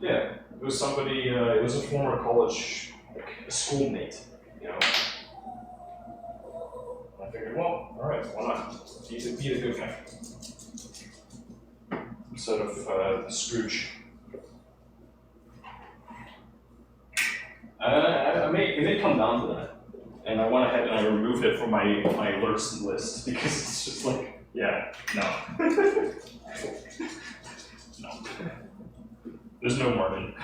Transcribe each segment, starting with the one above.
Yeah, it was somebody. It was a former college, like a schoolmate. You know. I figured, well, all right, why not? Be a good guy. Instead of the Scrooge. It may come down to that. And I went ahead and I removed it from my alerts list because it's just like, yeah, no. No. There's no margin.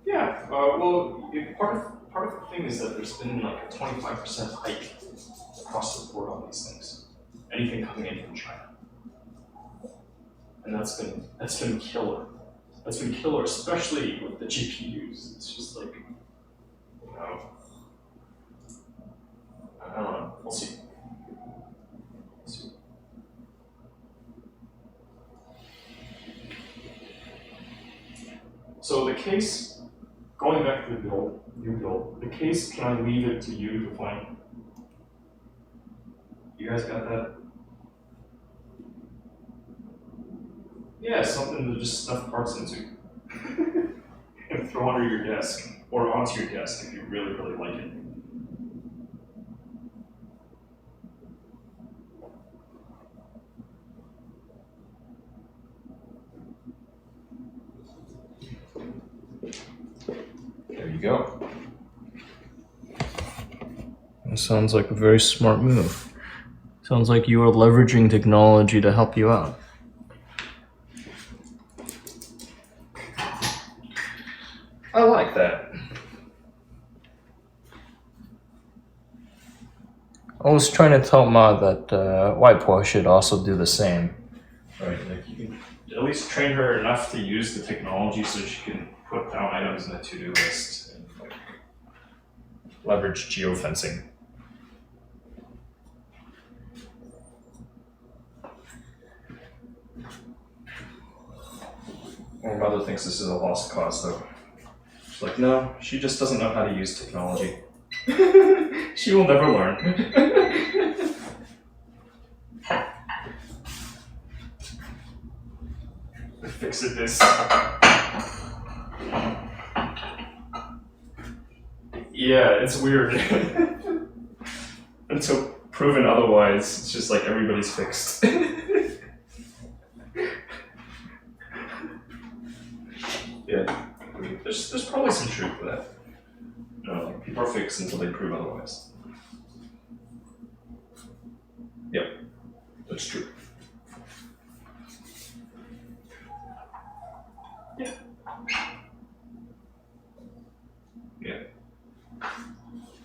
Yeah, well, part of the thing is that there's been like a 25% hike across the board on these things. Anything coming in from China. And that's been killer. That's been killer, especially with the GPUs. It's just like, you know, I don't know. We'll see. We'll see. So the case, going back to the new build, the case, can I leave it to you to find? You guys got that? Yeah, something to just stuff parts into. And throw under your desk, or onto your desk if you really, really like it. There you go. That sounds like a very smart move. Sounds like you are leveraging technology to help you out. I like that. I was trying to tell Ma that White should also do the same. Right, like you can at least train her enough to use the technology so she can put down items in the to-do list and like leverage geofencing. My mother thinks this is a lost cause though. She's like, no, she just doesn't know how to use technology. She will never learn. Fix it this. Yeah, it's weird. Until proven otherwise, it's just like everybody's fixed. Yeah, there's probably some truth to that. You know, like people are fixed until they prove otherwise. Yep, that's true. Yeah. Yeah.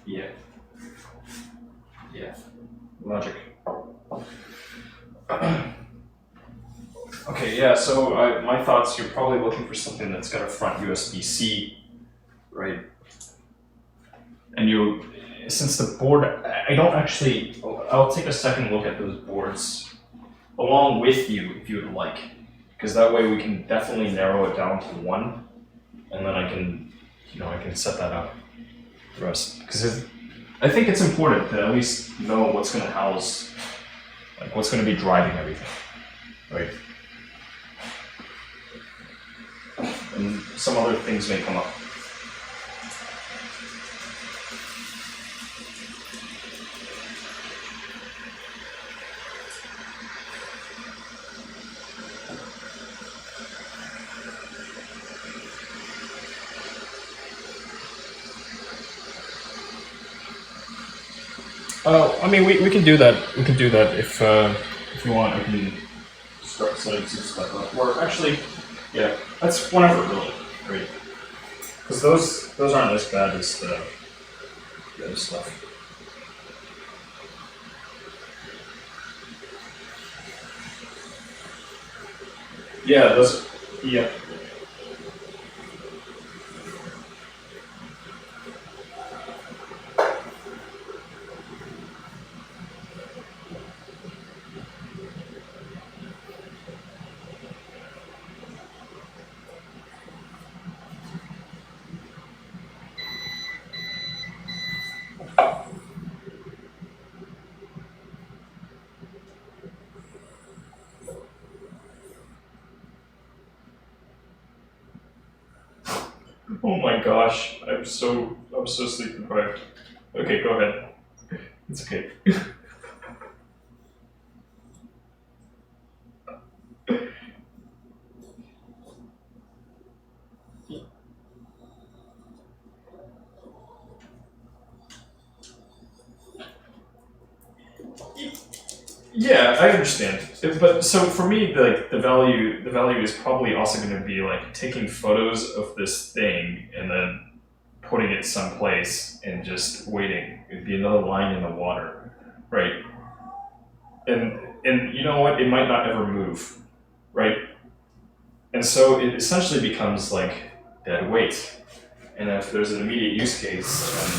Yeah. Yeah. Logic. Okay, yeah, so my thoughts, you're probably looking for something that's got a front USB-C, right? And since the board, I don't actually, I'll take a second look at those boards along with you if you would like, because that way we can definitely narrow it down to one, and then I can set that up the rest. Because I think it's important to at least know what's going to house, like what's going to be driving everything, right? And some other things may come up. I mean, we can do that. We can do that if you want. I can start setting some stuff up. Or actually, yeah, that's whenever really, right? Because those aren't as bad as the other stuff. Yeah, those. Yeah. Oh my gosh, I'm so sleep deprived. Okay, go ahead. It's okay. Yeah, I understand. But so for me, the value is probably also going to be like taking photos of this thing and then putting it someplace and just waiting. It'd be another line in the water, right? And you know what? It might not ever move, right? And so it essentially becomes like dead weight. And if there's an immediate use case, then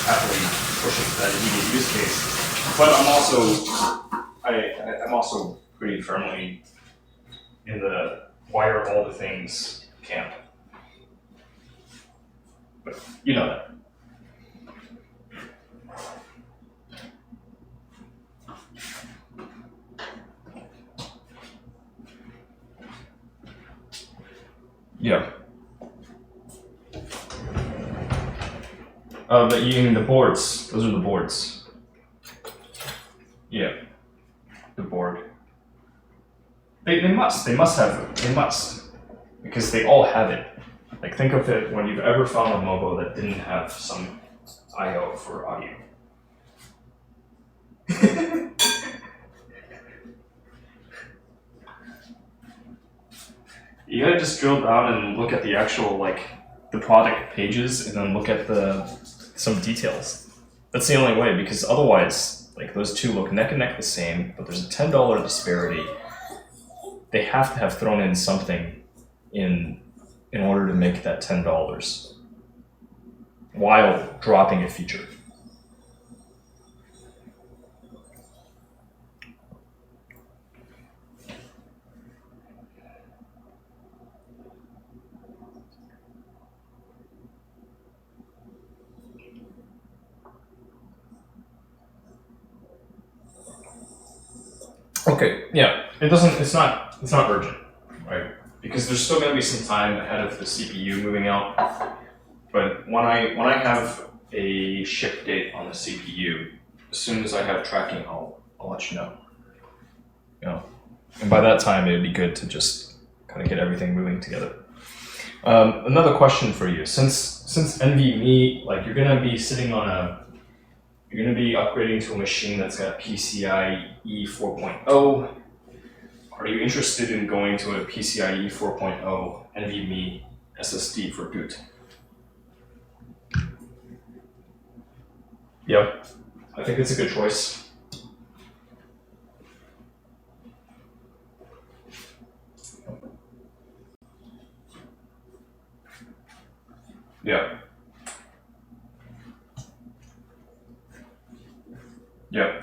happily pushing for that immediate use case. But I'm also pretty firmly in the why are all the things camp. But you know that. Yeah. But you mean the boards? Those are the boards. Yeah, the board. They must have it. They must. Because they all have it. Like think of it when you've ever found a MOBO that didn't have some I/O for audio. You gotta just drill down and look at the actual the product pages and then look at some details. That's the only way, because otherwise those two look neck and neck the same, but there's a $10 disparity. They have to have thrown in something in order to make that $10 while dropping a feature. Okay, yeah, it's not urgent, right? Because there's still going to be some time ahead of the CPU moving out. But when I have a ship date on the CPU, as soon as I have tracking, I'll let you know. You know, and by that time, it'd be good to just kind of get everything moving together. Another question for you: since NVMe, you're going to be you're going to be upgrading to a machine that's got PCIe 4.0. Are you interested in going to a PCIe 4.0 NVMe SSD for boot? Yep, I think it's a good choice. Yeah. Yeah.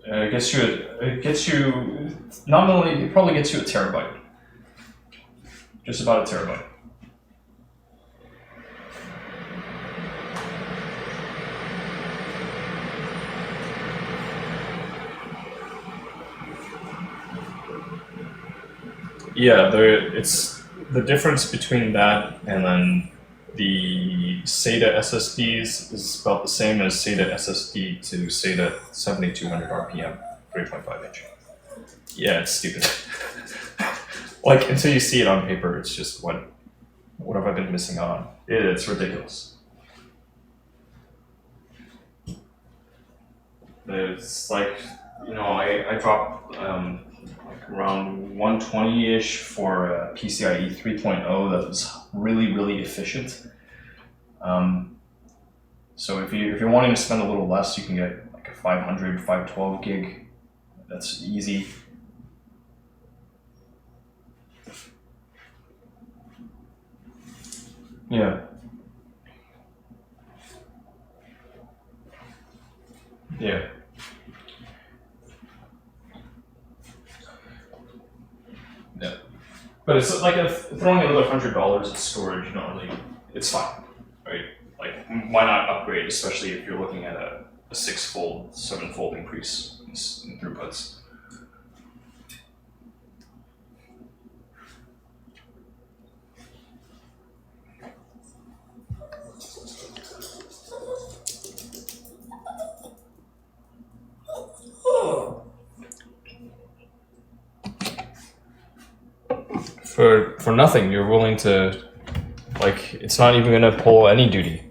It gets you nominally, it probably gets you a terabyte. Just about a terabyte. Yeah, it's the difference between that and then the SATA SSDs is about the same as SATA SSD to SATA 7200 RPM, 3.5 inch. Yeah, it's stupid. Until you see it on paper, it's just what have I been missing out on? It's ridiculous. It's I dropped around 120-ish for a PCIe 3.0 that was really, really efficient. So if you're wanting to spend a little less, you can get a 500, 512 gig. That's easy. Yeah. Yeah. Yeah. But it's throwing another $100 at storage, it's fine, right? Why not upgrade, especially if you're looking at a a 6-fold, 7-fold increase in throughputs. For nothing, you're willing to, like, it's not even gonna pull any duty.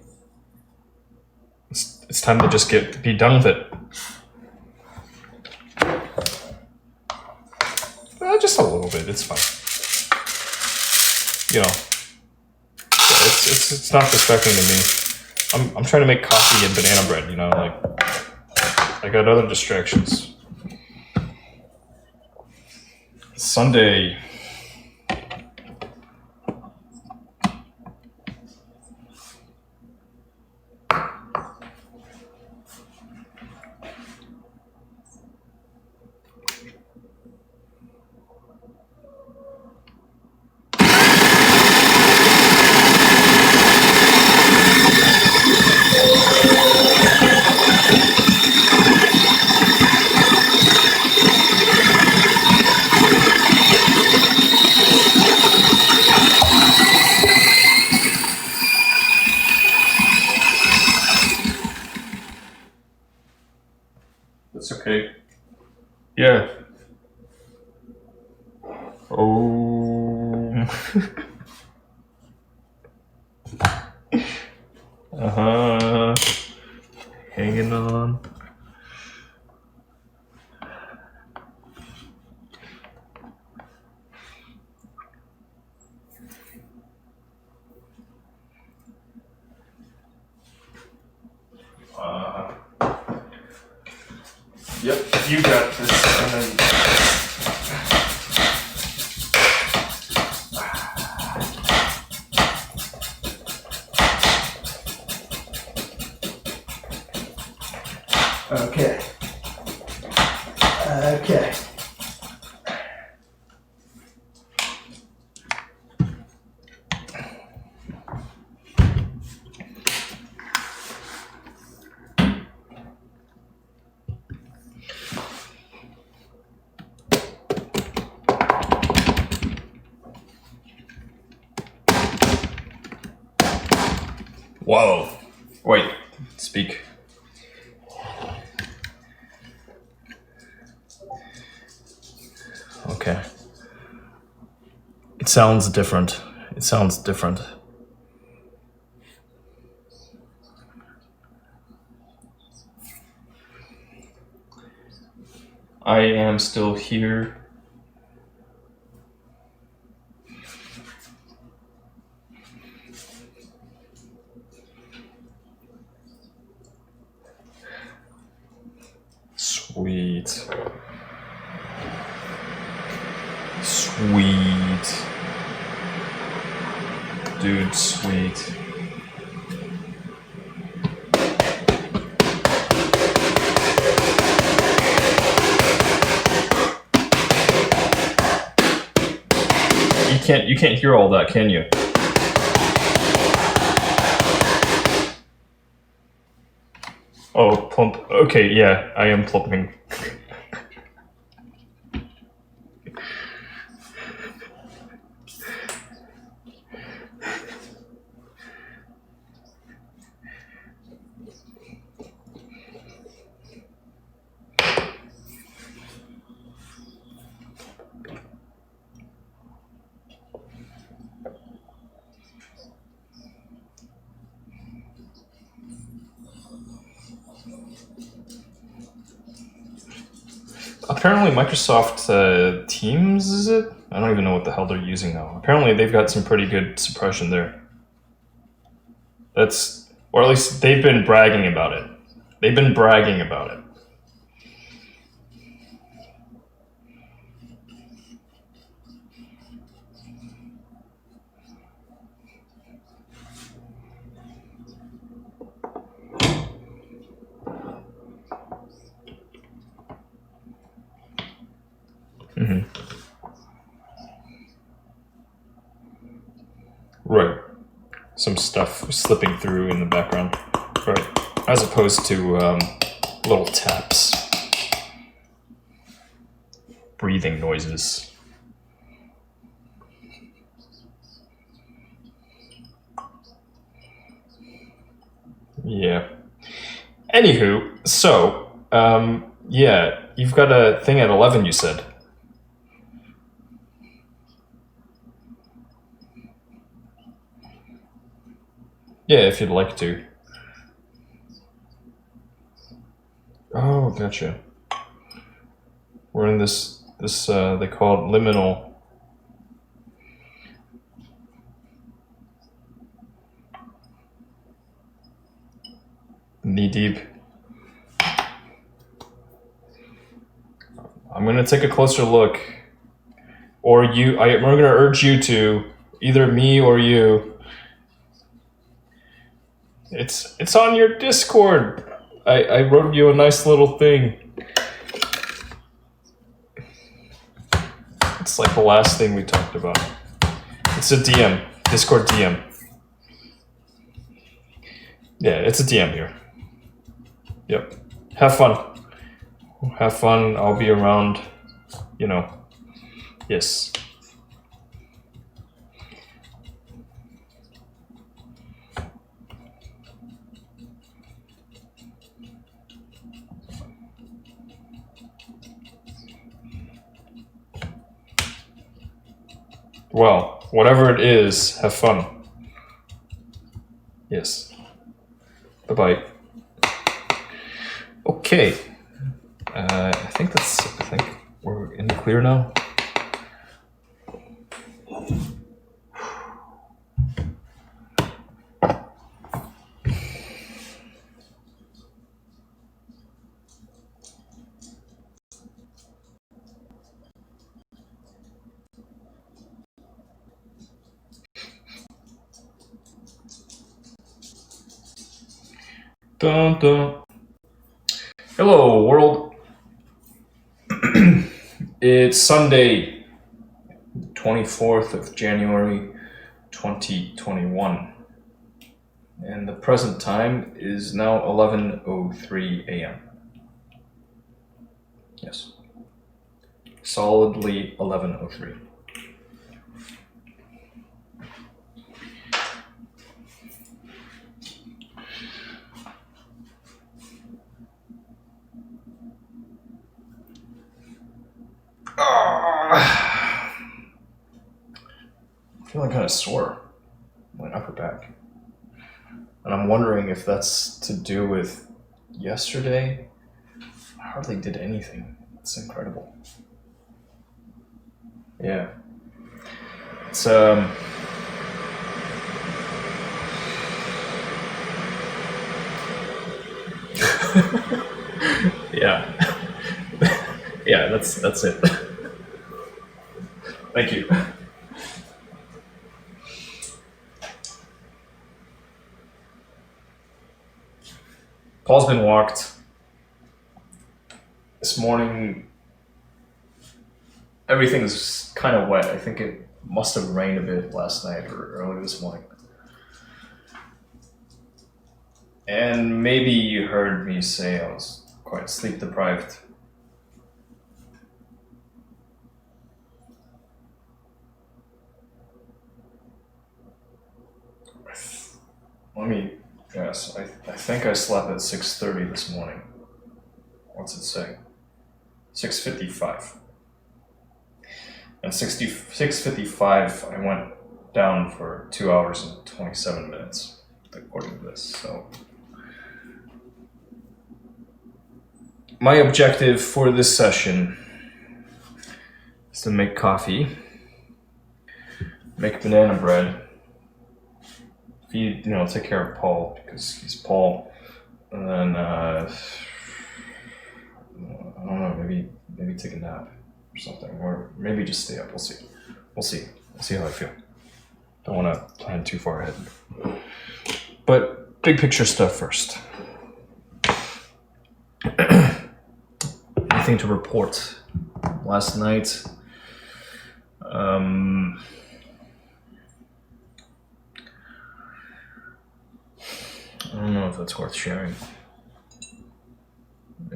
It's time to just be done with it. Just a little bit, it's fine. You know, it's not distracting to me. I'm trying to make coffee and banana bread, you know, like, I got other distractions. Sunday. That's okay. Yeah. Oh. Uh-huh. Hanging on. Yep, you got this. And then... Okay. Okay. Whoa. Wait, speak. Okay. It sounds different. It sounds different. I am still here. Sweet. Sweet. Dude, sweet. You can't hear all that, can you? Oh, plump. Okay, yeah, I am plumping. Apparently Microsoft Teams, is it? I don't even know what the hell they're using now. Apparently they've got some pretty good suppression there. That's, or at least they've been bragging about it. They've been bragging about it. Mm-hmm. Right. Some stuff slipping through in the background. Right. As opposed to little taps, breathing noises. Yeah. Anywho, so, yeah, you've got a thing at 11, you said. Yeah, if you'd like to. Oh, gotcha. We're in this they call it liminal. Knee deep. I'm gonna take a closer look. Or you, I'm gonna urge you to, either me or you. It's on your Discord. I wrote you a nice little thing. It's like the last thing we talked about. It's a DM, Discord DM. Yeah, it's a DM here. Yep. Have fun. Have fun. I'll be around. You know. Yes. Well, whatever it is, have fun. Yes. Bye-bye. Okay. I think we're in the clear now. Dun, dun. Hello, world. It's Sunday, 24th of January, 2021. And the present time is now 11:03 a.m. Yes. Solidly 11:03. I'm feeling kind of sore, my upper back. And I'm wondering if that's to do with yesterday. I hardly did anything. It's incredible. Yeah. It's yeah. Yeah, that's it. Thank you. Paul's been walked. This morning, everything's kind of wet. I think it must have rained a bit last night or early this morning. And maybe you heard me say I was quite sleep deprived. Let me guess. I think I slept at 6:30 this morning. What's it say? 6:55. And 6:55, I went down for 2 hours and 27 minutes, according to this. So my objective for this session is to make coffee, make banana bread, feed, take care of Paul because he's Paul, and then I don't know, maybe take a nap or something, or maybe just stay up. We'll see. We'll see how I feel. Don't want to plan too far ahead. But big picture stuff first. Anything to report? Last night, I don't know if that's worth sharing.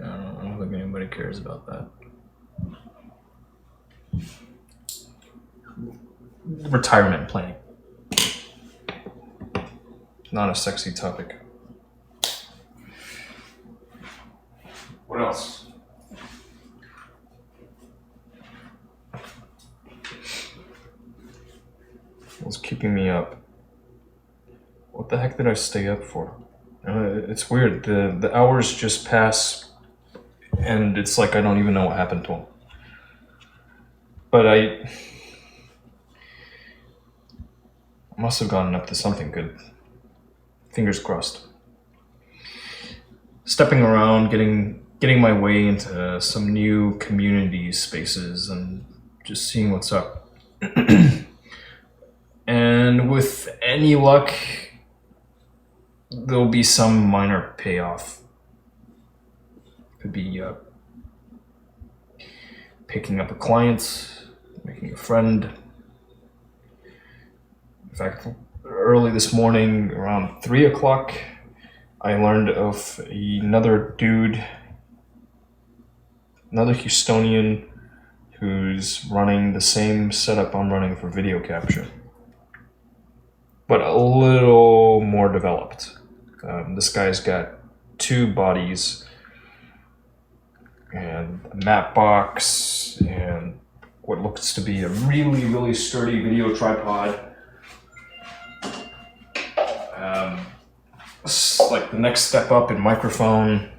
I don't think anybody cares about that. Retirement planning. Not a sexy topic. What else? What's keeping me up? What the heck did I stay up for? It's weird. The hours just pass, and it's like I don't even know what happened to them. But I must have gotten up to something good. Fingers crossed. Stepping around, getting my way into some new community spaces, and just seeing what's up. And with any luck, there'll be some minor payoff. Could be picking up a client, making a friend. In fact, early this morning, around 3 o'clock, I learned of another dude, another Houstonian, who's running the same setup I'm running for video capture, but a little more developed. This guy's got 2 bodies and a map box and what looks to be a really, really sturdy video tripod. Like the next step up in microphone,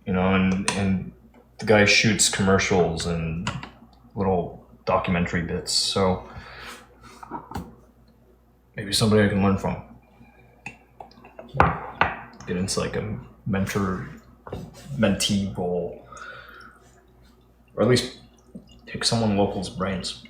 and the guy shoots commercials and little documentary bits. So maybe somebody I can learn from. Get into like a mentee role, or at least pick someone local's brains.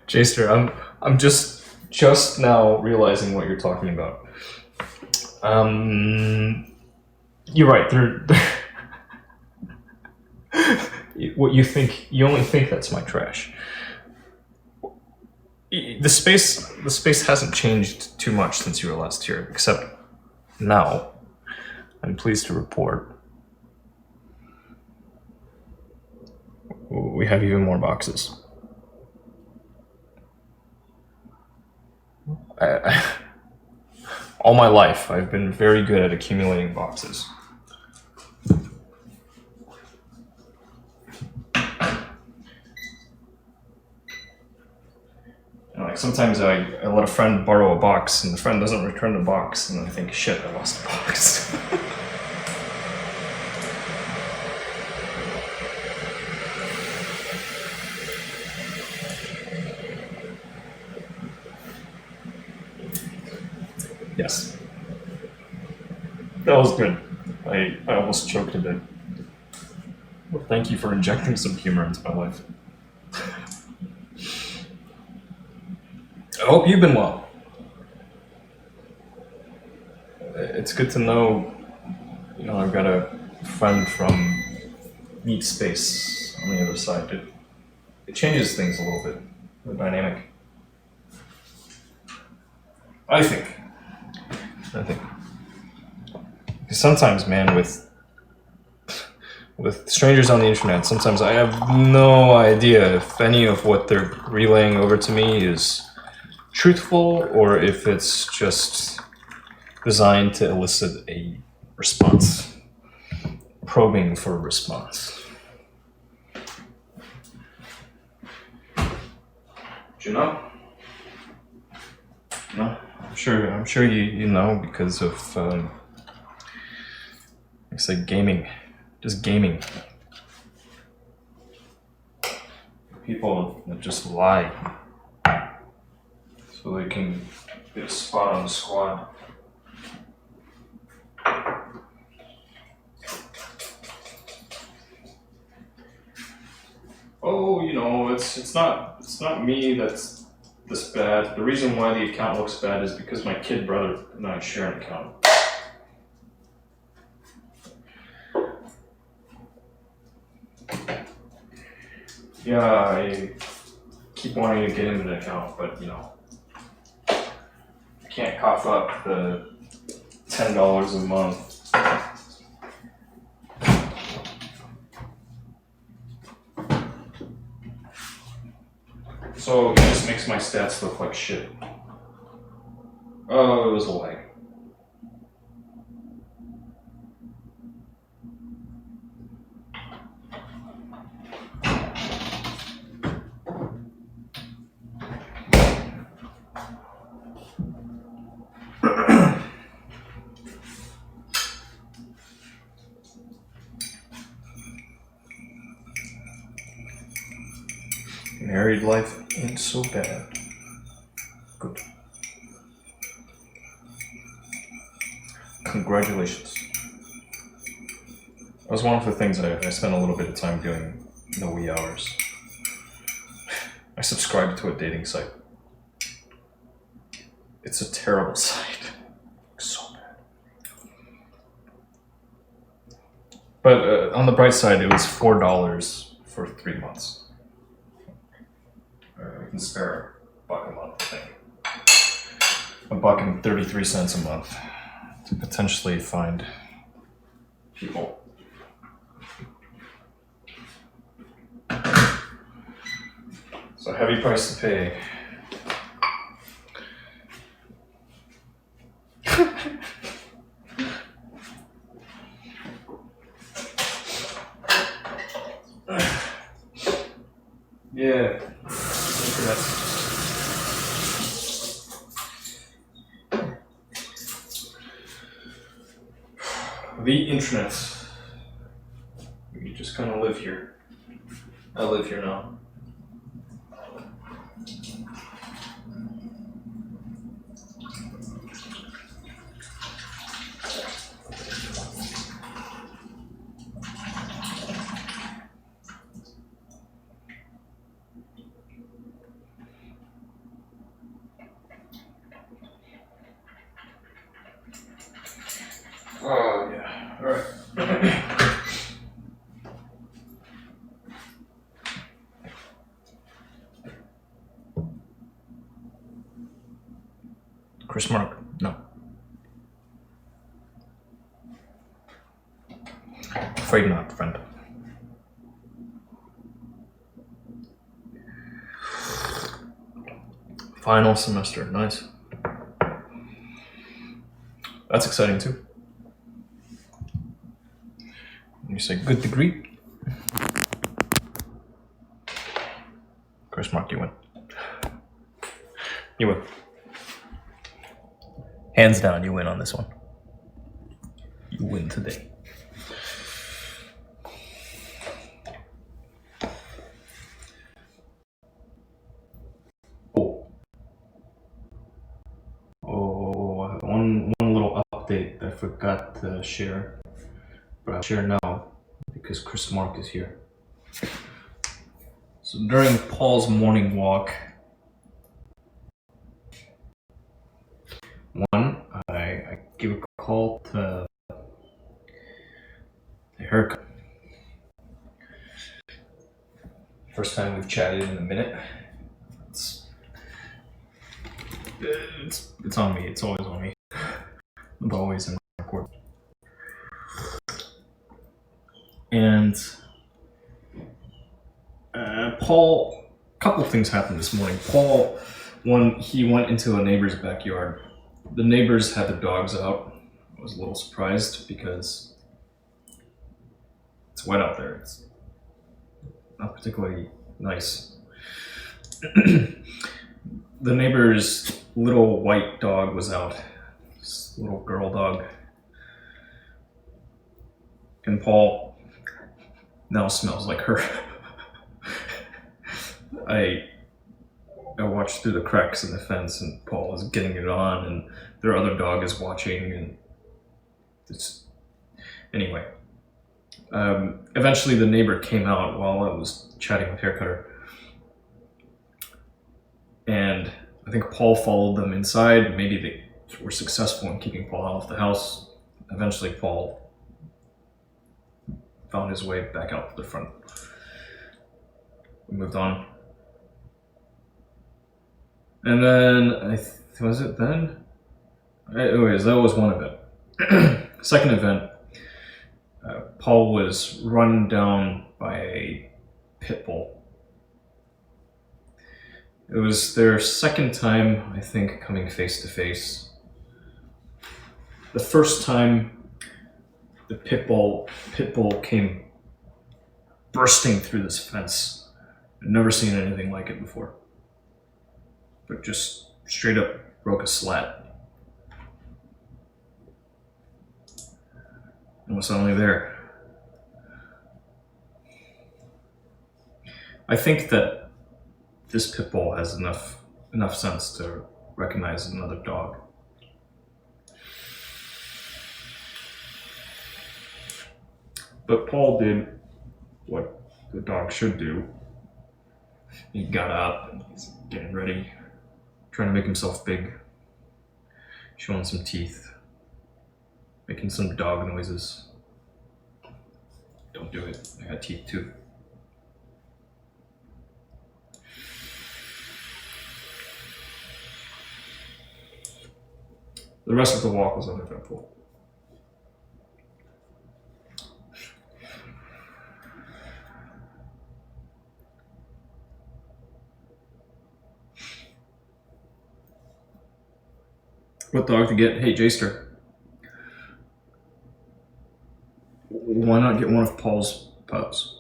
Jaster, I'm just now realizing what you're talking about. You're right. They're what you think. You only think that's my trash. The space hasn't changed too much since you were last here, except now, I'm pleased to report, we have even more boxes. All my life, I've been very good at accumulating boxes. Like sometimes I let a friend borrow a box and the friend doesn't return the box, and I think, shit, I lost the box. Yes. That was good. I almost choked a bit. Well, thank you for injecting some humor into my life. I hope you've been well. It's good to know, I've got a friend from Meat Space on the other side. It changes things a little bit, the dynamic. I think. Because sometimes, man, with strangers on the internet, sometimes I have no idea if any of what they're relaying over to me is truthful or if it's just designed to elicit a response, probing for a response. Do you know? No, I'm sure you know because of it's like gaming, just gaming. People that just lie so they can get a spot on the squad. Oh, it's not me that's this bad. The reason why the account looks bad is because my kid brother and I share an account. Yeah, I keep wanting to get him an account, but you know, I can't cough up the $10 a month. So it just makes my stats look like shit. Oh, it was a lag. Married life ain't so bad. Good. Congratulations. That was one of the things I spent a little bit of time doing in the wee hours. I subscribed to a dating site. It's a terrible site. So bad. But on the bright side, it was $4 for 3 months. I can spare $1 a month, I think. $1.33 a month to potentially find people. It's a heavy price to pay. Yeah. The internet. You just kind of live here. I live here now. Oh, yeah. All right. Chris Mark, no. Afraid not, friend. Final semester, nice. That's exciting too. You say good degree. Chris Mark, you win. You win. Hands down, you win on this one. You win today. One little update I forgot to share, but I'll share now because Chris Mark is here. So during Paul's morning walk, I give a call to the haircut. First time we've chatted in a minute. It's on me. It's always on me. I'm always in my court. And Paul, a couple things happened this morning. Paul, when he went into a neighbor's backyard, the neighbors had their dogs out. I was a little surprised because it's wet out there. It's not particularly nice. The neighbor's little white dog was out. This little girl dog. And Paul now smells like her. I watched through the cracks in the fence and Paul is getting it on and their other dog is watching and it's... Anyway. Eventually the neighbor came out while I was chatting with Haircutter. And I think Paul followed them inside. Maybe they were successful in keeping Paul out of the house. Eventually, Paul found his way back out to the front. We moved on. And then, was it then? Anyways, that was one event. Second event, Paul was run down by a pit bull. It was their second time, I think, coming face to face. The first time, the pit bull came bursting through this fence. I'd never seen anything like it before. But just straight up broke a slat. And was suddenly there. I think that this pit bull has enough sense to recognize another dog. But Paul did what the dog should do. He got up and he's getting ready, trying to make himself big, showing some teeth, making some dog noises. Don't do it, I got teeth too. The rest of the walk was uneventful. What dog to get? Hey, Jaster. Why not get one of Paul's pups?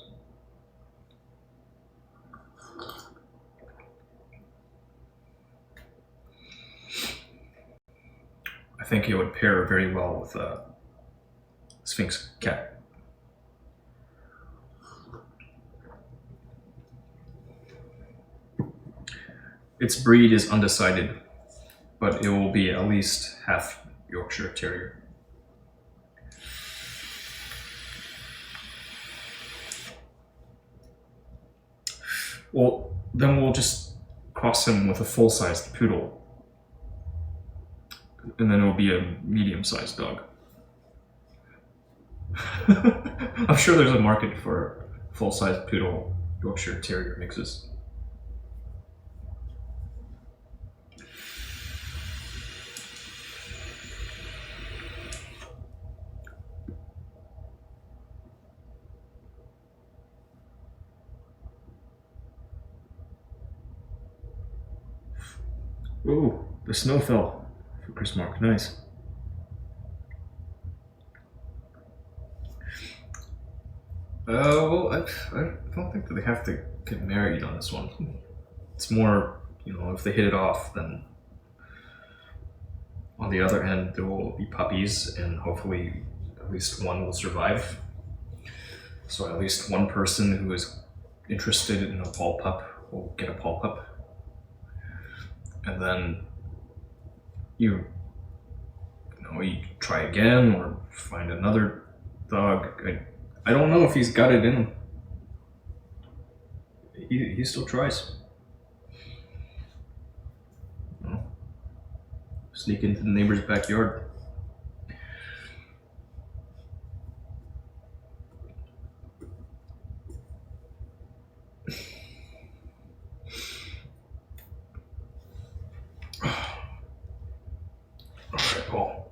I think it would pair very well with a Sphinx cat. Its breed is undecided, but it will be at least half Yorkshire Terrier. Well, then we'll just cross him with a full-sized poodle. And then it'll be a medium-sized dog. I'm sure there's a market for full-sized poodle Yorkshire Terrier mixes. Ooh, the snow fell. For Chris Mark, nice. Well, I don't think that they have to get married on this one. It's more, if they hit it off, then on the other end there will be puppies, and hopefully at least one will survive. So at least one person who is interested in a Paul pup will get a Paul pup. And then you try again or find another dog. I don't know if he's got it in him. He still tries. Sneak into the neighbor's backyard. Alright, Paul.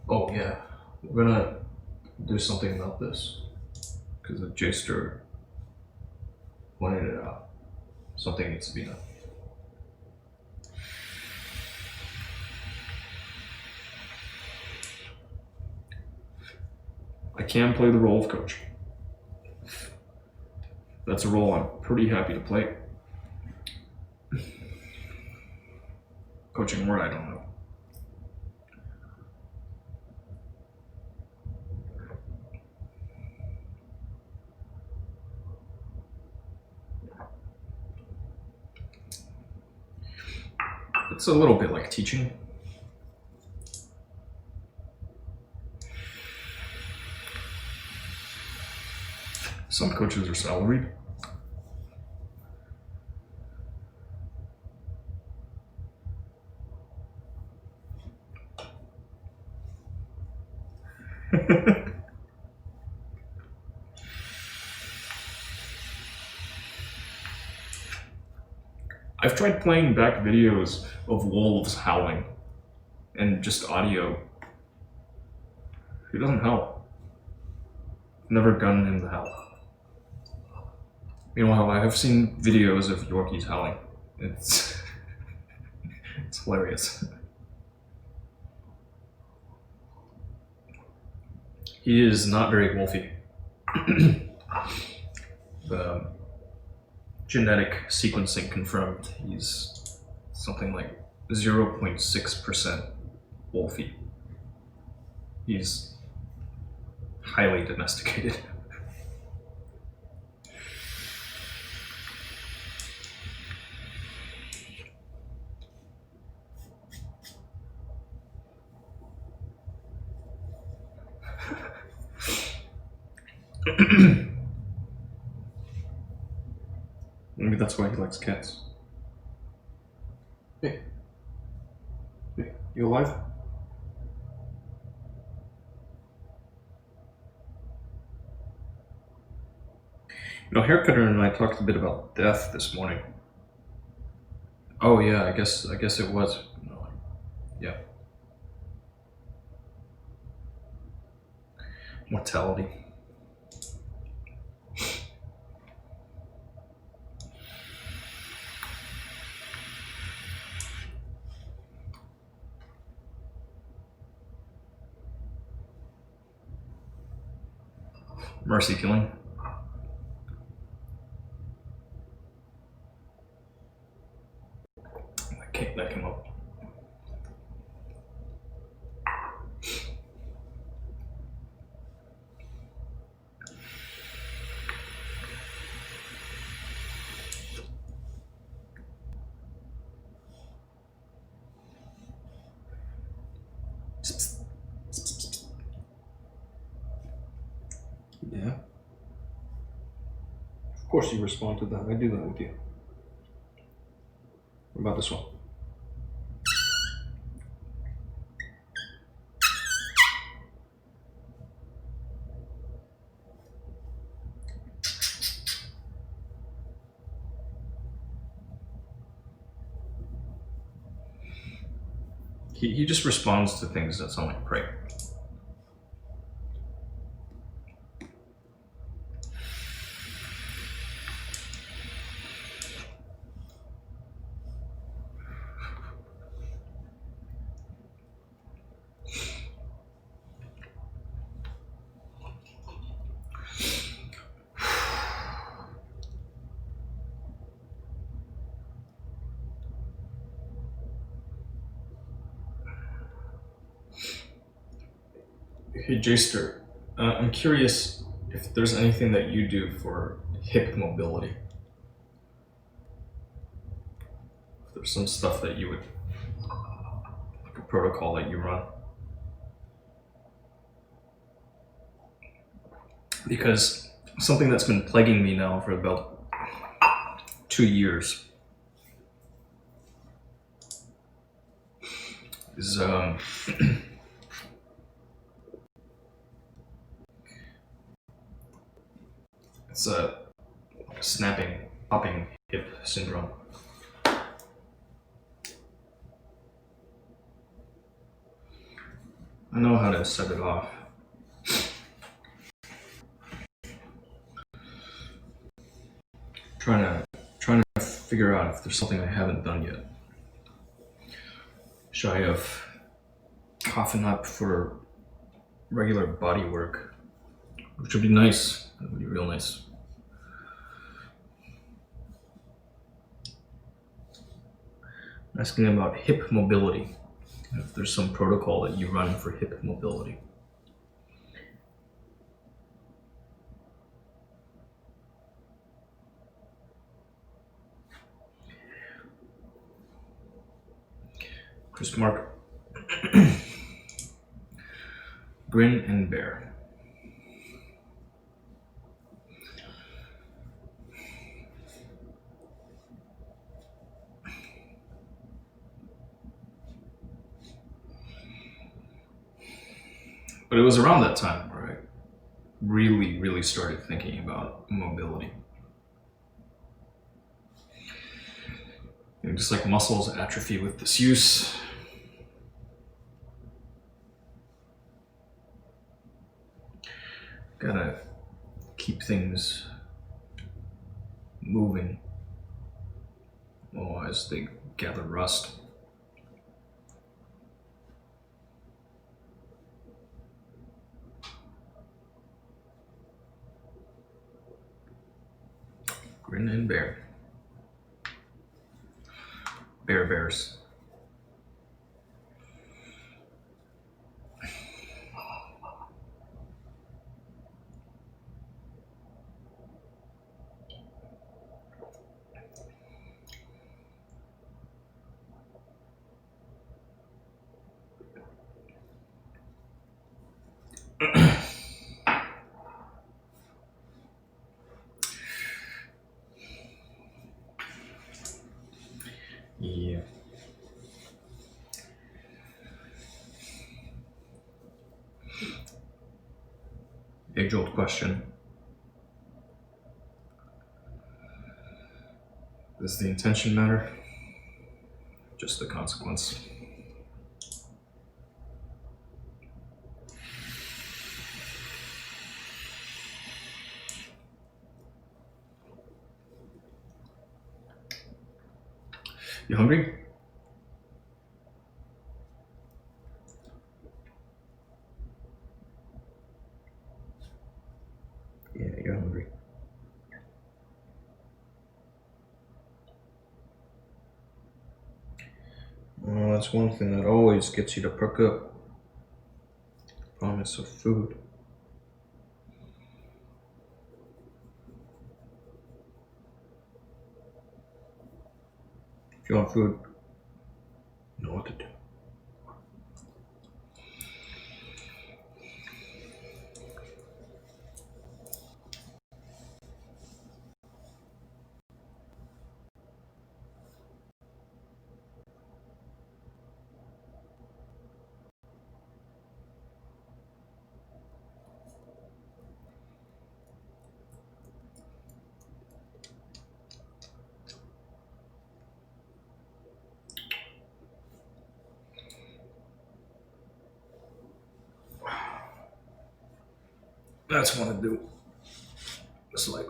Oh yeah, we're gonna do something about this. Because the Jaster pointed it out. Something needs to be done. I can play the role of coach. That's a role I'm pretty happy to play. Coaching word, I don't know. It's a little bit like teaching. Some coaches are salaried. I've tried playing back videos of wolves howling and just audio. It doesn't help. Never gotten him to howl. Meanwhile, I have seen videos of Yorkies howling. It's it's hilarious. He is not very wolfy. The genetic sequencing confirmed he's something like 0.6% wolfy. He's highly domesticated. Maybe that's why he likes cats. Hey. Hey, you alive? You know, Haircutter and I talked a bit about death this morning. Oh yeah, I guess it was. No, yeah. Mortality. Mercy killing. That came up. Yeah. Of course you respond to that. I do that with you. What about this one? He just responds to things that sound like prey. Hey, Jaster, I'm curious if there's anything that you do for hip mobility. If there's some stuff that you would, like a protocol that you run. Because something that's been plaguing me now for about 2 years is it's a snapping, popping hip syndrome. I know how to set it off. Trying to figure out if there's something I haven't done yet. Shy of coughing up for regular body work, which would be nice. That would be real nice. I'm asking about hip mobility. If there's some protocol that you run for hip mobility. Chris Mark. Grin and bear. But it was around that time where I really started thinking about mobility. Just like muscles atrophy with disuse. Gotta keep things moving, otherwise they gather rust. Grin and bear. Bears. Yeah. Age-old question. Does the intention matter? Just the consequence. You hungry? Yeah, you're hungry. Well, that's one thing that always gets you to perk up. Promise of food. If you want food, you know what to do. That's what I do. It's like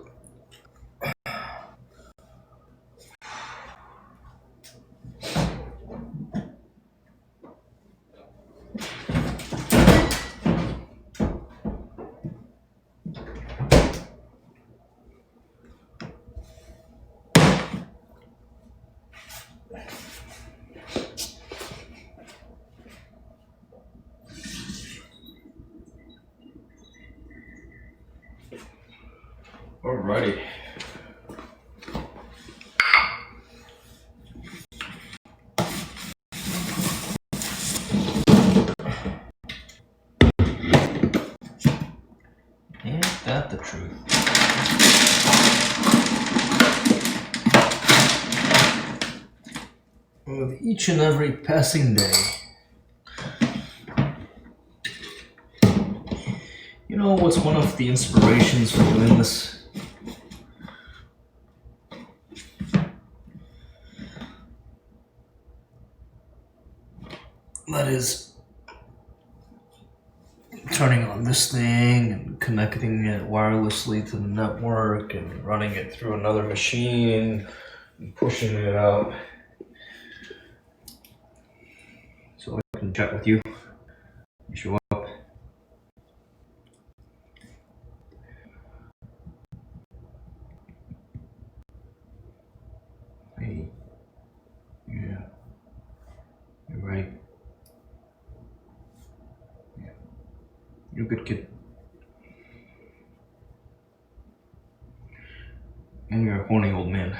alrighty. Ain't that the truth? With each and every passing day, you know what's one of the inspirations for doing this? That is turning on this thing and connecting it wirelessly to the network and running it through another machine and pushing it out so I can chat with you. You show up. Hey. Yeah. You're right. Yeah. You're a good kid. And you're a horny old man.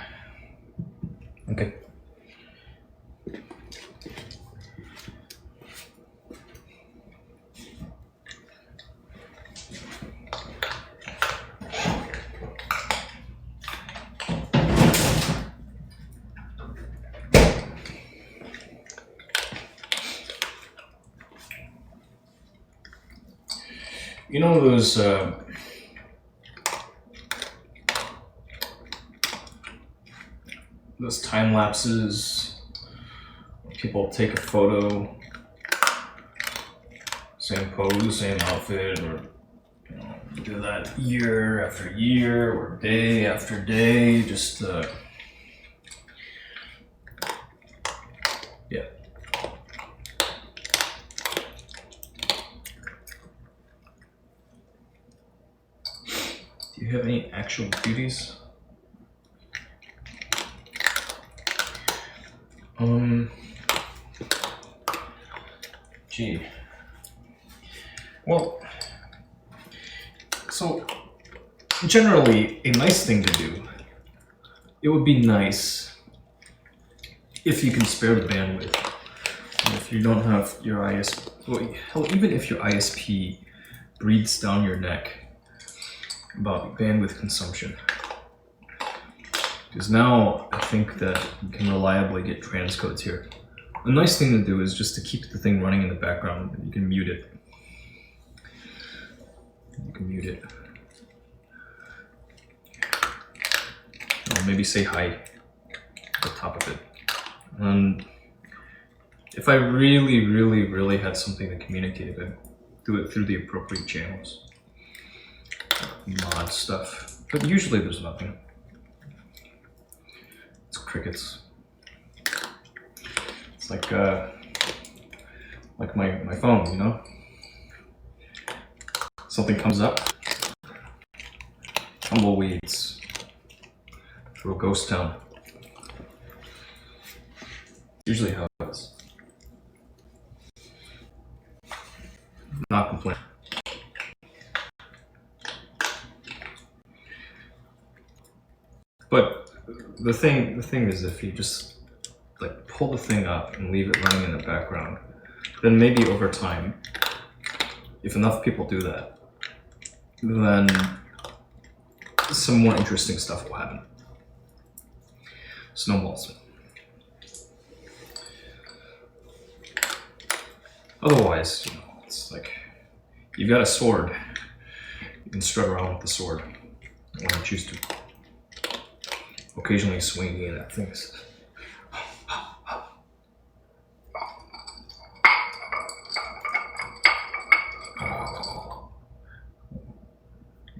Okay. You know those time lapses, people take a photo, same pose, same outfit, or do that year after year or day after day, just yeah. Do you have any actual beauties? Gee. Well, so generally, a nice thing to do, it would be nice if you can spare the bandwidth. And if you don't have your ISP, well, hell, even if your ISP breathes down your neck about bandwidth consumption. Because now I think that you can reliably get transcodes here. A nice thing to do is just to keep the thing running in the background. You can mute it. You can mute it. Or maybe say hi at the top of it. And if I really had something to communicate, I'd do it through the appropriate channels. Mod stuff. But usually there's nothing. It's crickets. It's like my phone, you know? Something comes up. Tumbleweeds. Through a ghost town. Usually how it is. Not complaining. But the thing is, if you just like pull the thing up and leave it running in the background, then maybe over time, if enough people do that, then some more interesting stuff will happen. Snowballs. Otherwise, you know, it's like you've got a sword. You can strut around with the sword when you choose to. Occasionally swinging it at things.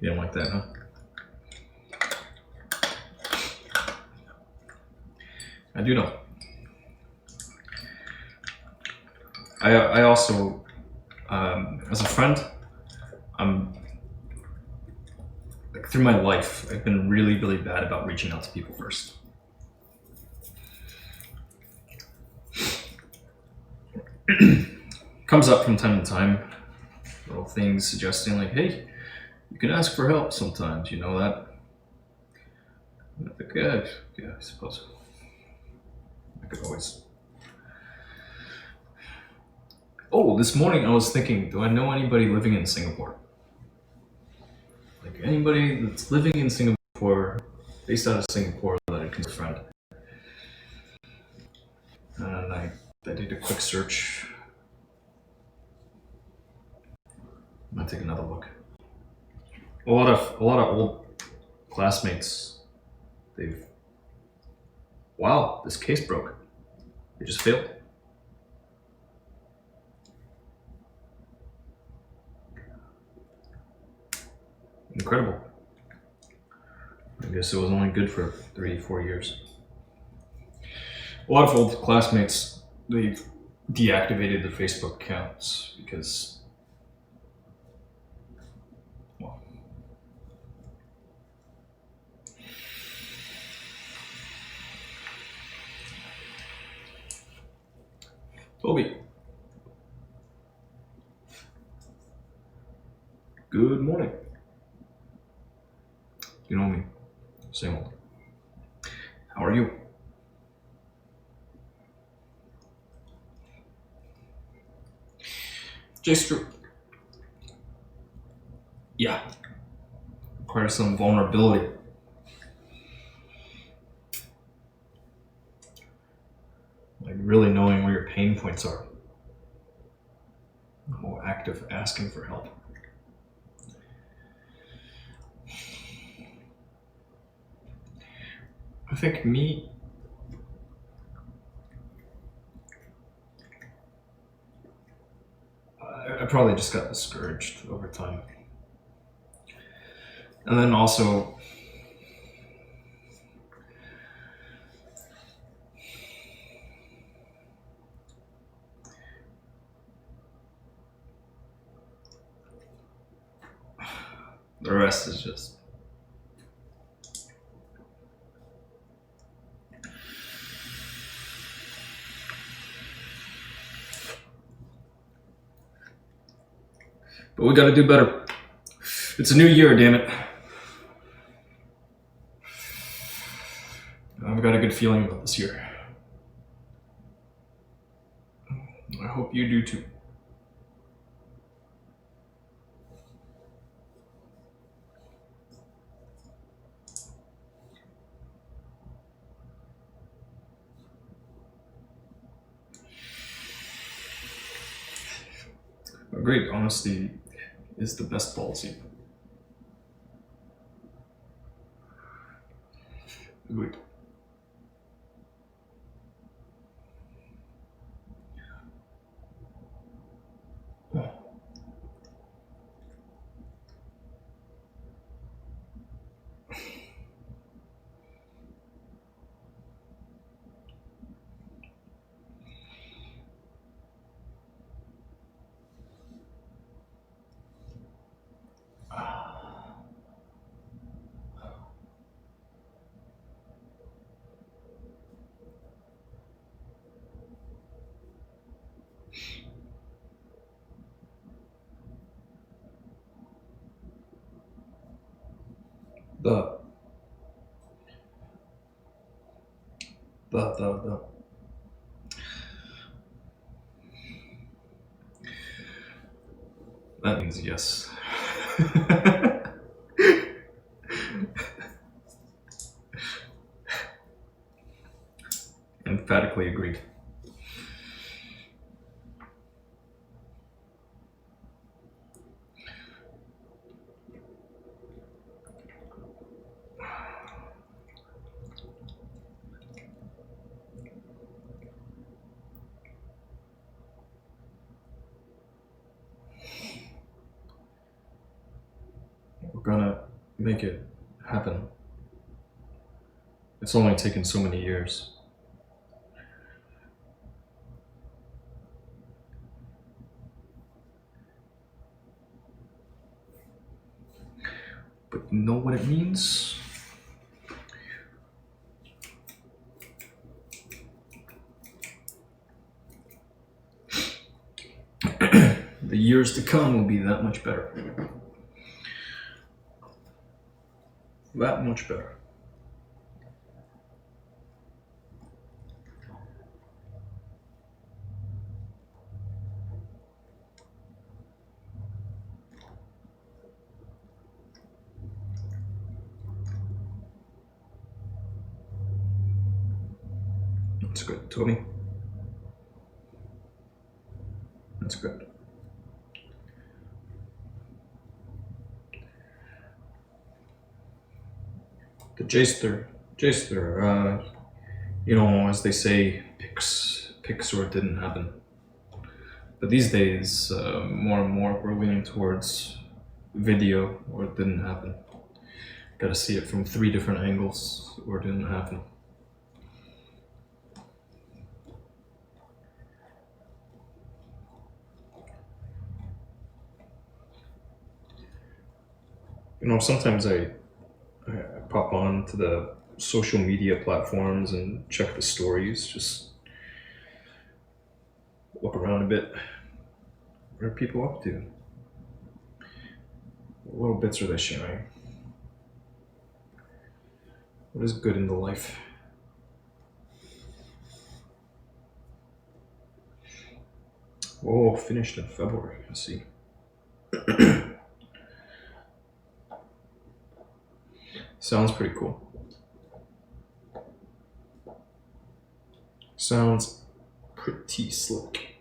You don't like that, huh? I do know. I also, as a friend, like through my life, I've been really bad about reaching out to people first. Comes up from time to time, little things suggesting like, hey, you can ask for help sometimes, you know that? And I think, yeah, I suppose. I could always. Oh, this morning I was thinking, do I know anybody living in Singapore? Like anybody that's living in Singapore, based out of Singapore, that I can friend. And I did a quick search. I'm gonna take another look. A lot of old classmates. Wow, this case broke. They just failed. Incredible. I guess it was only good for 3-4 years. A lot of old classmates, they've deactivated their Facebook accounts because, well, Toby. Good morning. You know me. Same old. How are you? J-Stru. Yeah. Requires some vulnerability. Like really knowing where your pain points are. More active asking for help. pick me, I probably just got discouraged over time. And then also, the rest is just... But we gotta do better. It's a new year, damn it. I've got a good feeling about this year. I hope you do too. Agreed, honesty is the best policy. Agreed. The. That means yes. Emphatically agreed. We're gonna make it happen. It's only taken so many years. But you know what it means? The years to come will be that much better. That much better. That's good, Tony. That's good. The Jaster, you know, as they say, picks or it didn't happen. But these days, more and more, we're leaning towards video or it didn't happen. Gotta see it from 3 different angles or it didn't happen. You know, sometimes I pop on to the social media platforms and check the stories, just look around a bit. What are people up to? What little bits are they sharing? What is good in the life? Oh, finished in February, I see. Sounds pretty cool. Sounds pretty slick.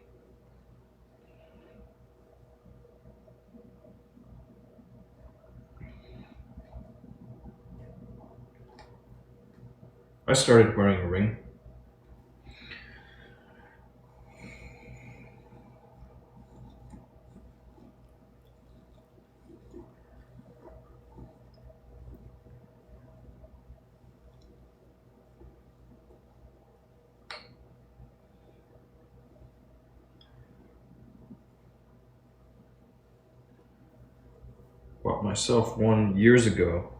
I started wearing a ring. Bought myself one years ago.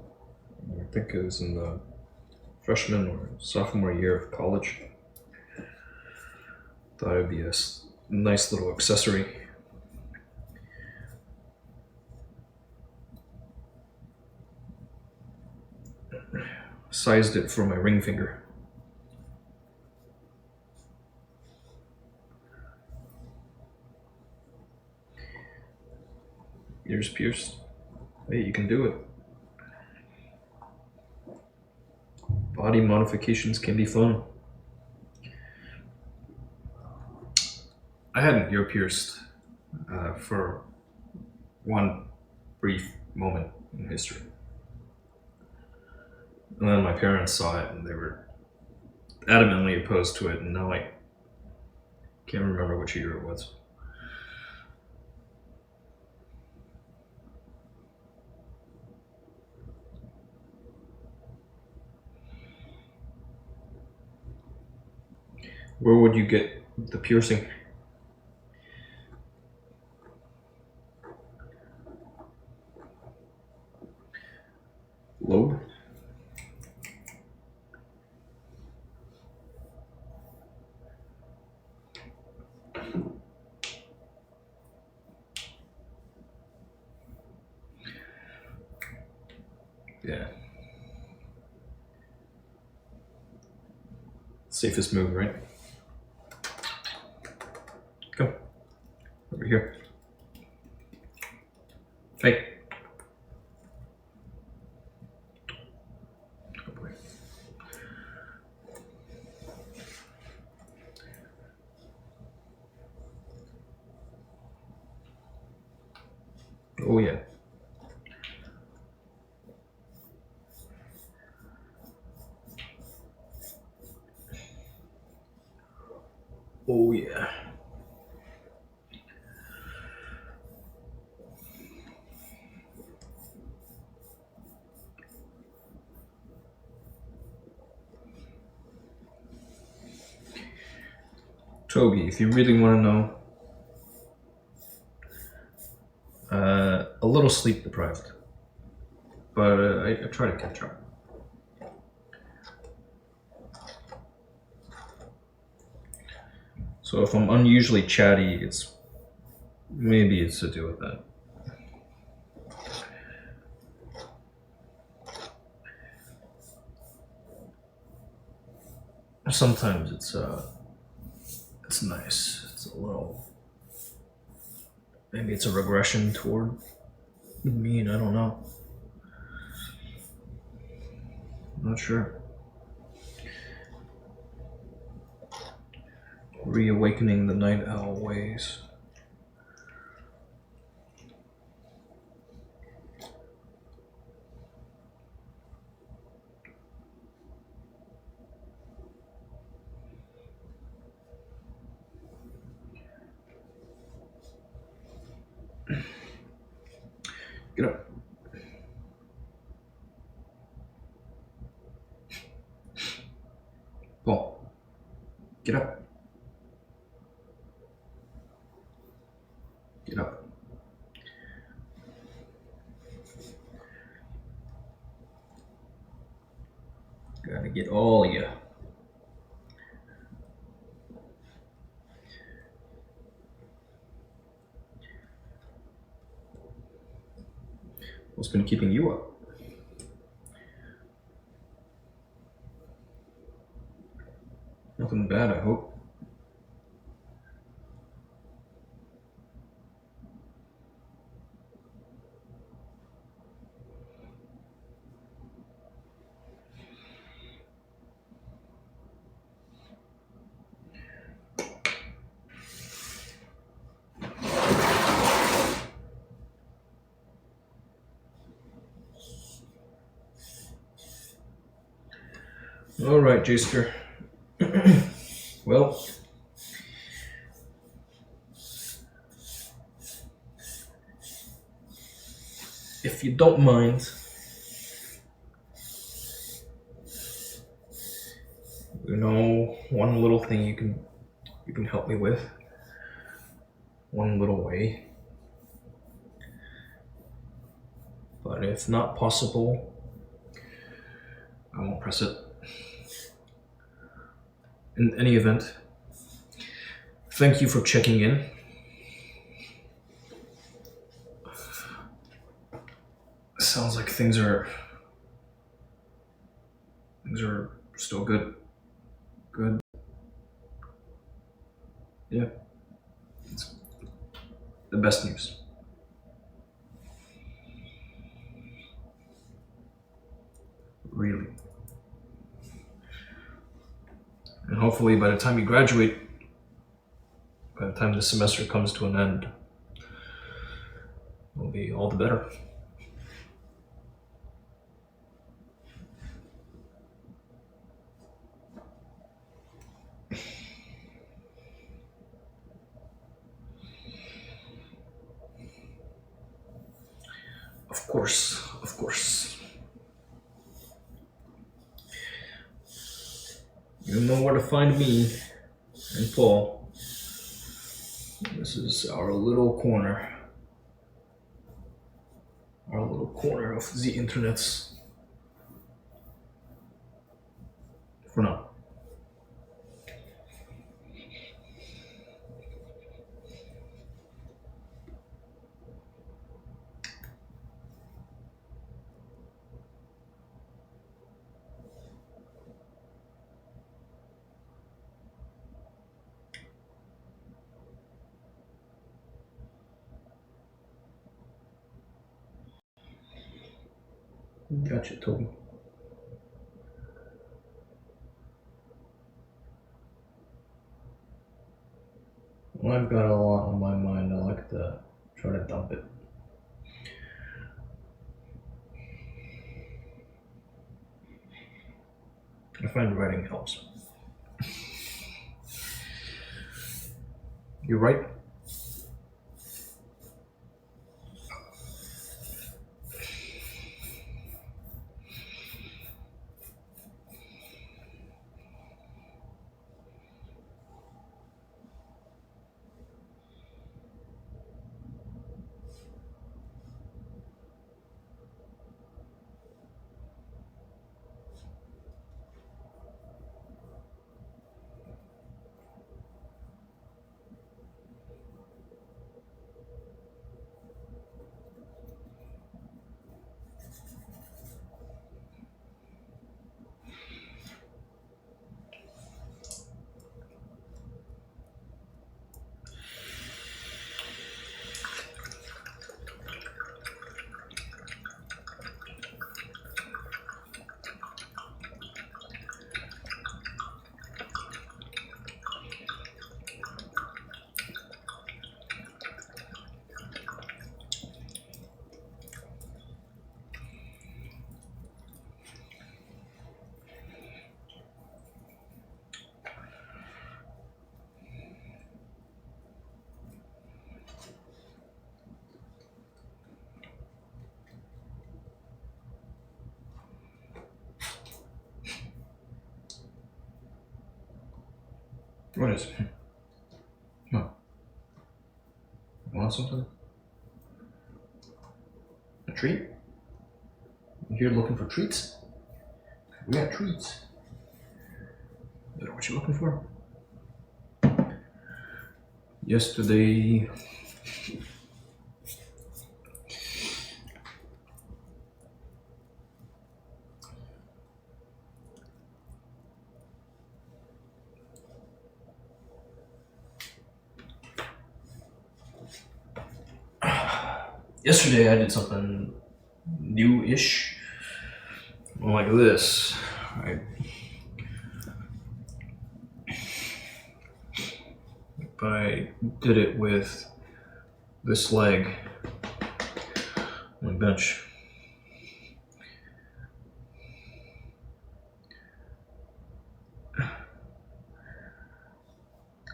I think it was in the freshman or sophomore year of college. Thought it'd be a nice little accessory. Sized it for my ring finger. Ears pierced. Hey, you can do it. Body modifications can be fun. I had an ear pierced for one brief moment in history. And then my parents saw it and they were adamantly opposed to it, and now I can't remember which year it was. Where would you get the piercing? Lobe? Yeah. Safest move, right? Come. Over here. Hey. Oh boy. Oh yeah. Oh yeah. Toby, if you really want to know, a little sleep deprived, but I try to catch up. So if I'm unusually chatty, maybe it's to do with that. Sometimes it's nice. It's a little, maybe it's a regression toward me, and I don't know. I'm not sure. Reawakening the night owl ways. Get up. Paul, get up. Get up. Gotta get all of you. What's been keeping you up? Nothing bad, I hope. All right, Jasker. Well, if you don't mind, one little thing you can help me with. One little way. But if not possible, I won't press it. In any event, thank you for checking in. Sounds like things are still good. Good. Yeah. It's the best news. Really. And hopefully by the time you graduate, by the time the semester comes to an end, it'll be all the better. Of course. You know where to find me and Paul. This is our little corner. Our little corner of the internet. For now. Gotcha, Toby. When I've got a lot on my mind, I like to try to dump it. I find writing helps. You write? What is it? What? You want something? A treat? You here looking for treats? We got treats. Is that what you're looking for? Yesterday... Yesterday I did something new-ish. Like this, right? But I did it with this leg on the bench.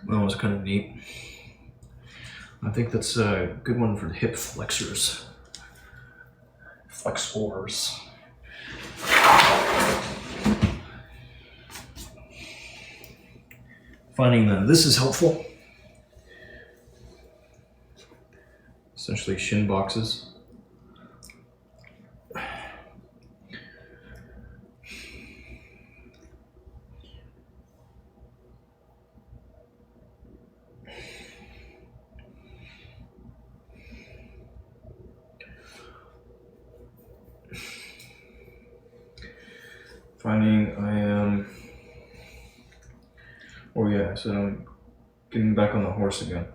That was kind of neat. I think that's a good one for the hip flexors. Flexors. Finding that this is helpful. Essentially shin boxes. Finding I am, oh yeah, so I'm getting back on the horse again.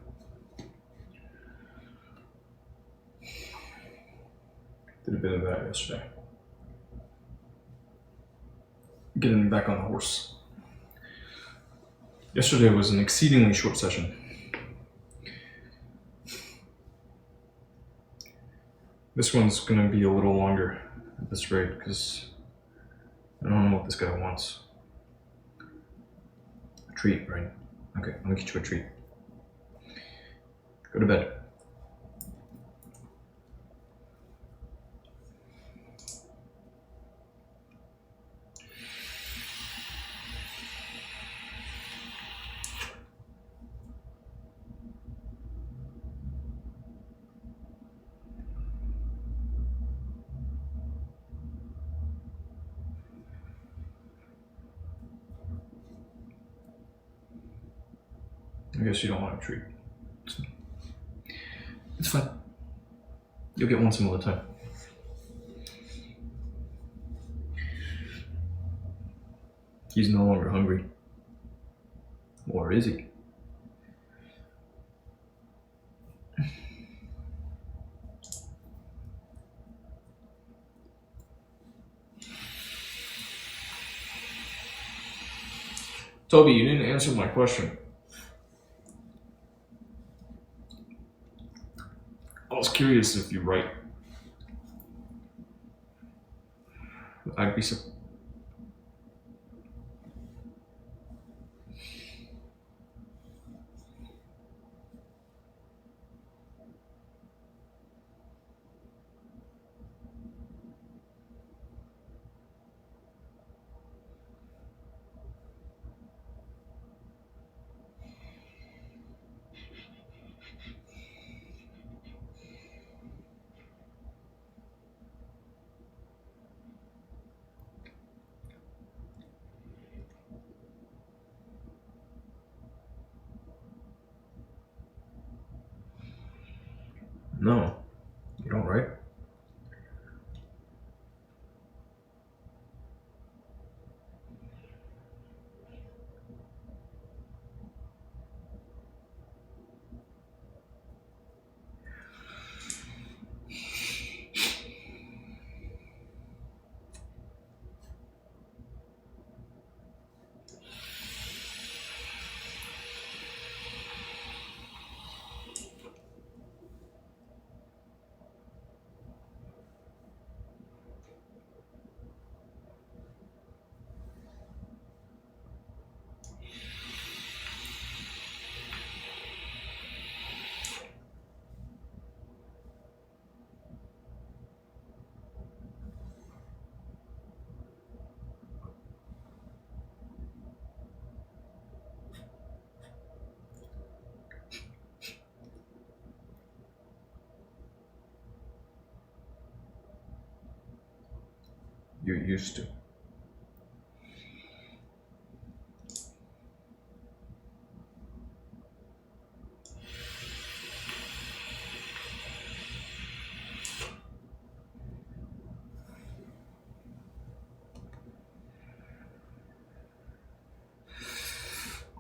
Did a bit of that yesterday. Getting back on the horse. Yesterday was an exceedingly short session. This one's gonna be a little longer at this rate because I don't know what this guy wants. A treat, right? Okay, let me get you a treat. Go to bed. I guess you don't want a treat. It's fine. You'll get one some other time. He's no longer hungry. Or is he? Toby, you didn't answer my question. I was curious if you write. I'd be surprised. No, you don't write. You're used to.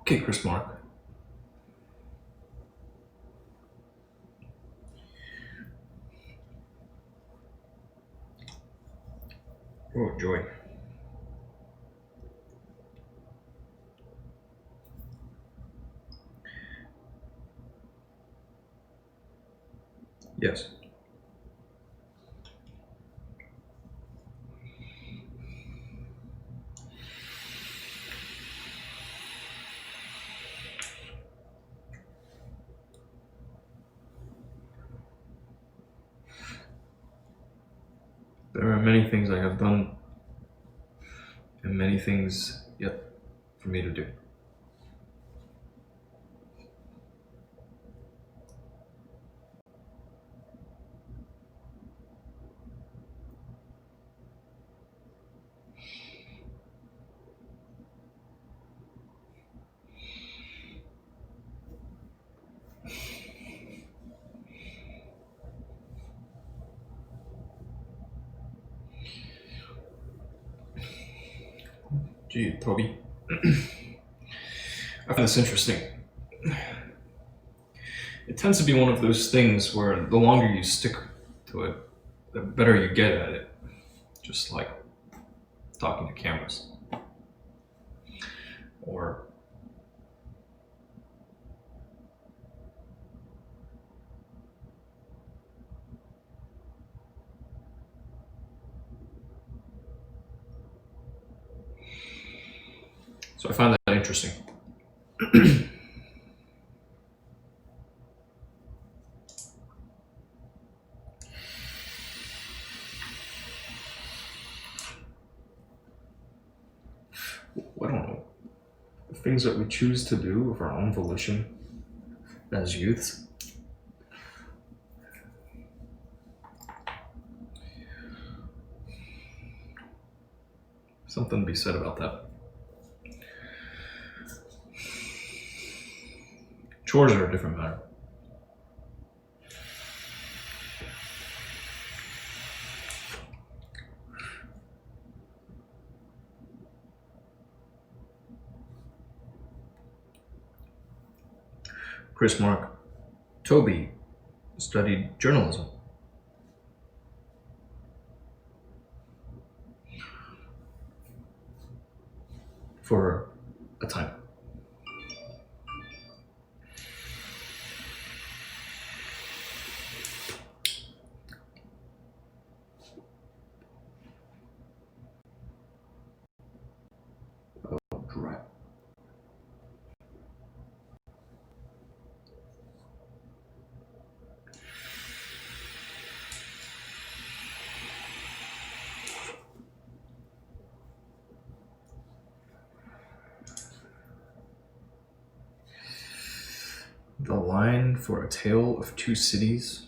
Okay, Chris Mark. Oh, joy. Yes. many things I have done, and many things yet for me to do. Gee, Toby, I find this interesting. It tends to be one of those things where the longer you stick to it, the better you get at it. Just like talking to cameras. Or so I find that interesting. I don't know. The things that we choose to do of our own volition as youths. Something to be said about that. Chores are a different matter. Chris Mark, Toby studied journalism. For a time. Oh, crap. The line for A Tale of Two Cities.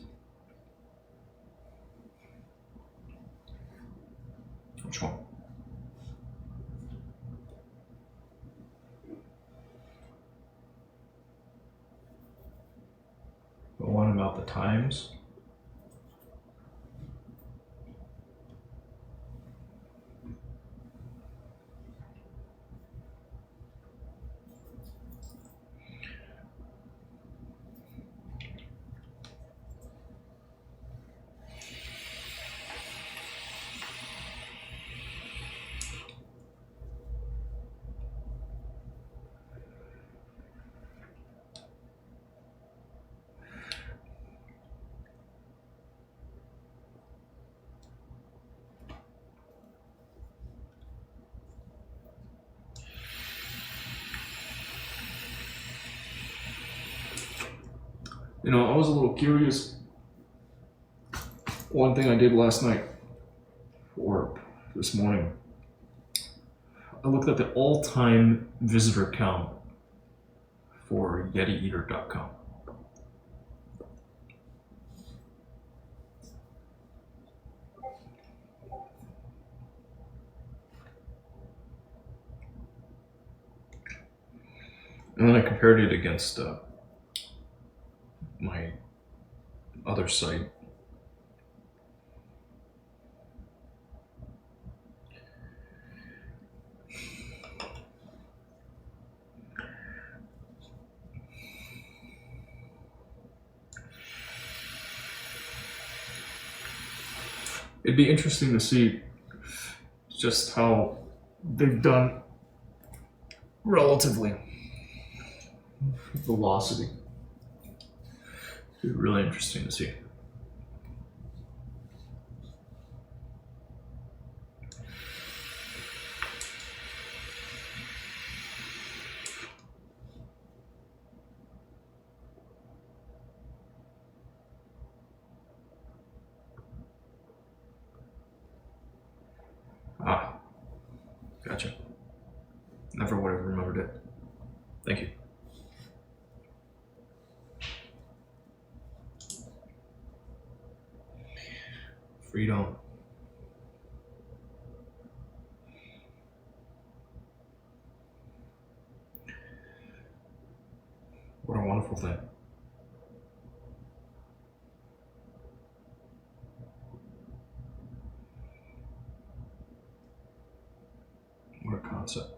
Which one? The one about the times? You know, I was a little curious. One thing I did last night, or this morning, I looked at the all-time visitor count for yetieater.com. And then I compared it against my other site. It'd be interesting to see just how they've done relatively. Velocity. It'd be really interesting to see. freedom. What a wonderful thing. What a concept.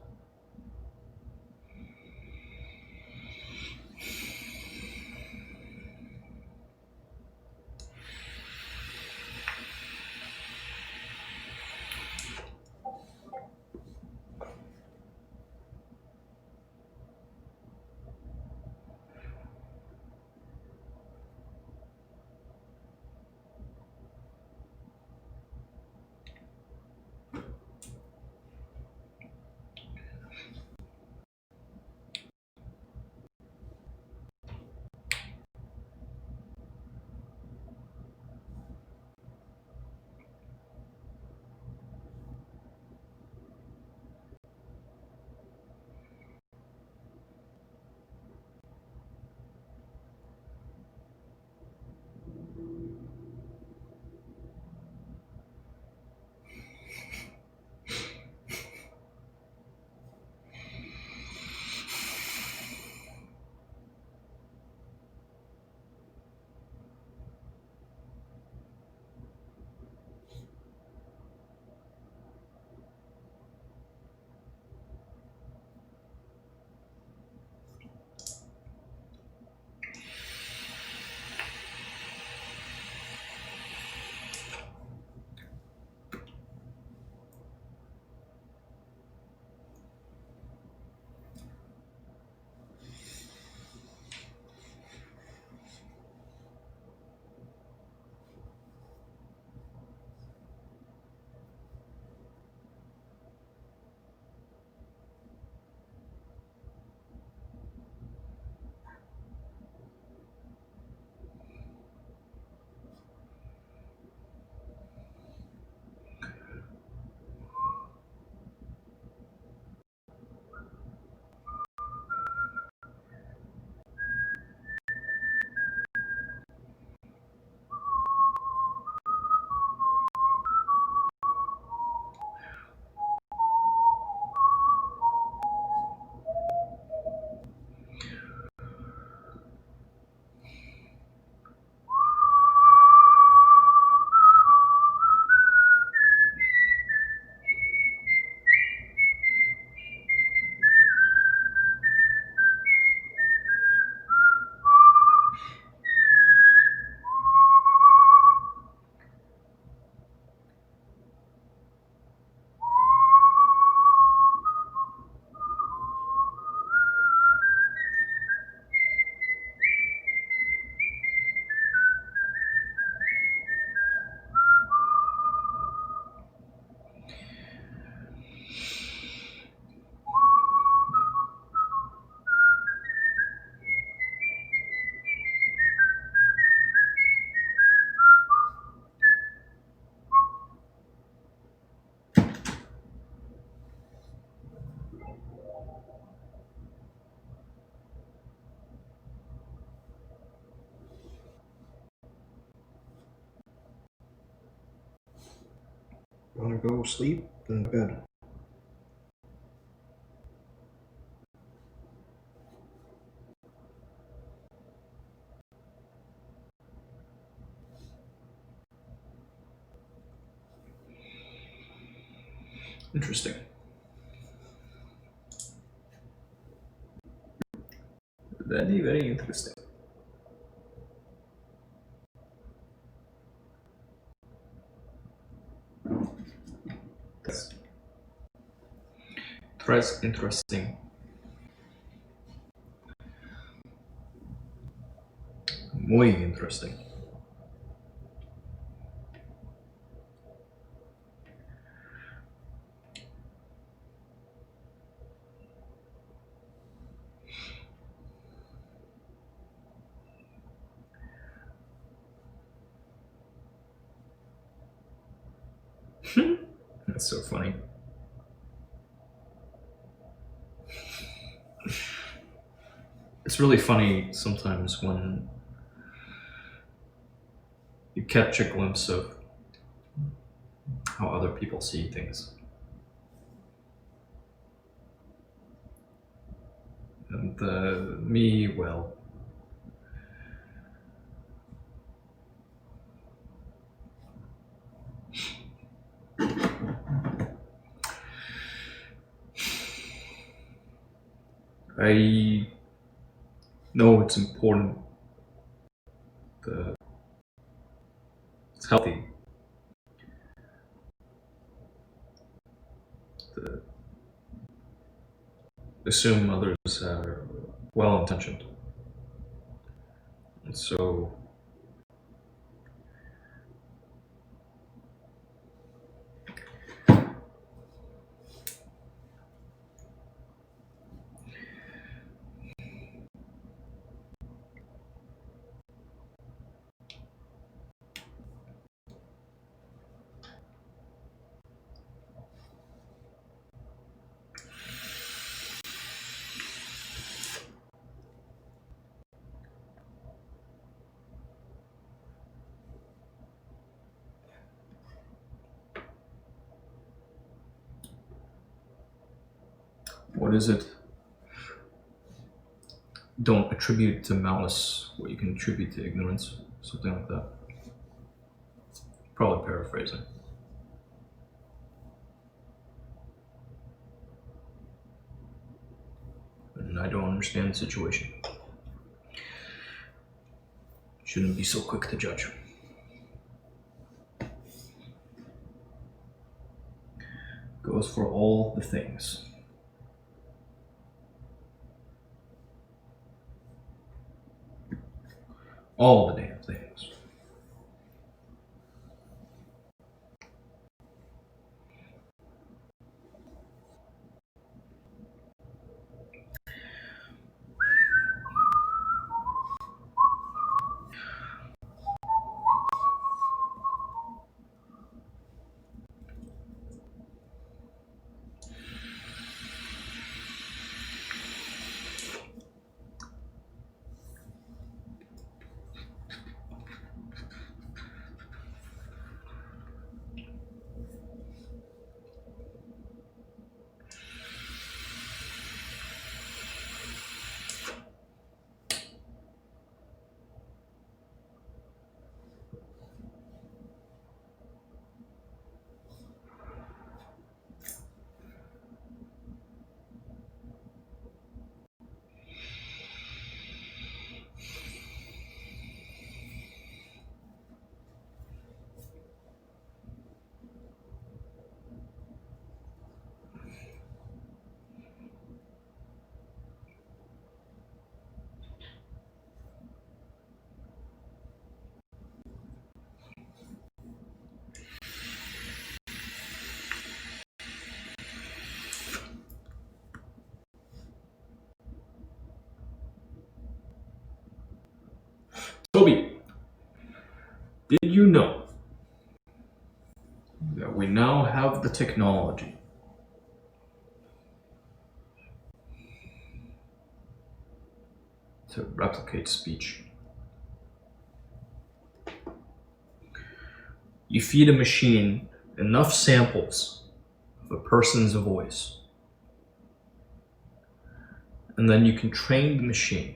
You want to go sleep? Then bed. Interesting. Very, very interesting. That's interesting. Muy interesting. That's so funny. It's really funny sometimes when you catch a glimpse of how other people see things. And me, well, I know it's important. It's healthy to assume others are well intentioned. And so, what is it? Don't attribute to malice what you can attribute to ignorance. Something like that. Probably paraphrasing. And I don't understand the situation. Shouldn't be so quick to judge. Goes for all the things. All the damn things. Toby, did you know that we now have the technology to replicate speech? You feed a machine enough samples of a person's voice, and then you can train the machine,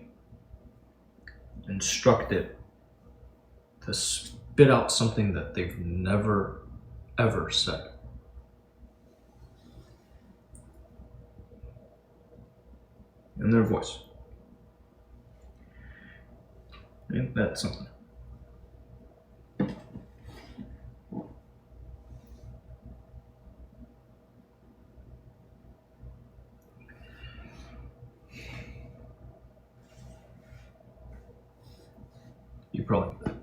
instruct it to spit out something that they've never, ever said. In their voice. Ain't that something? You probably did.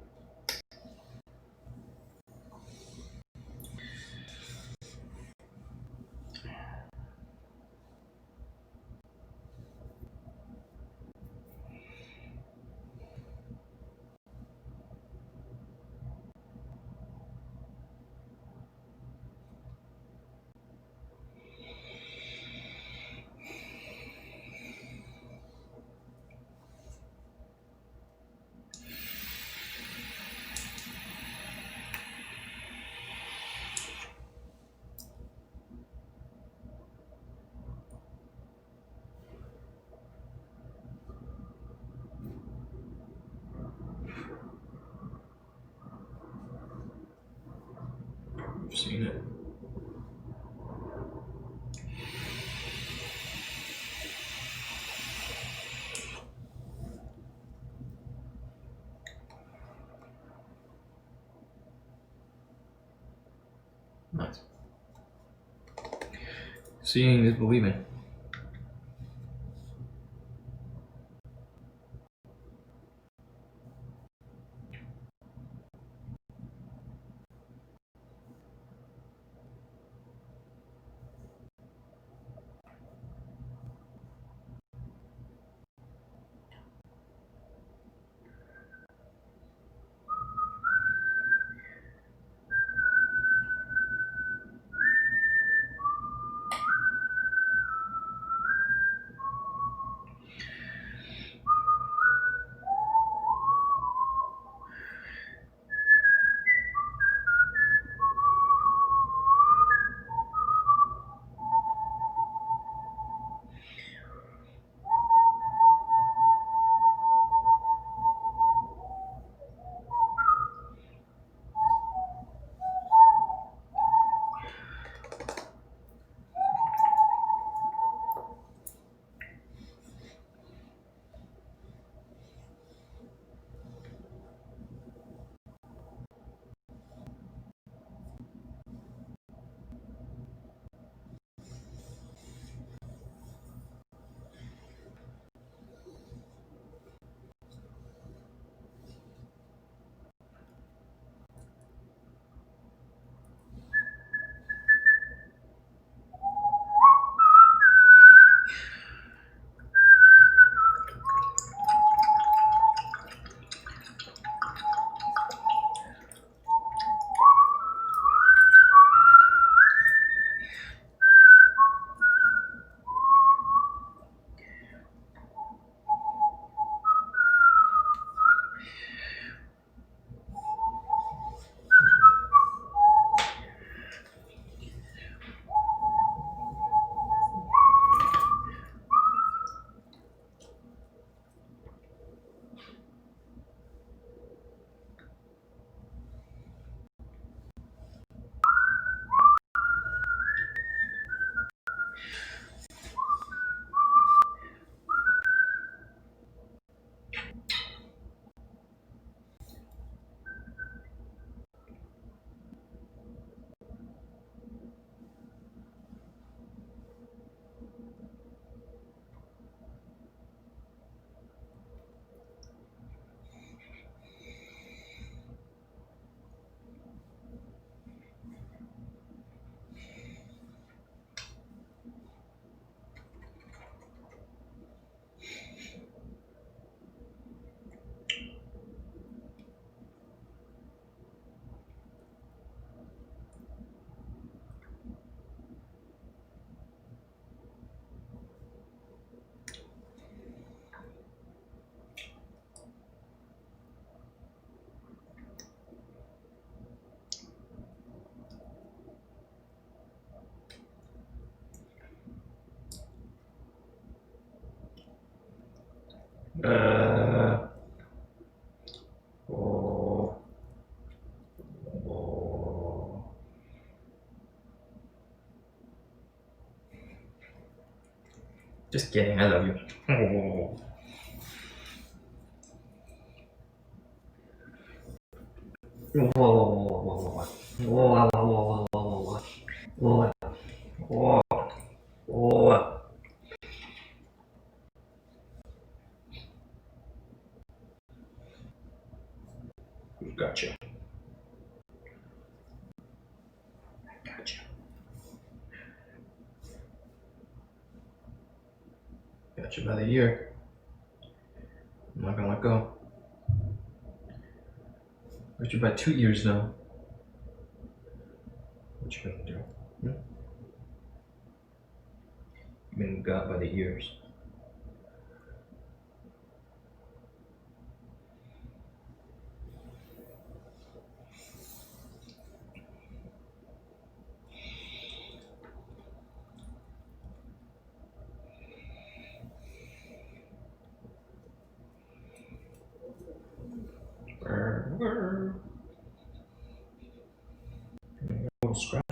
seen it. Nice. Seeing is believing. Oh. Oh. Just kidding, I love you. Oh. Whoa, whoa, whoa, whoa, whoa, whoa, whoa, whoa, whoa. Gotcha. Gotcha. Gotcha by the ear. I'm not gonna let go. Got you by 2 years now. What you gonna do? Hmm? You've been got by the ears. Scratch.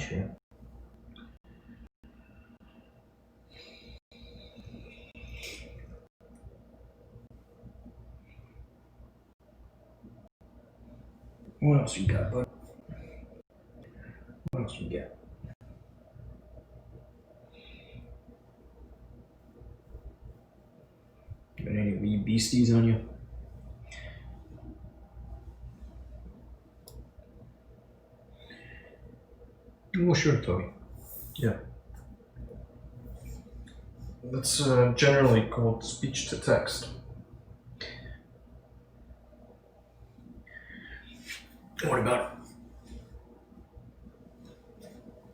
What else you got, bud? What else you got? Got any wee beasties on you? Oh, sure, Toby. Yeah. That's generally called speech to text.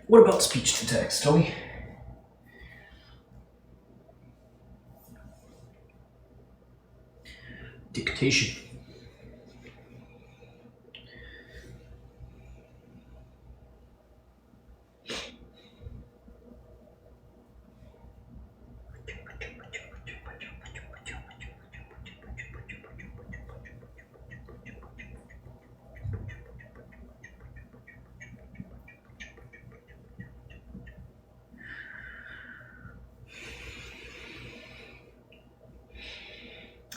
What about speech to text, Toby? Dictation.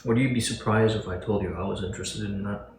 Would you be surprised if I told you I was interested in that?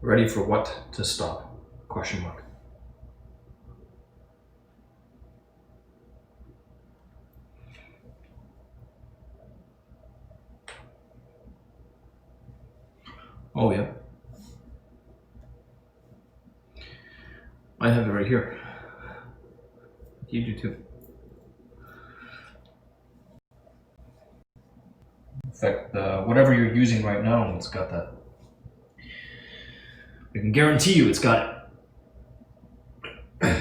Ready for what to stop? Question mark. Oh yeah. I have it right here. You do too. In fact, whatever you're using right now, it's got that. I can guarantee you it's got it.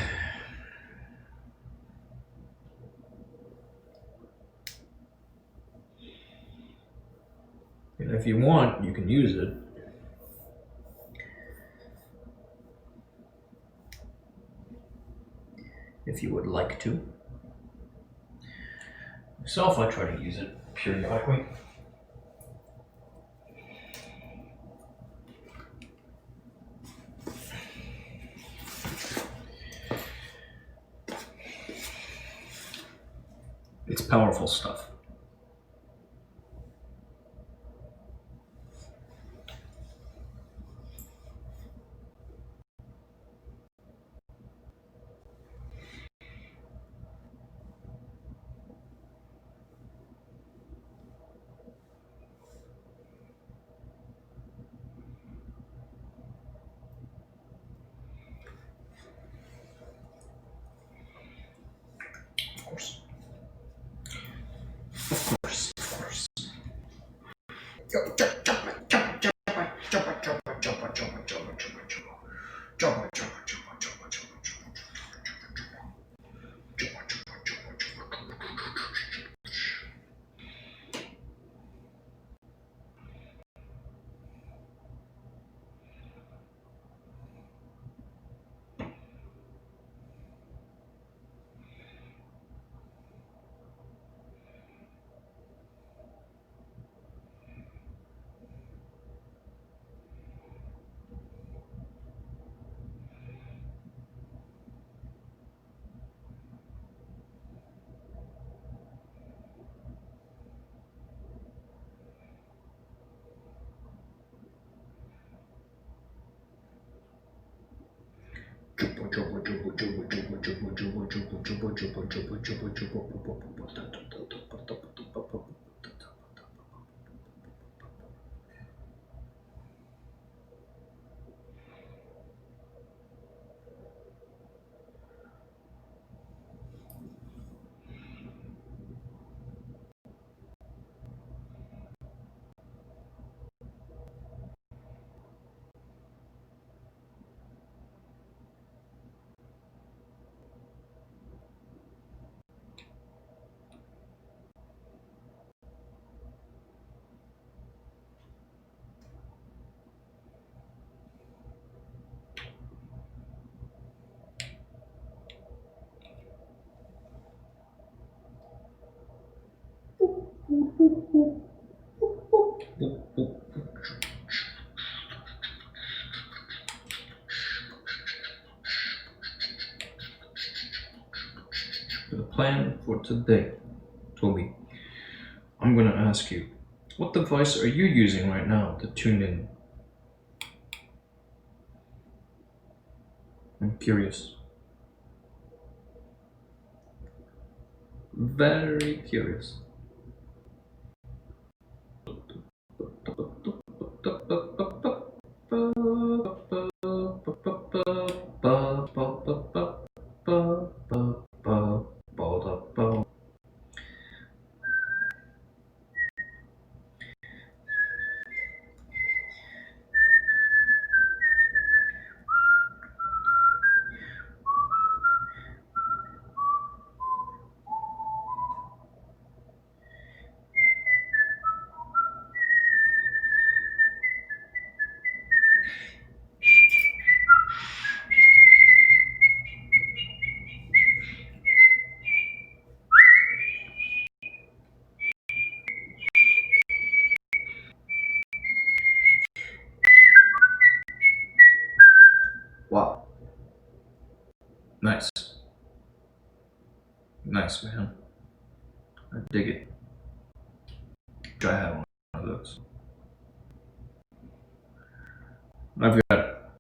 And if you want, you can use it. If you would like to. Myself, I try to use it periodically. It's powerful stuff. Of course. The plan for today, Toby. I'm gonna ask you, what device are you using right now to tune in? I'm curious. Very curious. Wow. Nice. Nice, man. I dig it. Try to have one of those. I've got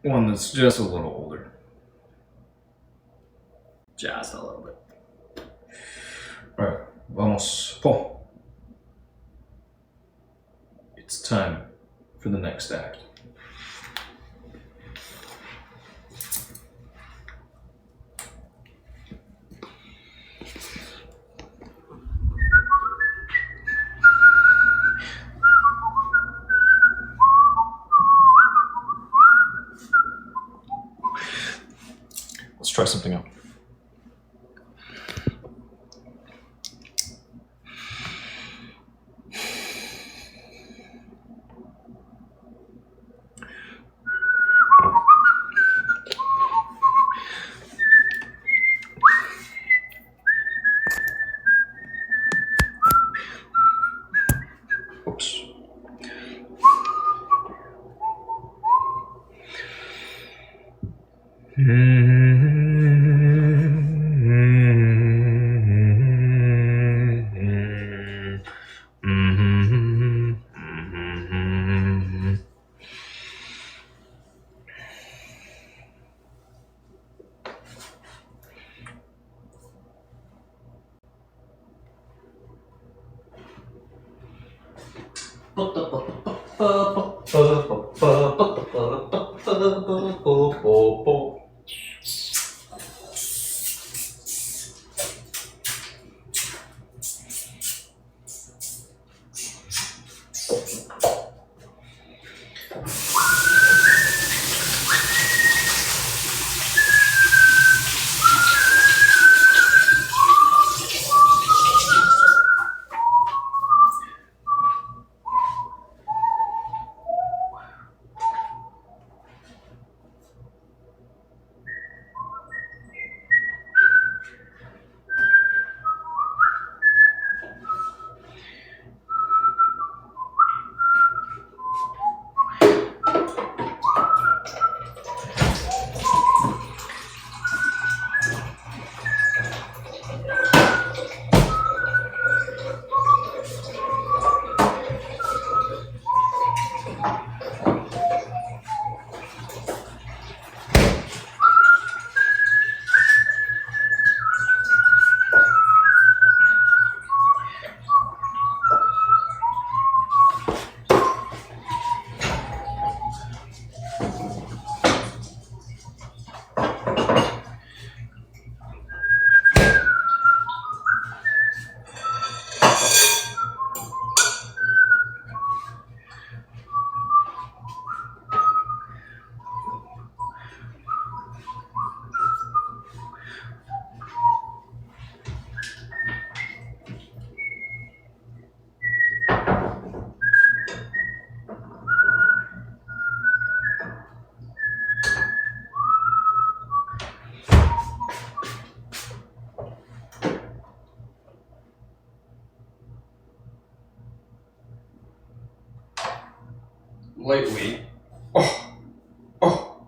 one that's just a little older. Just a little bit. Alright, vamos. Po. It's time for the next act. Let's try something out. Oops. lightly. Oh, oh.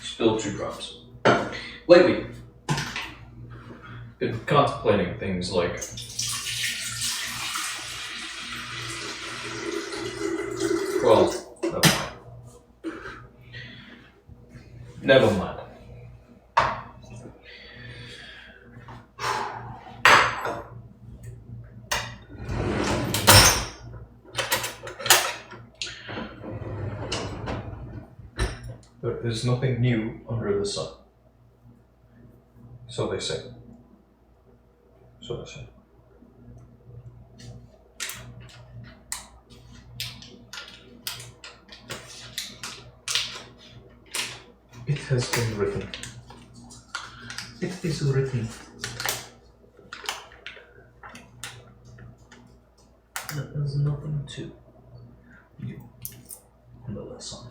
Spilled 2 drops. Lately, been contemplating things like well, never mind. There is nothing new under the sun. So they say. So they say. It has been written. It is written. There is nothing to you under the sun.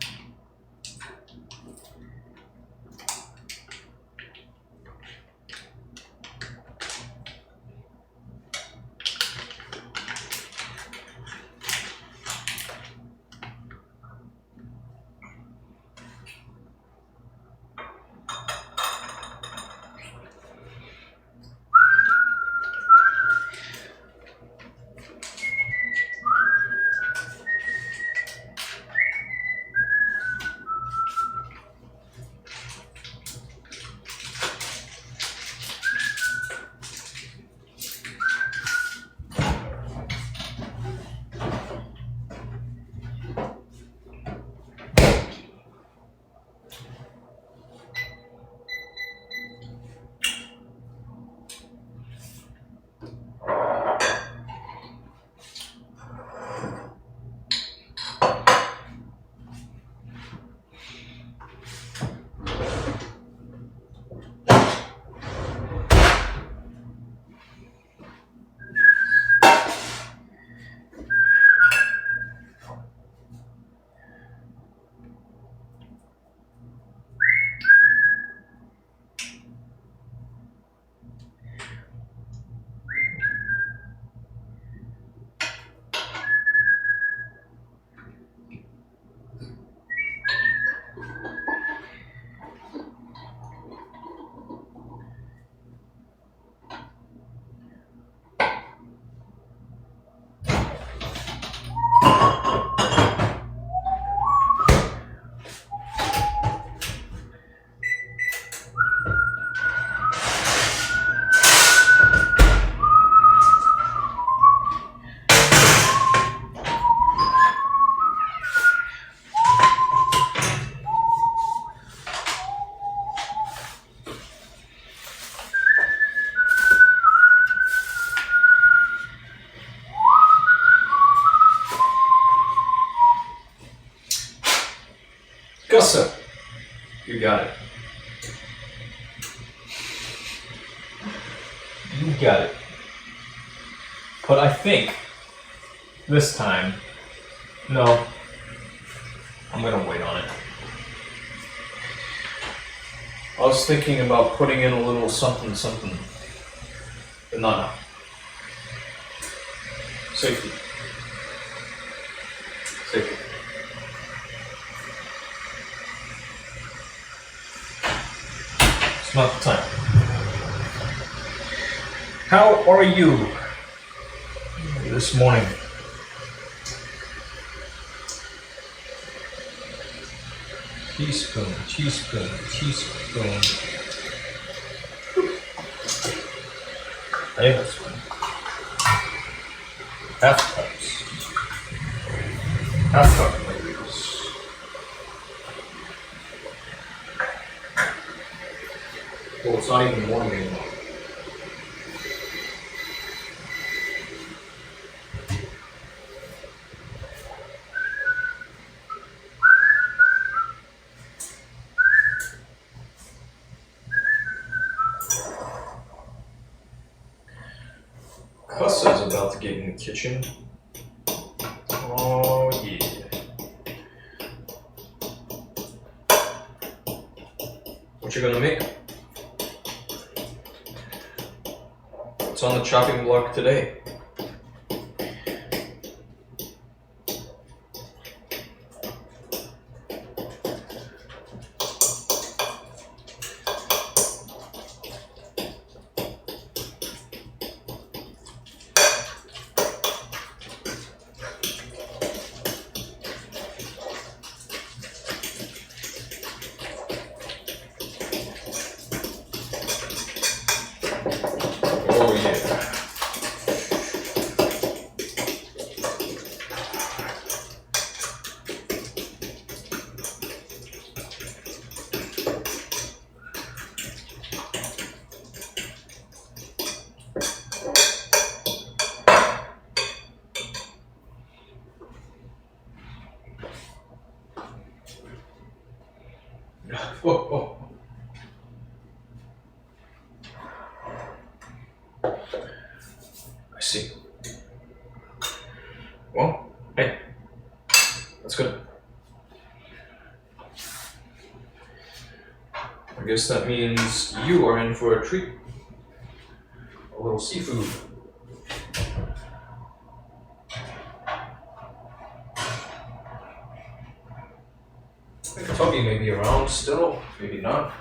Gussa, you got it. You got it. But I think this time, no, I'm gonna wait on it. I was thinking about putting in a little something, but not now. Safety. Safety. It's not the time. How are you this morning? Teaspoon, teaspoon, teaspoon. Tablespoon. Half cups. Half cup, ladies. Well, it's not even morning anymore. Cussa's about to get in the kitchen. Oh yeah. What you gonna make? What's on the chopping block today? Oh, I see. Well, hey, that's good. I guess that means you are in for a treat. A little seafood. I think Toby may be around still, maybe not.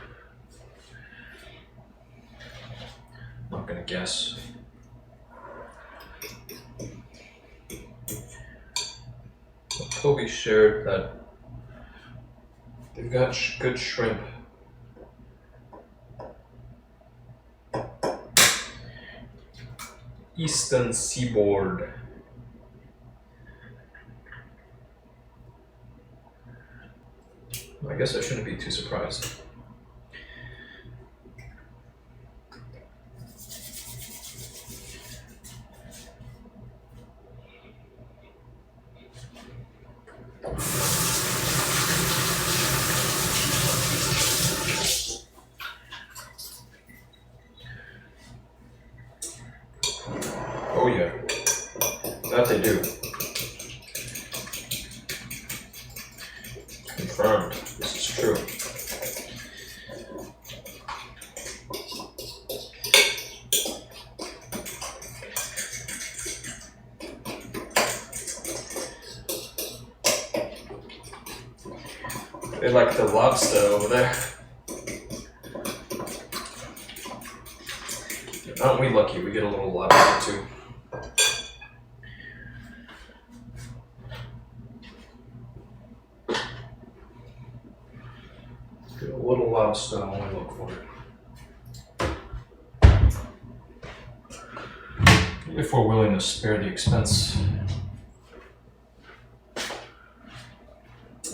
Not gonna guess. Toby shared that they've got good shrimp. Eastern Seaboard. I guess I shouldn't be too surprised. Oh yeah, that they do. Confirmed. This is true. They like the lobster over there. Aren't we lucky? We get a little lobster too. Get a little lobster when we look for it. If we're willing to spare the expense.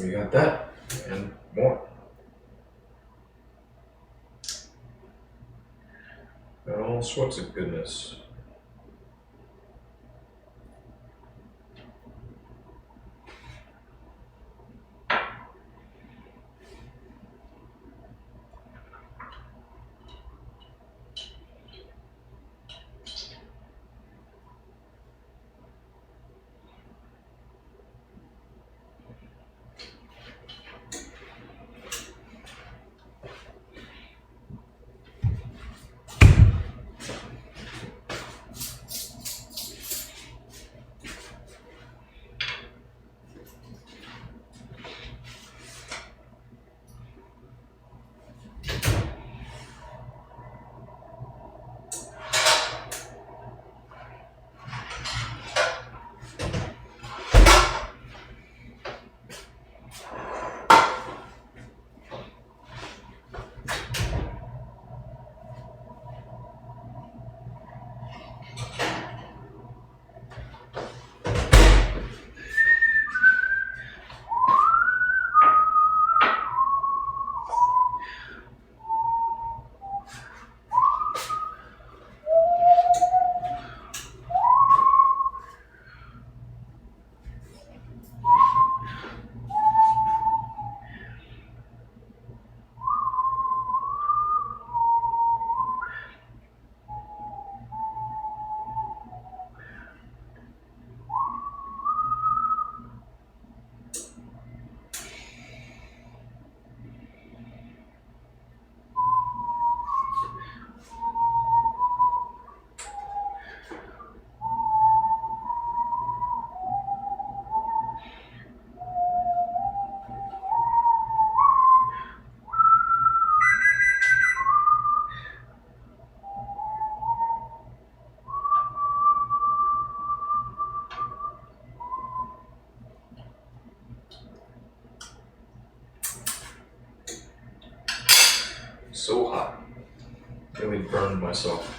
We got that and more. All sorts of goodness. So hot. Really burned myself.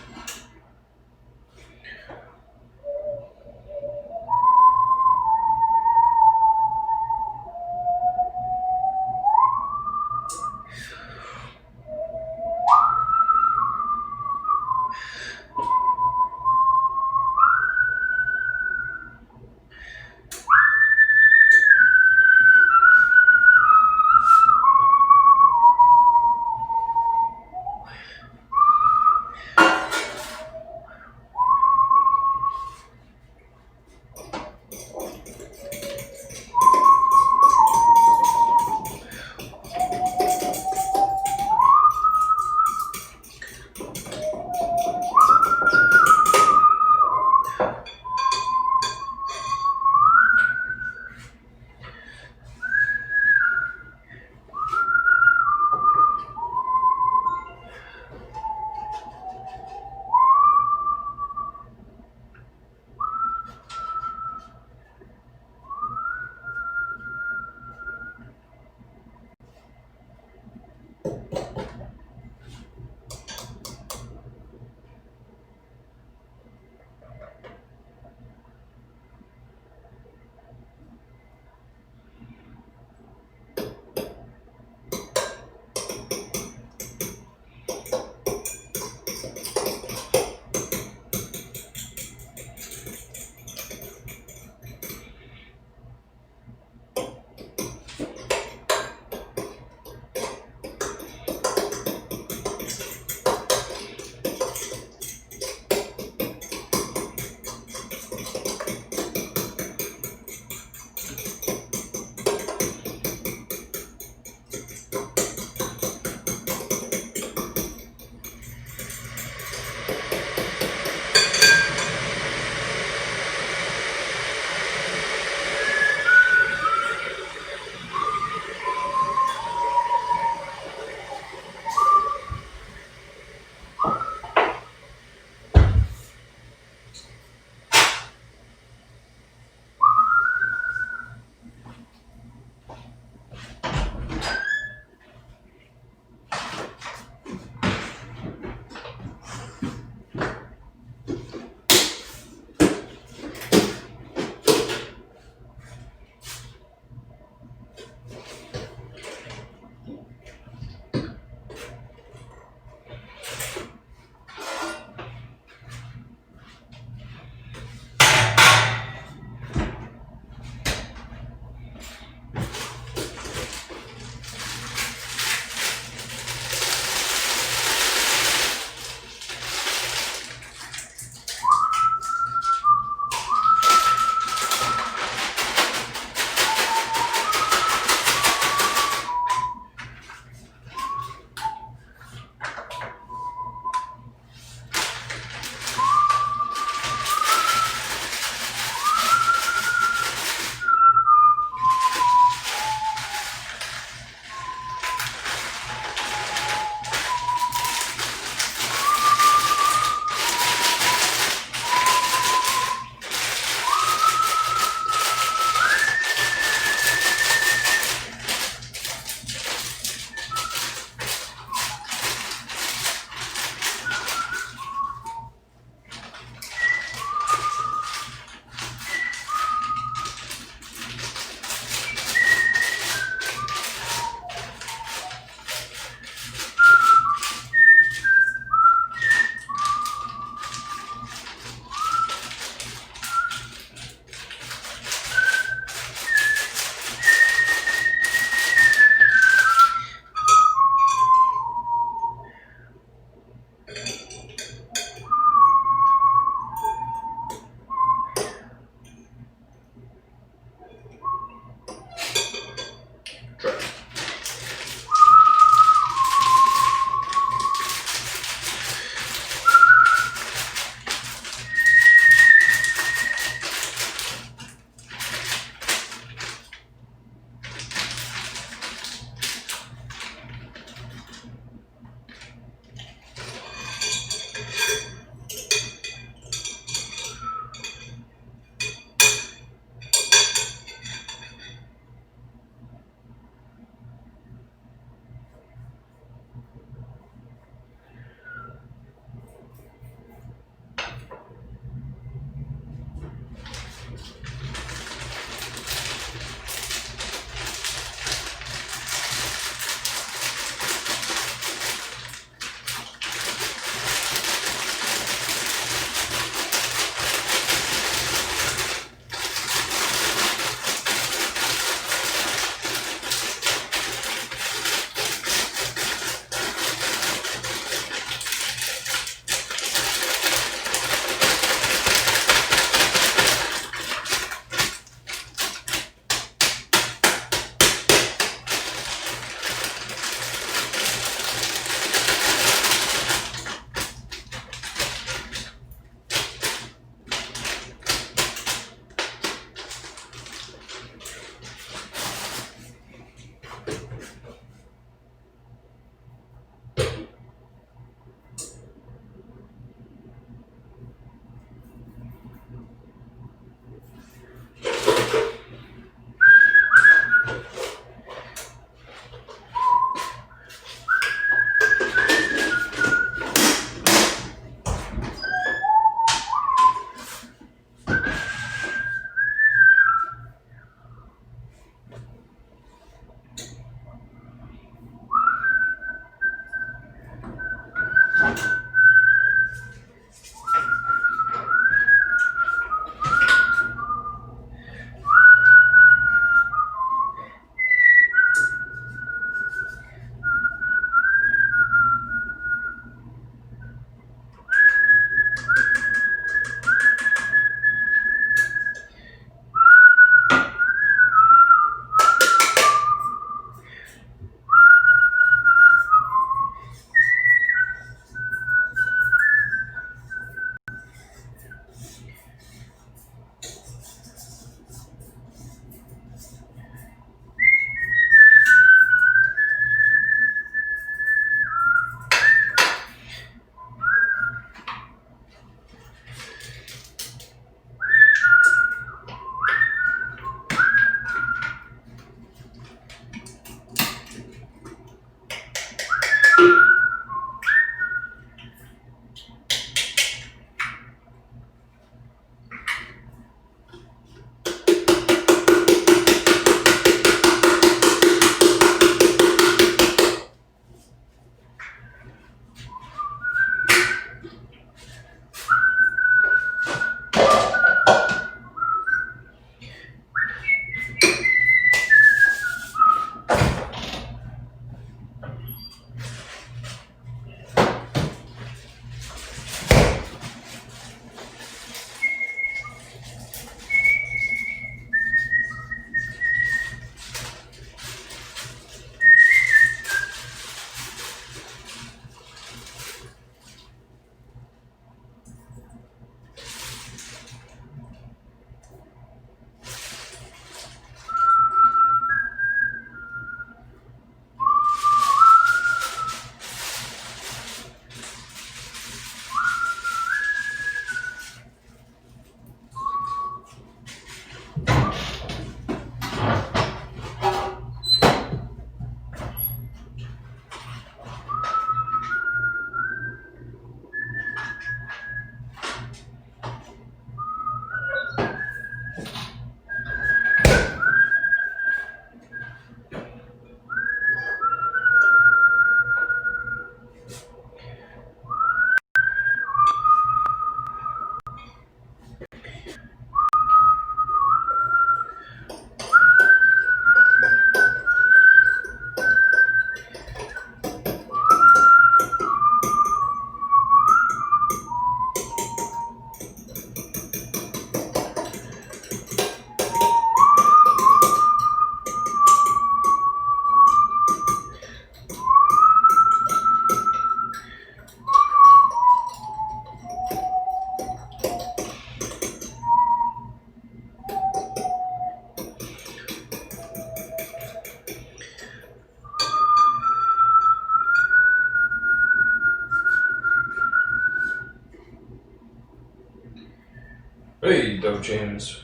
Hey, Doug James.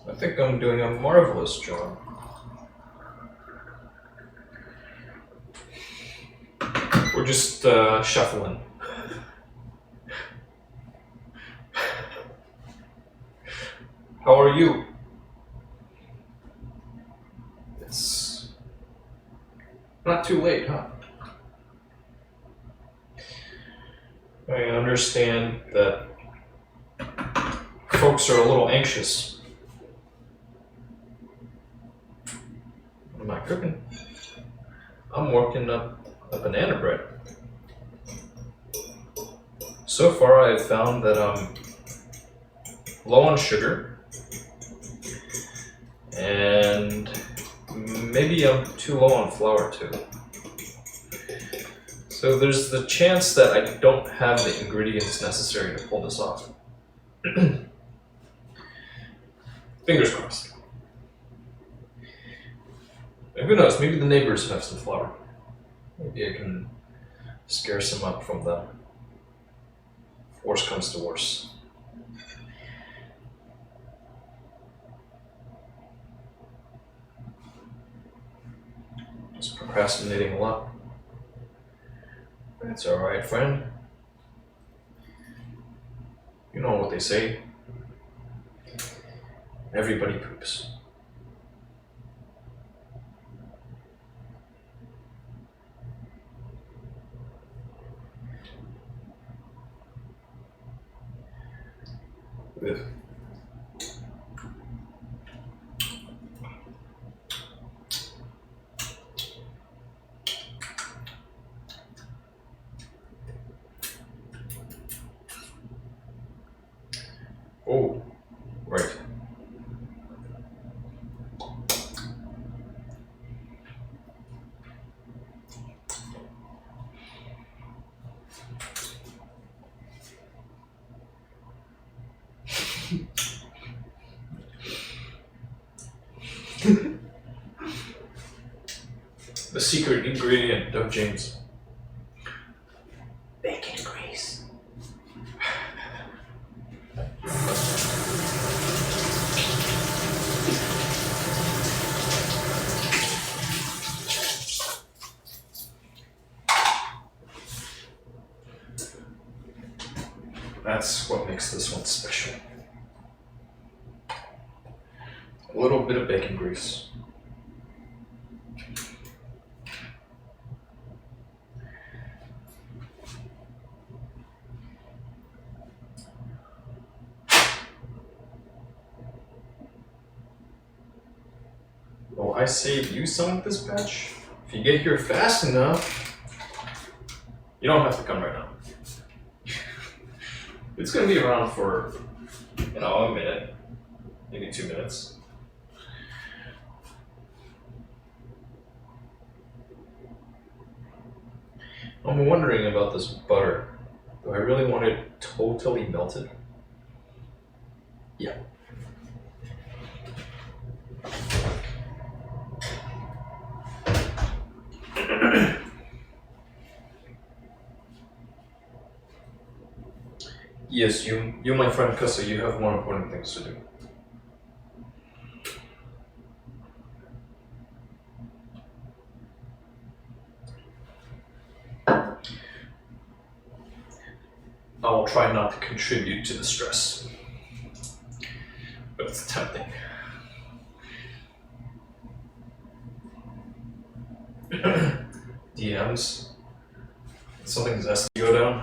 I think I'm doing a marvelous job. We're just shuffling. How are you? It's not too late, huh? I understand that folks are a little anxious. I'm not cooking. I'm working up a banana bread. So far, I've found that I'm low on sugar, and maybe I'm too low on flour too. So there's the chance that I don't have the ingredients necessary to pull this off. Fingers crossed. And who knows, maybe the neighbors have some flour. Maybe I can scare some up from them. If worse comes to worse. Just procrastinating a lot. That's alright, friend. You know what they say. Everybody poops. Ugh. Oh, right. The secret ingredient of James. Bacon grease. That's what makes this one special. A little bit of bacon grease. Well, I saved you some of this batch. If you get here fast enough, you don't have to come right now. It's gonna be around for, a minute, maybe 2 minutes. I'm wondering about this butter. Do I really want it totally melted? Yeah. Yes, you, my friend Cussa, you have more important things to do. I'll try not to contribute to the stress, but it's tempting. DMs. Something has to go down.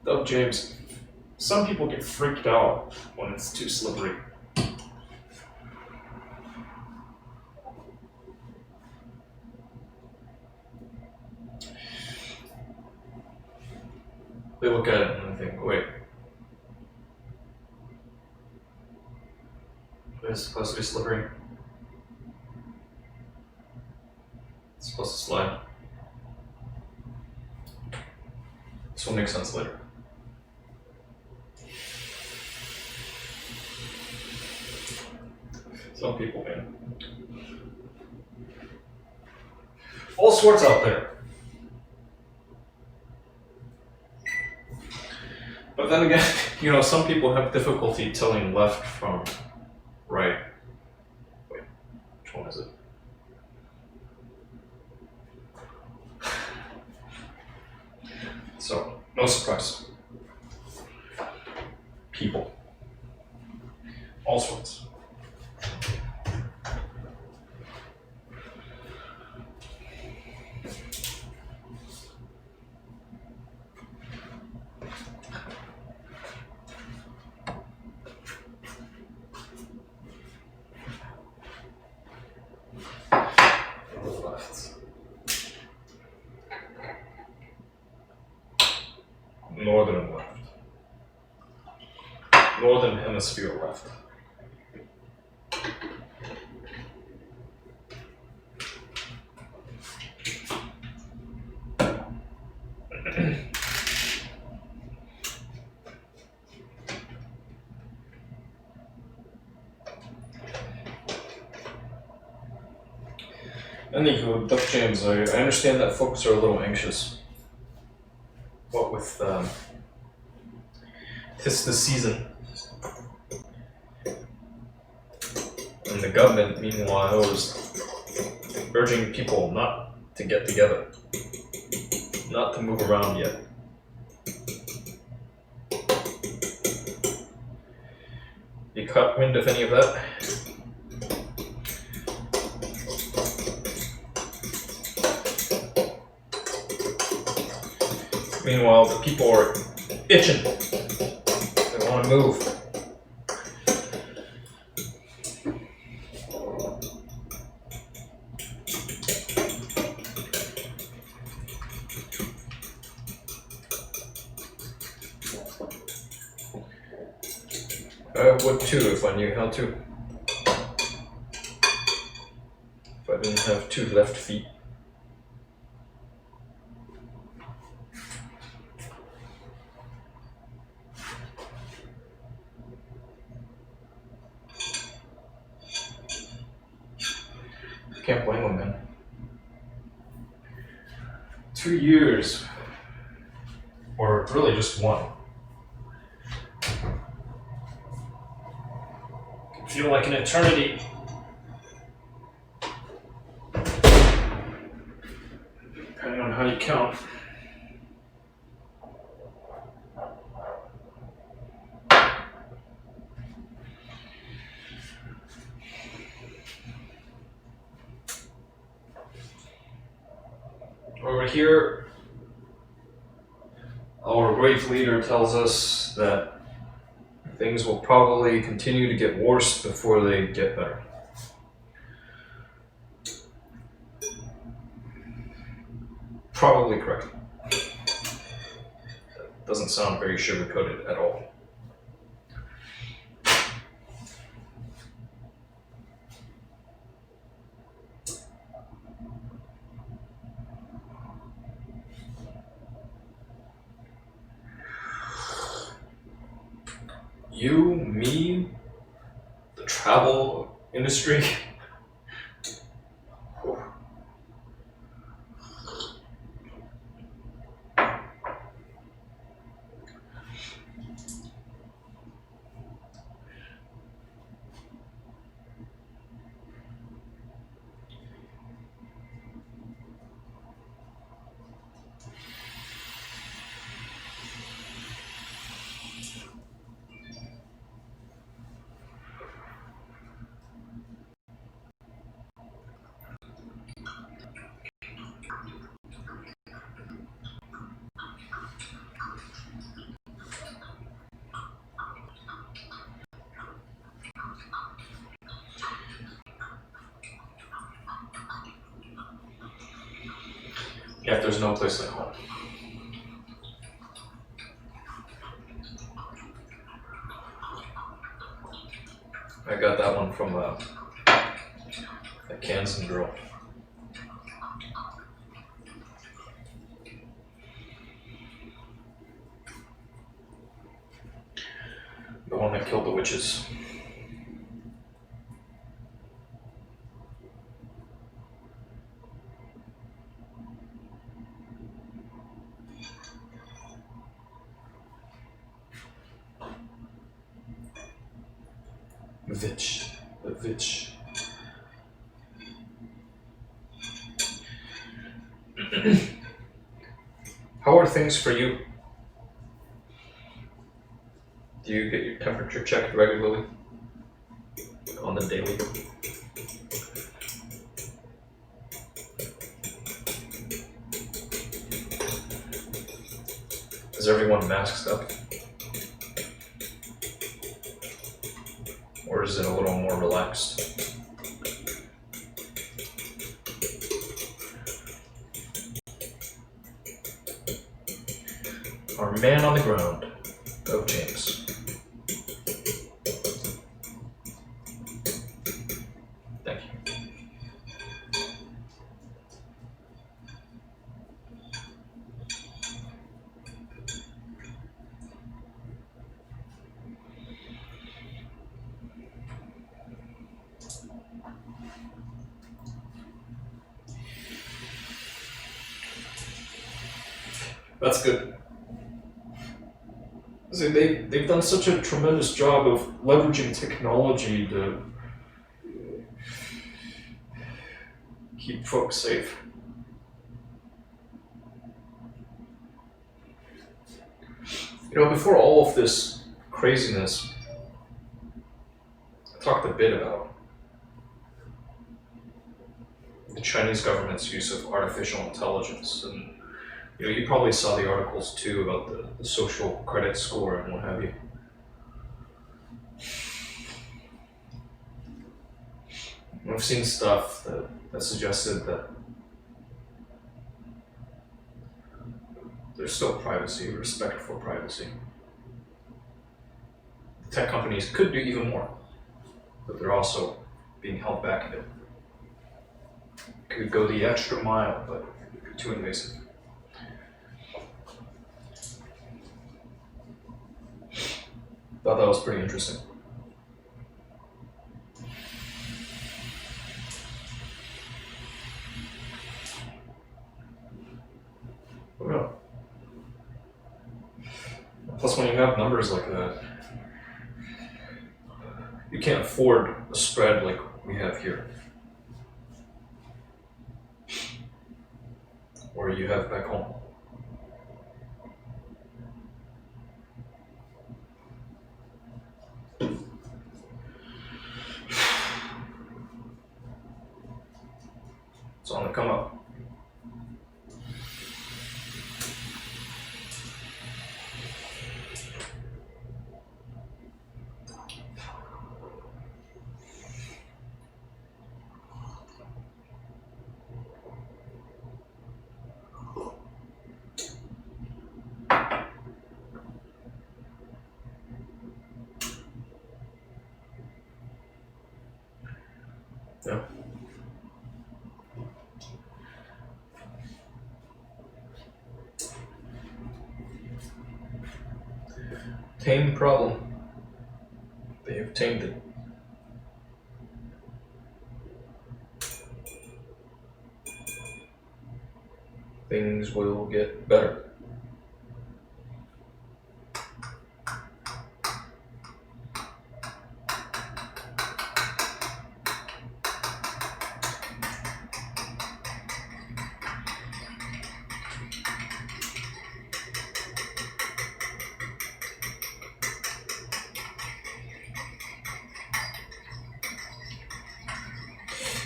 Oh, James, some people get freaked out when it's too slippery. They look at it and they think, wait, is supposed to be slippery. It's supposed to slide. This will make sense later. Some people, man. All sorts out there. But then again, you know, some people have difficulty telling left from right. Wait, which one is it? So, no surprise. People. All sorts. Left. Northern left. Northern hemisphere left. Anywho, Duck James, I understand that folks are a little anxious. What with tis the season. And the government, meanwhile, is urging people not to get together. Not to move around yet. You caught wind of any of that? Meanwhile, the people are itching. They want to move. I would too if I knew how to. If I didn't have 2 left feet. Can't blame them, man. 2 years. Or really just 1. Can feel like an eternity. Depending on how you count. Over here, our great leader tells us that things will probably continue to get worse before they get better. Probably correct. That doesn't sound very sugar-coated at all. You, me, the travel industry. Yeah, if there's no place like home. I got that one from a Kansan girl. The one that killed the witches. The witch. How are things for you? Do you get your temperature checked regularly? On the daily? Is everyone masked up? Or is it a little more relaxed? Our man on the ground. Go, James. Thank you. That's good. See, they've done such a tremendous job of leveraging technology to keep folks safe. You know, before all of this craziness, I talked a bit about the Chinese government's use of artificial intelligence, and you know, you probably saw the articles too about the social credit score and what have you. I've seen stuff that suggested that there's still privacy, respect for privacy. Tech companies could do even more, but they're also being held back a bit. Could go the extra mile, but it'd be too invasive. Thought that was pretty interesting. Yeah. Plus, when you have numbers like that, you can't afford a spread like we have here, or you have back home. It's on the come up. Yeah. Tame problem. They have tamed it. Things will get better.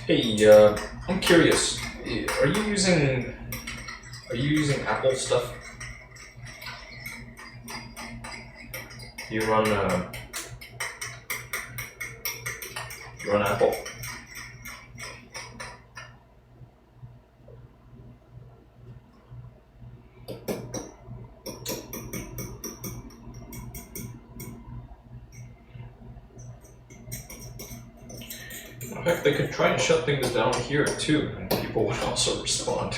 Hey, I'm curious. Are you using Apple stuff? You run Apple? Heck, they could try and shut things down here too, and people would also respond.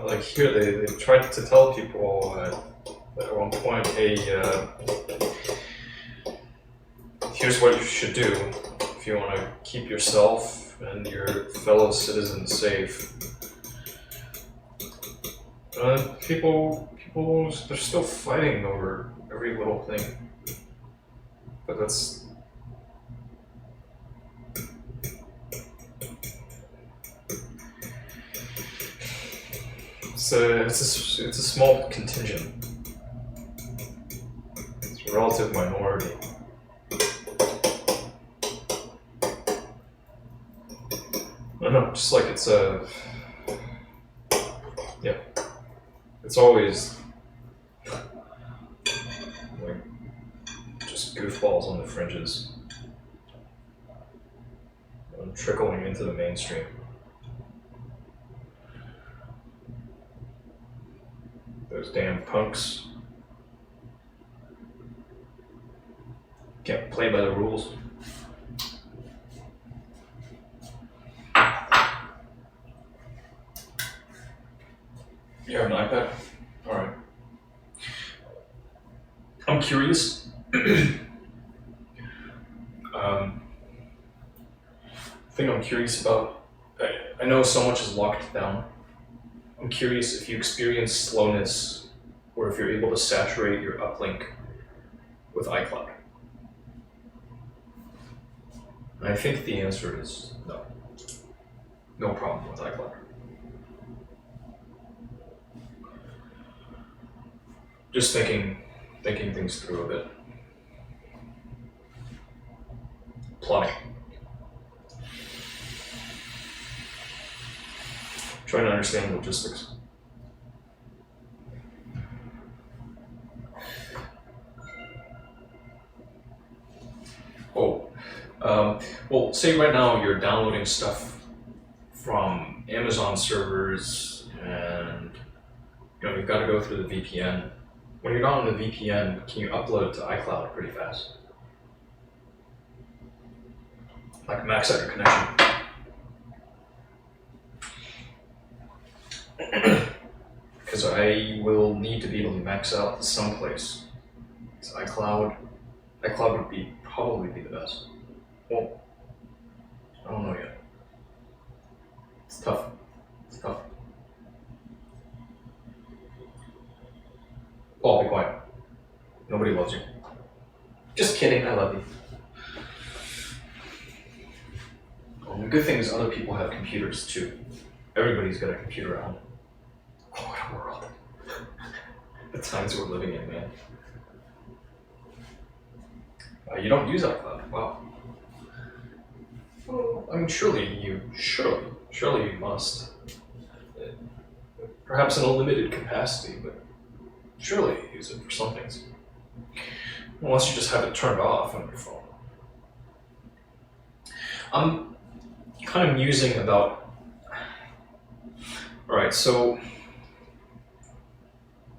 Like here, they tried to tell people at one point, hey, here's what you should do if you want to keep yourself and your fellow citizens safe. People, they're still fighting over every little thing. But that's... It's a small contingent. It's a relative minority. I don't know, just like it's a... Yeah. It's always... like... just goofballs on the fringes. And trickling into the mainstream. Those damn punks. Can't play by the rules. You have an iPad? Alright. I'm curious. Thing I'm curious about, I know so much is locked down. I'm curious if you experience slowness or if you're able to saturate your uplink with iCloud. And I think the answer is no. No problem with iCloud. Just thinking things through a bit. Plotting. Trying to understand logistics. Well, say right now you're downloading stuff from Amazon servers and you've got to go through the VPN. When you're not on the VPN, can you upload it to iCloud pretty fast? Like max out your connection. Because I will need to be able to max out someplace. So iCloud would probably be the best. Well, I don't know yet. It's tough. Paul, be quiet. Nobody loves you. Just kidding, I love you. Well, the good thing is other people have computers too. Everybody's got a computer at home. Oh, what a world. The times we're living in, man. You don't use iCloud? Wow. Well, I mean, surely you must. Perhaps in a limited capacity, but surely you use it for some things. Unless you just have it turned off on your phone. I'm kind of musing about... Alright, so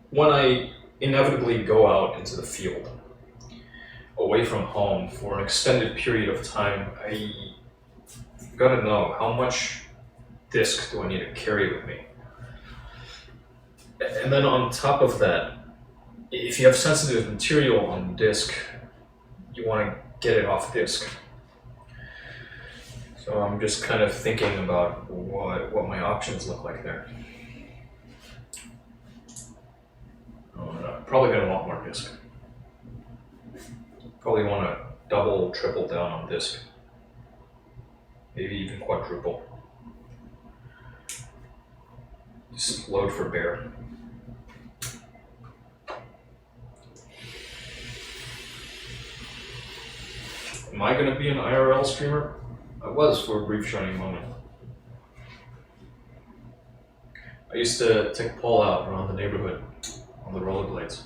when I inevitably go out into the field, away from home for an extended period of time, I gotta know how much disk do I need to carry with me. And then on top of that, if you have sensitive material on disk, you want to get it off disk. So I'm just kind of thinking about what my options look like there. I'm probably going to want more disk. Probably want to double, triple down on disk. Maybe even quadruple. Just load for bear. Am I going to be an IRL streamer? I was for a brief shining moment. I used to take Paul out around the neighborhood on the rollerblades.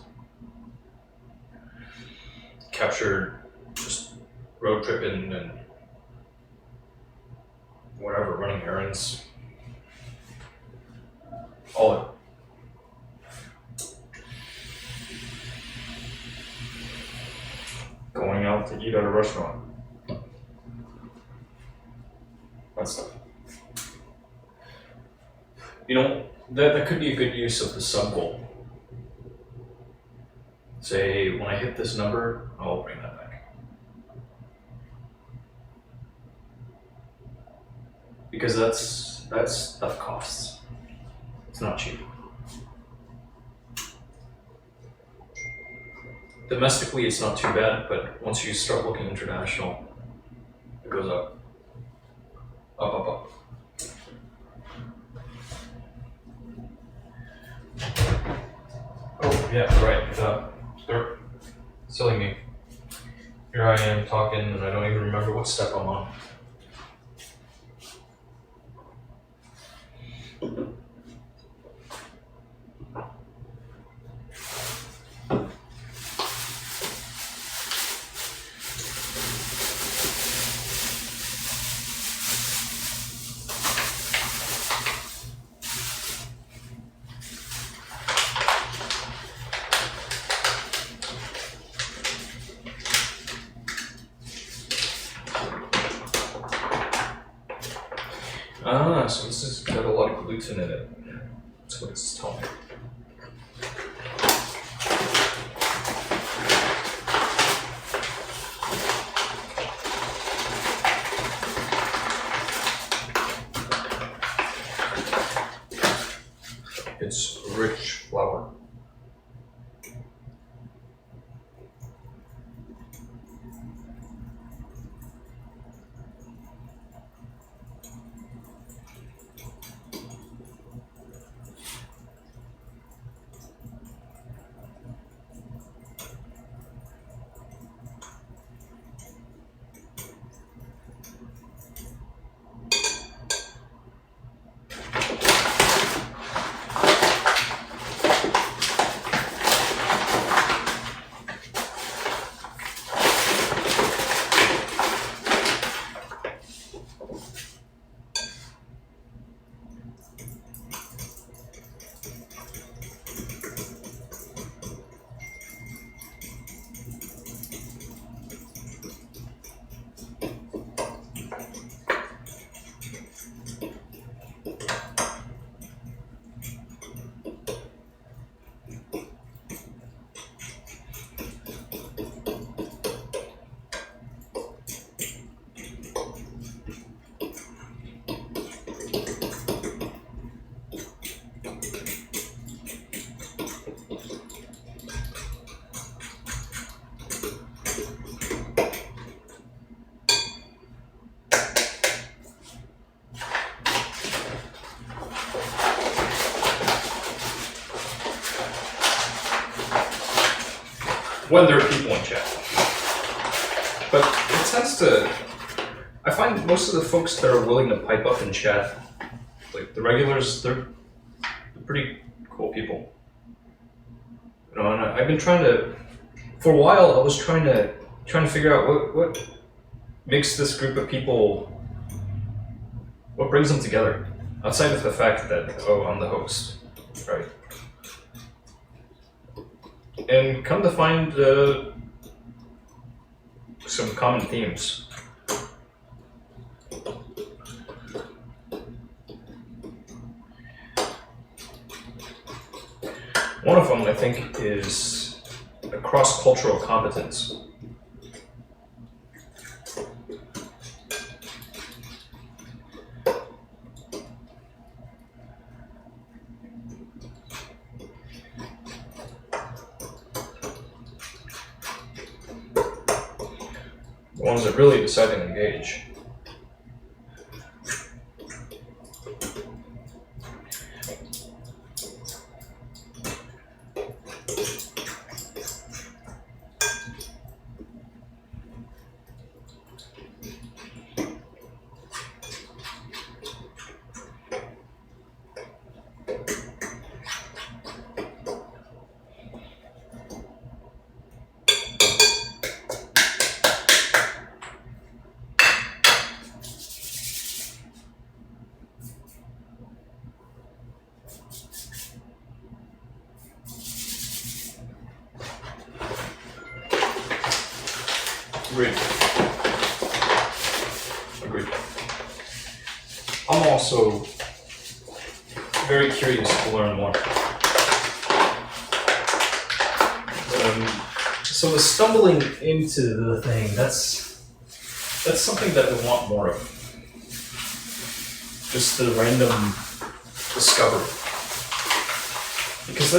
Captured just road tripping and whatever, running errands. All of it. Going out to eat at a restaurant. You know, that could be a good use of the sub goal. Say, when I hit this number, I'll bring that back. Because that stuff costs. It's not cheap. Domestically, it's not too bad, but once you start looking international, it goes up. Up, up, up. Oh, yeah, right. They're silly me. Here I am talking, and I don't even remember what step I'm on. Ah, so this has got a lot of gluten in it. That's what it's telling me. It's rich flour. When there are people in chat. But it tends to, I find most of the folks that are willing to pipe up in chat, like the regulars, they're pretty cool people. You know, and I've been trying to, for a while I was trying to figure out what makes this group of people, what brings them together, outside of the fact that, oh, I'm the host, right? And come to find some common themes. One of them, I think, is a cross-cultural competence. The ones that really decide to engage. Agreed. I'm also very curious to learn more. So the stumbling into the thing, that's something that we want more of. Just the random discovery. Because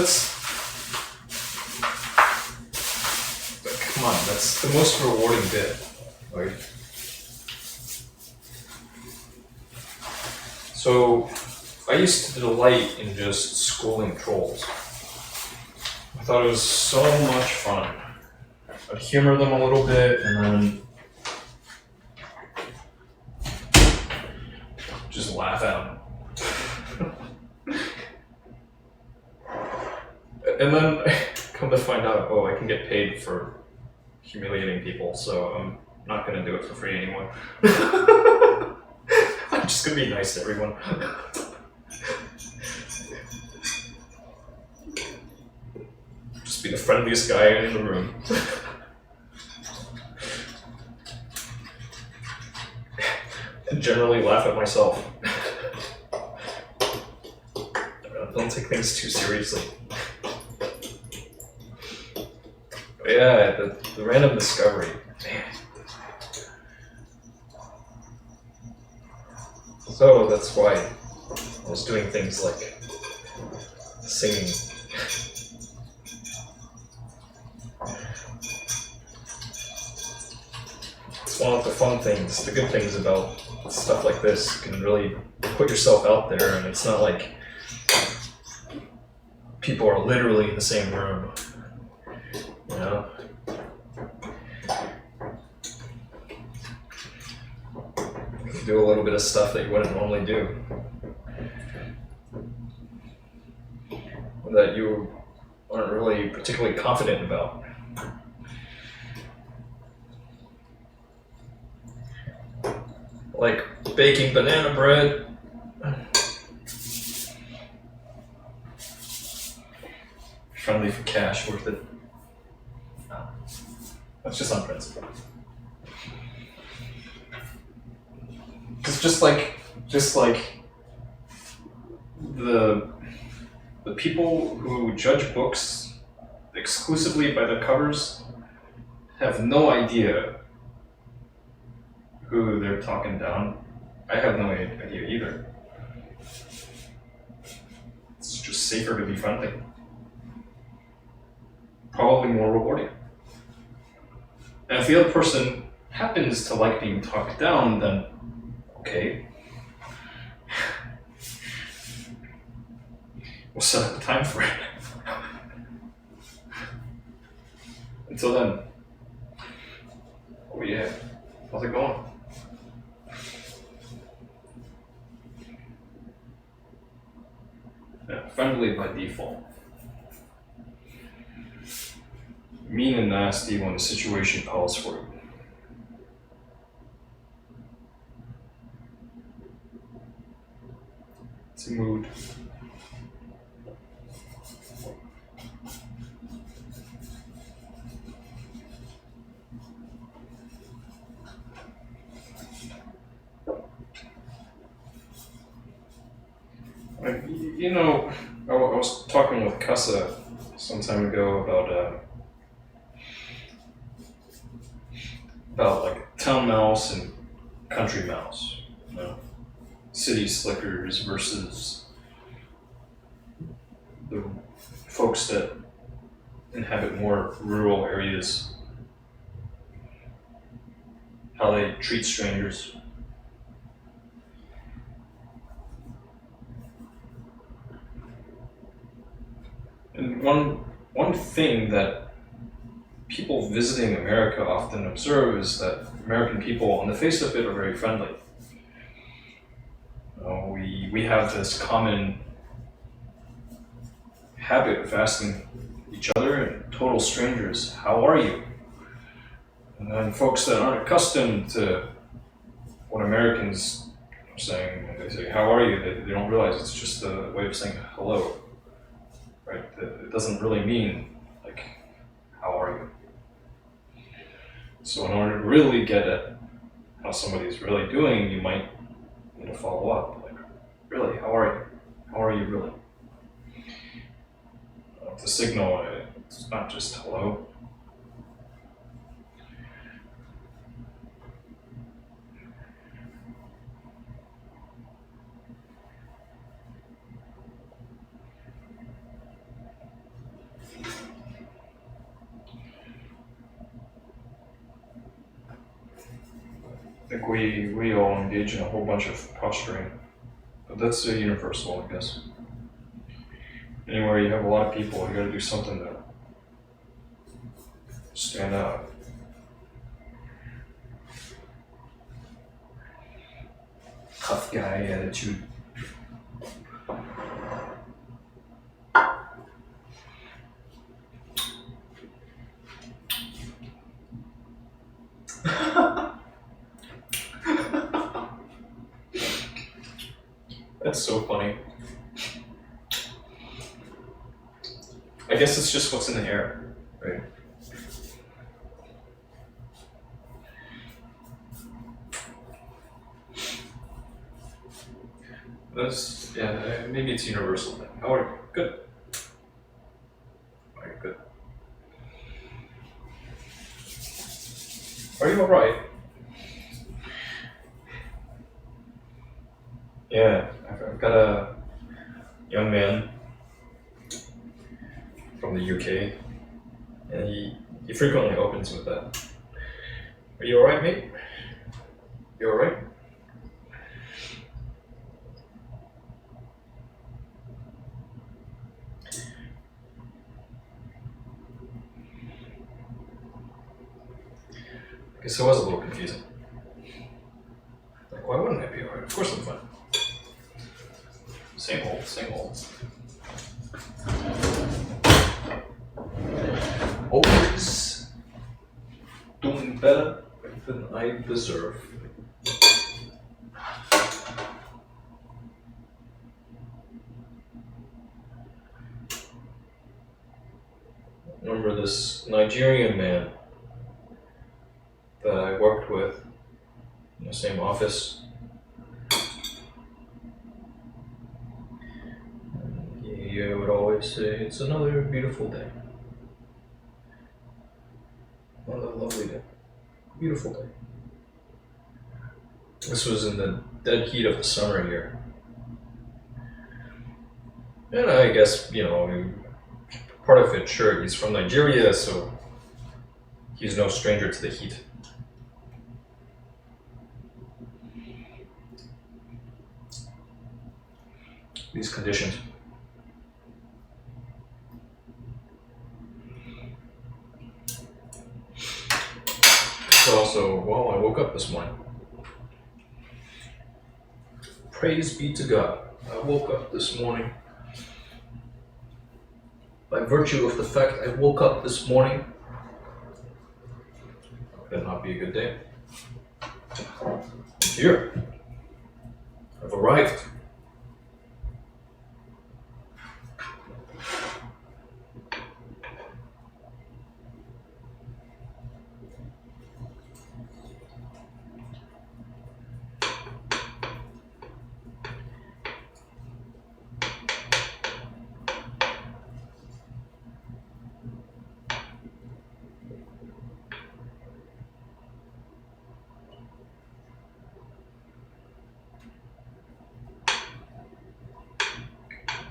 come on, that's the most rewarding bit, right? So, I used to delight in just schooling trolls. I thought it was so much fun. I'd humor them a little bit and then just laugh at them. And then come to find out, oh, I can get paid for humiliating people, so I'm not gonna do it for free anymore. I'm just gonna be nice to everyone. Just be the friendliest guy in the room. And generally laugh at myself. Don't take things too seriously. But yeah, the random discovery, man. So that's why I was doing things like singing. It's one of the fun things, the good things about stuff like this. You can really put yourself out there, and it's not like people are literally in the same room, you know? You can do a little bit of stuff that you wouldn't normally do, that you aren't really particularly confident about. Like baking banana bread. Friendly for cash, worth it. No. That's just on principle. Because just like the people who judge books exclusively by their covers have no idea who they're talking down. I have no idea either. It's just safer to be friendly. Probably more rewarding. And if the other person happens to like being talked down, then okay. We'll set up a time for it. Until then. Oh yeah. How's it going? Yeah, friendly by default. Mean and nasty when the situation calls for it. It's a mood. You know, I was talking with Kassa some time ago about like town mouse and country mouse, you know, city slickers versus the folks that inhabit more rural areas, how they treat strangers. And one thing that people visiting America often observe is that American people, on the face of it, are very friendly. We have this common habit of asking each other and total strangers, "How are you?" And then folks that aren't accustomed to what Americans are saying, when they say, "How are you?" they don't realize it's just a way of saying hello. Right? It doesn't really mean, like, how are you? So in order to really get at how somebody's really doing, you might need to follow up. Like, really, how are you? How are you really? The signal, it's not just hello. I think we all engage in a whole bunch of posturing, but that's universal, I guess. Anywhere you have a lot of people, you gotta do something to stand out. Tough guy attitude. That's so funny. I guess it's just what's in the air, right? That's, yeah, maybe it's universal then. How are you? Good. Alright, good. Are you alright? Yeah, I've got a young man from the UK, and he frequently opens with that. Are you alright, mate? You alright? I guess it was a little confusing. Like, why wouldn't I be alright? Of course I'm fine. Same old, same old. Always doing better than I deserve. Remember this Nigerian man that I worked with in the same office. He would always say, "It's another beautiful day. Another lovely day. Beautiful day." This was in the dead heat of the summer here. And I guess, part of it, sure, he's from Nigeria, so he's no stranger to the heat. These conditions. So, well, I woke up this morning. Praise be to God. I woke up this morning. By virtue of the fact I woke up this morning, could not be a good day. I'm here. I've arrived.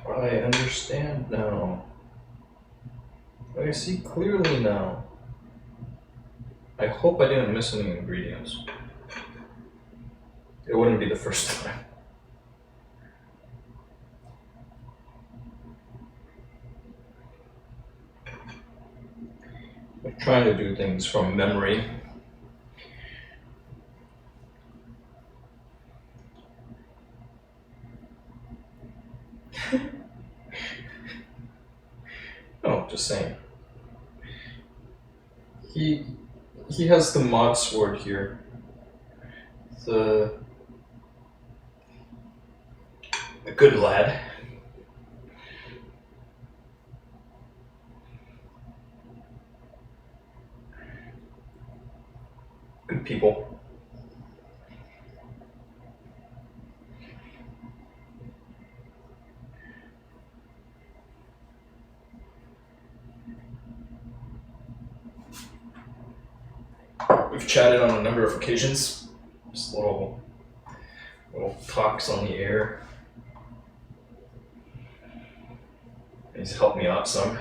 I understand now. I see clearly now. I hope I didn't miss any ingredients. It wouldn't be the first time. I'm trying to do things from memory. Oh, just saying. He has the mod sword here. A good lad. Good people. we've chatted on a number of occasions. Just little talks on the air. He's helped me out some.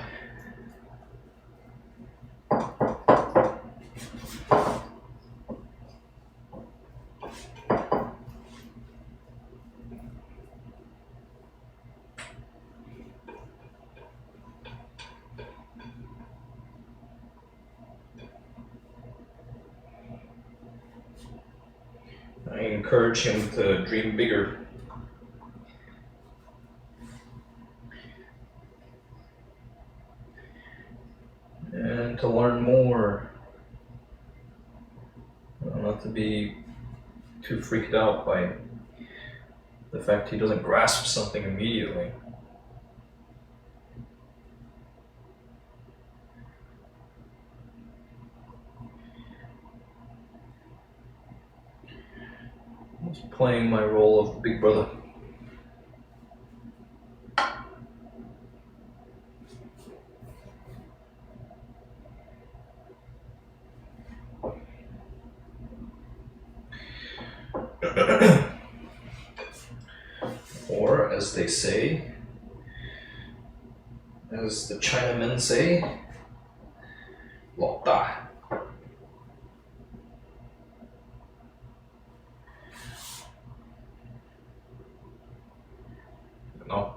I encourage him to dream bigger. And to learn more. Not to be too freaked out by the fact he doesn't grasp something immediately. He's playing my role of big brother. Or, as they say, as the Chinamen say, 老大. No.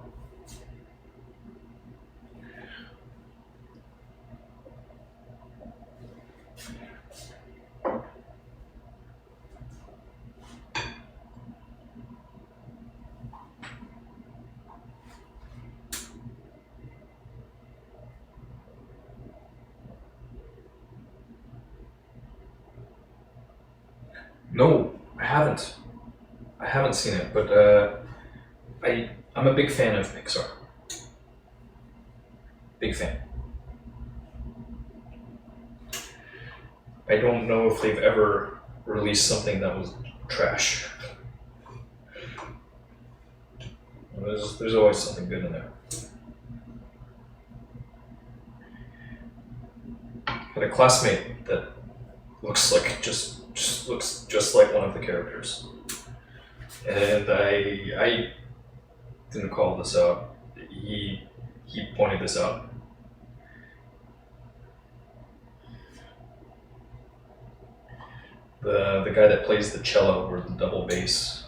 No, I haven't. I haven't seen it, but I'm a big fan of Pixar. Big fan. I don't know if they've ever released something that was trash. There's always something good in there. Had a classmate that looks like looks just like one of the characters, and I didn't call this out. He pointed this out. The guy that plays the cello or the double bass.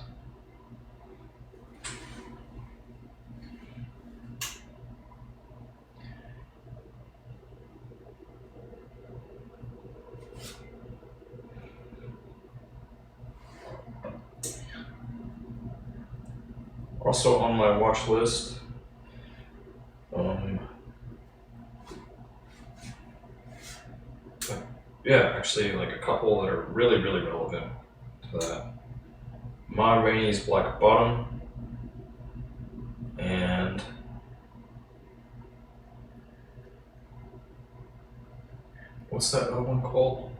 Also on my watch list, yeah, actually, like a couple that are really, really relevant to that. Ma Rainey's Black Bottom, and what's that other one called?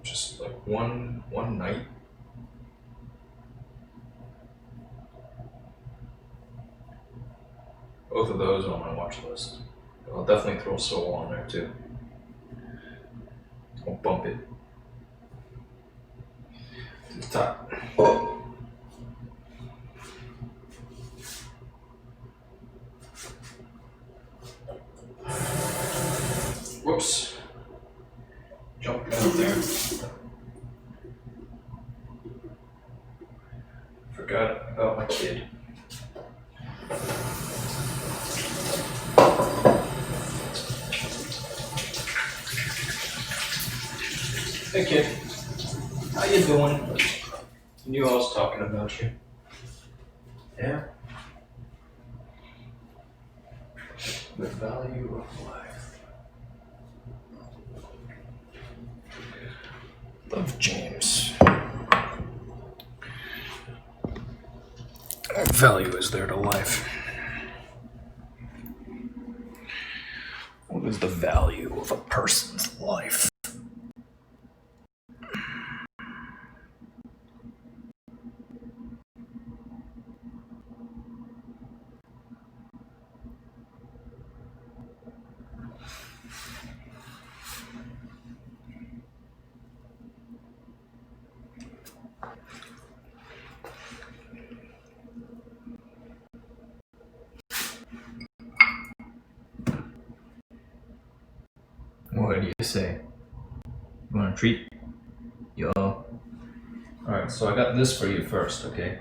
Just like one night. Both of those are on my watch list. I'll definitely throw Soul on there too. I'll bump it to the top. Whoops. Jumped out there. Forgot about my kid. Hey kid, how you doing? You knew I was talking about you. Yeah? The value of life. Love James. What value is there to life? What is the value of a person's life? What do you say? You want a treat? Yo. Alright, so I got this for you first, okay?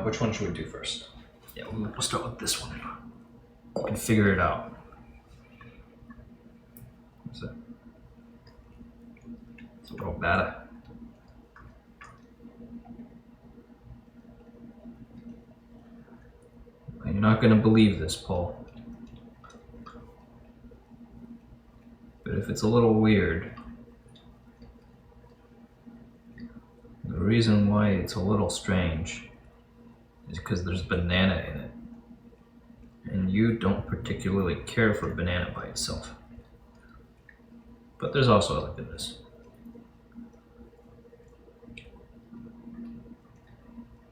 Which one should we do first? Yeah, we'll start with this one. You can figure it out. What's that? It's a little batter. You're not gonna believe this, Paul. But if it's a little weird, the reason why it's a little strange is because there's banana in it. And you don't particularly care for banana by itself. But there's also other goodness.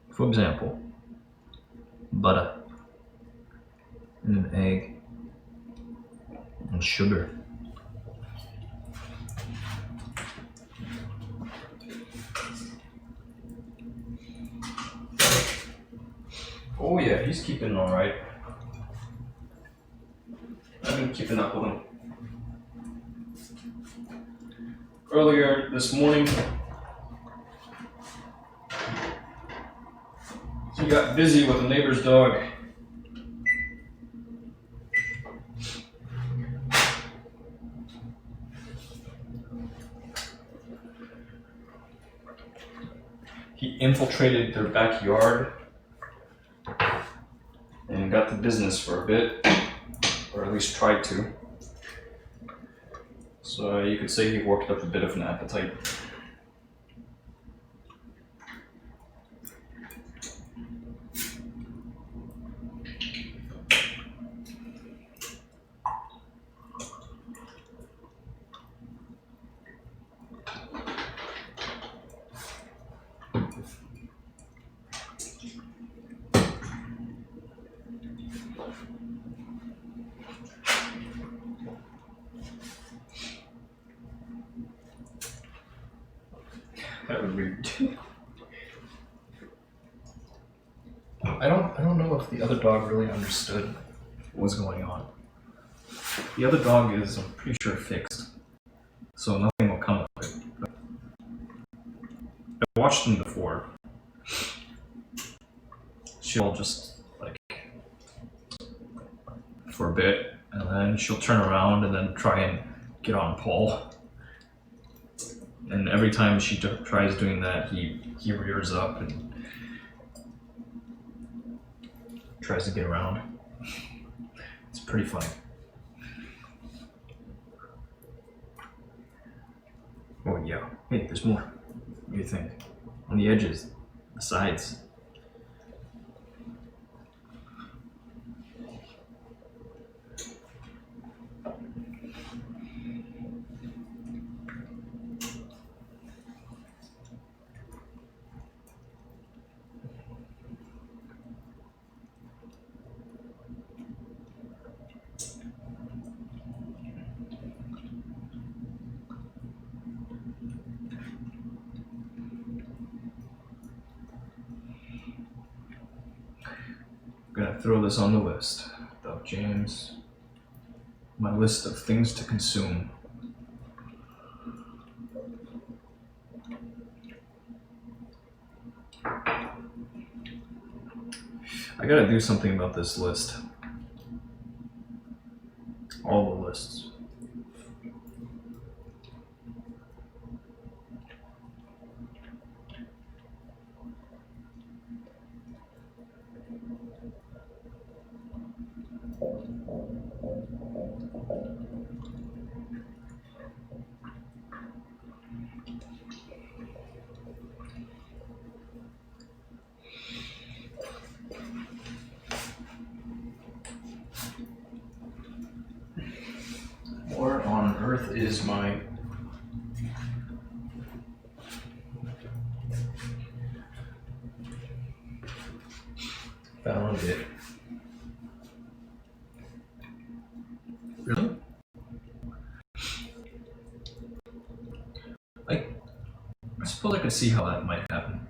For example, butter, and an egg, and sugar. Oh yeah, he's keeping all right. I've been keeping up with him. Earlier this morning, he got busy with a neighbor's dog. He infiltrated their backyard and got the business for a bit, or at least tried to. So you could say he worked up a bit of an appetite. That would be. I don't know if the other dog really understood what was going on. The other dog is, I'm pretty sure, fixed, so nothing will come of it. But I've watched them before. She'll just like for a bit, and then she'll turn around and then try and get on Paul. And every time she tries doing that, he rears up and tries to get around. It's pretty funny. Oh yeah. Hey, there's more. What do you think? On the edges, the sides. I'm gonna throw this on the list. Doc James. My list of things to consume. I gotta do something about this list. All the lists. Where on earth is my... Found it. Really? I suppose I could see how that might happen.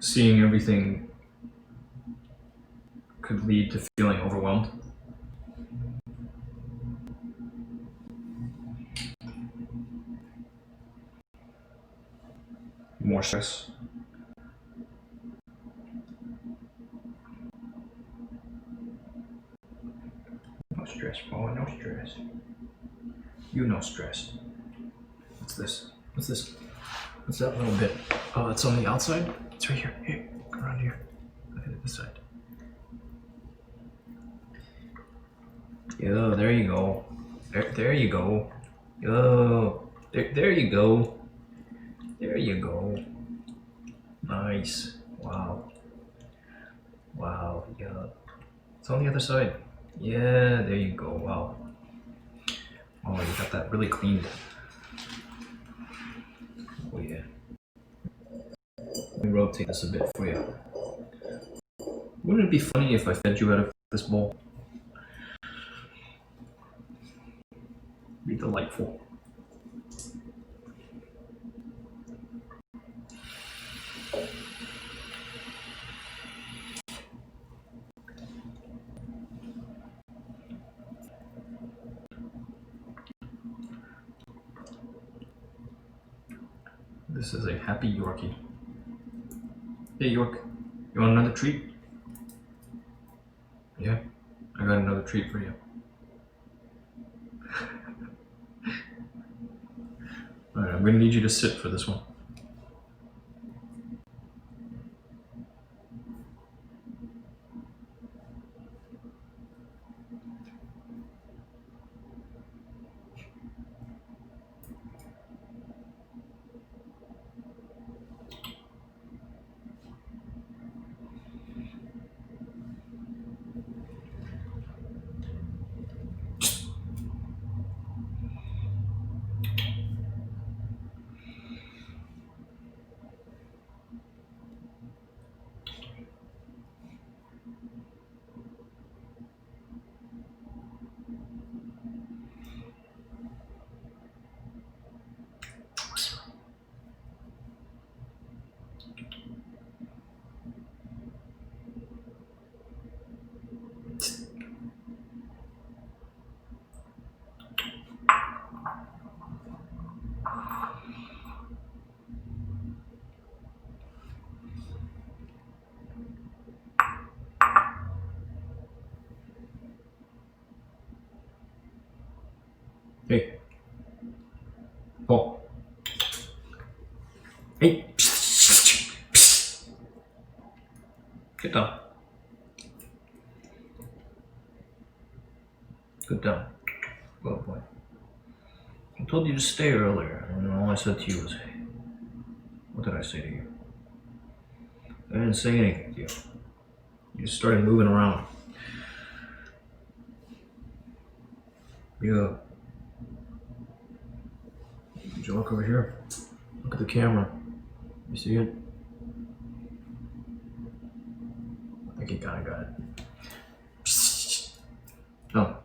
seeing everything could lead to feeling overwhelmed? More stress? No stress, boy, no stress. You no stress. What's this? What's this? What's that little bit? Oh, that's on the outside? It's right here. Here, around here. Look at this side. Yo, there you go. There you go. Yo, there you go. There you go. Nice. Wow. Wow. Yeah. It's on the other side. Yeah. There you go. Wow. Oh, you got that really cleaned. Oh yeah. Let me rotate this a bit for you. Wouldn't it be funny if I fed you out of this bowl? Be delightful. This is a happy Yorkie. Hey York, you want another treat? Yeah, I got another treat for you. Alright, I'm gonna need you to sit for this one. Hey. Paul. Hey. Get down. Good down. Good boy. I told you to stay earlier, and all I said to you was, hey. What did I say to you? I didn't say anything to you. You just started moving around. Yeah. Would you look over here? Look at the camera. You see it? I think he kinda got it. Oh.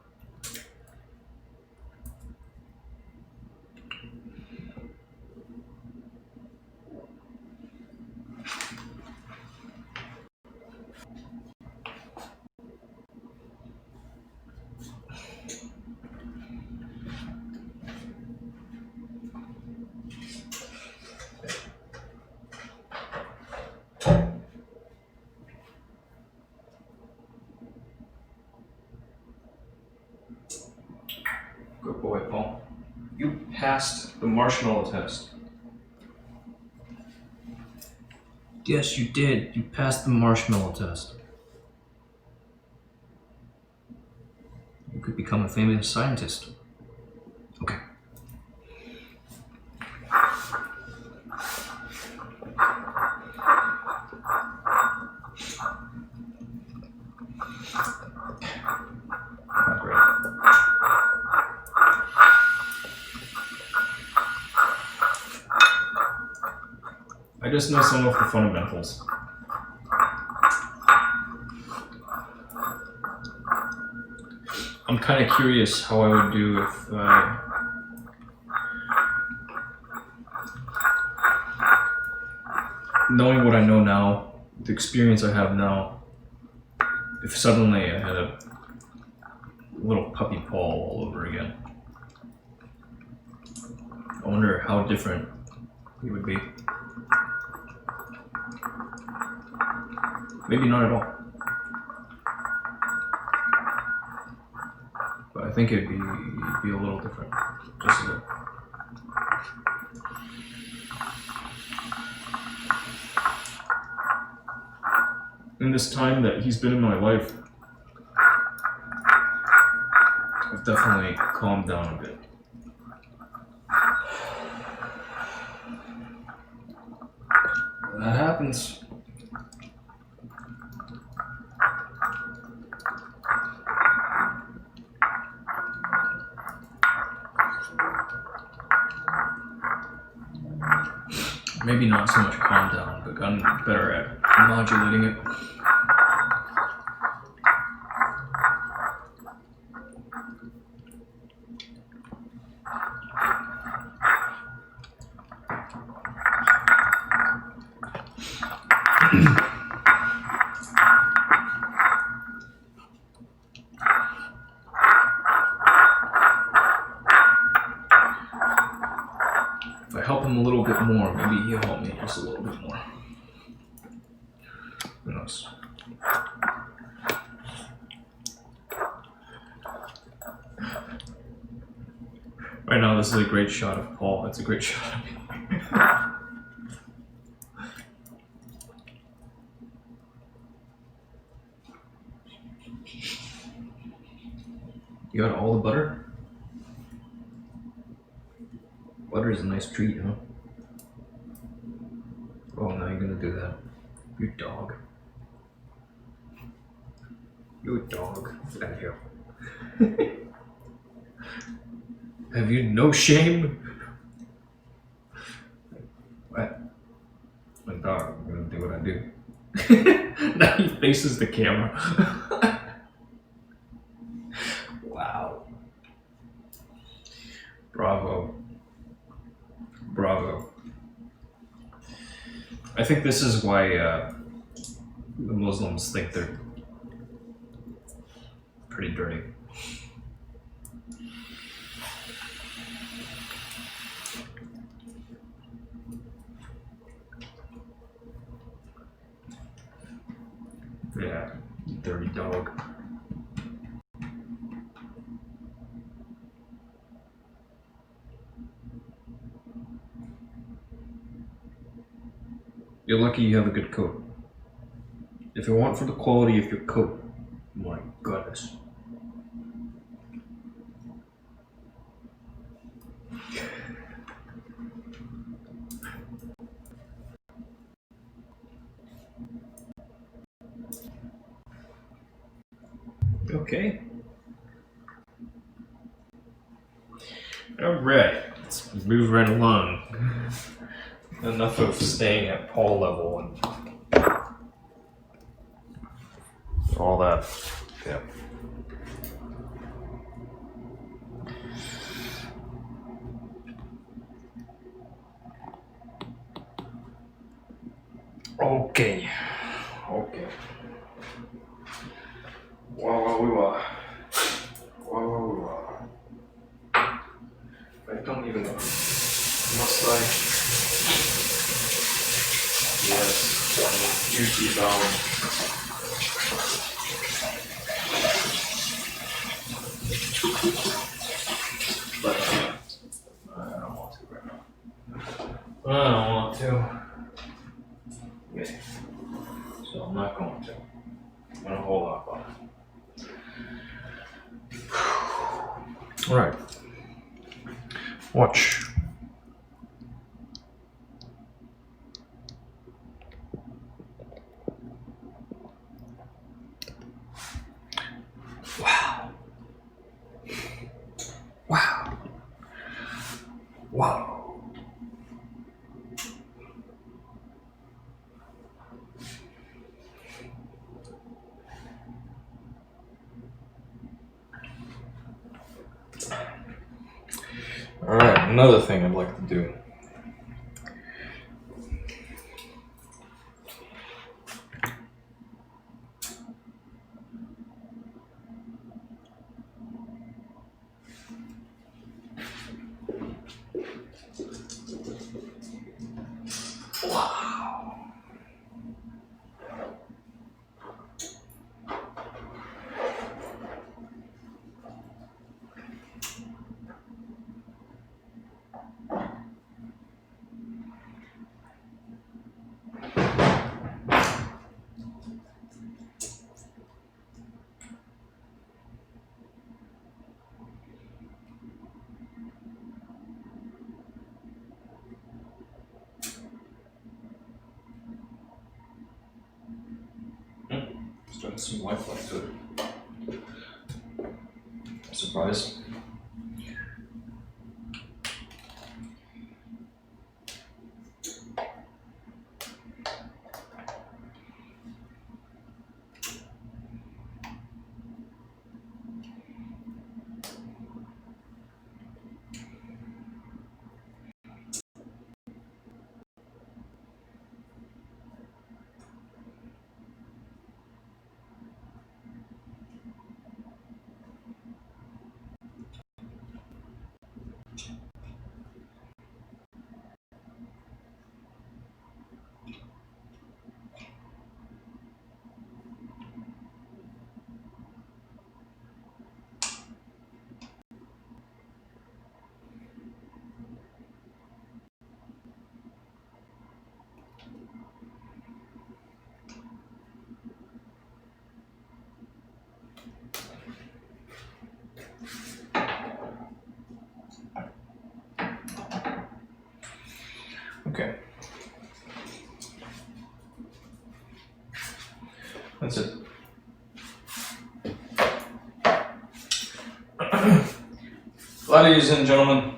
Good boy, Paul. You passed the marshmallow test. Yes, you did. You passed the marshmallow test. You could become a famous scientist. Okay. Not great. I just know some of the fundamentals. I'm kind of curious how I would do if knowing what I know now, the experience I have now, if suddenly I had a little puppy paw all over again, I wonder how different he would be. Maybe not at all. But I think it'd be a little different. Just a little. In this time that he's been in my life, I've definitely calmed down a bit. That happens. Maybe not so much calm down, but gotten better at modulating it. If I help him a little bit more, maybe he'll help me just a little bit more. Who knows? Right now, this is a great shot of Paul. It's a great shot of me. You got all the butter? Butter is a nice treat, huh? Oh, now you're gonna do that. You dog. You dog. Get out of here. Have you no shame? What? My dog. I'm gonna do what I do. Now he faces the camera. Wow. Bravo. Bravo. I think this is why the Muslims think they're pretty dirty. Yeah, you dirty dog. You're lucky you have a good coat. If it weren't for the quality of your coat, my goodness. Okay. Alright, let's move right along. Enough of staying at Paul level and all that. Yeah. Okay. Okay. Wow. I don't even know. Must I? Yes. Duty bound. But I don't want to right now. I don't want to. Yeah. So I'm not going to. I'm gonna hold off on it. Alright. Watch. Wow. Wow. Wow. Alright, another thing I'd like to do. So it has some lifelike to it. Surprise. Okay. That's it. Ladies and gentlemen,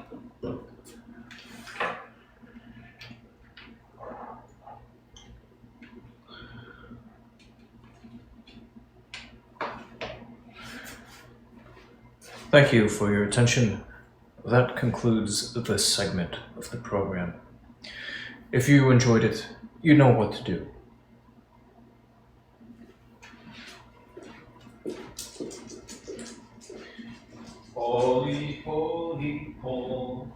thank you for your attention. That concludes this segment of the program. If you enjoyed it, you know what to do. Holy, holy, holy.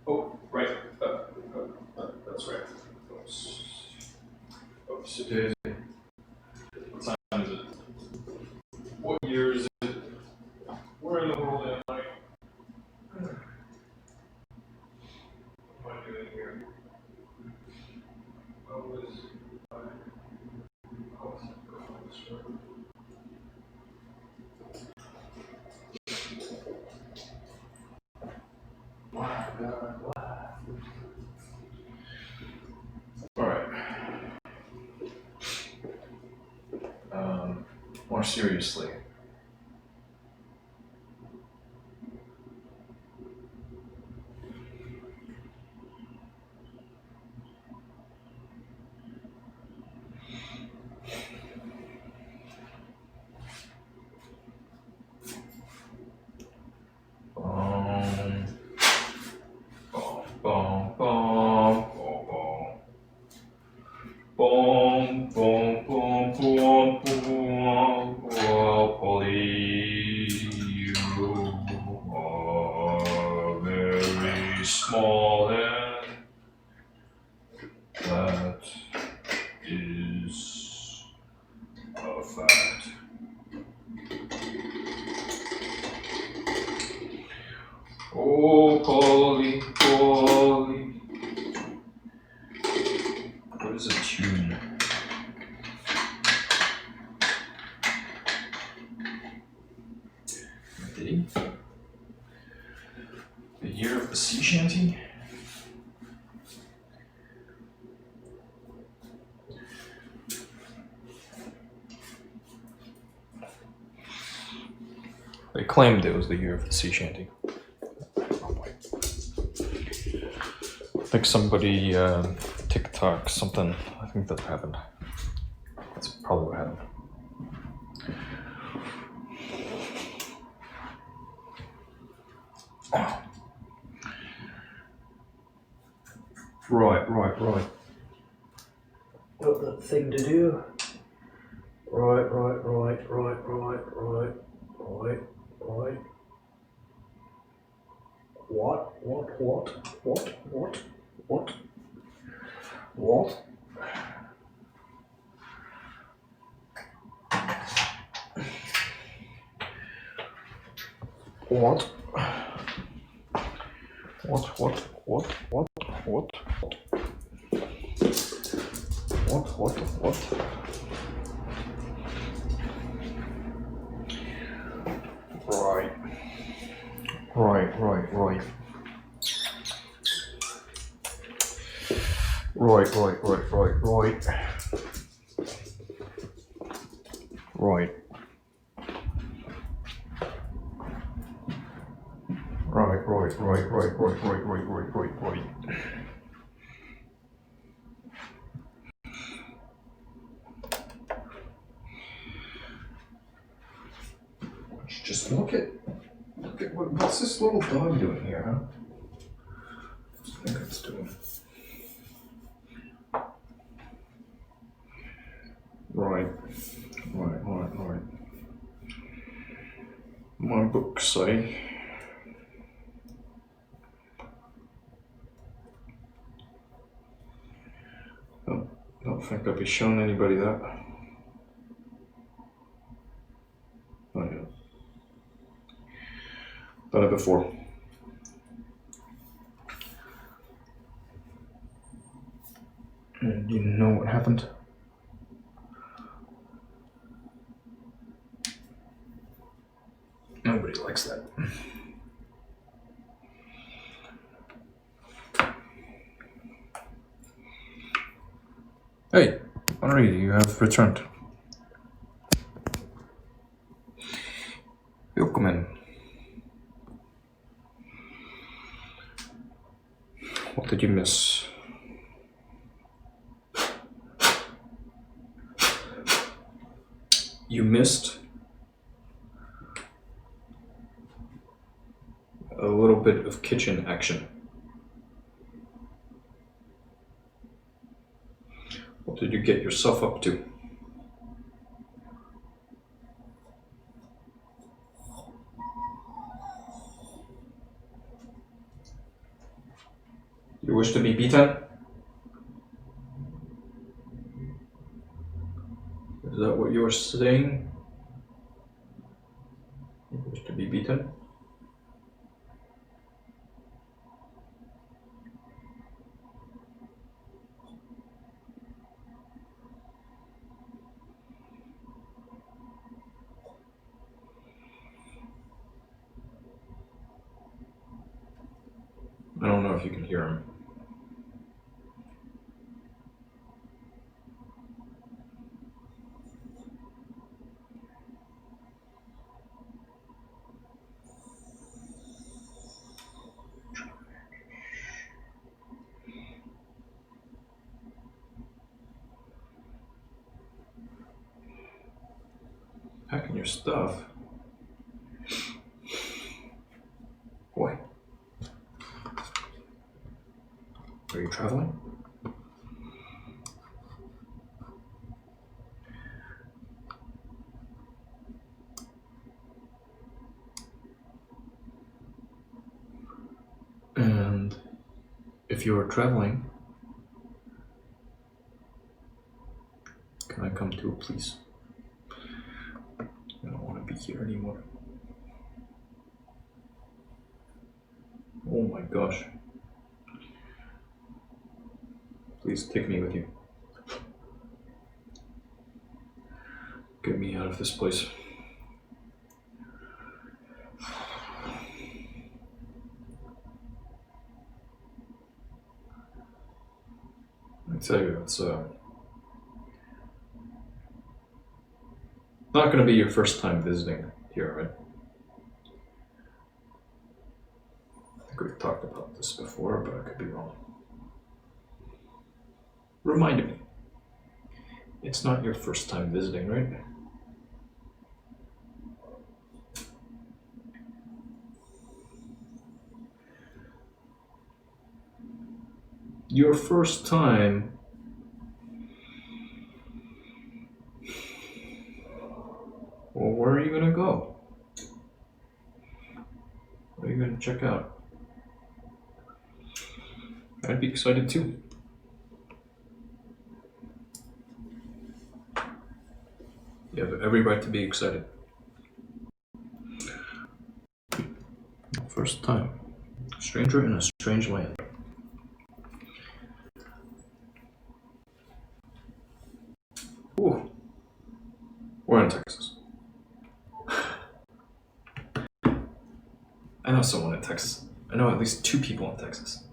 Oh, right. That's right. Oops. Oops, it is. What time is it? What year is it? Where in the world am I? What am I doing here? What was I? How was I going this way? My God, what? Alright. More seriously. Boom, boom, boom, boom, boom, boom, boom, boom, boom, boom, small n. That is a fact. Oh, Polly, Polly. What is a tune? Did the year of the sea shanty? They claimed it was the year of the sea shanty. I think somebody TikTok something. I think that happened. That's probably what happened. Right. Got that thing to do. Right. What? Right. Just look at what's this little dog doing here, huh? I think it's doing. Right. My books say. Don't think I'd be showing anybody that. Oh yeah. Done it before. And you know what happened? Nobody likes that. Hey, Henri, you have returned. Welcome in. What did you miss? You missed a little bit of kitchen action. What did you get yourself up to? You wish to be beaten? Is that what you are saying? You wish to be beaten? I don't know if you can hear him. Packing your stuff? Boy. Are you traveling? And if you are traveling, can I come too, please? I don't want to be here anymore. Oh my gosh. Please take me with you. Get me out of this place. I tell you, it's not going to be your first time visiting here, right? I think we've talked about this before, but I could be wrong. Remind me, it's not your first time visiting, right? Your first time. Well, where are you gonna go? What are you gonna check out? I'd be excited too. You have every right to be excited. First time. Stranger in a strange land. Ooh. We're in Texas. I know someone in Texas. I know at least 2 people in Texas.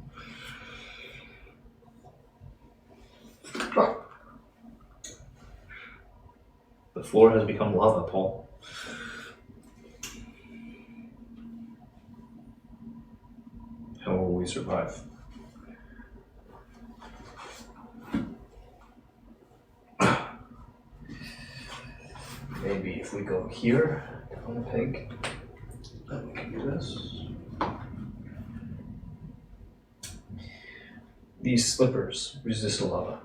The floor has become lava, Paul. How will we survive? Maybe if we go here on the peg, then we can do this. These slippers resist lava.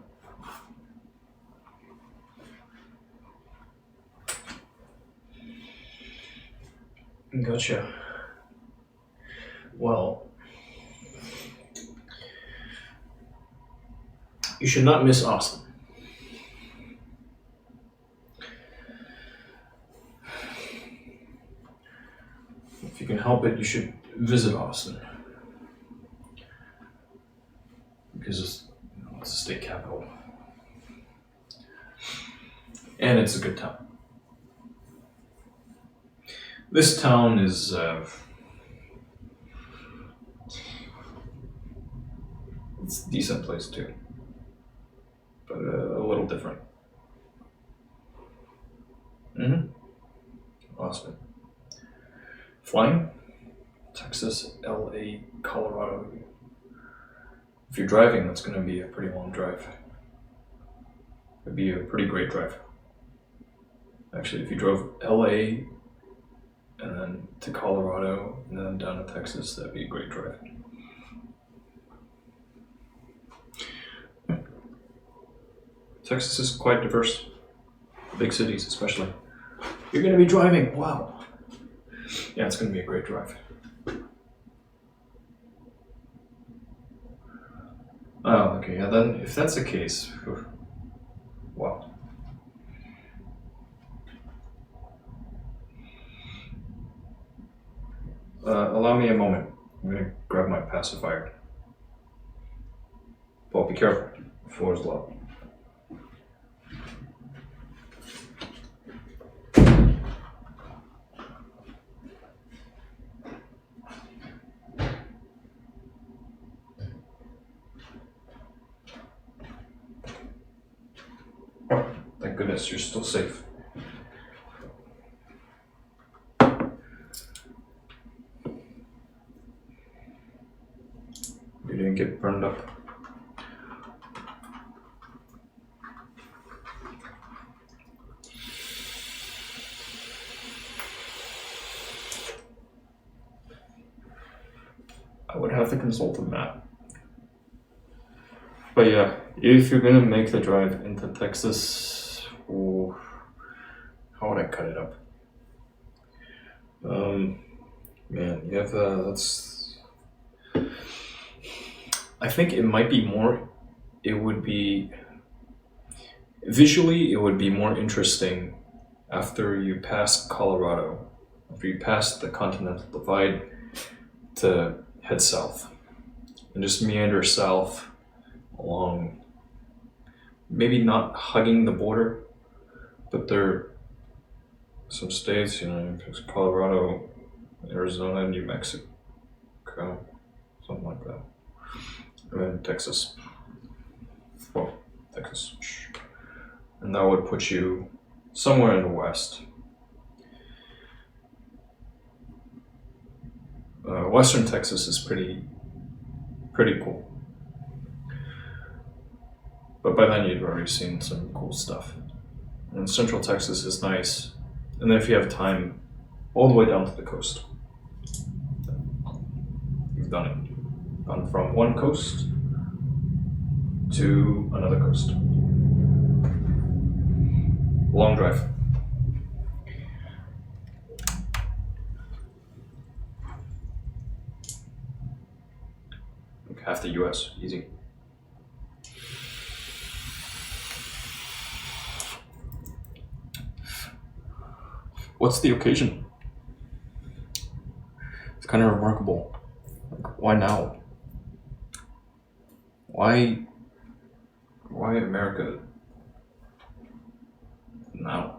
Gotcha. Well, you should not miss Austin. If you can help it, you should visit Austin. Because it's a state capital. And it's a good town. This town is it's a decent place too, but a little different. Austin. Flying? Texas, LA, Colorado. If you're driving, that's going to be a pretty long drive. It'd be a pretty great drive. Actually, if you drove LA and then to Colorado and then down to Texas, that'd be a great drive. Texas is quite diverse. Big cities, especially. You're going to be driving. Wow. Yeah, it's going to be a great drive. Oh, okay. Yeah, then if that's the case, wow. Allow me a moment. I'm going to grab my pacifier. Paul, be careful. The floor is low. Thank goodness you're still safe. You didn't get burned up. I would have to consult a map. But yeah, if you're gonna make the drive into Texas, ooh, how would I cut it up? Man, you have that's I think it might be more. It would be visually. It would be more interesting after you pass Colorado, after you pass the Continental Divide, to head south and just meander south along. Maybe not hugging the border, but there are some states, Colorado, Arizona, New Mexico, something like that. And then Texas. Well, Texas. And that would put you somewhere in the west. Western Texas is pretty cool. But by then you'd already seen some cool stuff. And Central Texas is nice. And then if you have time, all the way down to the coast. You've done it. Gone from one coast to another coast. Long drive. Like half the US, easy. What's the occasion? It's kind of remarkable. Like, why now? Why America now?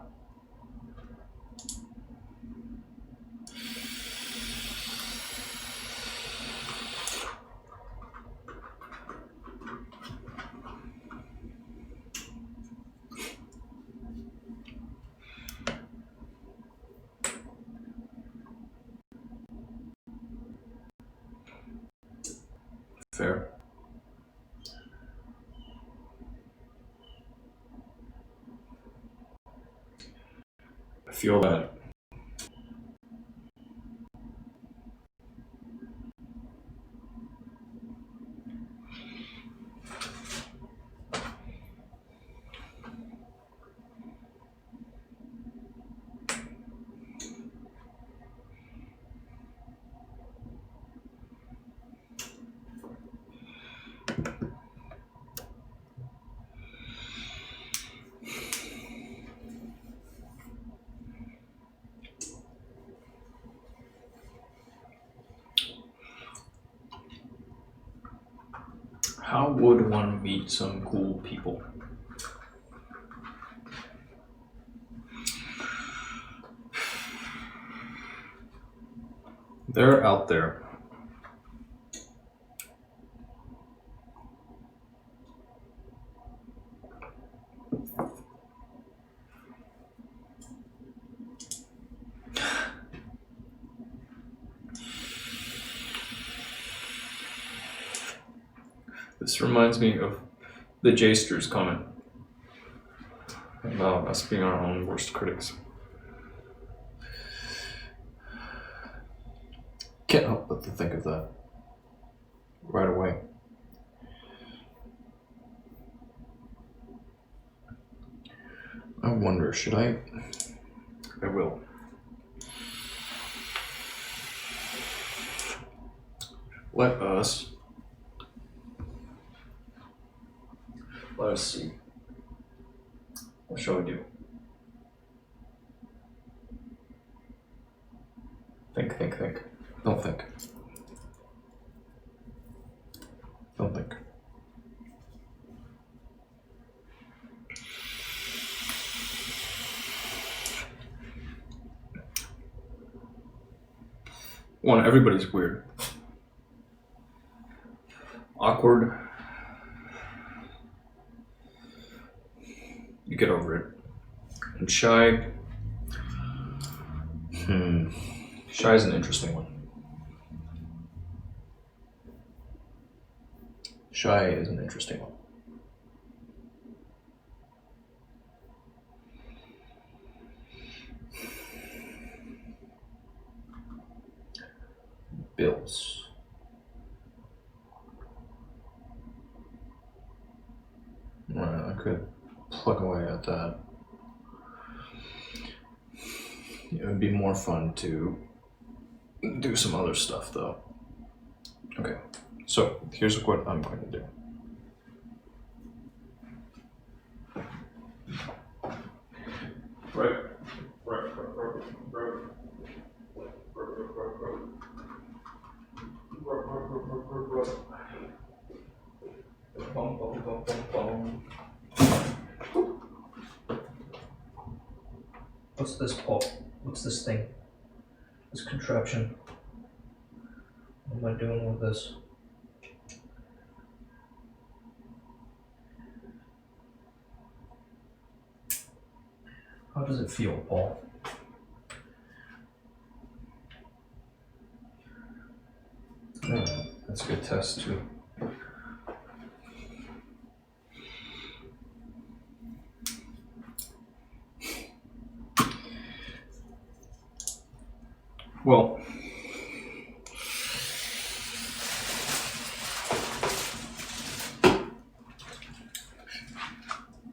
Fair. I feel that how would one meet some cool people? They're out there. This reminds me of the Jasters comment about us being our own worst critics. Can't help but to think of that right away. I wonder, should I? I will. Let us see. What shall we do? Think. Don't think. Don't think. One, everybody's weird. Awkward. You get over it. And shy. Shy is an interesting one. Shy is an interesting one. Bills. I could plug away at that. It would be more fun to do some other stuff though. Okay, So here's what I'm going to do. Right. What's this, Paul? What's this thing? This contraption? What am I doing with this? How does it feel, Paul? That's a good test too. Well,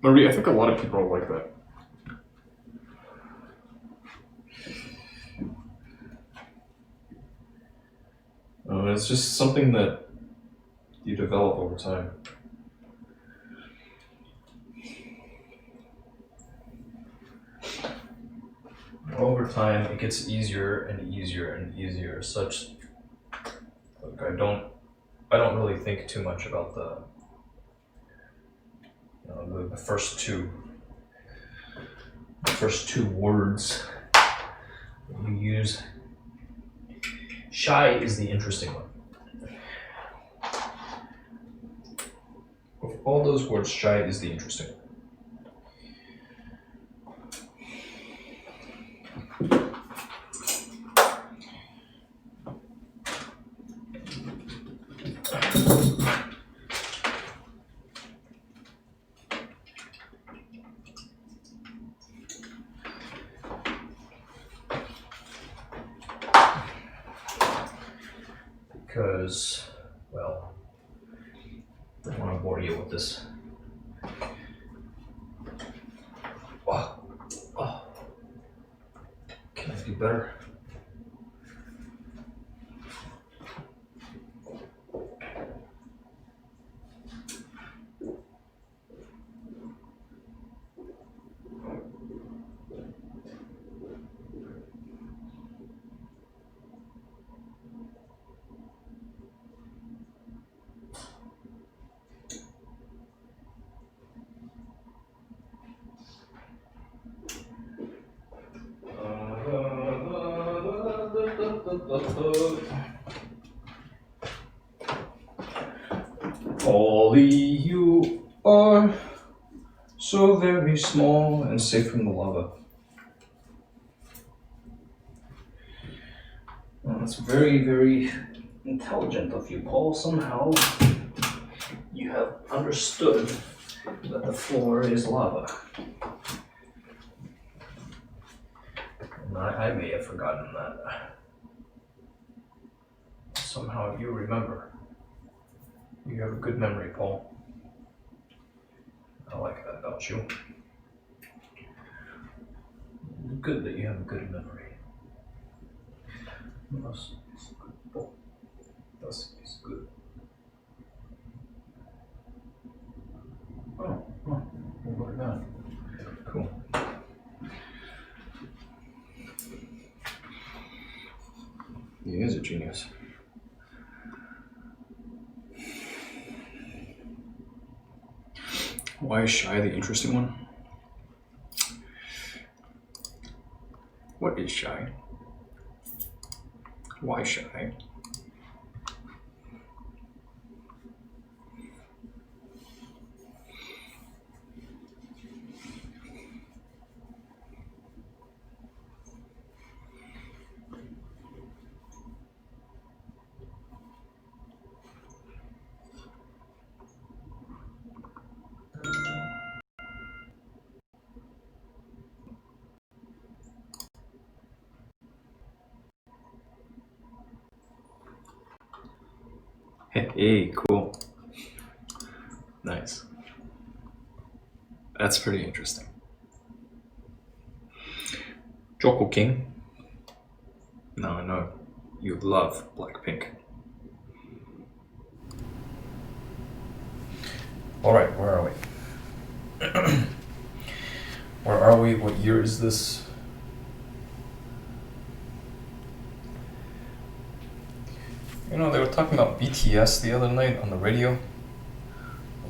Marie, I think a lot of people are like that. It's just something that you develop over time. Over time, it gets easier and easier and easier. Such, like, I don't really think too much about the first two words you use. Shy is the interesting one. Of all those words, shy is the interesting one. Because, well, I don't want to bore you with this. Oh. Can I do better? Polly, you are so very small and safe from the lava. Well, that's very, very intelligent of you, Paul. Somehow you have understood that the floor is lava. And I may have forgotten that. Somehow you remember. You have a good memory, Paul. I like that about you. It's good that you have a good memory. That's good, Paul. That's good. Oh, look at that. Cool. He is a genius. Why is shy the interesting one? What is shy? Why shy? Hey, cool. Nice. That's pretty interesting. Choco King. Now I know you love Blackpink. Alright, where are we? Where are we? What year is this? You know, they were talking about BTS the other night on the radio.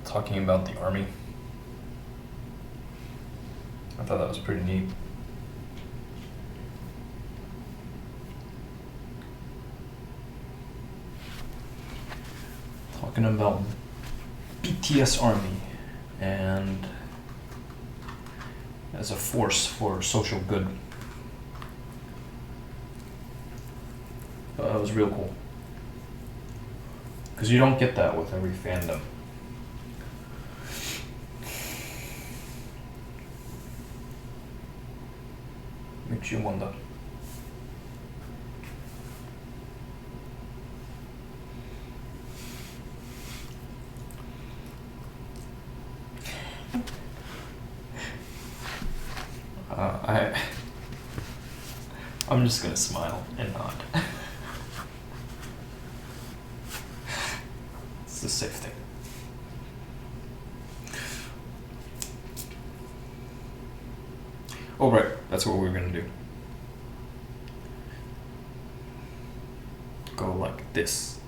Talking about the army. I thought that was pretty neat. Talking about BTS Army and as a force for social good. That was real cool. Because you don't get that with every fandom. Makes you wonder. I'm just gonna smile and nod. It's the safe thing. Oh right, that's what we're gonna do. Go like this.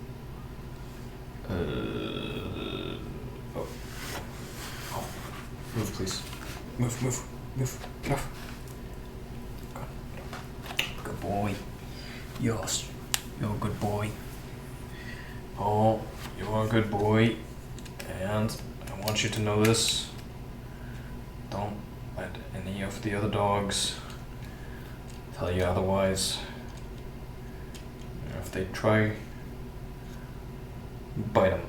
Oh. Oh. Move, please. Move, move, move. Get off. Good boy. Yes, you're a good boy. Oh, you're a good boy. And I want you to know this. Don't let any of the other dogs tell you otherwise. If they try, bite them.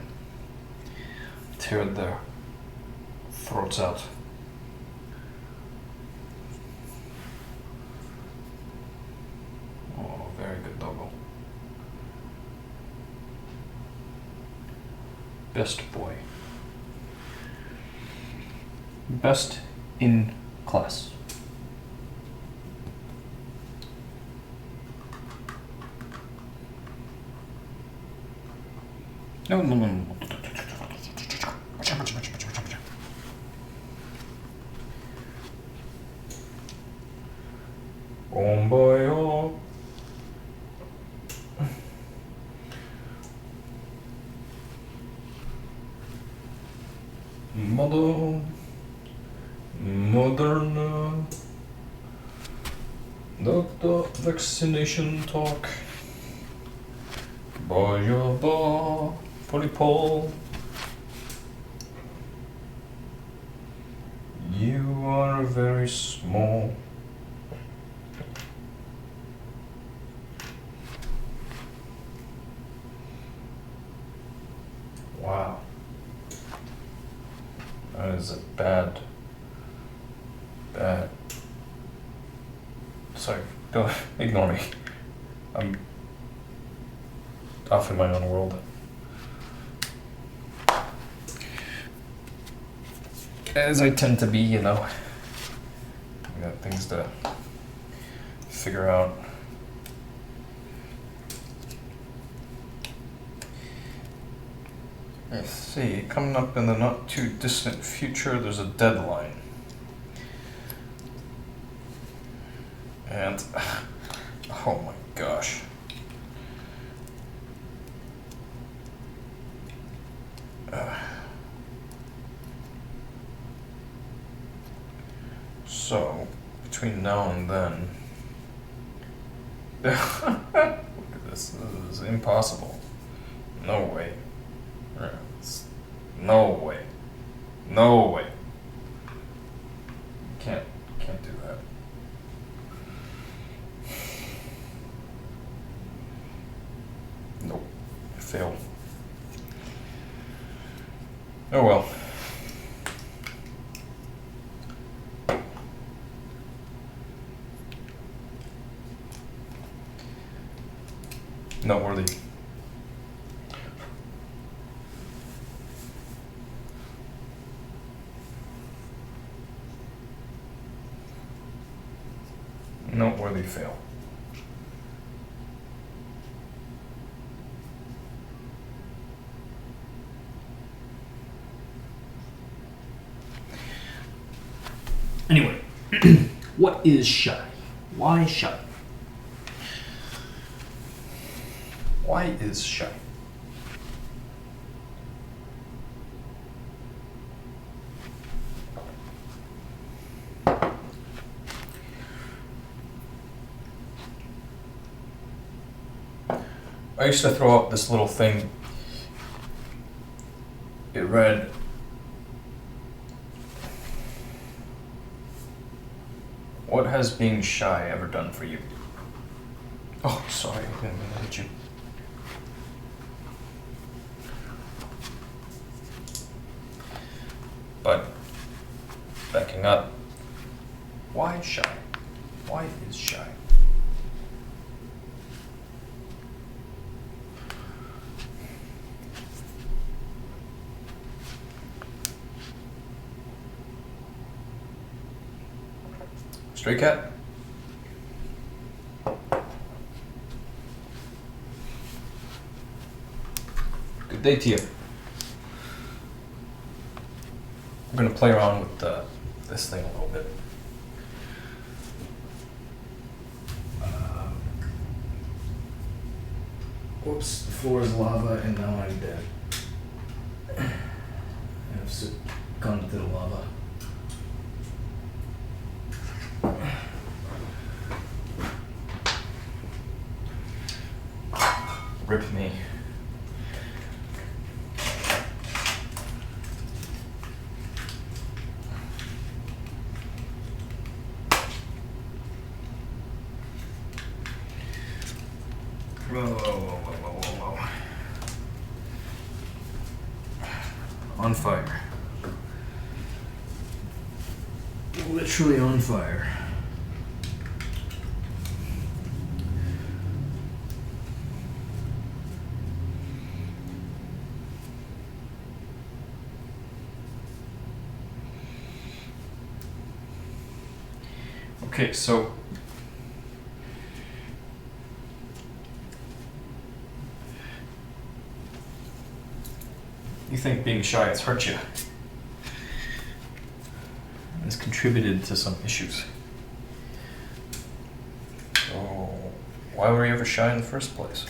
Tear their throats out. Oh, very good doggo. Best boy. Best in class. No, no, no, no. Boy, modern doctor vaccination talk. Polypol. You are very small. Wow. That is a bad. Sorry, don't ignore me. I'm off in my own world. As I tend to be, you know. I got things to figure out. Let's see, coming up in the not too distant future, there's a deadline. And, oh my gosh. So, between now and then, look at this, this is impossible. No way. No way. No way. Can't do that. Nope. I failed. Oh well. Noteworthy. Noteworthy fail. Anyway, what is shy? Why shy? Why is shy? I used to throw up this little thing. It read, "What has being shy ever done for you?" Oh, sorry, I didn't mean to hit you. But, backing up, why shy? Why is shy? Stray cat? Good day to you. I'm gonna play around with this thing a little bit. Whoops, the floor is lava and now I'm dead. I've succumbed to the lava. Rip me. Whoa. On fire. Literally on fire. Okay, so you think being shy has hurt you? It's contributed to some issues. So why were you ever shy in the first place?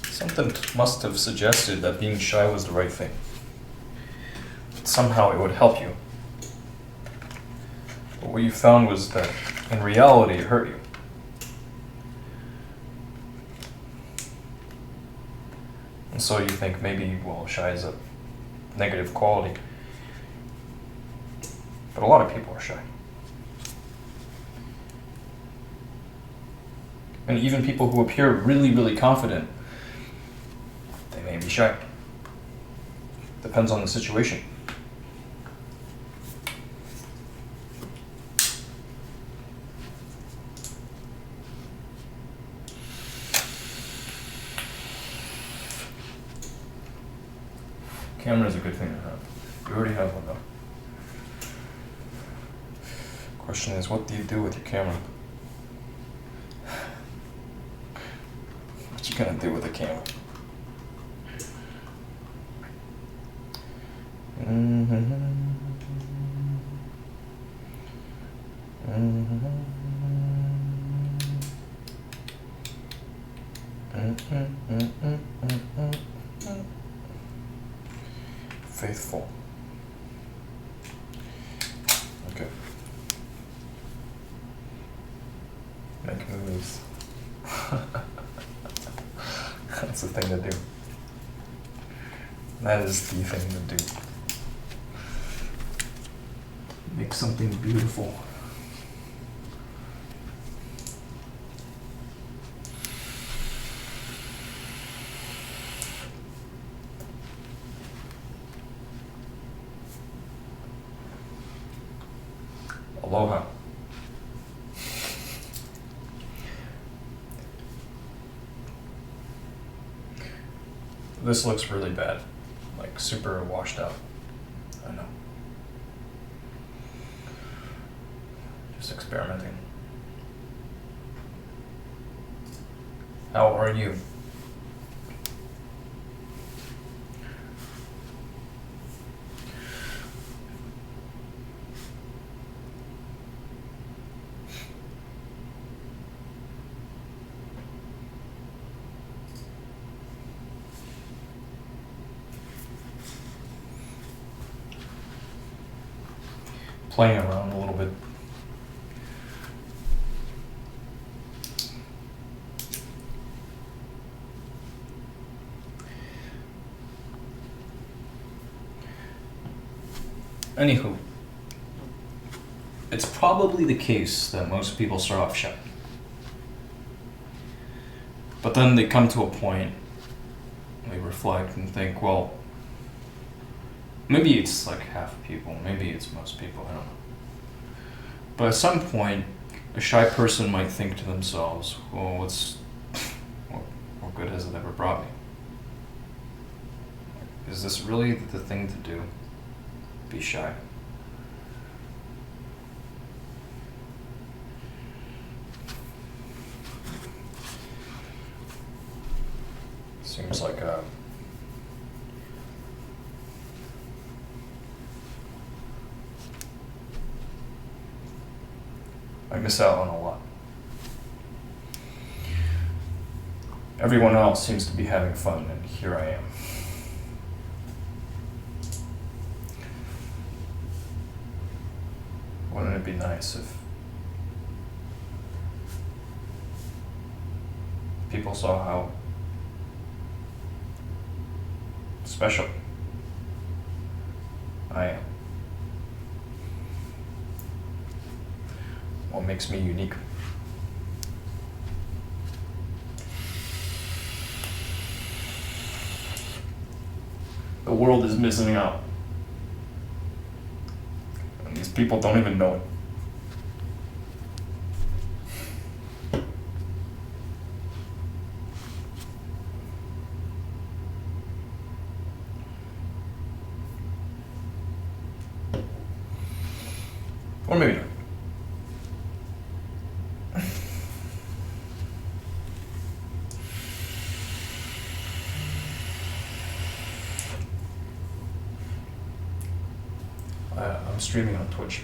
Something must have suggested that being shy was the right thing. Somehow it would help you. But what you found was that in reality it hurt you. And so you think maybe, well, shy is a negative quality. But a lot of people are shy. And even people who appear really, really confident, they may be shy. Depends on the situation. Camera is a good thing to have. You already have one though. Question is, what do you do with your camera? What you gonna do with a camera? Faithful. Okay. Make movies. That's the thing to do. That is the thing to do. Make something beautiful. Aloha. This looks really bad, like super washed out. I know. Just experimenting. How are you? playing around a little bit. Anywho, it's probably the case that most people start off shy. But then they come to a point, they reflect and think, well, maybe it's like half people, maybe it's most people, I don't know. But at some point, a shy person might think to themselves, well, what good has it ever brought me? Is this really the thing to do? Be shy? Seems like I miss out on a lot. Everyone else seems to be having fun, and here I am. Wouldn't it be nice if people saw how special I am? What makes me unique? The world is missing out. And these people don't even know it. Or maybe not. I'm streaming on Twitch.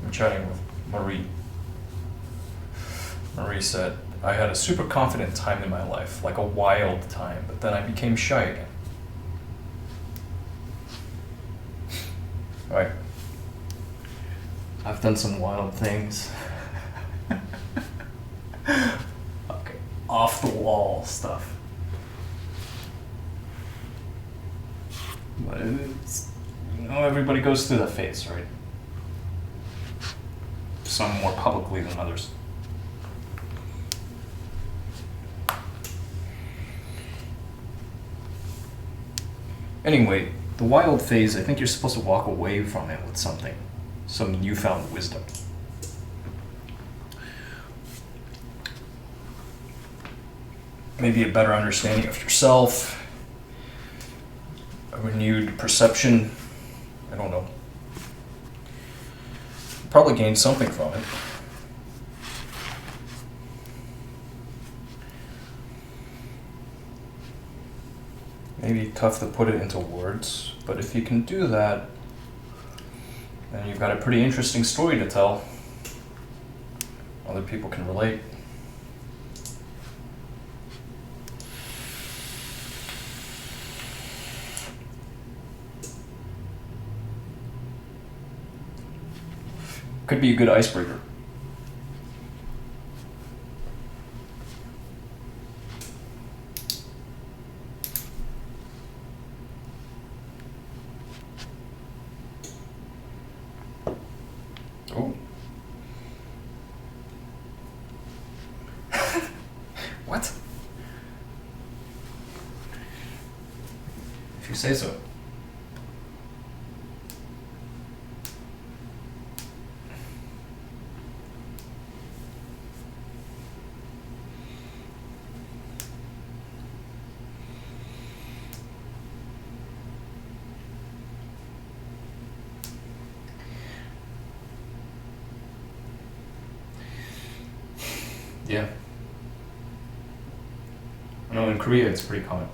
I'm chatting with Marie. Marie said, I had a super confident time in my life, like a wild time, but then I became shy again. Right. I've done some wild things. Okay, off the wall stuff. But it's, everybody goes through that phase, right? Some more publicly than others. Anyway, the wild phase, I think you're supposed to walk away from it with something. Some newfound wisdom. Maybe a better understanding of yourself, a renewed perception, I don't know. Probably gain something from it. Maybe tough to put it into words, but if you can do that, then you've got a pretty interesting story to tell. Other people can relate. Could be a good icebreaker. Oh. What? If you say so. Yeah. I know in Korea it's pretty common.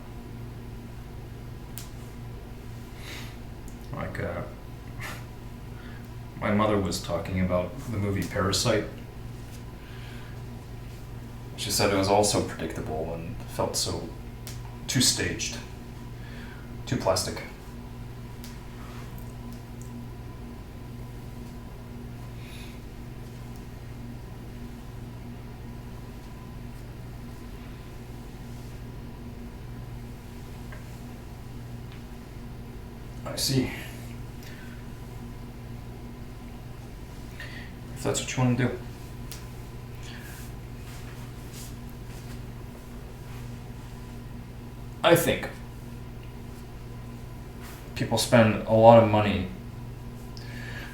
Like, my mother was talking about the movie Parasite. She said it was also predictable and felt so too staged, too plastic. I see. If that's what you want to do. I think people spend a lot of money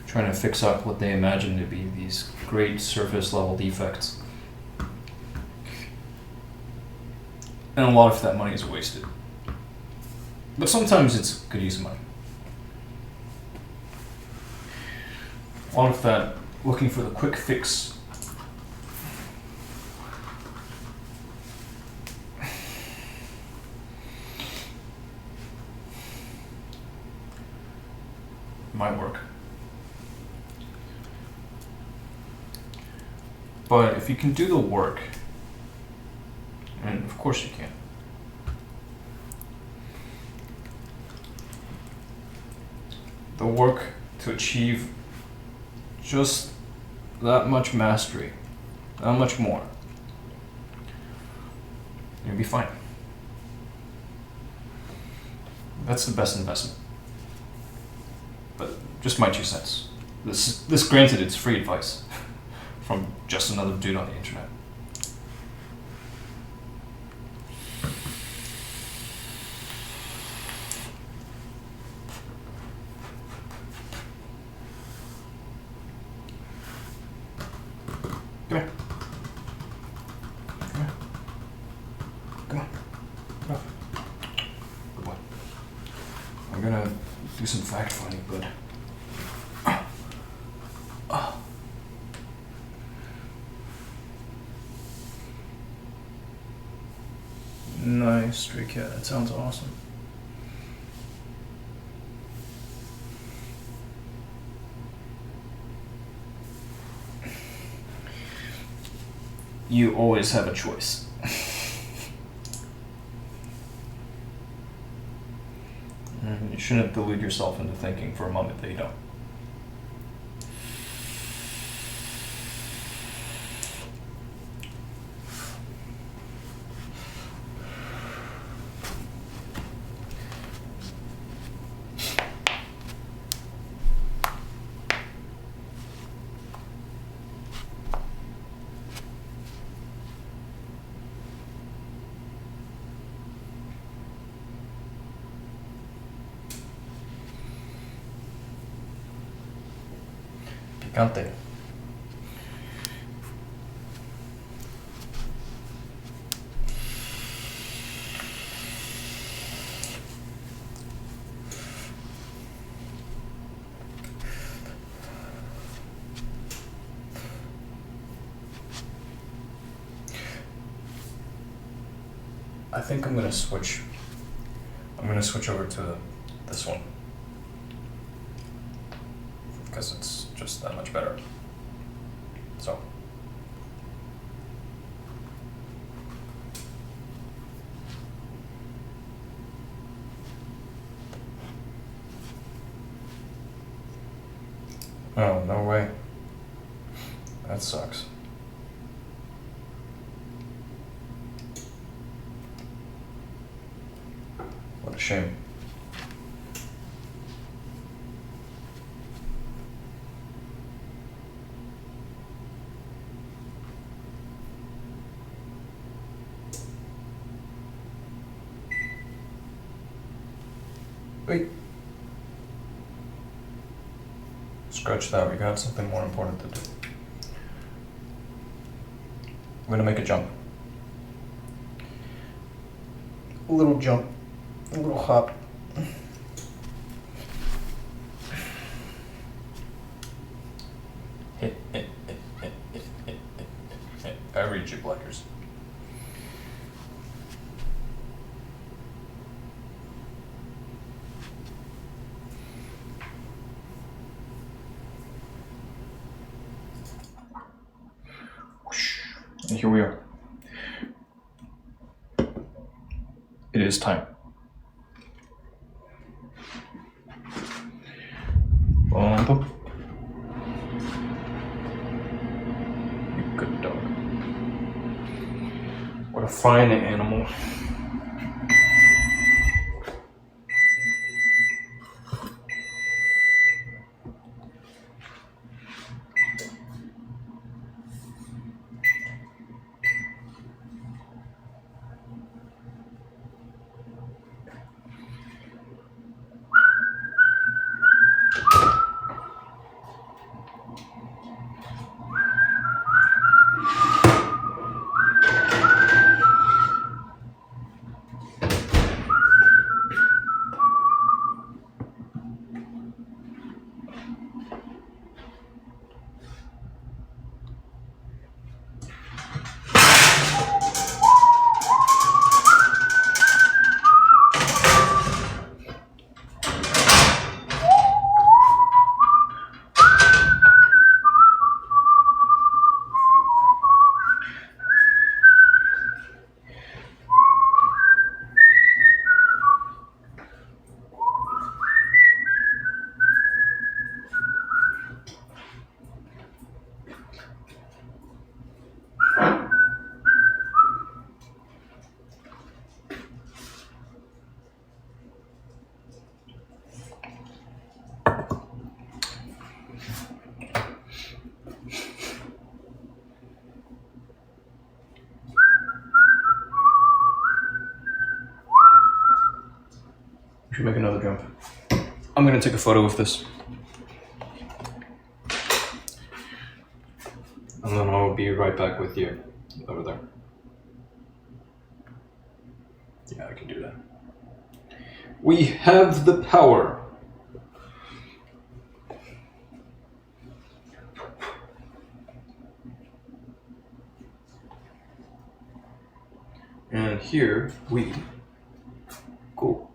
trying to fix up what they imagine to be these great surface level defects. And a lot of that money is wasted. But sometimes it's good use of money. A lot of that looking for the quick fix might work. But if you can do the work, and of course you can, the work to achieve just that much mastery, that much more, you'll be fine. That's the best investment. But just my 2 cents. This granted, it's free advice from just another dude on the internet. Come here. Come here. Come on. Get off. Good boy. I'm gonna do some fact finding, but nice, stray cat. That sounds awesome. You always have a choice. And you shouldn't delude yourself into thinking for a moment that you don't. Picante. I think I'm gonna switch. I'm gonna switch over to this one because it's just that much better. So. Oh, no way. That sucks. What a shame. Wait. Scratch that, we got something more important to do. I'm gonna make a jump. A little jump. A little hop. I read you, Blackers. And here we are. It is time. Bump. You good dog. What a fine animal. should make another jump. I'm gonna take a photo of this. And then I'll be right back with you over there. Yeah, I can do that. We have the power. And here we go.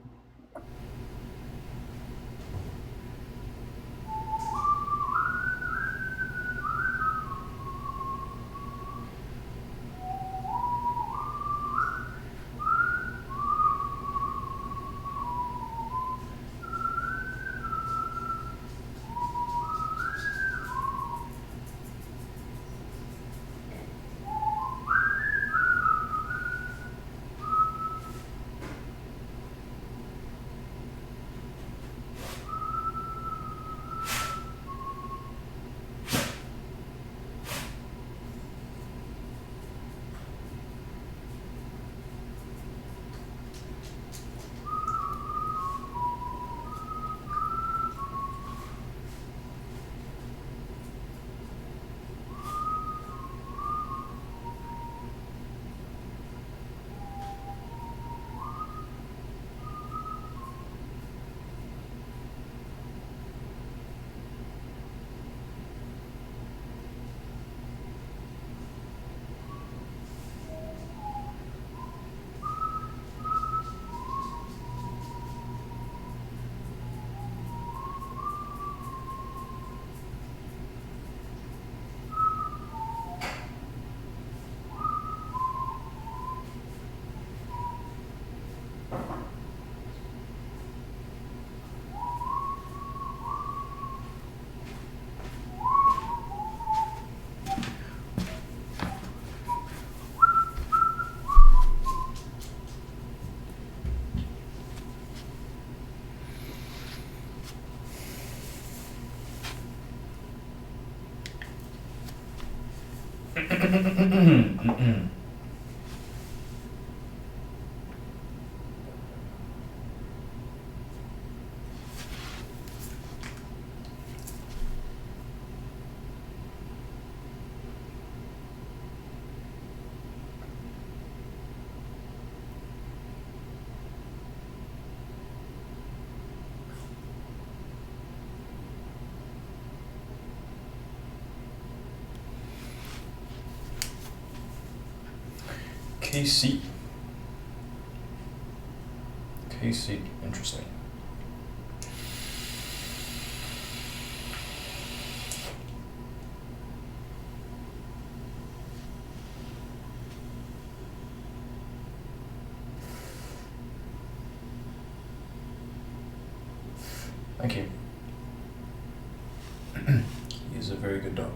KC. KC, interesting. Thank you. He is a very good dog.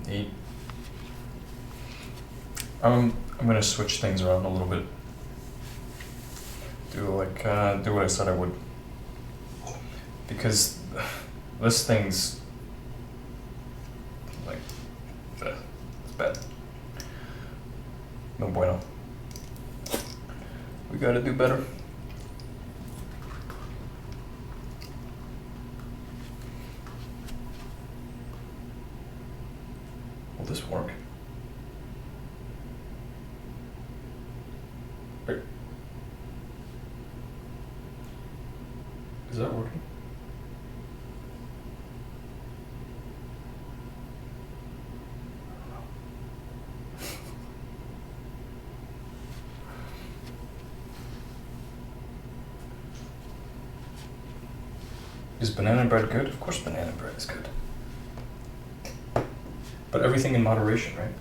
Neat. I'm gonna switch things around a little bit. Do what I said I would. Because this thing's like, it's bad. No bueno. We gotta do better. Will this work? Wait. Is that working? Is banana bread good? Of course banana bread is good. But everything in moderation, right?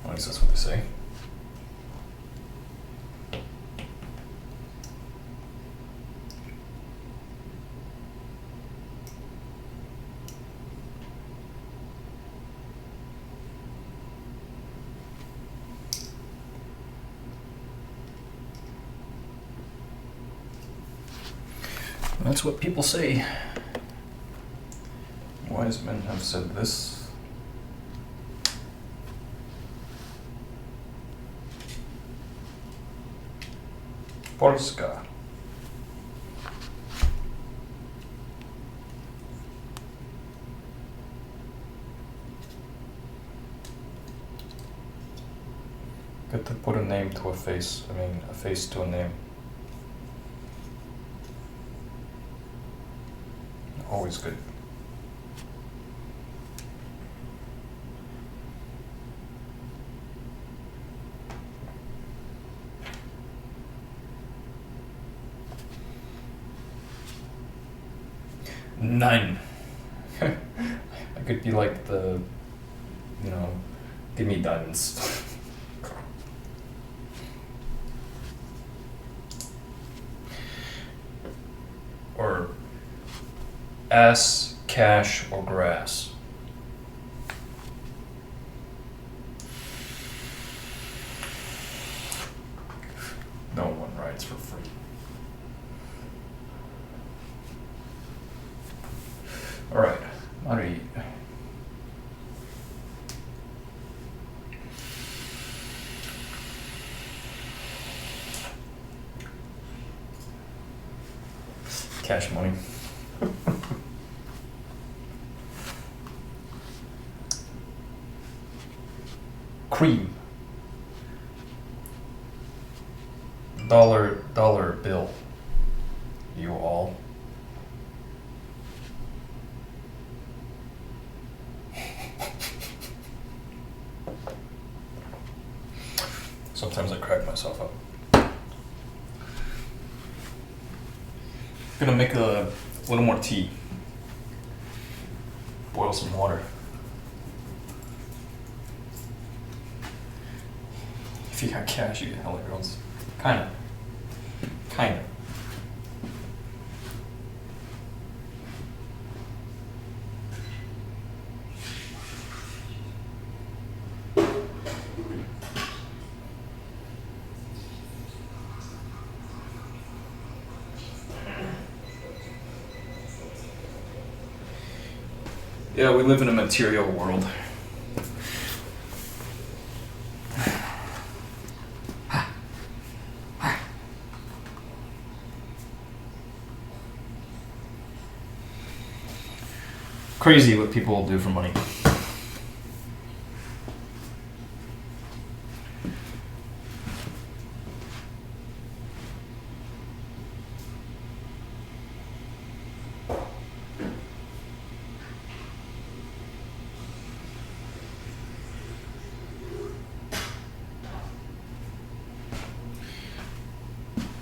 At least that's what they say. That's what people say. Wise men have said this. Polska. Good to put a name to a face. I mean, a face to a name. Always good. Nine. I could be like the, give me diamonds. Or ass, cash, or grass. No one rides for free. Alright, Mari. Cash money. Cream. Dollar bill. You all. Sometimes I crack myself up. Gonna make a little more tea. Boil some water. If you got cash, you get hella girls. Kinda. Yeah, we live in a material world. Crazy what people will do for money.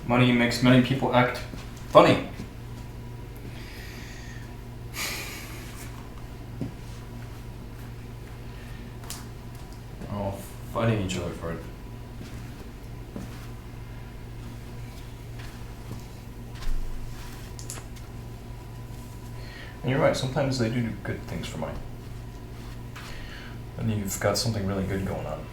Money makes many people act funny. Oh, fighting each other for it. And you're right, sometimes they do good things for money. And you've got something really good going on.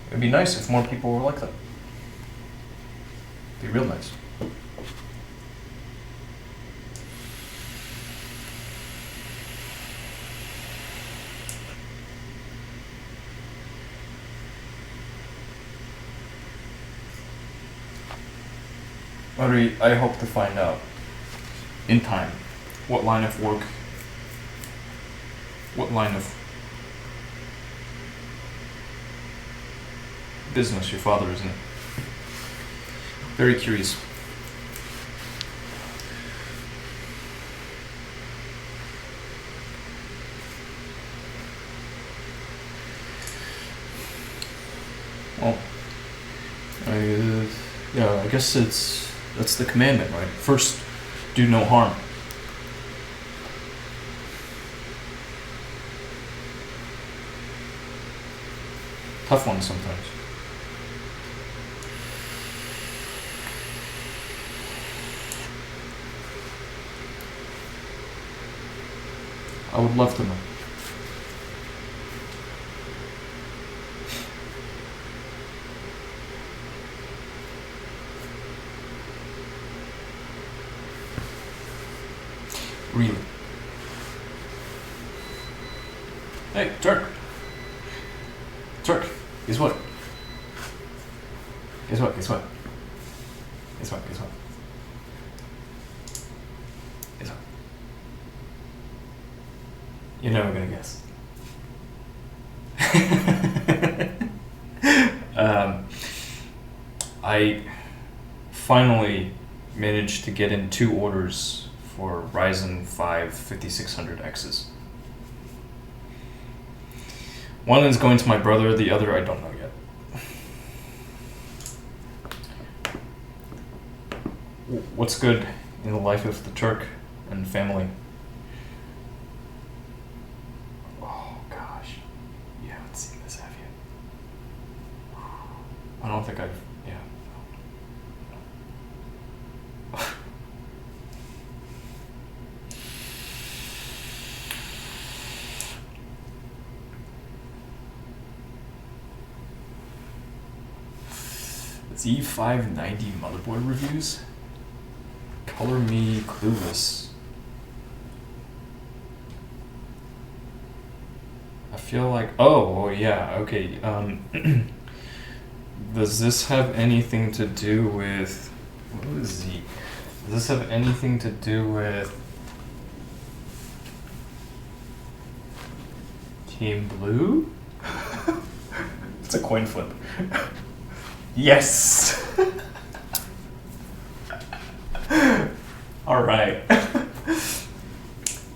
It'd be nice if more people were like that. It'd be real nice. Audrey, I hope to find out in time what line of work, what line of business your father is in. Very curious. Well, I guess that's the commandment, right? First, do no harm. Tough one sometimes. I would love to know. Really? Hey, Turk. Turk, guess what? Guess what? Guess what? Guess what? Guess what? Guess what? You're never gonna guess. I finally managed to get in 2 orders for Ryzen 5 5600Xs. One is going to my brother, the other I don't know yet. What's good in the life of the Turk and family? Oh gosh, you haven't seen this, have you? I don't think I've, yeah. Z590 motherboard reviews? Color me clueless. I feel like, oh yeah, okay. Does this have anything to do with, what was Z? Does this have anything to do with Team Blue? It's a coin flip. Yes! Alright.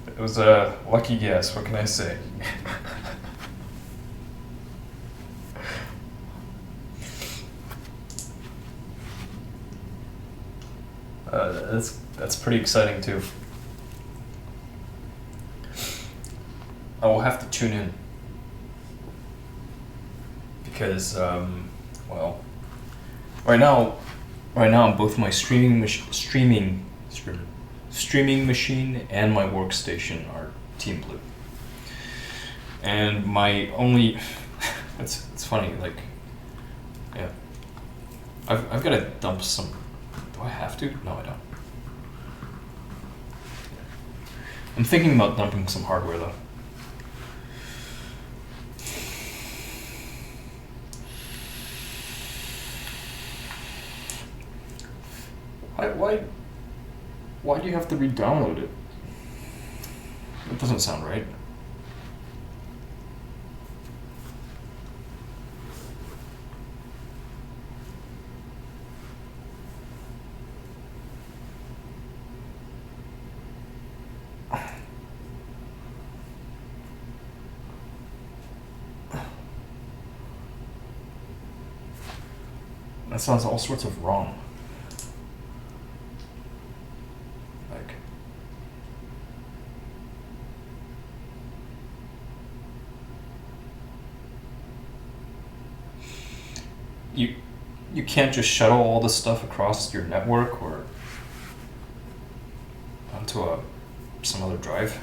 It was a lucky guess, what can I say? That's pretty exciting too. I will have to tune in. Because, well, right now both my streaming machine and my workstation are Team Blue. And my only, it's funny, like, yeah, I've got to dump some. Do I have to? No, I don't. I'm thinking about dumping some hardware though. Why do you have to re-download it? That doesn't sound right. That sounds all sorts of wrong. Like, you can't just shuttle all this stuff across your network or onto some other drive.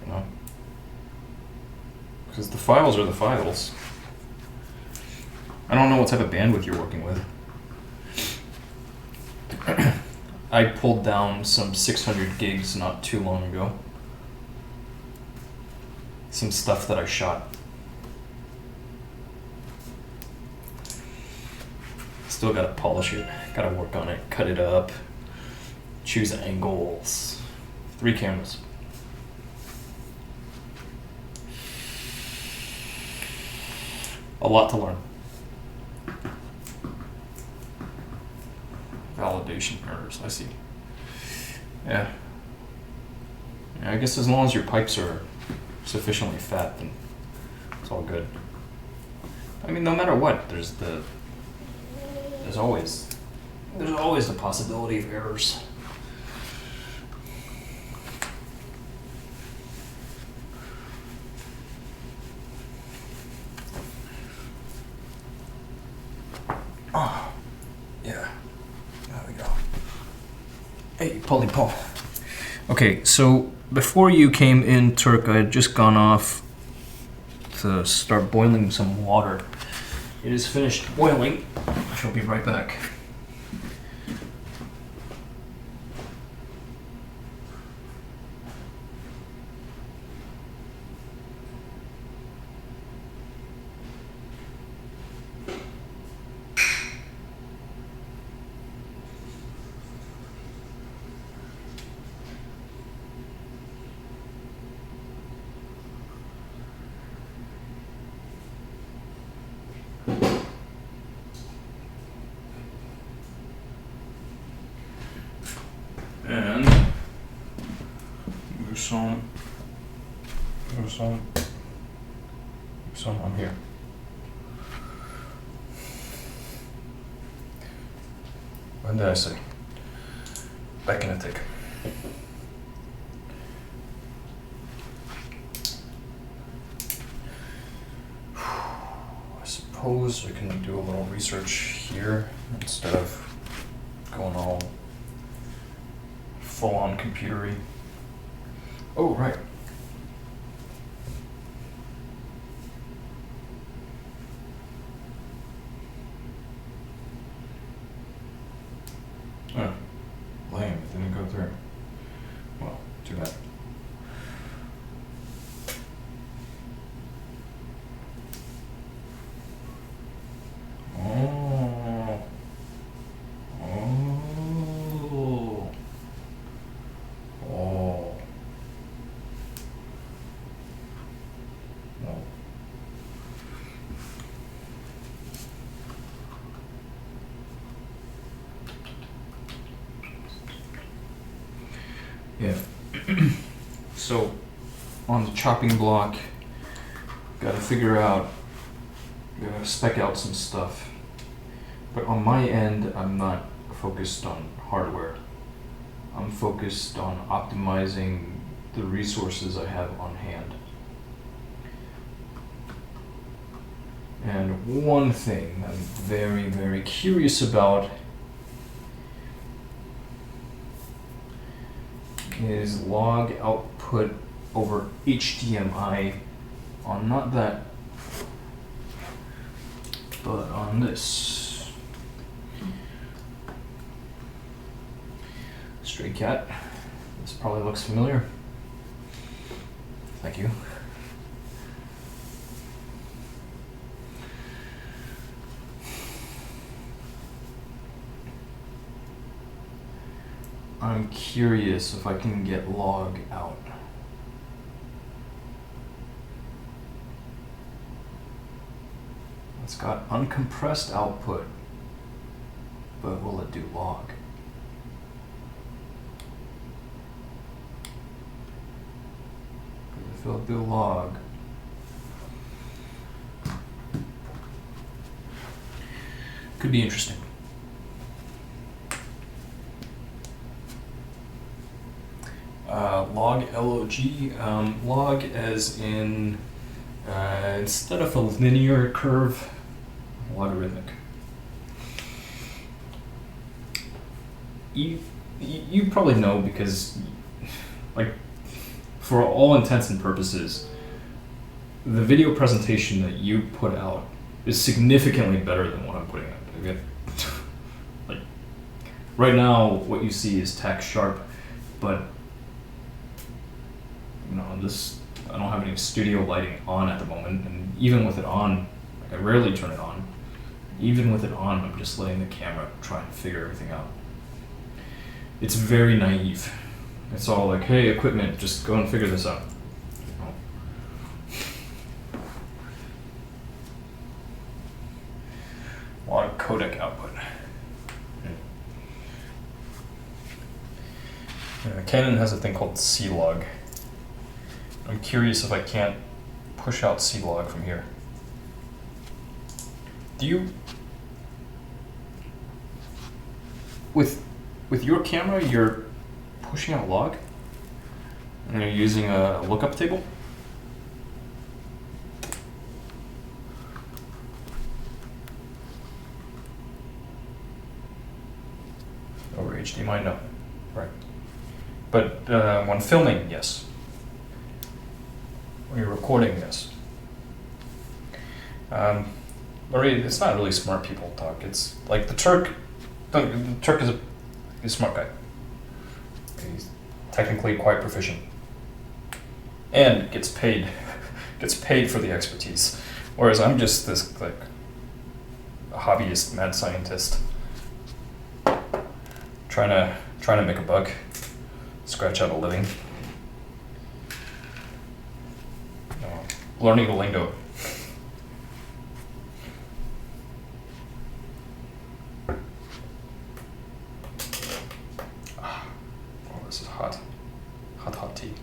You know? Because the files are the files. I don't know what type of bandwidth you're working with. I pulled down some 600 gigs not too long ago. Some stuff that I shot. Still gotta polish it, gotta work on it, cut it up, choose angles. 3 cameras. A lot to learn. Validation errors, I see. Yeah. I guess as long as your pipes are sufficiently fat, then it's all good. I mean, no matter what, there's always the possibility of errors. Oh, yeah. There we go. Hey, Polly Paul. Okay, so before you came in, Turk, I had just gone off to start boiling some water. It is finished boiling. shall be right back. And some on here. When did I say? Back in a tick. I suppose we can do a little research here instead of going all full-on computery. Oh, right. Oh, lame, it didn't go through. Well, too bad. Oh. Oh. Oh. No. Yeah. So, on the chopping block, gotta spec out some stuff. But on my end, I'm not focused on hardware. I'm focused on optimizing the resources I have on hand. And one thing I'm very, very curious about is log output over HDMI on not that, but on this. Stray cat. This probably looks familiar. Thank you. I'm curious if I can get log out. It's got uncompressed output, but will it do log? If it'll do log, could be interesting. Log LOG, log as in instead of a linear curve, logarithmic. You probably know because, like, for all intents and purposes, the video presentation that you put out is significantly better than what I'm putting out. Okay? Like, right now, what you see is tack sharp, but you know, I don't have any studio lighting on at the moment, and even with it on, like, I rarely turn it on. Even with it on, I'm just letting the camera try and figure everything out. It's very naive. It's all like, hey, equipment, just go and figure this out. Log codec output. Canon has a thing called C-Log. I'm curious if I can't push out C-Log from here. Do you, with your camera, you're pushing out log? And you're using a lookup table? Over HDMI, no. Right. But when filming, yes. When you're recording, yes. Marie, it's not really smart people talk. It's like the Turk. The Turk is a smart guy. He's technically quite proficient, and gets paid for the expertise. Whereas I'm just this like a hobbyist mad scientist trying to make a buck, scratch out a living. Learning the lingo. Oh, this is hot. Hot tea.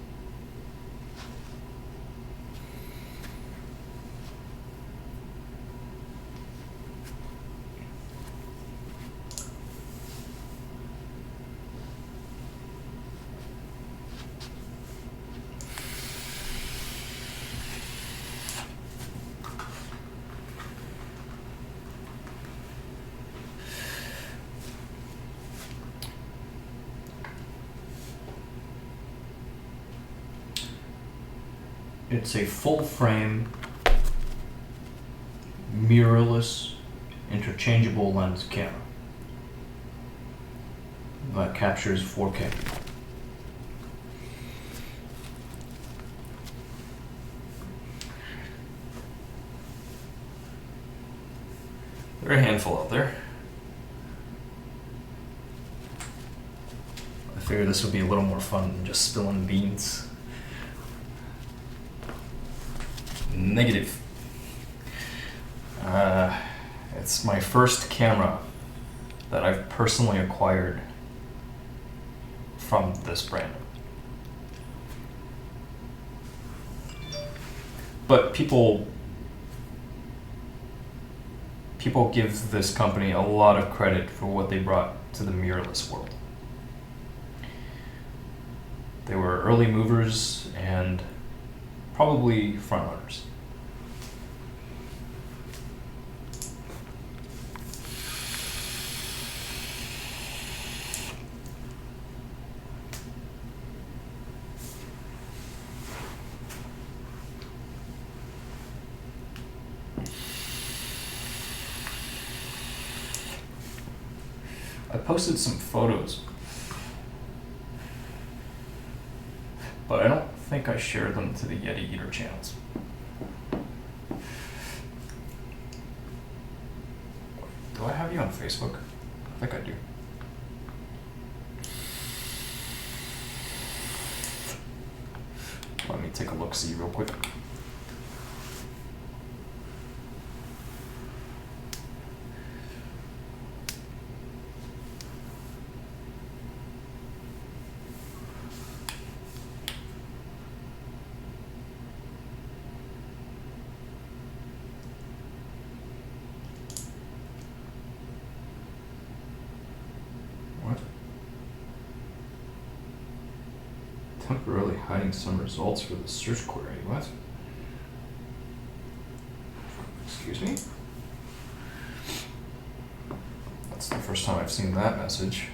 It's a full frame, mirrorless, interchangeable lens camera that captures 4K. There are a handful out there. I figured this would be a little more fun than just spilling beans. Negative. It's my first camera that I've personally acquired from this brand. But people give this company a lot of credit for what they brought to the mirrorless world. They were early movers and probably front runners. I posted some photos, but I don't think I shared them to the Yetieater channels. Do I have you on Facebook? I think I do. Let me take a look-see real quick. What? Temporarily hiding some results for the search query. What? Excuse me? That's the first time I've seen that message.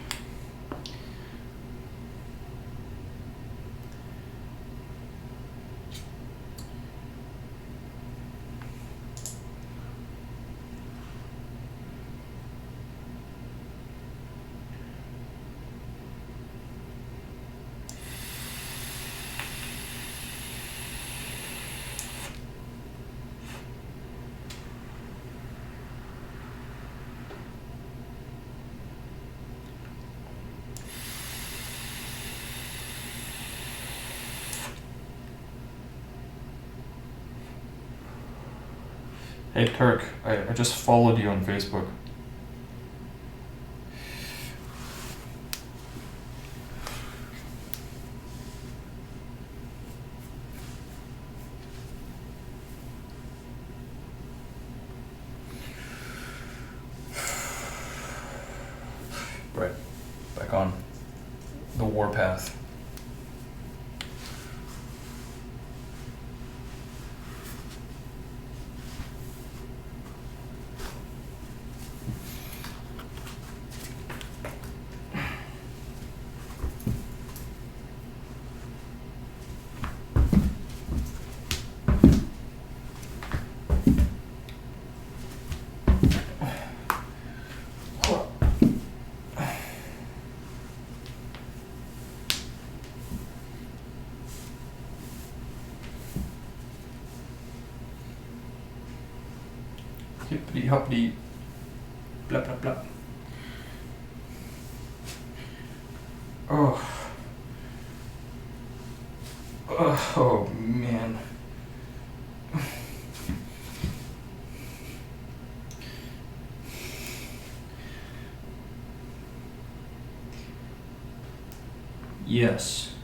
Hey Turk, I just followed you on Facebook. Right, back on the warpath. Hippity hoppity. Blah blah blah. Oh. Oh man. Yes.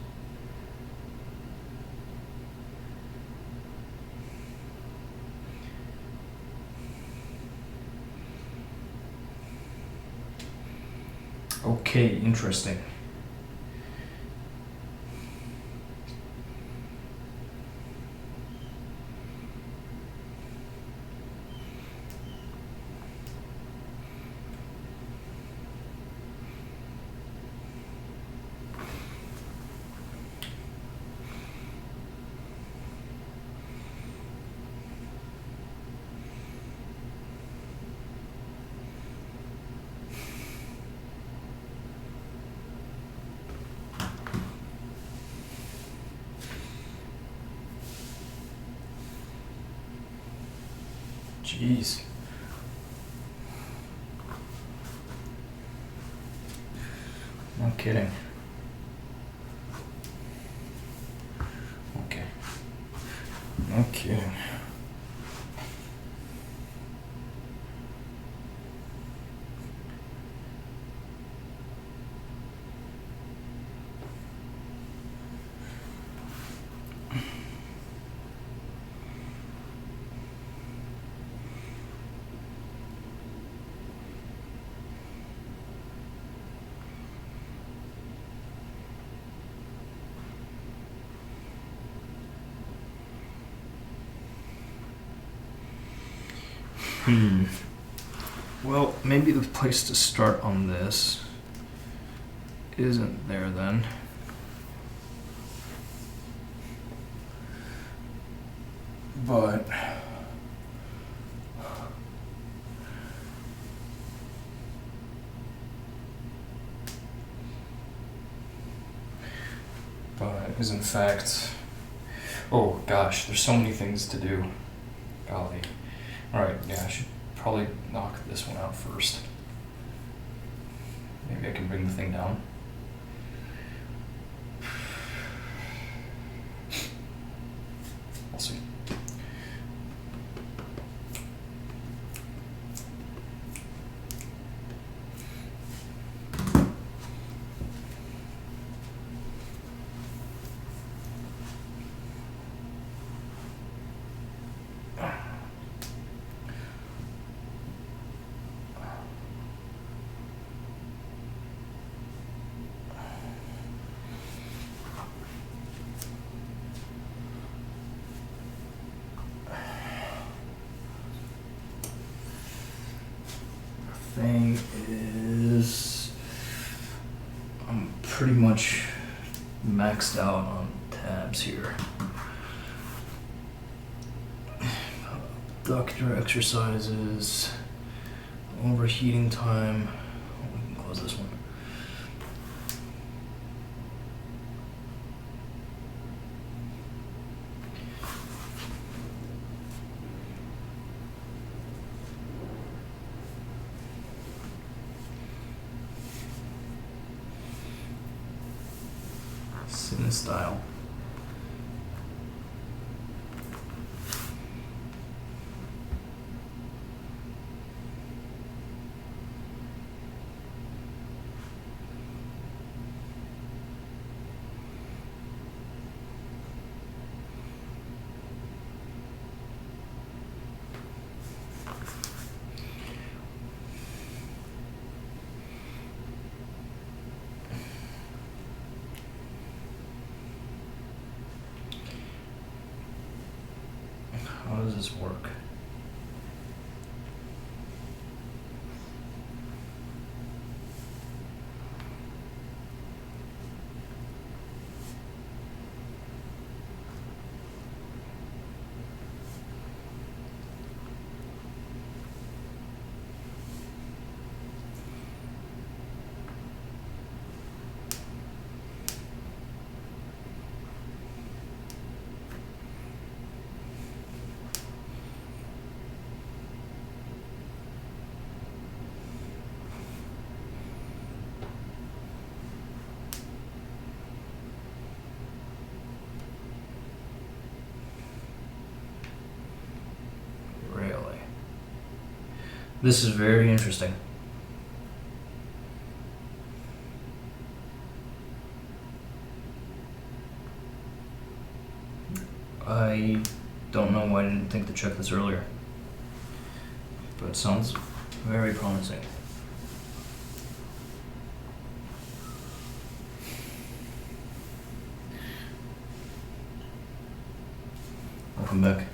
Okay, interesting. Jeez. No kidding. Okay. No kidding. Well, maybe the place to start on this isn't there then. But is in fact, oh gosh, there's so many things to do. Golly. Alright, yeah, I should probably knock this one out first. Maybe I can bring the thing down. We'll see. Thing is, I'm pretty much maxed out on tabs here. Abductor exercises, overheating time. Oh, we can close this one. Sin style. How does this work? This is very interesting. I don't know why I didn't think to check this earlier. But it sounds very promising. Welcome back.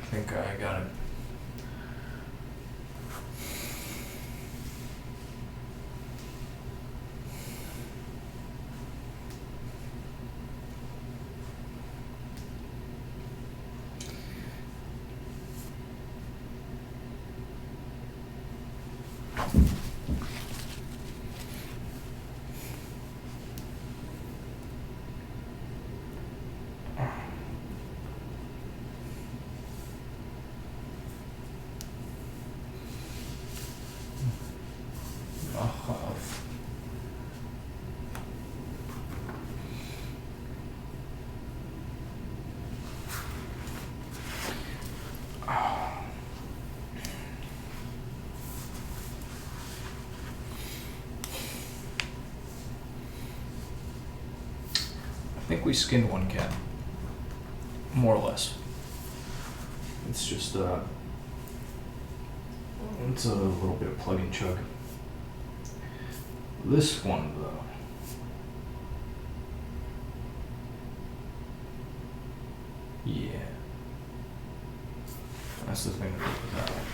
I think I got it. I think we skinned one cat. More or less. It's just it's a little bit of plug and chug. This one though. Yeah. That's the thing with that one.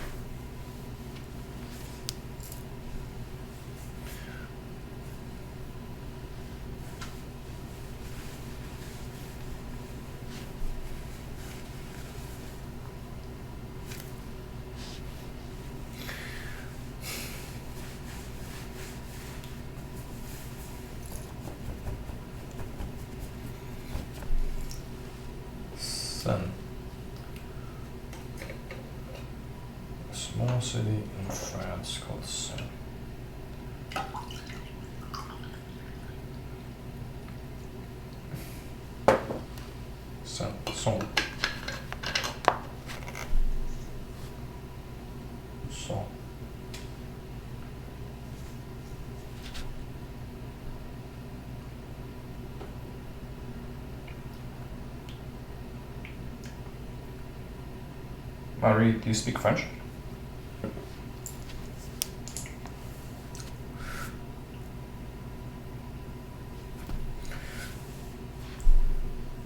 Sun. A small city in France called Sun. Sun. Son. Son. Marie, do you speak French?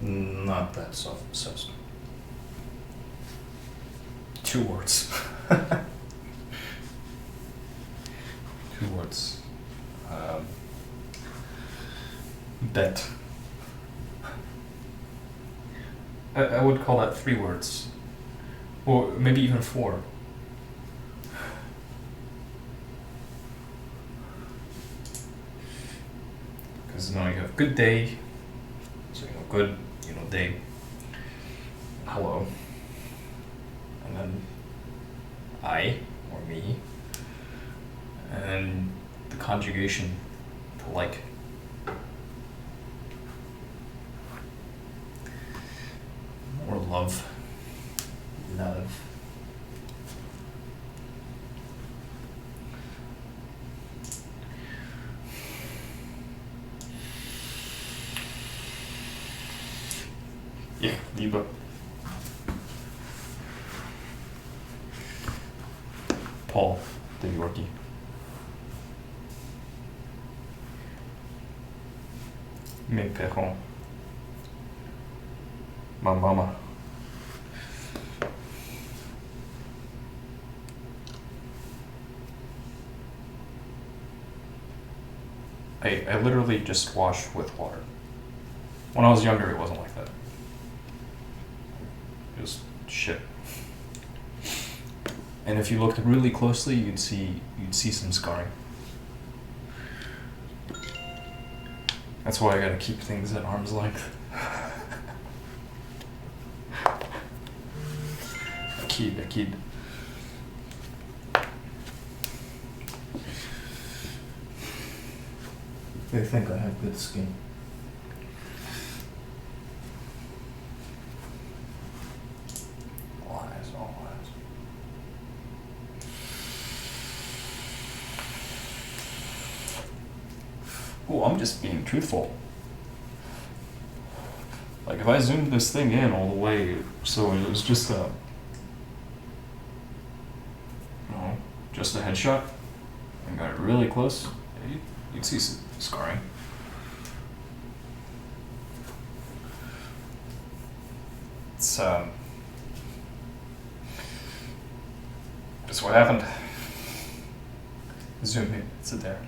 Not that self-obsessed. 2 words. 2 words. Bet. I would call that 3 words. Or maybe even 4. Because now you have good day, so good, day, hello, and then I, or me, and the conjugation to like. Or love. Love. Yeah, Liebe. Paul, the Yorkie. Mes parents. Ma mama. I literally just wash with water. When I was younger, it wasn't like that. It was shit. And if you looked really closely, you'd see some scarring. That's why I gotta keep things at arm's length. Akid. They think I have good skin. All eyes. Oh, I'm just being truthful. Like if I zoomed this thing in all the way, so it was just a, just a headshot, and got it really close, you'd see some scarring. It's that's what happened. Zoom in, it's there.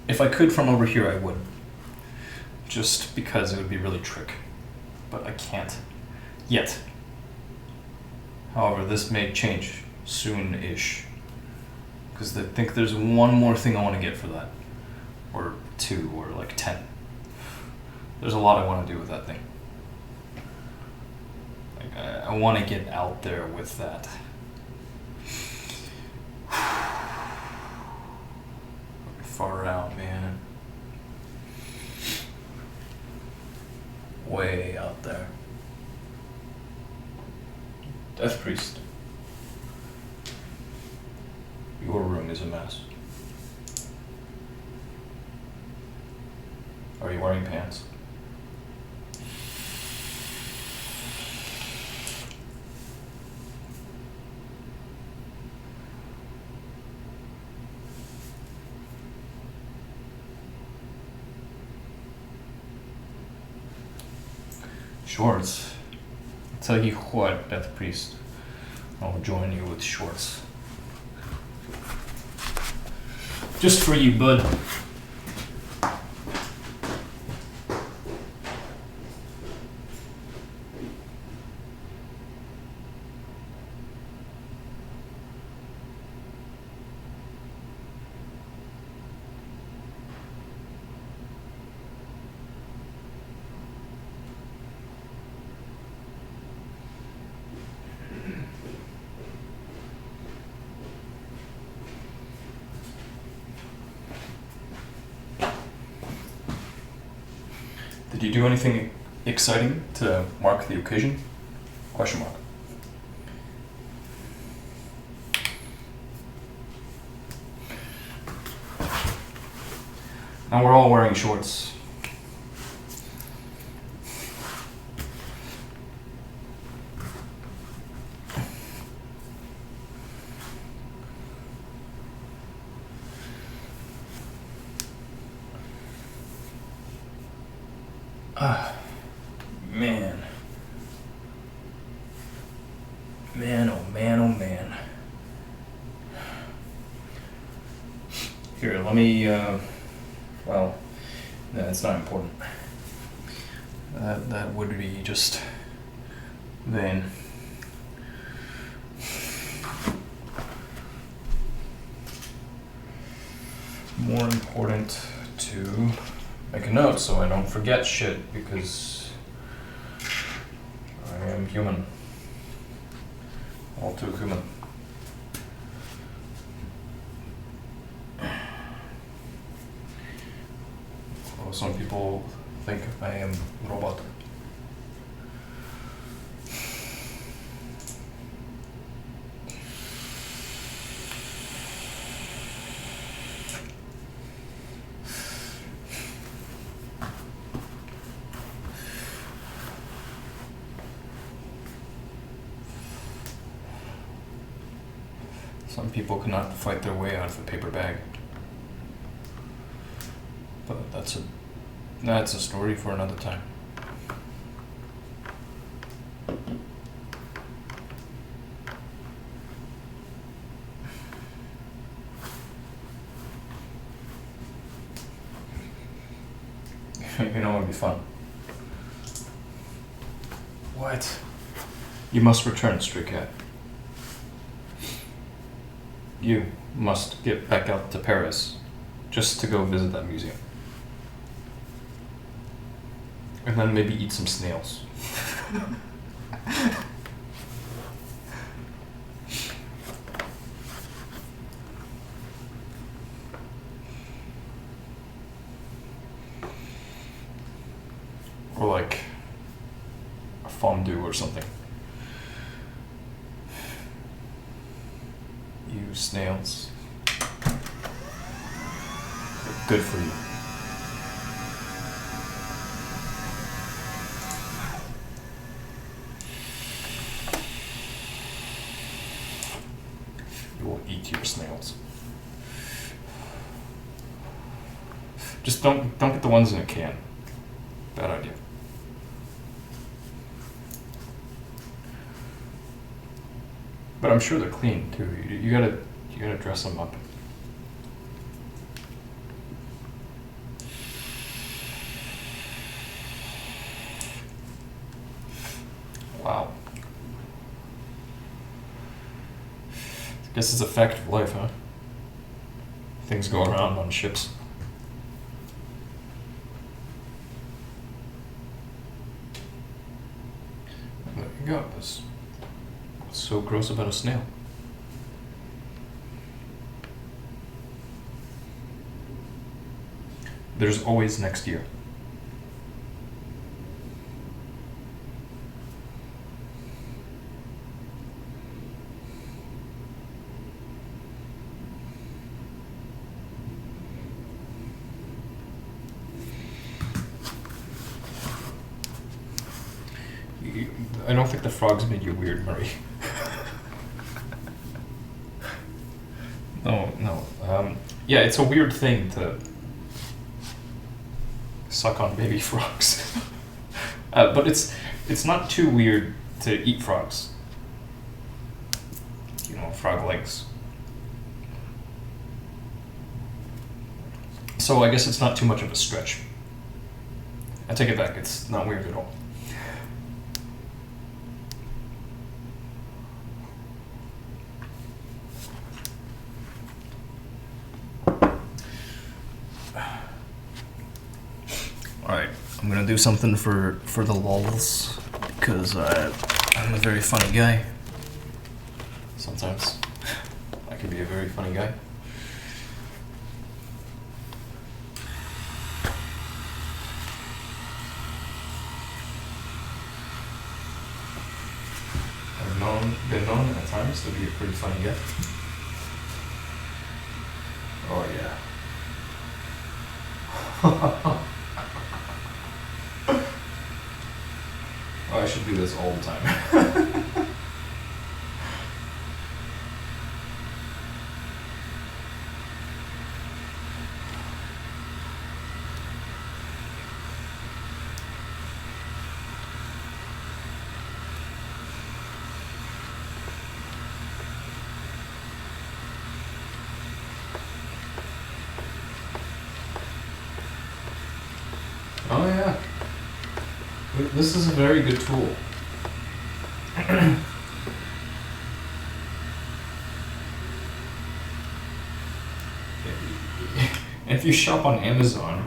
If I could from over here, I would. Just because it would be really trick. But I can't. Yet. However, this may change soon-ish. Because I think there's one more thing I want to get for that. Or 2, or like 10. There's a lot I want to do with that thing. Like, I want to get out there with that. Far out, man. Way out there. Death Priest. Your room is a mess. Are you wearing pants? Shorts. I'll tell you what, Death Priest. I'll join you with shorts. Just for you, bud. Did you do anything exciting to mark the occasion? Question mark. Now we're all wearing shorts. Man. Man, oh man, oh man. Here, let me, well, no, it's not important. That would be just vain. More important to make a note so I don't forget shit, because I am human. All too human. Well, some people think I am a robot. Some people cannot fight their way out of a paper bag. But that's a story for another time. You know, it'd be fun. What? You must return, stray cat. You must get back out to Paris just to go visit that museum. And then maybe eat some snails. Or like a fondue or something. You snails. They're good for you. You will eat your snails. Just don't get the ones in a can. Bad idea. But I'm sure they're clean too. You gotta dress them up. Wow. I guess it's a fact of life, huh? Things go around on ships. There you go. What's so gross about a snail? There's always next year. I don't think the frogs made you weird, Murray. No. Yeah, it's a weird thing to suck on baby frogs. But it's not too weird to eat frogs. You know, frog legs. So I guess it's not too much of a stretch. I take it back, it's not weird at all. Alright, I'm gonna do something for the lulz, because I'm a very funny guy. Sometimes I can be a very funny guy. I've been known at times to be a pretty funny guy. Oh yeah. Oh, I should do this all the time. Oh yeah. This is a very good tool. If you shop on Amazon,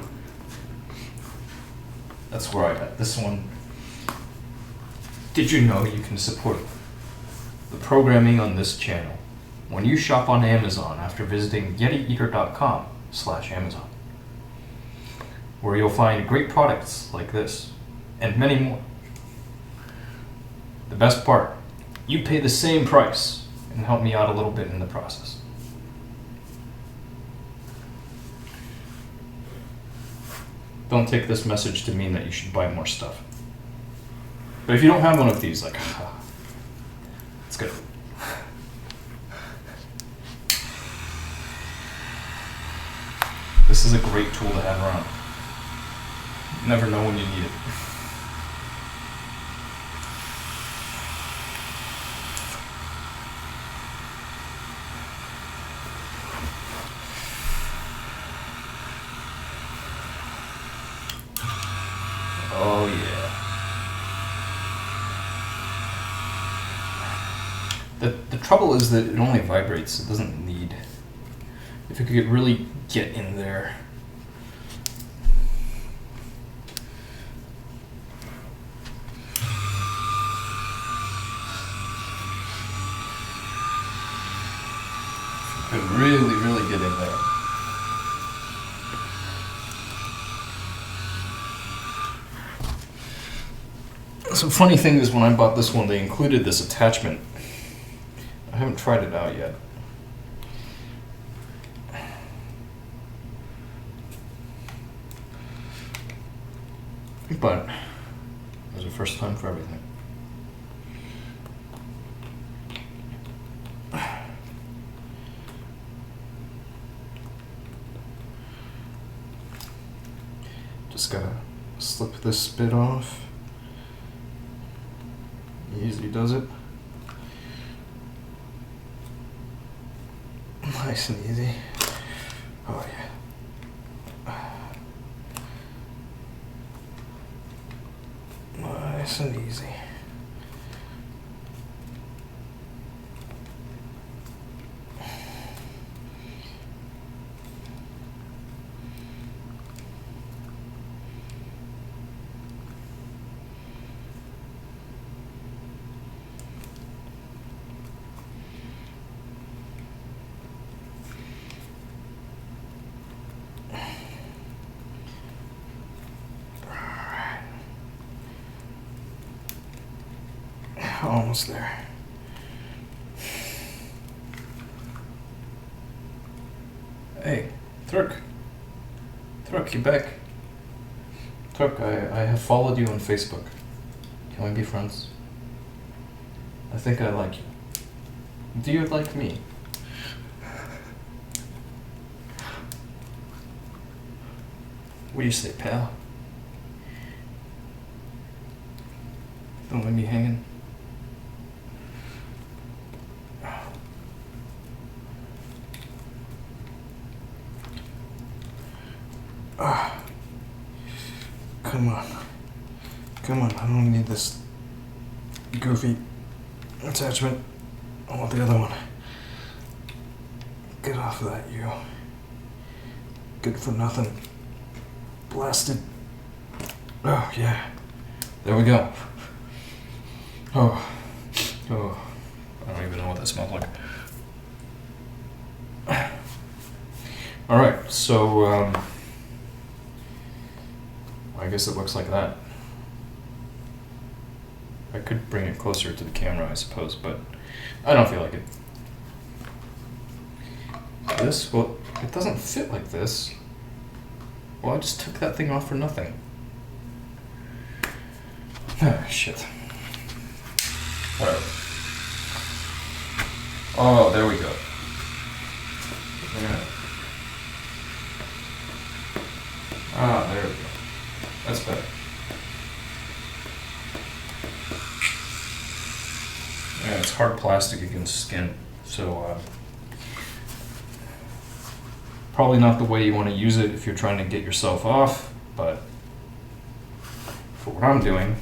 that's where I got this one. Did you know you can support the programming on this channel when you shop on Amazon after visiting yetieater.com/Amazon, where you'll find great products like this and many more. The best part, you pay the same price and help me out a little bit in the process. Don't take this message to mean that you should buy more stuff. But if you don't have one of these, like, it's good. This is a great tool to have around. You never know when you need it. The trouble is that it only vibrates. It doesn't need. If it could really get in there. Could really get in there. So funny thing is when I bought this one, they included this attachment. I haven't tried it out yet. But there's a first time for everything. Just gotta slip this bit off. Easy does it. Nice and easy. Oh yeah. Nice and easy. Almost there. Hey, Turk, you back? Turk, I have followed you on Facebook. Can we be friends? I think I like you. Do you like me? What do you say, pal? Don't leave me hanging. Come on, I don't need this goofy attachment. I want the other one. Get off of that, you. Good for nothing. Blasted. Oh, yeah. There we go. Oh. I don't even know what that smells like. Alright, so, I guess it looks like that. I could bring it closer to the camera, I suppose, but I don't feel like it. This, well, it doesn't fit like this. Well, I just took that thing off for nothing. Ah, shit. Alright. Oh, there we go. Yeah. Ah, there we go. That's better. Yeah, it's hard plastic against skin, so probably not the way you want to use it if you're trying to get yourself off, but for what I'm doing,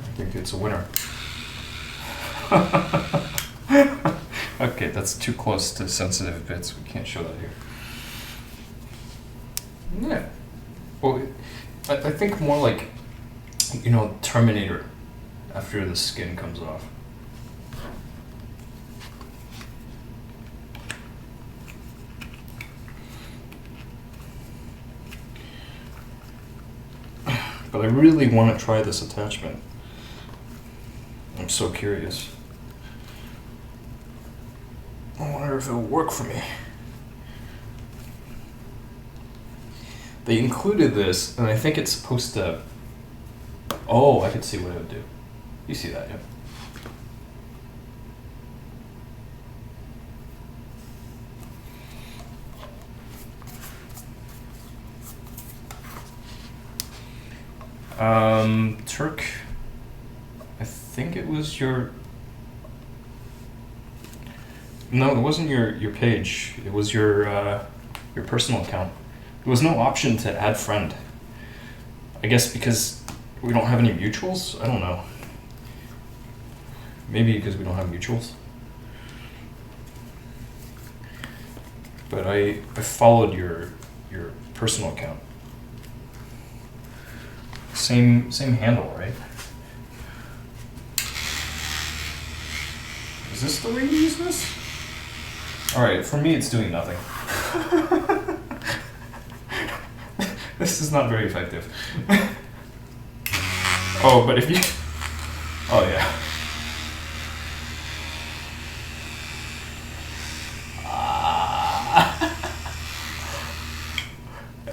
I think it's a winner. Okay, that's too close to sensitive bits. We can't show that here. Yeah. Well, I think more like, you know, Terminator after the skin comes off. But I really want to try this attachment. I'm so curious. I wonder if it'll work for me. They included this, and I think it's supposed to... Oh, I could see what it would do. You see that, yeah. Turk, I think it was your... No, it wasn't your page. It was your personal account. There was no option to add friend. I guess because we don't have any mutuals? I don't know. Maybe because we don't have mutuals. but I followed your personal account. Same handle, right? Is this the way you use this? Alright, for me it's doing nothing. This is not very effective. Oh, but if you... Oh yeah.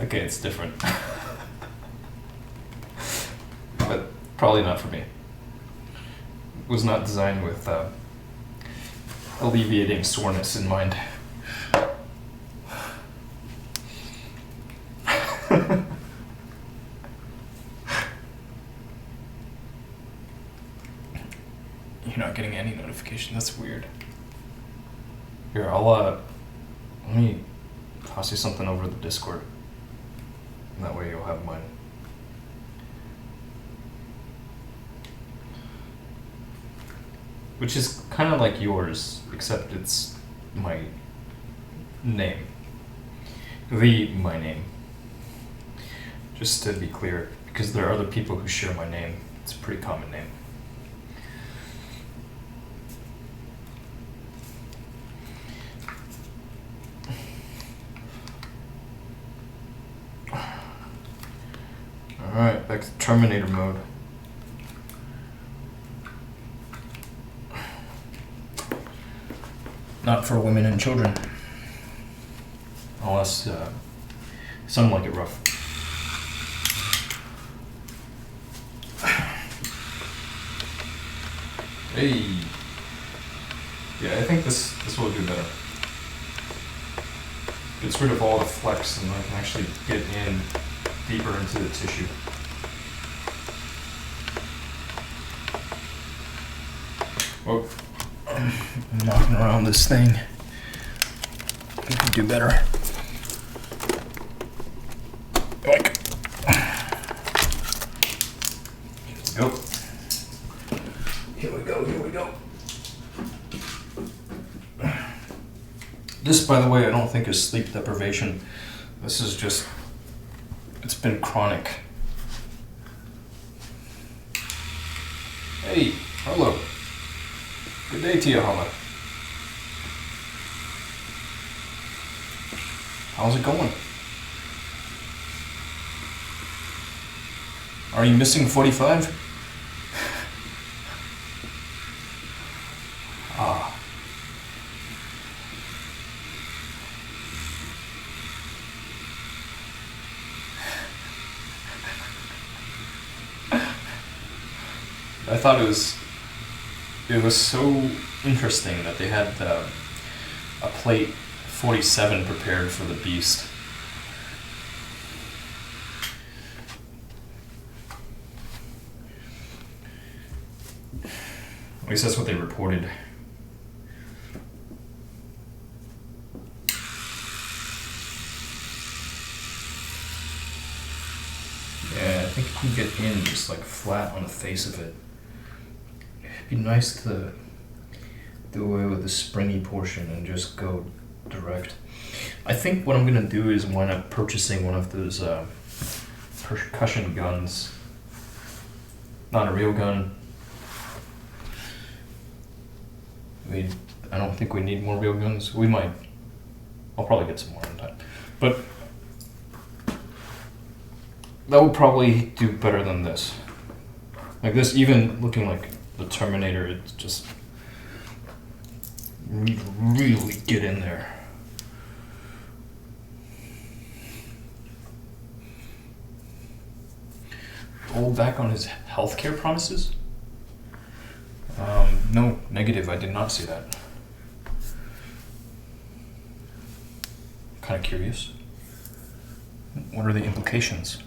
Okay, it's different. But probably not for me. It was not designed with alleviating soreness in mind. You're not getting any notification. That's weird. Here, I'll let me toss you something over the Discord. And that way you'll have mine. Which is kind of like yours, except it's my name. My name. Just to be clear, because there are other people who share my name. It's a pretty common name. Alright, back to Terminator mode. Not for women and children. Unless some like it rough. Hey. Yeah, I think this will do better. Gets rid of all the flex and I can actually get in deeper into the tissue. Oh, I'm knocking around this thing. We could do better. Like. Here we go. Here we go. This, by the way, I don't think is sleep deprivation. This is just, it's been chronic. Hey, hello. Good day to you, Hala. How's it going? Are you missing 45? Ah. I thought it was so interesting that they had a plate 47 prepared for the beast. At least that's what they reported. Yeah, I think you can get in just like flat on the face of it. It'd be nice to do away with the springy portion and just go direct. I think what I'm gonna do is wind up purchasing one of those percussion guns. Not a real gun. I don't think we need more real guns. We might. I'll probably get some more in time. But that would probably do better than this. Like this, even looking like the Terminator, it's just really get in there. Hold back on his healthcare promises? No, negative, I did not see that. Kind of curious. What are the implications?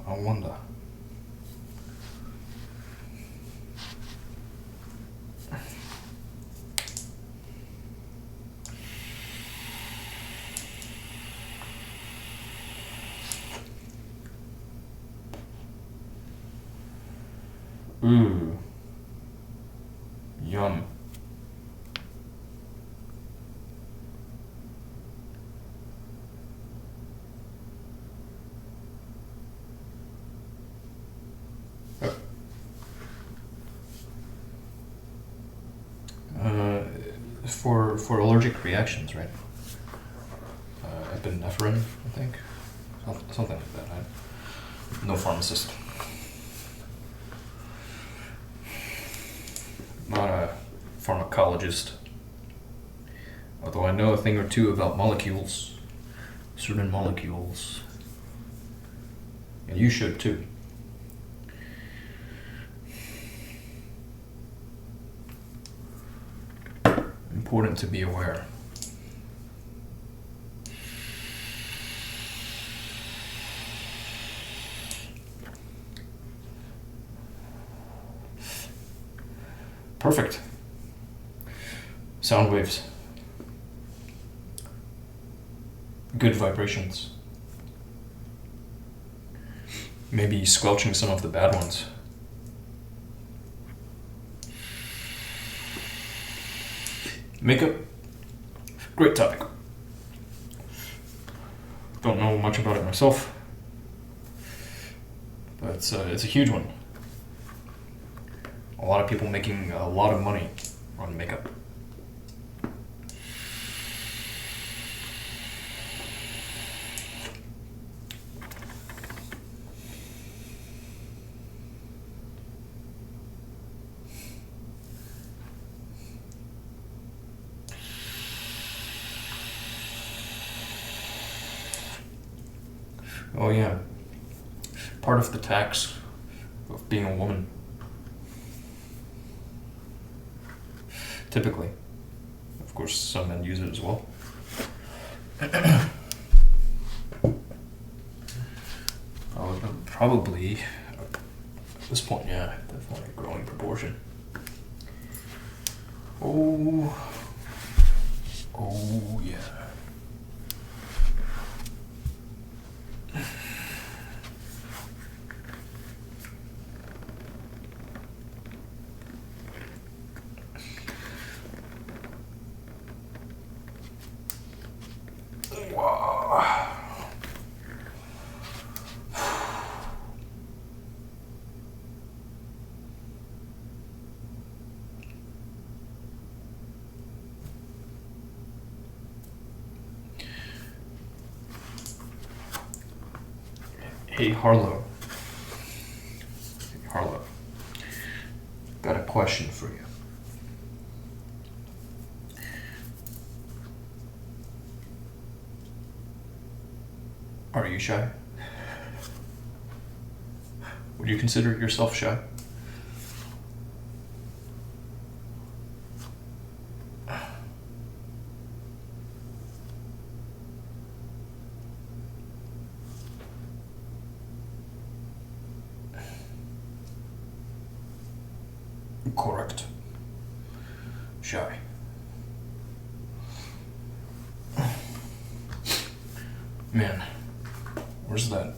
I wonder. Ooh. Yum. For allergic reactions, right? Epinephrine, I think. Something like that. I'm no pharmacist. Not a pharmacologist. Although I know a thing or two about molecules. Certain molecules. And you should too. Important to be aware. Perfect. Sound waves. Good vibrations. Maybe squelching some of the bad ones. Makeup. Great topic. Don't know much about it myself, but it's a huge one. A lot of people making a lot of money on makeup. Oh yeah, part of the tax of being a woman. Typically. Of course, some men use it as well. Probably, at this point, yeah, definitely a growing proportion. Oh yeah. Hey Harlow. Harlow. Got a question for you. Are you shy? Would you consider yourself shy? Correct. Shy. Man, where's that?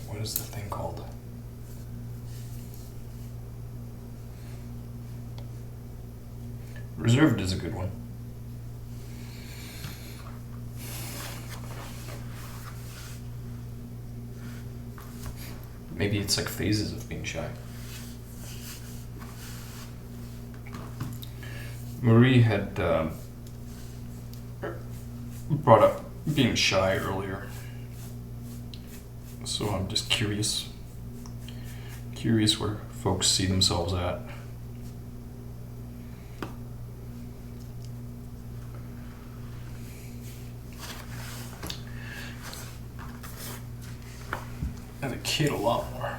What is the thing called? Reserved is a good one. Maybe it's like phases of being shy. Marie had brought up being shy earlier. So I'm just curious. Curious where folks see themselves at. As a kid, a lot more.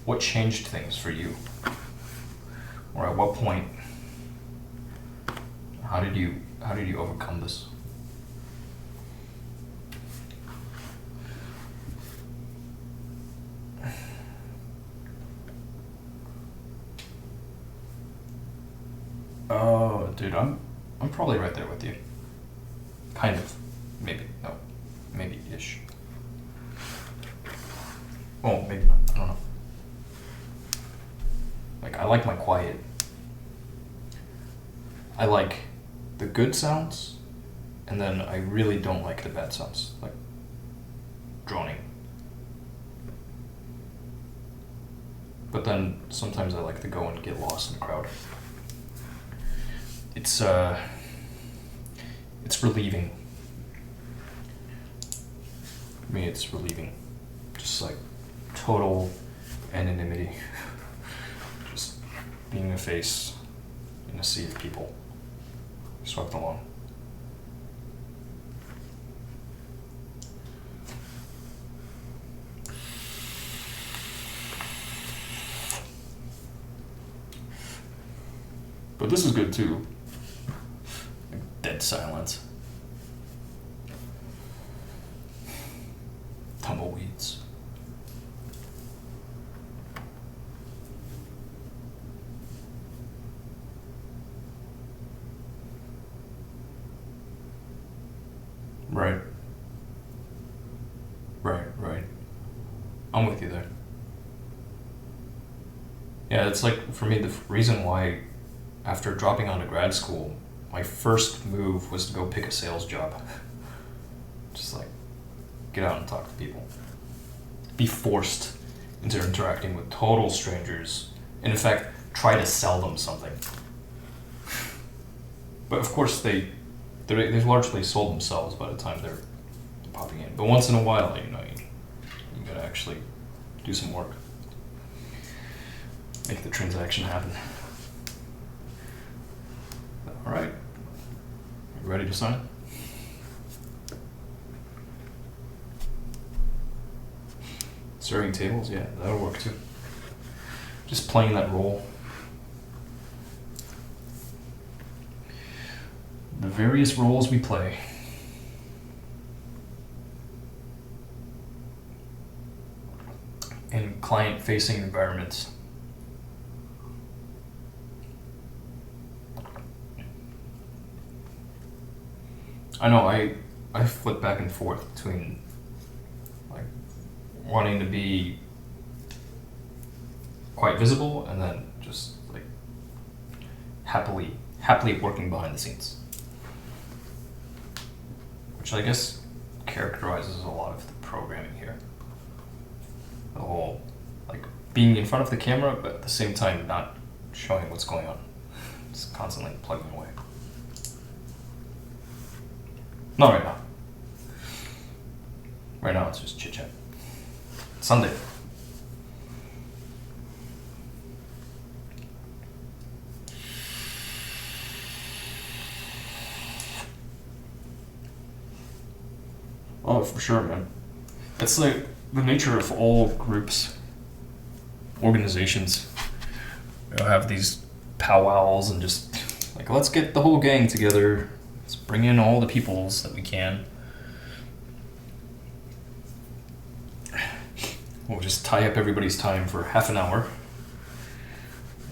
What changed things for you? Or at what point? How did you overcome this? Oh, dude, I'm probably right there with you. Kind of. Maybe. No. Maybe-ish. Well, maybe not. I don't know. Like, I like my quiet. I like the good sounds, and then I really don't like the bad sounds, like droning. But then sometimes I like to go and get lost in the crowd. It's relieving. For me, it's relieving. Just like total anonymity. Just being a face in a sea of people. Swept along. But this is good too. Like dead silence. Tumbleweeds. Right. Right. I'm with you there. Yeah, it's like, for me, the reason why, after dropping out of grad school, my first move was to go pick a sales job. Just like, get out and talk to people. Be forced into interacting with total strangers, and in fact, try to sell them something. But of course, they largely sold themselves by the time they're popping in. But once in a while, you gotta actually do some work. Make the transaction happen. Alright. You ready to sign? Serving tables? Yeah, that'll work too. Just playing that role. The various roles we play. In client-facing environments. I know, I flip back and forth between like wanting to be quite visible and then just like happily working behind the scenes. Which I guess characterizes a lot of the programming here. The whole, like, being in front of the camera, but at the same time not showing what's going on. Just constantly plugging away. Not right now. Right now it's just chit-chat. Sunday. Oh, for sure, man. It's like the nature of all groups, organizations. Have these powwows and just like, let's get the whole gang together. Let's bring in all the peoples that we can. We'll just tie up everybody's time for half an hour.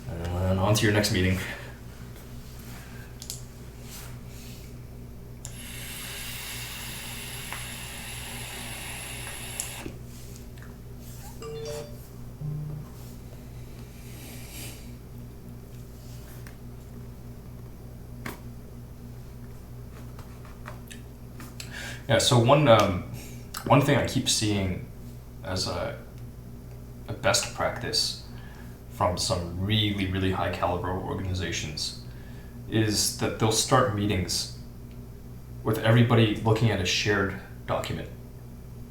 And then on to your next meeting. Yeah, so one thing I keep seeing as a best practice from some really, really high caliber organizations is that they'll start meetings with everybody looking at a shared document,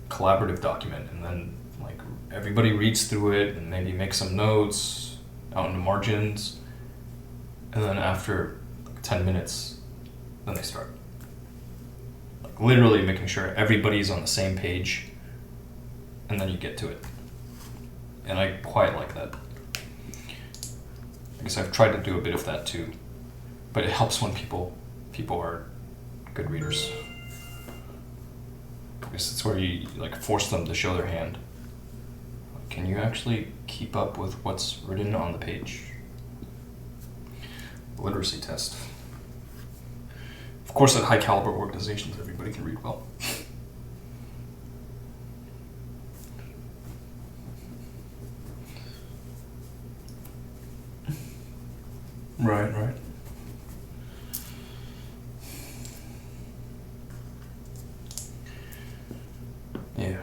collaborative document, and then like everybody reads through it and maybe makes some notes out in the margins, and then after like 10 minutes, then they start. Like literally making sure everybody's on the same page, and then you get to it. And I quite like that. I guess I've tried to do a bit of that too, but it helps when people are good readers. I guess it's where you like force them to show their hand. Can you actually keep up with what's written on the page? Literacy test. Of course, at high caliber organizations, everybody can read well. Right. Yeah.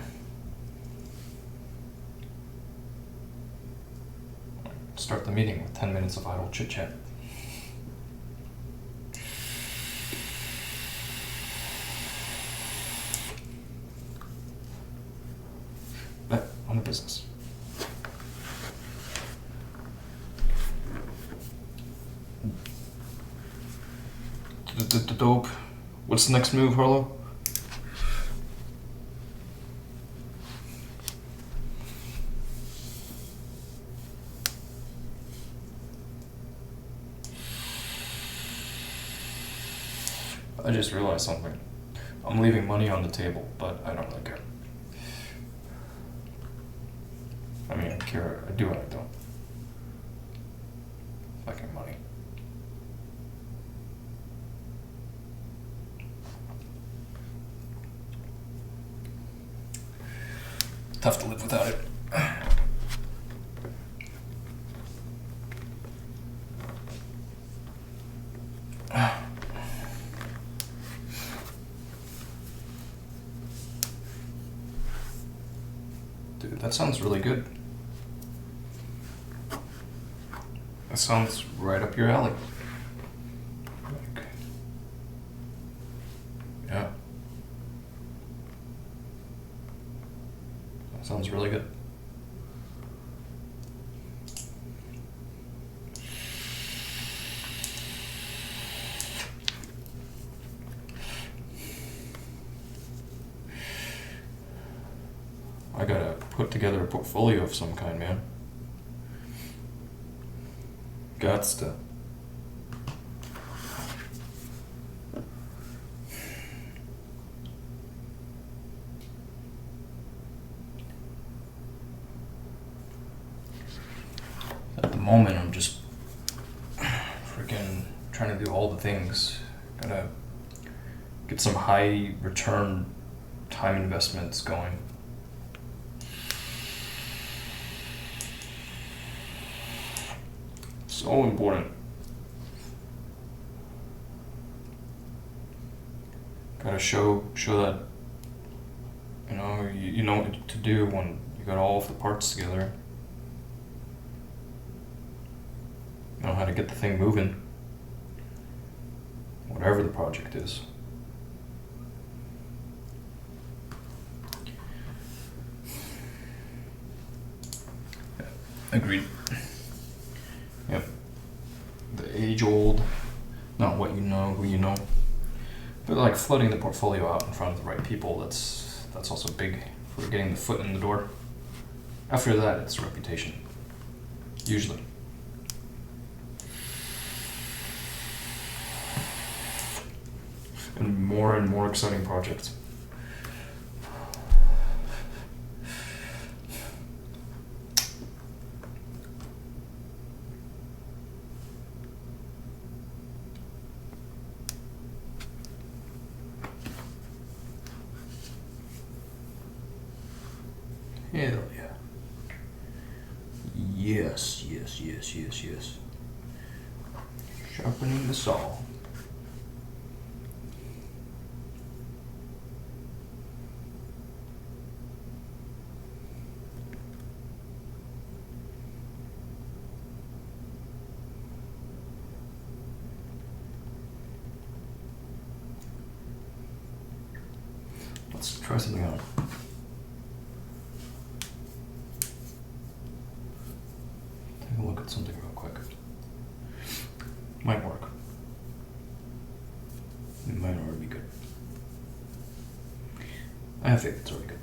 Start the meeting with 10 minutes of idle chit chat. On the business. Dope. What's the next move, Harlow? I just realized something. I'm leaving money on the table, but I don't really care. I mean, I care. I do and I don't. Fucking money. Tough to live without it. Dude, that sounds really good. That sounds right up your alley. Like, yeah. That sounds really good. I gotta put together a portfolio of some kind, man. Gots to. At the moment, I'm just freaking trying to do all the things. Gotta get some high return time investments going. So important. Gotta show that you know what to do when you got all of the parts together. You know how to get the thing moving. Whatever the project is. Yeah, agreed. Yep. The age-old, not what you know, who you know, but like flooding the portfolio out in front of the right people. That's also big for getting the foot in the door. After that, it's reputation. Usually. And more exciting projects. Hell yeah. Yes. Sharpening the saw. Let's try something out. Take a look at something real quick. Might work. It might already be good. I have faith it's already good.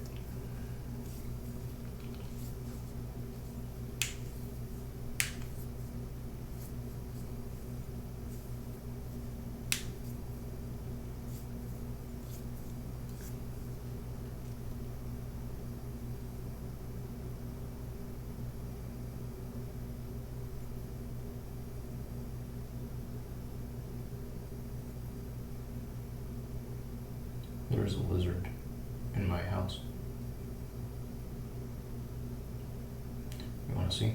There's a lizard in my house. You want to see?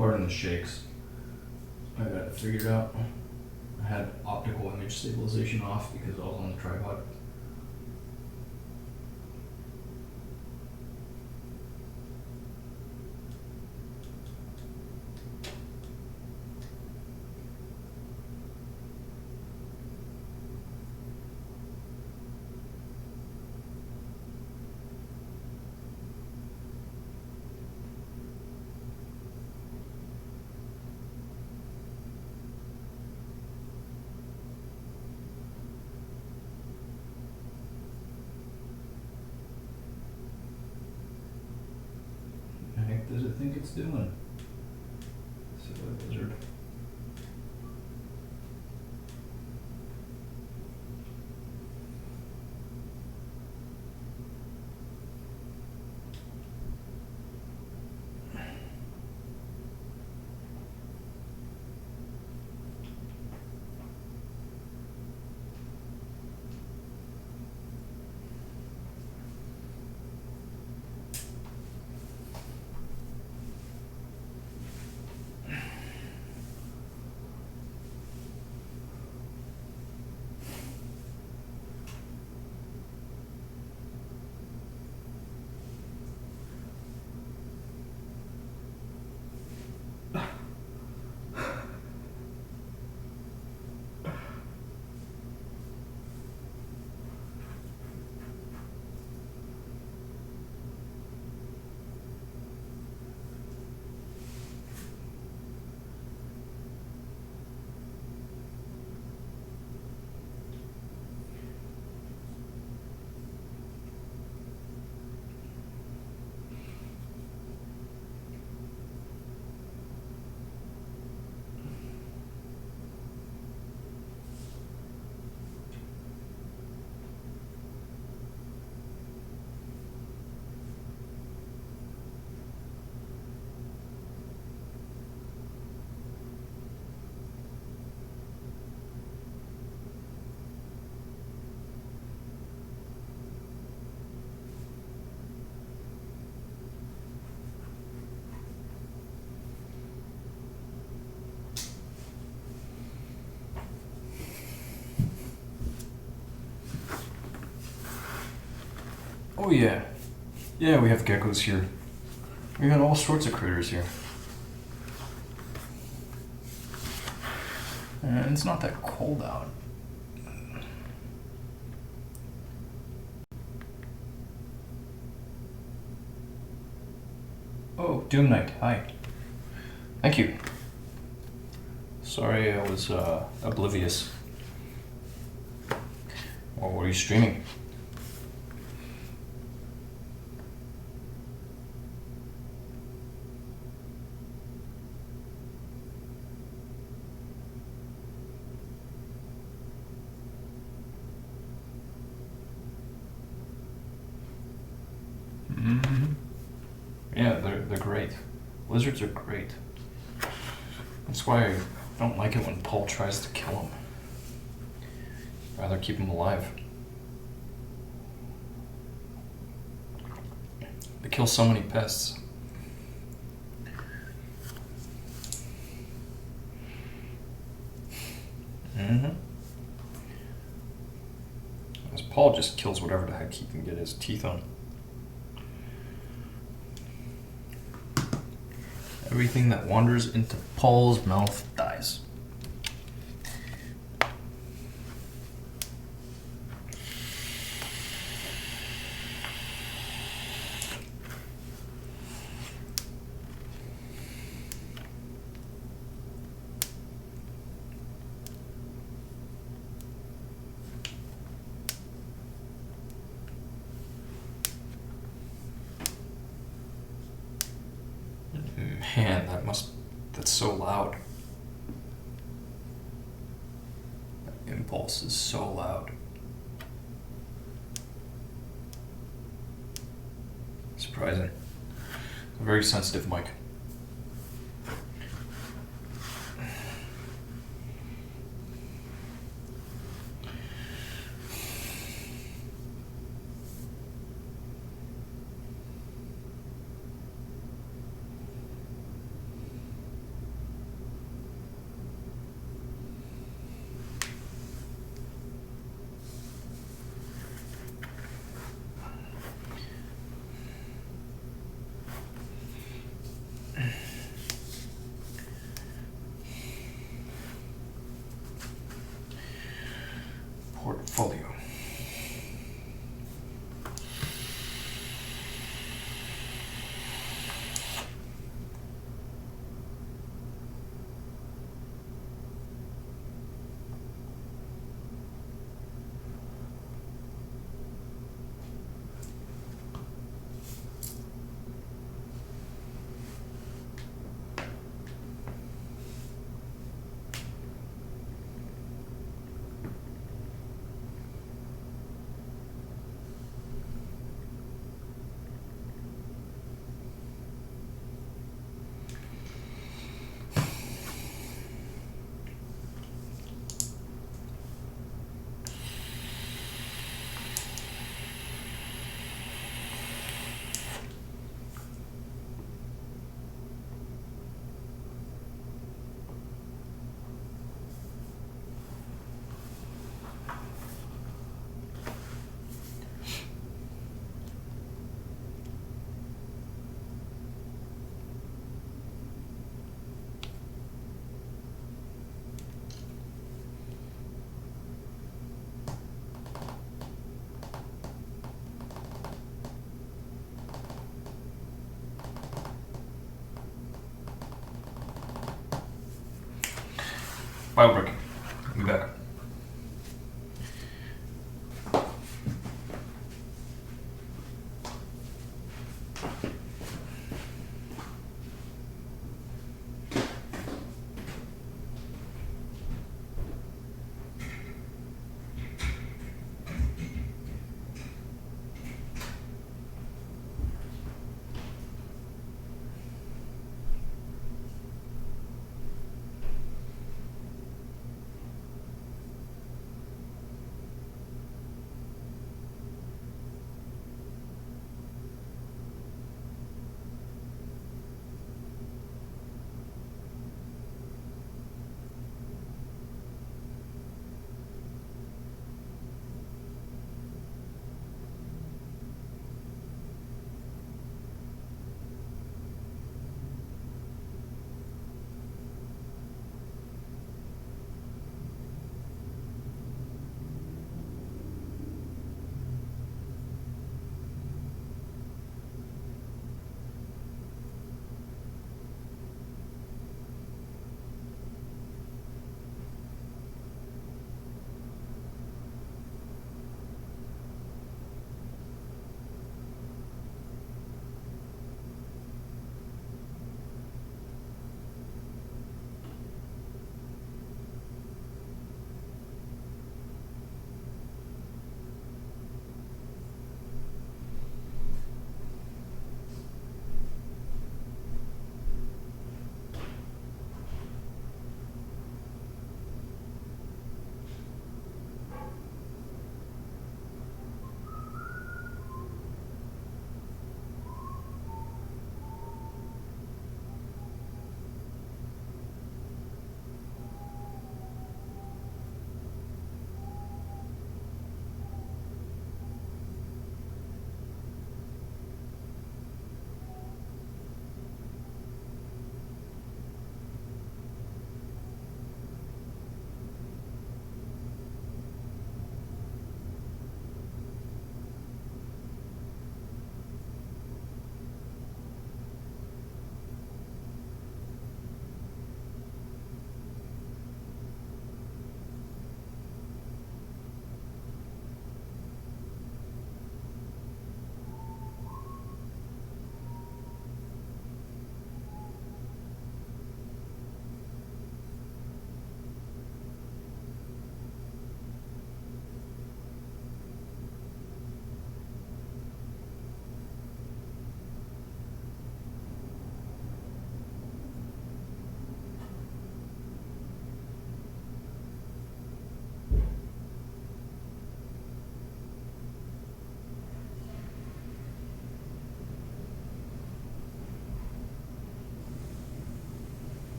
Pardon the shakes. I got it figured out. I had optical image stabilization off because I was on the tripod. What the heck does it think it's doing? Silly lizard. Oh yeah. Yeah, we have geckos here. We got all sorts of critters here. And it's not that cold out. Oh, Doom Knight, hi. Thank you. Sorry I was oblivious. What were you streaming? Yeah, they're great. Lizards are great. That's why I don't like it when Paul tries to kill them. Rather keep them alive. They kill so many pests. As Paul just kills whatever the heck he can get his teeth on. Everything that wanders into Paul's mouth dies. Man, that's so loud. That impulse is so loud. Surprising. A very sensitive mic. follow you. File breaking. I'll be back.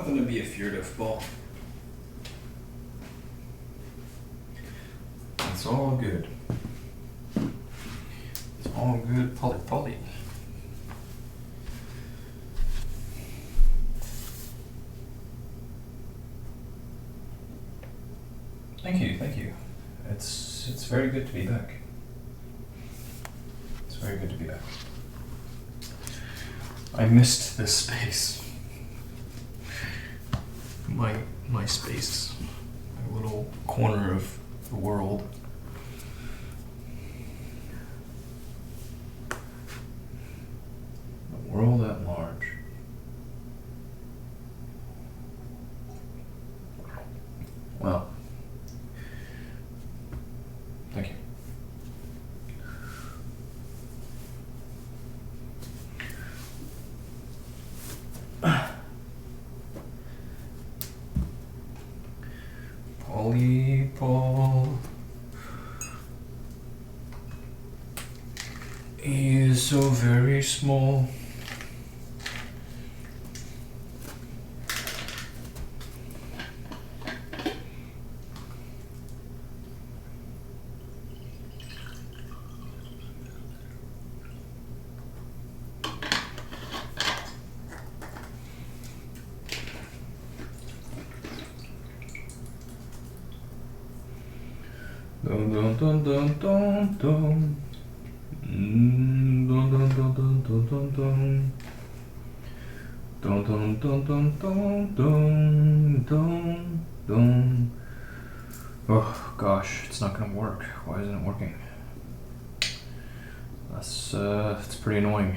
nothing to be afeared of, Paul. It's all good. It's all good, Polly. Thank you. It's very good to be back. It's very good to be back. I missed this space. My space. My little corner of the world. The world at large. Well, thank you. Polly, Paul. He is so very small. Dun dun dun dun dun dun. Dun dun dun dun dun dun dun. Dun dun dun dun dun dun dun dun. Oh gosh, it's not gonna work. Why isn't it working? That's pretty annoying.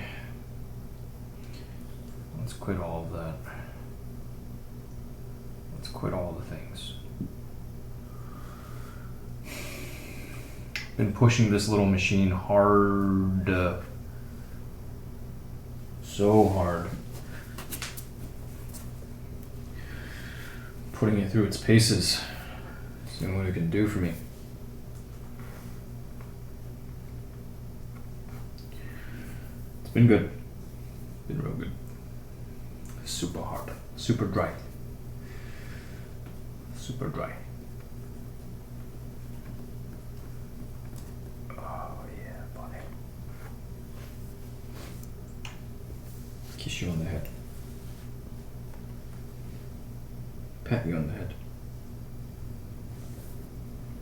Let's quit all of that. Let's quit all the things. Been pushing this little machine hard. So hard. Putting it through its paces. Seeing what it can do for me. It's been good. Been real good. Super hard. Super dry. Super dry. Kiss you on the head. Pat you on the head.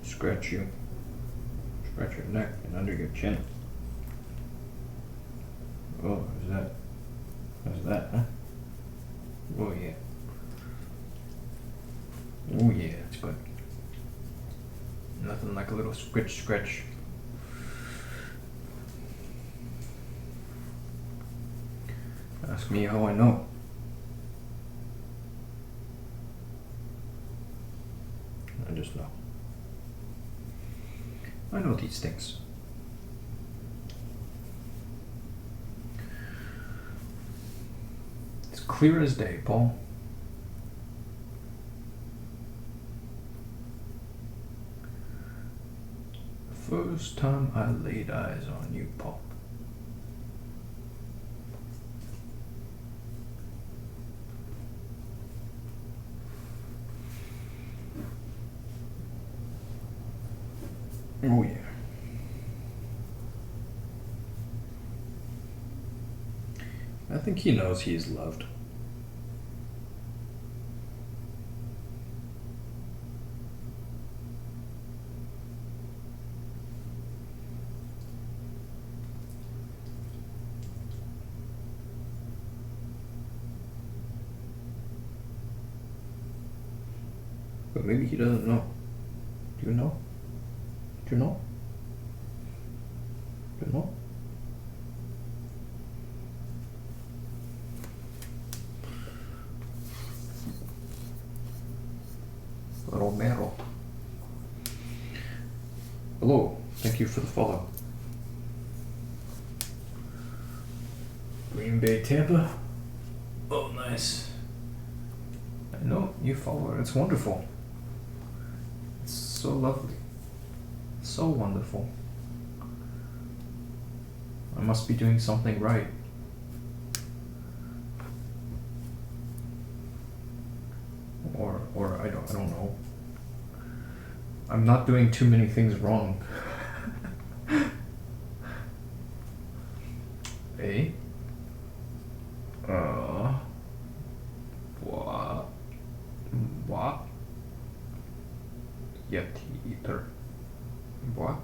Scratch you. Scratch your neck and under your chin. Oh, who's that? Who's that, huh? Oh yeah. Oh yeah, that's good. Nothing like a little scratch. Ask me how I know. I just know. I know these things. It's clear as day, Paul. The first time I laid eyes on you, Paul. Oh yeah. I think he knows he is loved. But maybe he doesn't know. Do you know? Do you know? Do you know? Romero. Hello, thank you for the follow. Green Bay, Tampa. Oh, nice. I know you follow it. It's wonderful. It's so lovely. So wonderful. I must be doing something right. don't know. I'm not doing too many things wrong. Eh? What? Yetieater. What?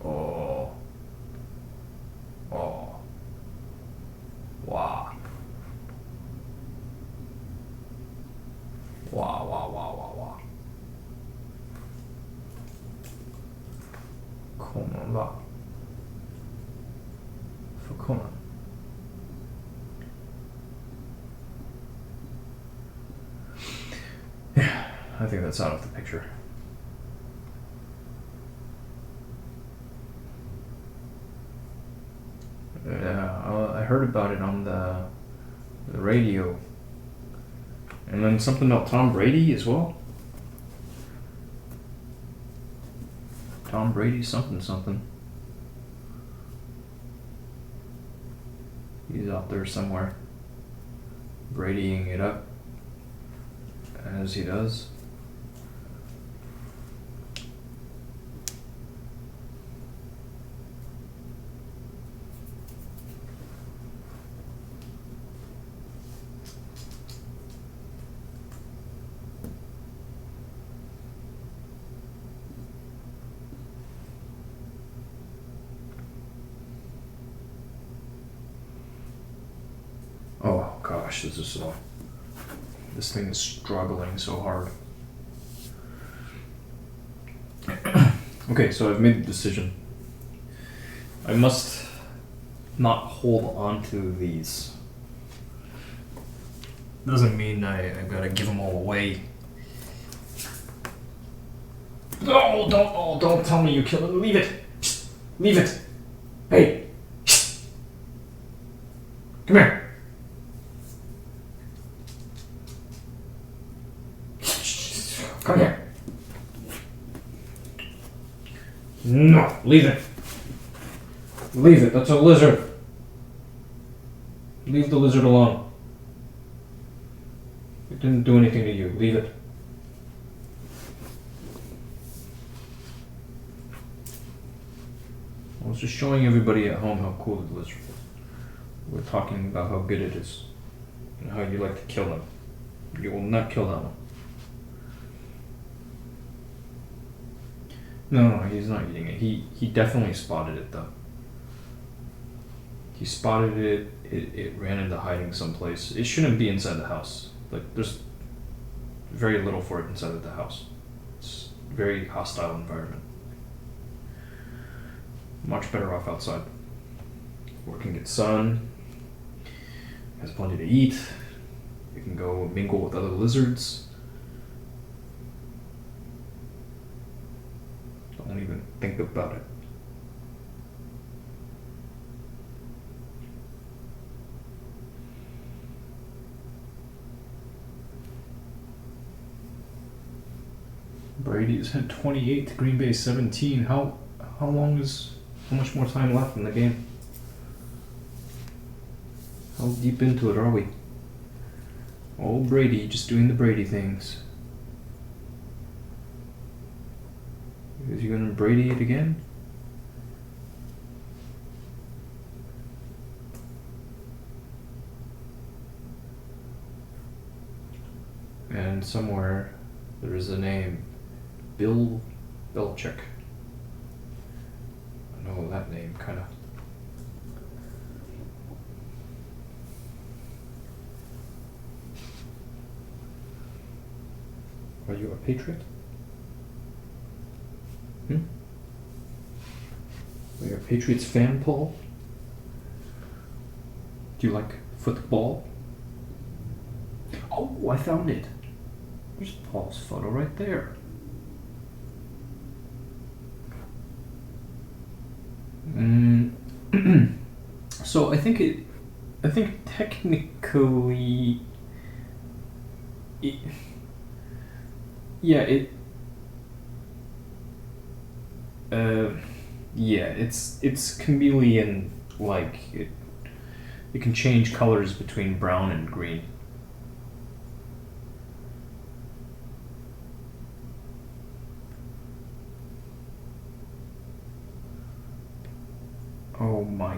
Oh. Oh. Wow. Wow, wow, wow, wow, wow. 可能吧，不可能。Yeah, I think that's out of the picture. Yeah, I heard about it on the radio. And then something about Tom Brady as well. Tom Brady something. He's out there somewhere, Bradying it up, as he does. Oh gosh, this thing is struggling so hard. Okay, so I've made the decision. I must not hold on to these. Doesn't mean I gotta give them all away. Don't tell me you killed it. Leave it. Leave it. Hey. Come here. Come here. No, leave it. Leave it, that's a lizard. Leave the lizard alone. It didn't do anything to you. Leave it. I was just showing everybody at home how cool the lizard is. We're talking about how good it is and how you like to kill them. You will not kill that one. No, he's not eating it. He definitely spotted it though. He spotted it. It ran into hiding someplace. It shouldn't be inside the house. Like there's very little for it inside of the house. It's a very hostile environment. Much better off outside. Where it can get sun. Has plenty to eat. You can go mingle with other lizards. Don't even think about it. Brady's had 28, Green Bay 17. How much more time left in the game? How deep into it are we? Oh, Brady, just doing the Brady things. Is he gonna Brady it again? And somewhere there is a name, Bill Belichick. I know that name, kinda. Are you a Patriot? Are you a Patriots fan, Paul? Do you like football? Oh, I found it. There's Paul's photo right there. So I think technically, it's chameleon like it can change colors between brown and green. Oh my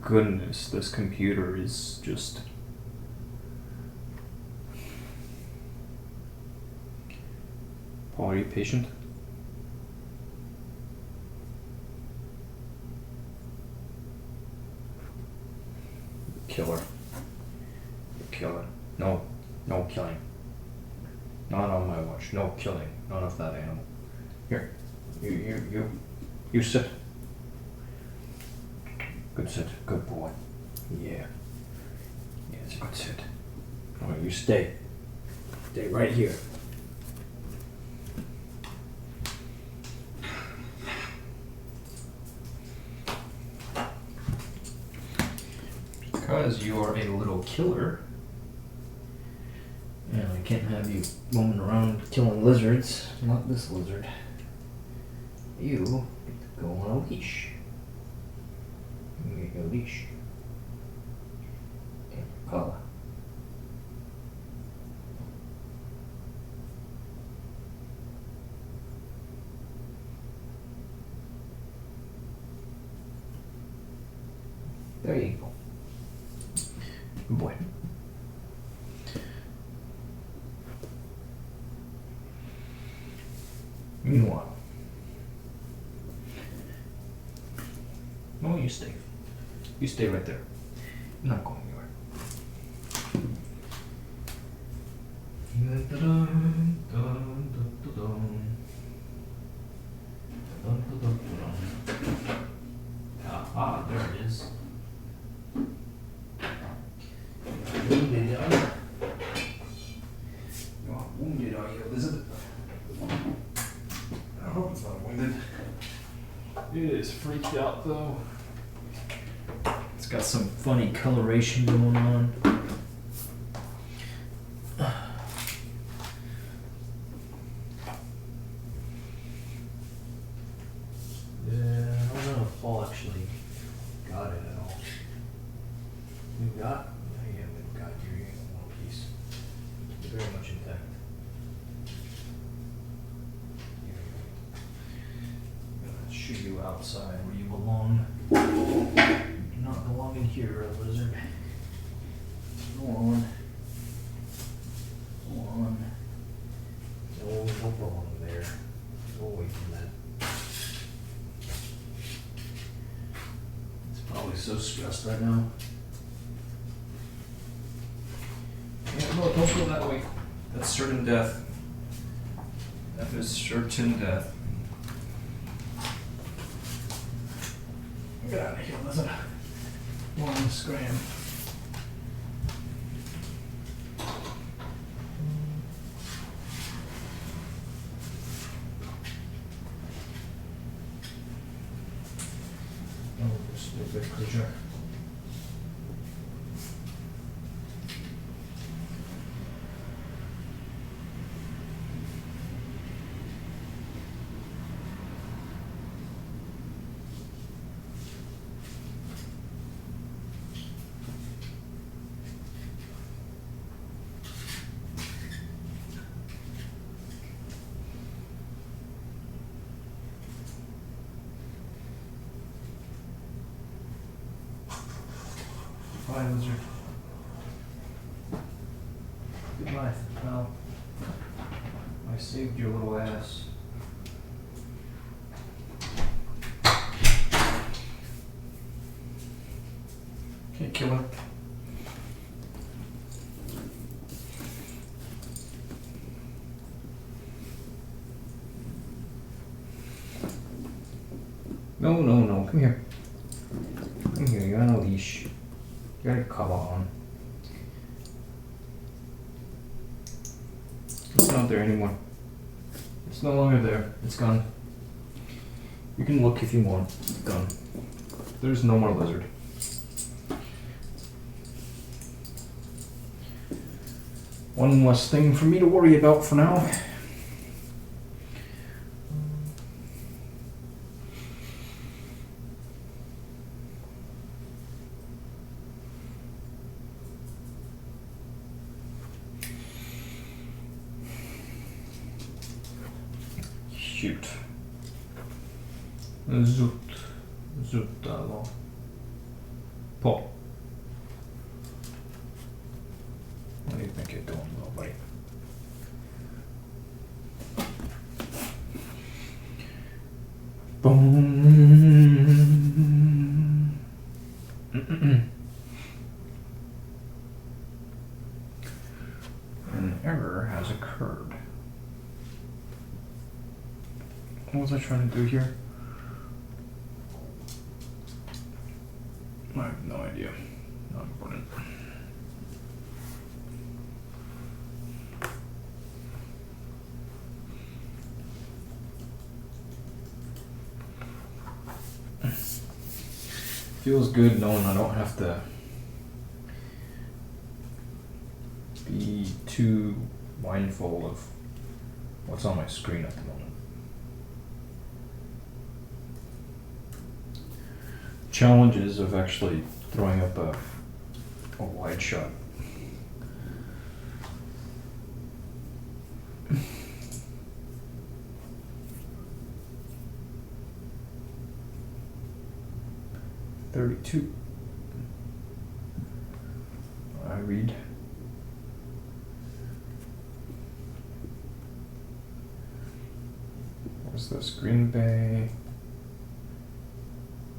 goodness, this computer is just... Paul, are you patient? Killer. Killer. No. No killing. Not on my watch. No killing. Not of that animal. Here. You sit. Good sit. Good boy. Yeah. Yeah, it's a good sit. Alright, you stay. Stay right here. Because you are a little killer, and I can't have you roaming around killing lizards. Not this lizard. You get to go on a leash. You get your leash. And your collar. There you go. Good boy. Meanwhile. No, you stay. You stay right there. You're not going anywhere. Ah, there it is. Wounded, are you? You are wounded, are you, Elizabeth? I hope it's not wounded. It is freaked out, though. It's got some funny coloration going on. Yeah, I don't know if Paul actually got it at all. You got? Yeah, we got you in one piece. Very much intact. I'm gonna shoot you outside where you belong. You do not belong in here, lizard. Go on. Go on. No, don't belong there. Go away from that. It's probably so stressed right now. Yeah, no, don't go that way. That's certain death. That is certain death. Get out of here, lizard. One scram. Oh, stupid creature. Bye, lizard. Goodbye, pal. I saved your little ass. Okay, killer. No, no, no. Come here. Come here. You're on a leash. You got your collar on. It's not there anymore. It's no longer there. It's gone. You can look if you want. It's gone. There's no more lizard. One less thing for me to worry about for now. Shoot. Zuttalo. På. What do you think you're doing, little buddy? Boom. An error has occurred. What was I trying to do here? I have no idea. Not important. Feels good knowing I don't have to be too mindful of what's on my screen at the moment. Challenges of actually throwing up a wide shot. $32. I read. What's this? Green Bay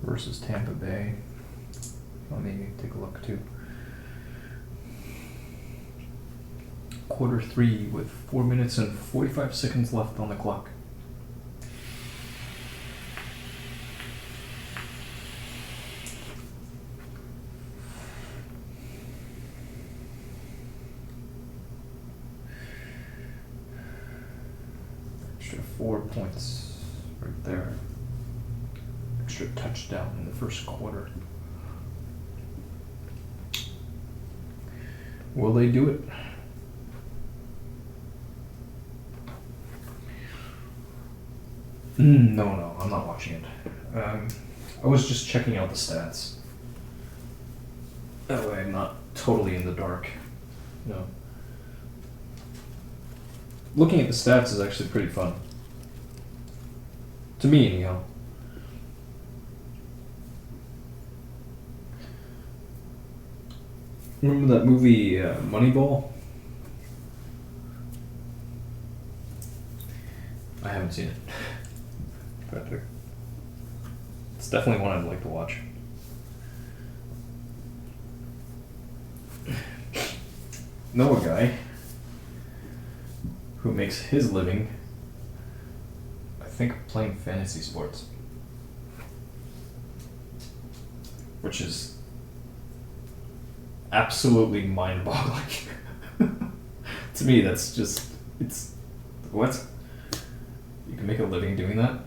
versus Tampa Bay. Let me take a look too. Quarter 3 with 4 minutes and 45 seconds left on the clock. Extra 4 points right there. Extra touchdown in the first quarter. Will they do it? No, I'm not watching it. I was just checking out the stats. That way I'm not totally in the dark. No. Looking at the stats is actually pretty fun. To me, anyhow. Remember that movie Moneyball? I haven't seen it. But it's definitely one I'd like to watch. Know a guy who makes his living, I think, playing fantasy sports. Which is absolutely mind-boggling. To me, that's just, it's, what? You can make a living doing that?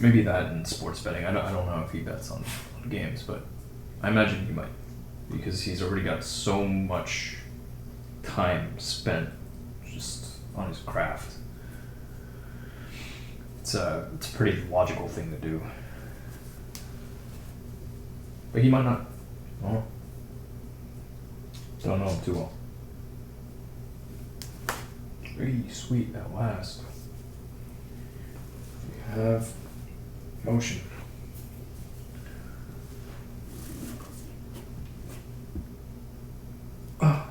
Maybe that and sports betting. I don't know if he bets on games, but I imagine he might, because he's already got so much time spent just on his craft. It's a pretty logical thing to do. But he might not. Oh. Don't know him too well. Pretty sweet at last. We have motion. Ah,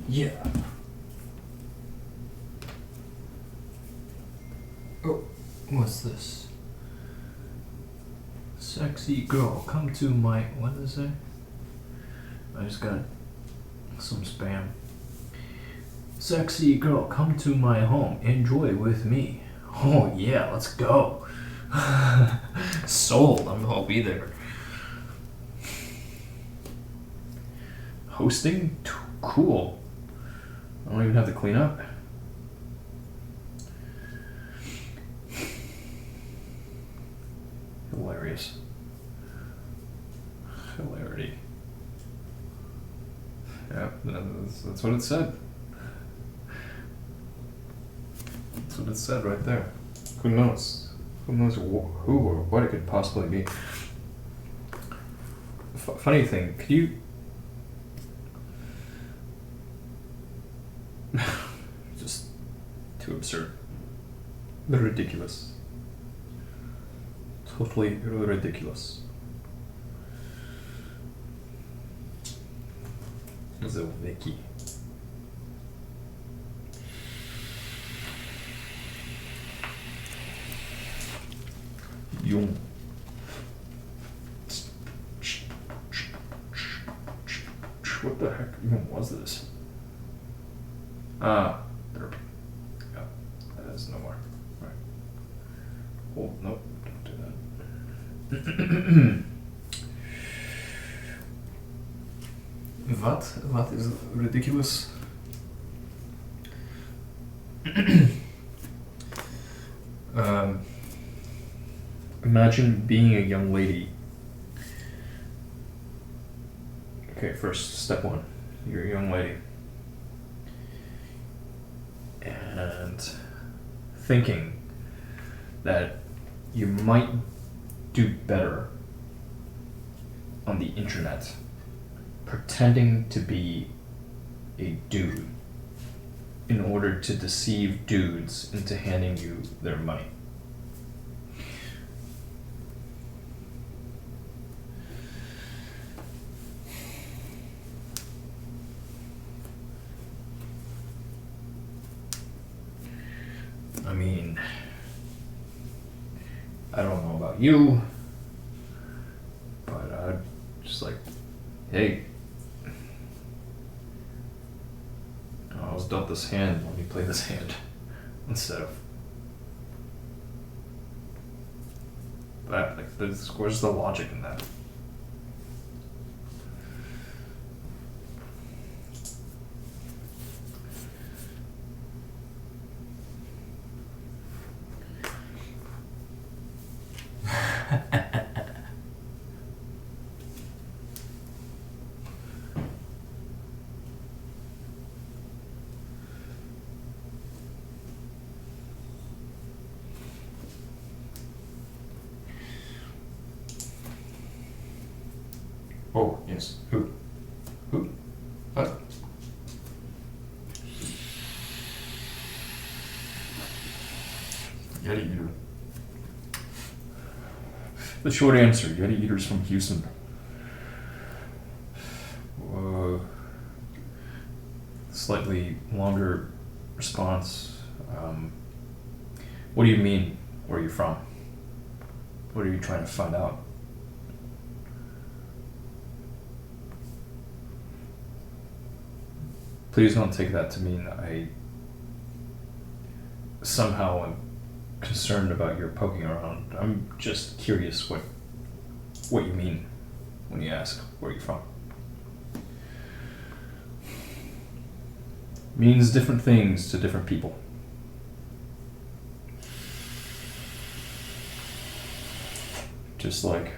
yeah. Oh, what's this? Sexy girl, come to my, what does it say? I just got some spam. Sexy girl, come to my home, enjoy with me. Oh yeah, let's go. Sold, I'll be there. Hosting? Cool. I don't even have to clean up. Hilarious. Hilarity. Yeah, that's what it said. That's what it said right there. Who knows? Who knows who or what it could possibly be? funny thing, could you... Just too absurd. Ridiculous. Totally ridiculous. The wiki. Jung. What the heck even was this? There. Yeah, that is no more. Right. Oh, nope, don't do that. What is ridiculous? Imagine being a young lady. Okay, first, step one. You're a young lady. And thinking that you might do better on the internet pretending to be a dude in order to deceive dudes into handing you their money. I mean, I don't know about you, but I'd just like, hey, I was dealt this hand, let me play this hand instead of that. Like, where's the logic in that? Oh, yes. Who? Who? What? Yetieater. The short answer, Yetieater's from Houston. Slightly longer response. What do you mean, where are you from? What are you trying to find out? Please don't take that to mean I somehow am concerned about your poking around. I'm just curious what you mean when you ask where you're from. Means different things to different people. Just like,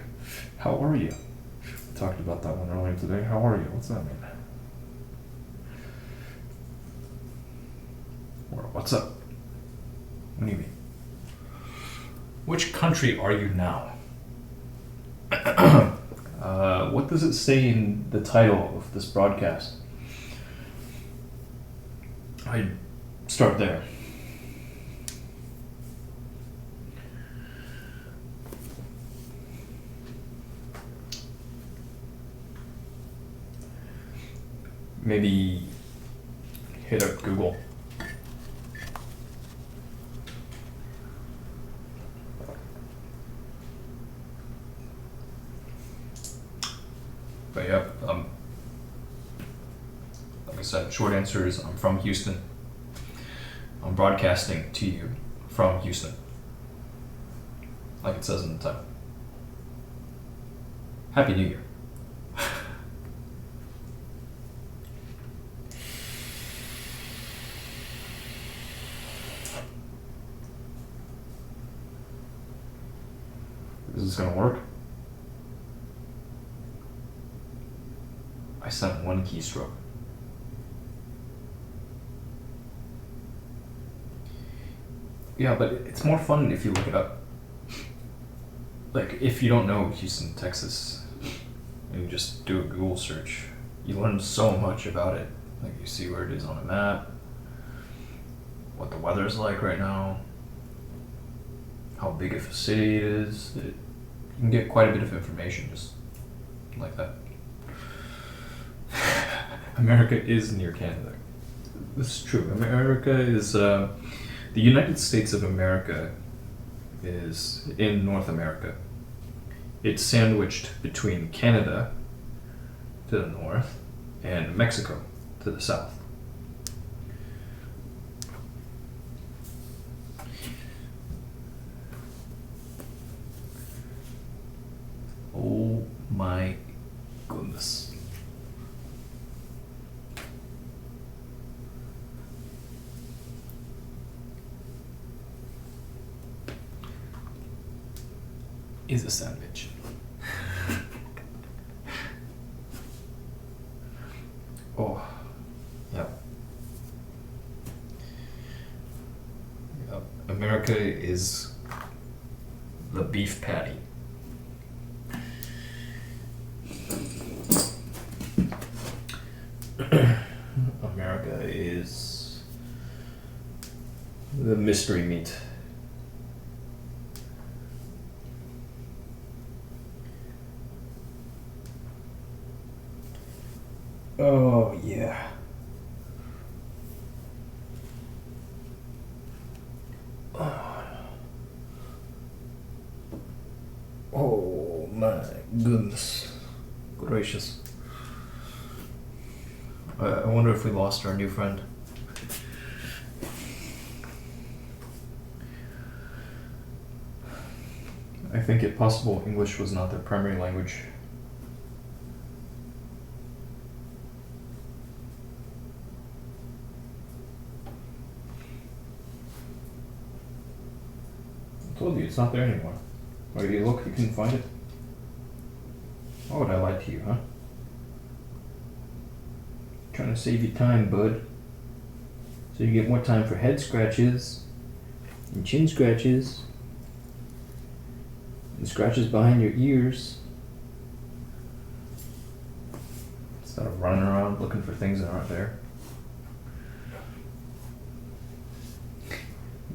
how are you? We talked about that one earlier today. How are you? What's that mean? Or what's up? What do you mean? Which country are you now? What does it say in the title of this broadcast? I'd start there. Maybe hit up Google. But yep, like I said, short answer is I'm from Houston. I'm broadcasting to you from Houston, like it says in the title. Happy New Year. Is this gonna work? I sent one keystroke. Yeah, but it's more fun if you look it up. Like, if you don't know Houston, Texas, and you just do a Google search, you learn so much about it. Like you see where it is on a map, what the weather's like right now, how big of a city it is. You can get quite a bit of information just like that. America is near Canada. This is true. America is, the United States of America is in North America. It's sandwiched between Canada to the north and Mexico to the south. Oh my goodness. Is a sandwich. Oh, yep. Yep. America is the beef patty. America is the mystery meat. Oh, yeah. Oh my goodness gracious. I wonder if we lost our new friend. I think it possible English was not their primary language. I told you, it's not there anymore. Where do you look? You couldn't find it? Why would I lie to you, huh? Trying to save you time, bud. So you get more time for head scratches and chin scratches and scratches behind your ears instead of running around looking for things that aren't there.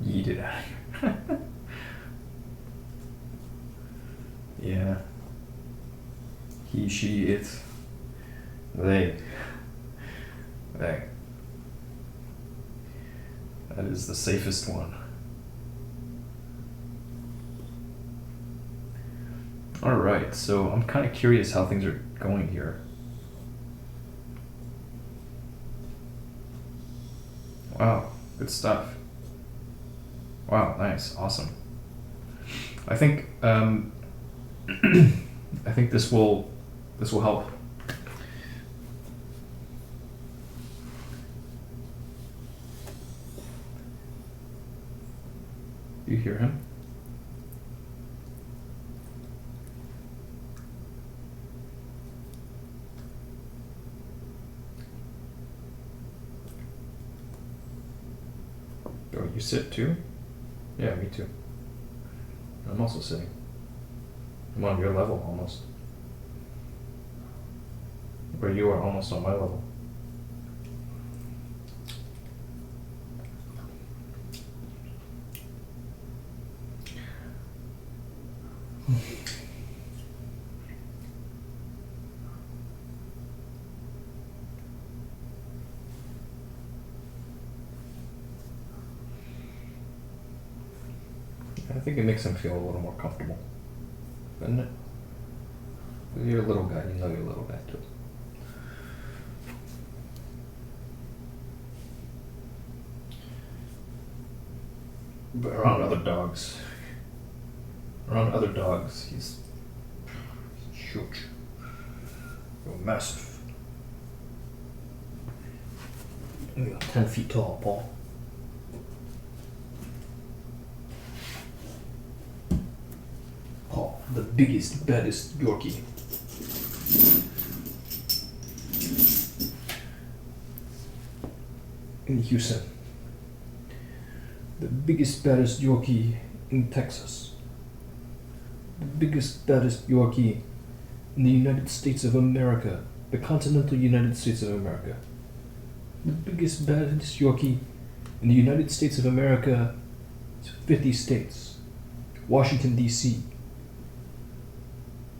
Yeet it out of here. Yeah. He, she, it, they. They. That is the safest one. Alright, so I'm kind of curious how things are going here. Wow, good stuff. Wow, nice, awesome. I think I think this will help. You hear him? Oh, you sit too? Yeah, me too. I'm also sitting. I'm on your level almost. Where you are almost on my level. I think it makes him feel a little more comfortable, doesn't it? You're a little guy, you know you're a little guy too. But around other dogs, he's huge. You're massive. You're 10 feet tall, Paul. Paul, the biggest, baddest Yorkie. In Houston. The biggest, baddest Yorkie in Texas. The biggest, baddest Yorkie in the United States of America, the continental United States of America. The biggest, baddest Yorkie in the United States of America is 50 states, Washington, D.C.,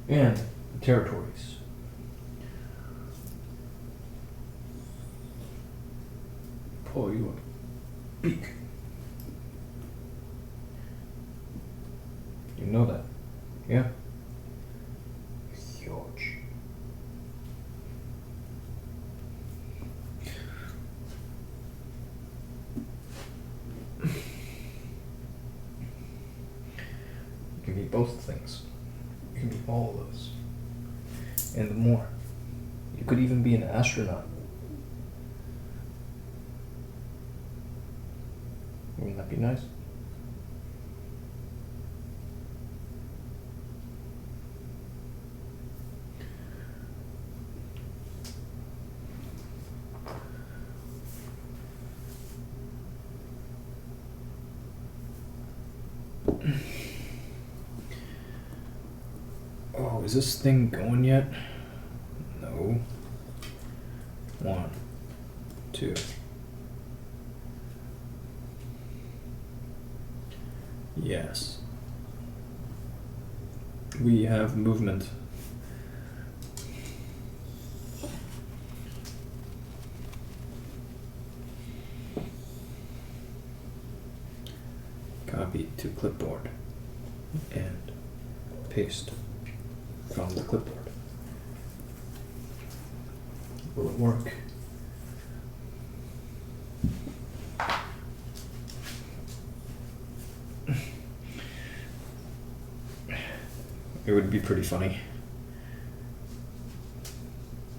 and the territories. Paul, you are big. You know that, yeah? Huge. You can be both things. You can be all of those. And more. You could even be an astronaut. Wouldn't that be nice? Oh, is this thing going yet? No. 1, 2. Yes. We have movement. Copy to clipboard and paste from the clipboard. Will it work? It would be pretty funny.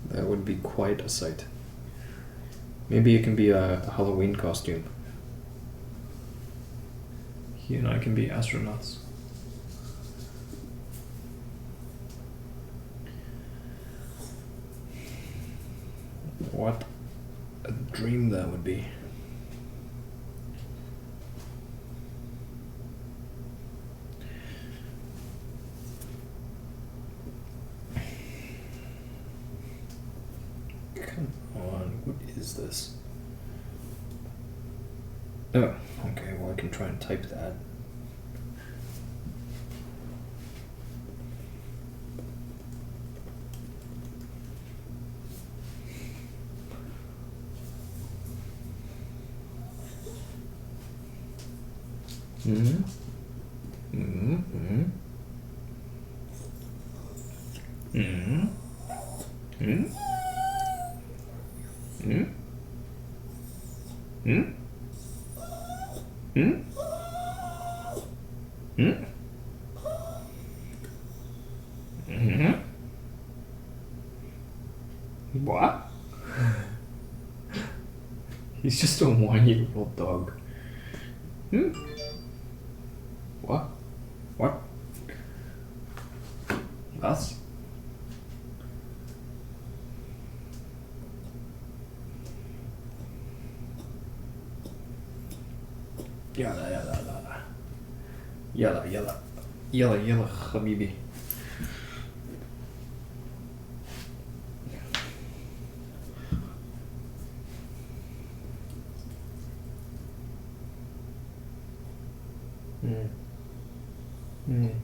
That would be quite a sight. Maybe it can be a Halloween costume. He and I can be astronauts. What a dream that would be. Come on, what is this? Oh, okay, well I can try and type that. Mm-hmm. Mm-hmm. Mm-hmm. Mm-hmm. Mm-hmm. Mm-hmm. Mm-hmm. Mm-hmm. Mm-hmm. What? He's just a whiny little dog. Hmm? What? What? Was? Yalla yalla yalla. Yalla yalla. Yalla yalla habibi. Mm. Mm.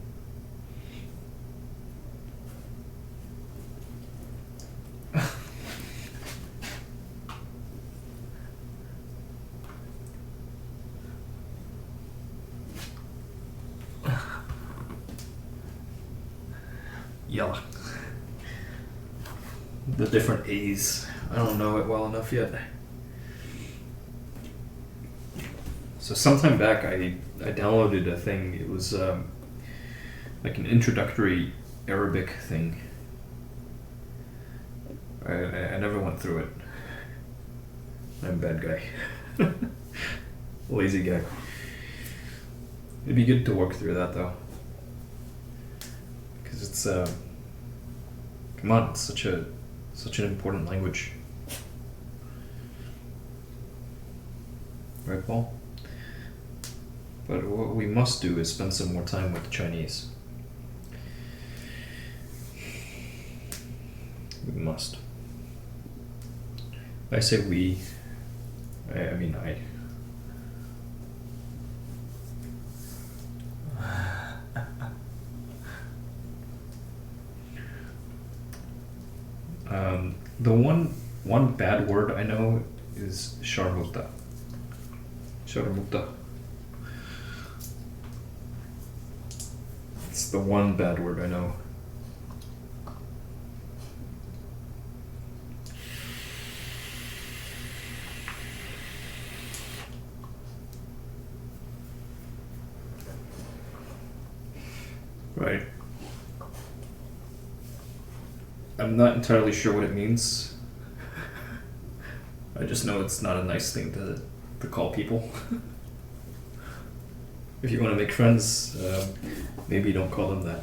Yalla. The different A's. I don't know it well enough yet. So sometime back I downloaded a thing. It was like an introductory Arabic thing. I never went through it. I'm a bad guy. Lazy guy. It'd be good to work through that though. Because it's come on, it's such an important language. Right, Paul? But what we must do is spend some more time with the Chinese. We must. I say we. I mean I. The one bad word I know is sharmuta. Sharmuta. It's the one bad word I know. Right. I'm not entirely sure what it means. I just know it's not a nice thing to call people. If you want to make friends, maybe don't call them that.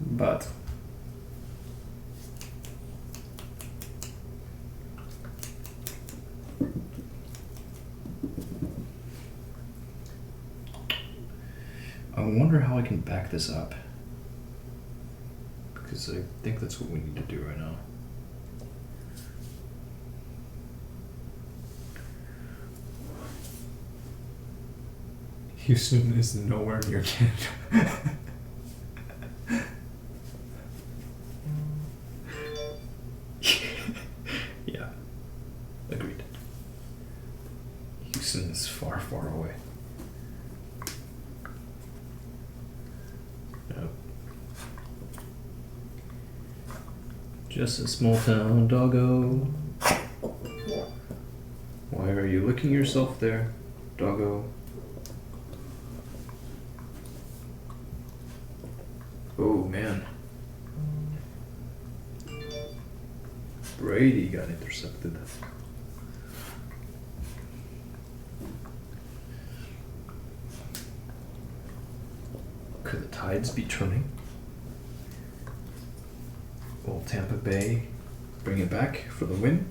But I wonder how I can back this up, because I think that's what we need to do right now. Houston is nowhere near Canada. Yeah, agreed. Houston is far, far away. Yep. Just a small town, doggo. Why are you licking yourself there, doggo? Oh man. Brady got intercepted. Could the tides be turning? Will Tampa Bay bring it back for the win?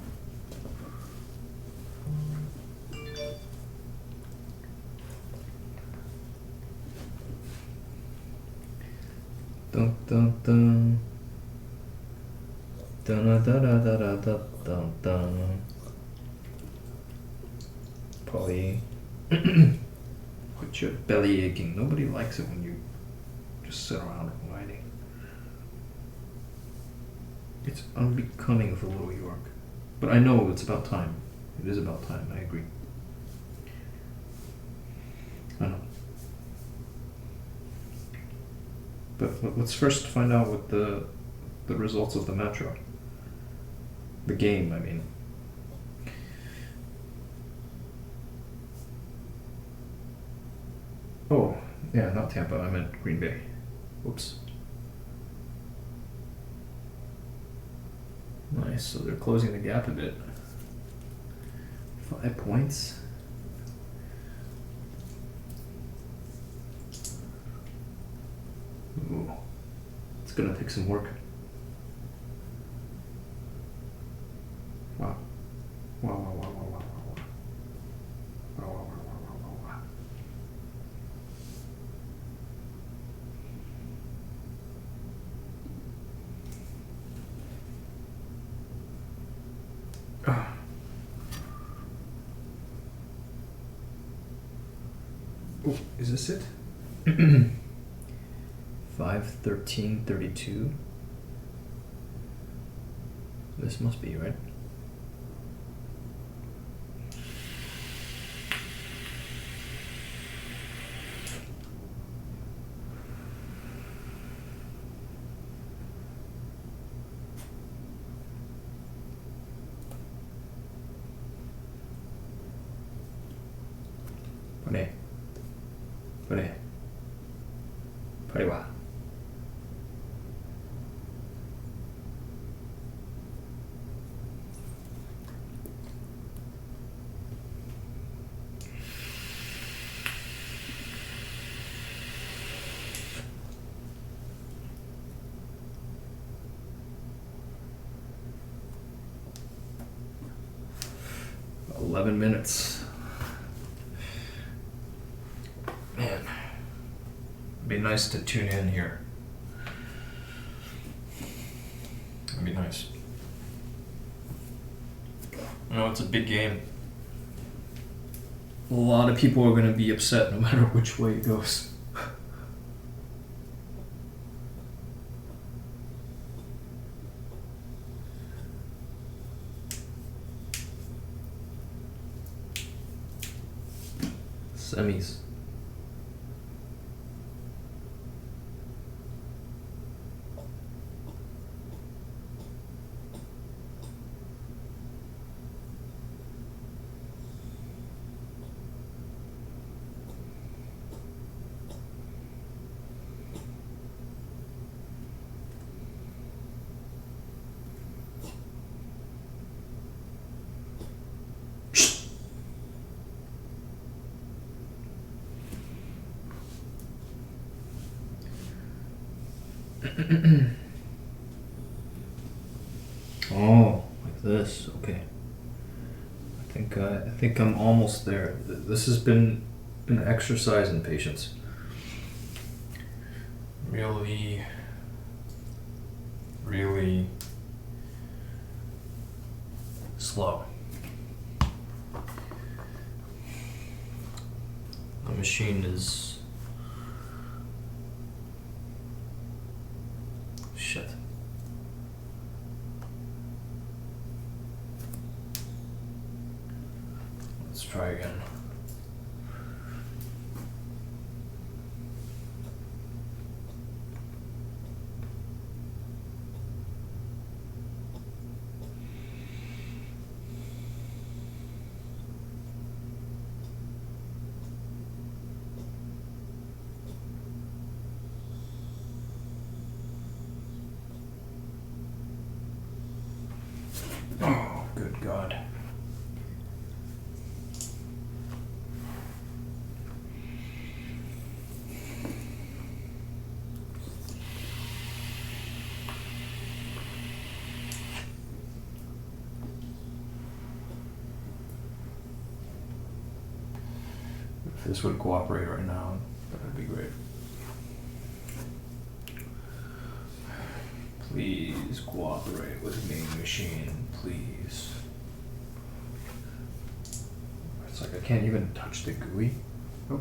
Dun dun dun. Dun dun dun dun dun dun dun dun. Probably quit your belly aching. Nobody likes it when you just sit around whining. It's unbecoming of a Little York. But I know it's about time. It is about time, I agree. I know. But let's first find out what the results of the match are. The game, I mean. Oh, yeah, not Tampa, I meant Green Bay. Oops. Nice, so they're closing the gap a bit. 5 points. Ooh, it's gonna take some work. Wow. Wow, wow, wow, wow, wow, wow, wow. Wow, wow, wow, wow, wow, wow, wow. Ah. Oh, is this it? 5:13:32. This must be right. Pare. Pare. Pare wa. $11 minutes. Man, it'd be nice to tune in here. It'd be nice. You know, it's a big game. A lot of people are going to be upset no matter which way it goes. Semis. Oh, like this. Okay. I think I'm almost there. This has been an exercise in patience. Really, really slow. The machine is shit. Let's try again. Oh, good God. If this would cooperate right now, that would be great. Please cooperate with me, machine, please. It's like I can't even touch the GUI. Oh.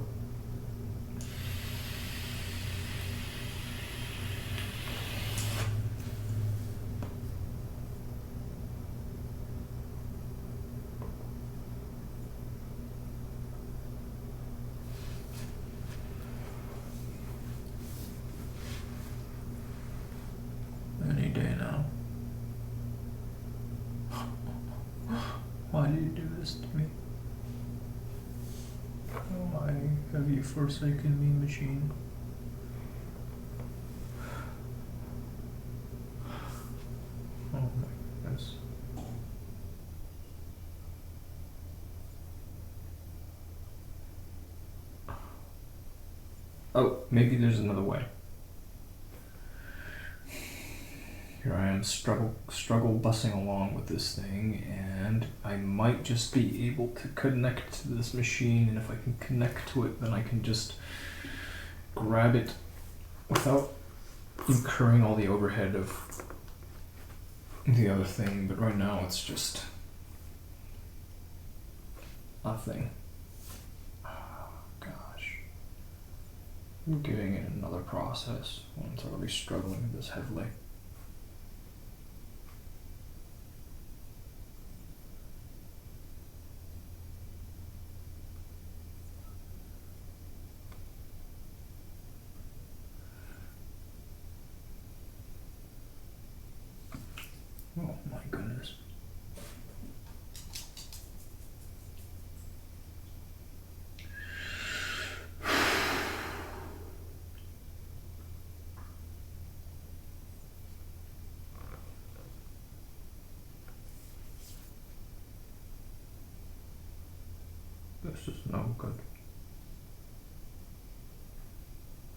Any day now. Why do you do this to me? Why have you forsaken me, machine? Oh my goodness. Oh, maybe there's another way. Here I am struggle bussing along with this thing, and I might just be able to connect to this machine, and if I can connect to it, then I can just grab it without incurring all the overhead of the other thing. But right now it's just nothing. Oh, gosh. I'm giving it another process when it's already struggling this heavily. Oh my goodness. This is no good.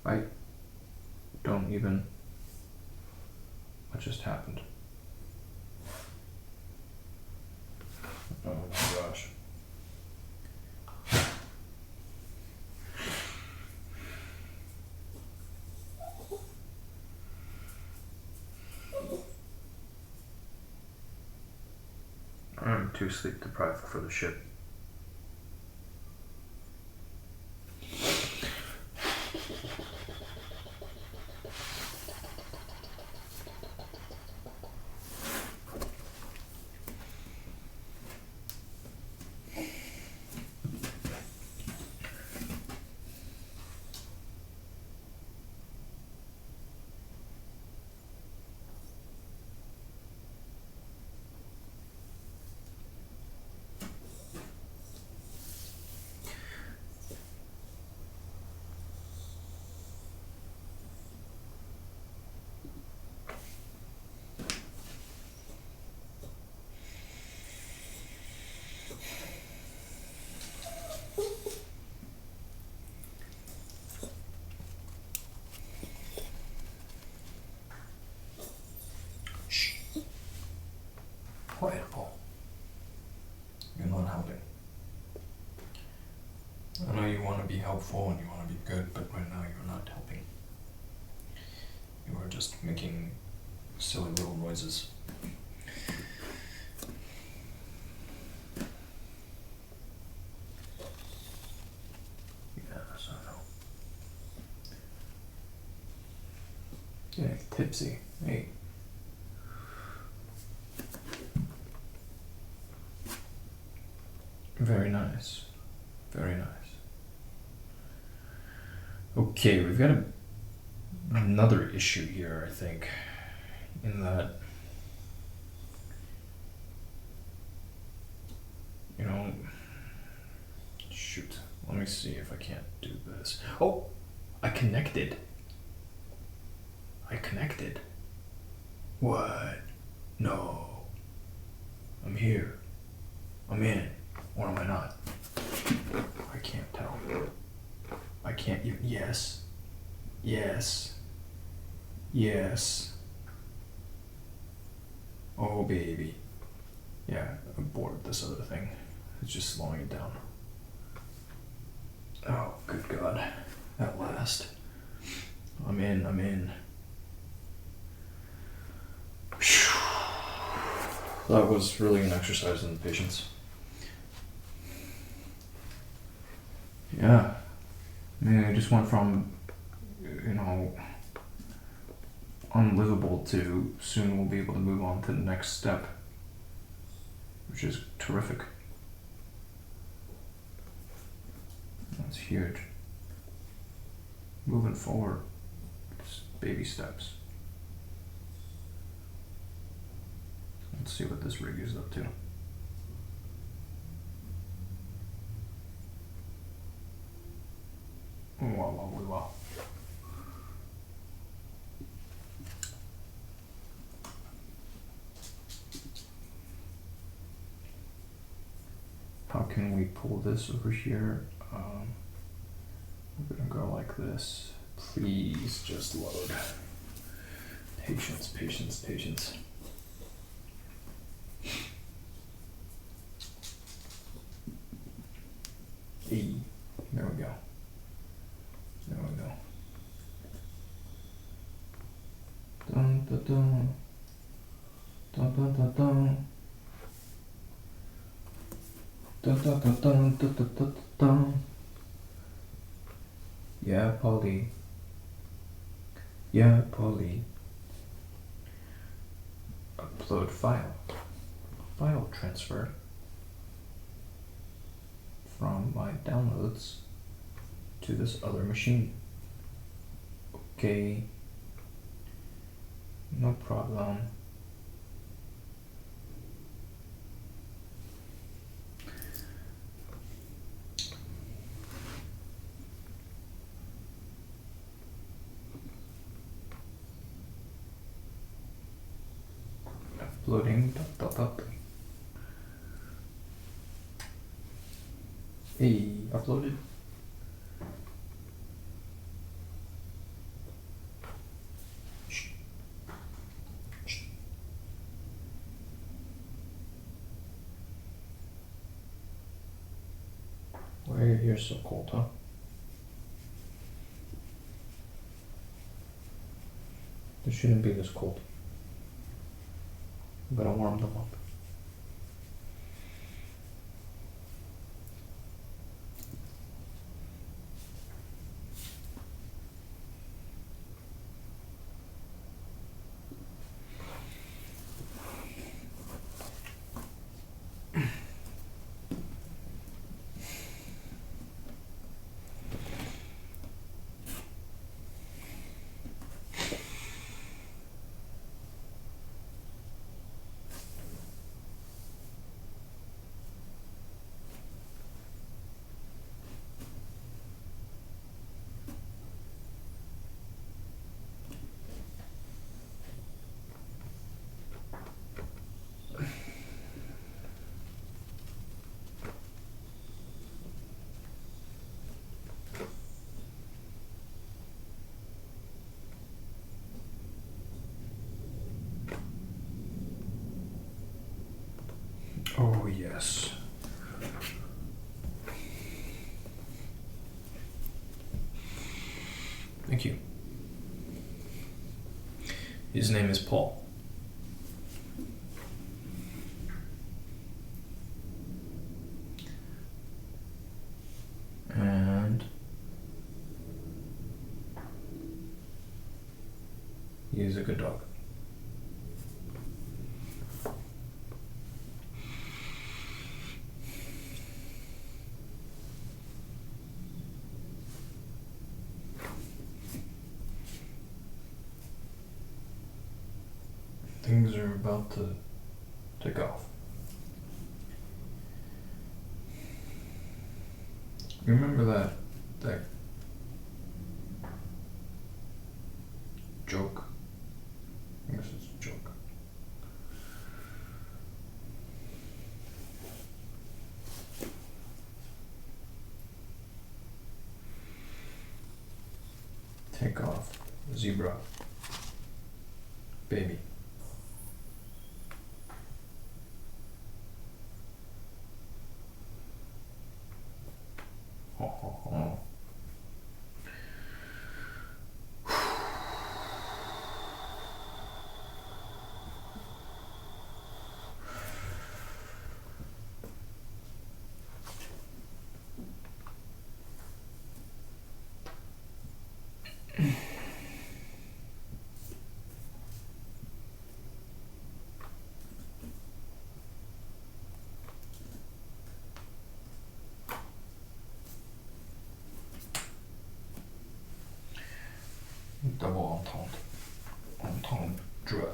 I don't even. What just happened? Oh my gosh. too sleep deprived for the ship. Quiet, Paul. You're not helping. I know you want to be helpful and you want to be good, but right now you're not helping. You are just making silly little noises. Yes, I know. Getting tipsy. Hey. Very nice. Very nice. Okay, we've got another issue here, I think, in that, you know, shoot, let me see if I can't do this. Oh, I connected. What? No. I'm here. I'm in. Or am I not? I can't tell. I can't even. Yes. Yes. Yes. Oh, baby. Yeah, I'm bored of this other thing. It's just slowing it down. Oh, good God. At last. I'm in. Phew. That was really an exercise in patience. Yeah. I mean, I just went from, you know, unlivable to soon we'll be able to move on to the next step, which is terrific. That's huge. Moving forward, just baby steps. Let's see what this rig is up to. Wow. How can we pull this over here? We're gonna go like this. Please just load. Patience. Hey, there we go. Dun dun dun. Dun dun dun dun. Dun dun dun dun dun dun dun dun. Yeah, Polly. Upload file. File transfer from my downloads to this other machine. Okay. No problem. Uploading. Hey, uploaded. Why are your ears so cold, huh? They shouldn't be this cold. I'm gonna warm them up. yes. Thank you. His name is Paul. And he is a good dog. Things are about to take off. You remember that joke? I guess it's a joke. Take off, zebra, baby. Ho, ho, ho. Double entendre. Entendre.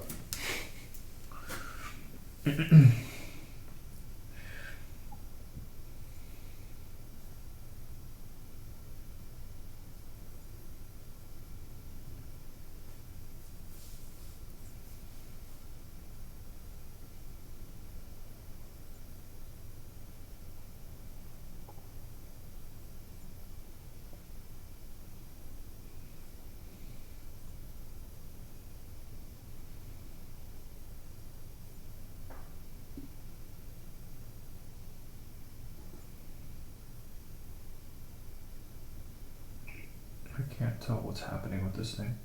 I can't tell what's happening with this thing.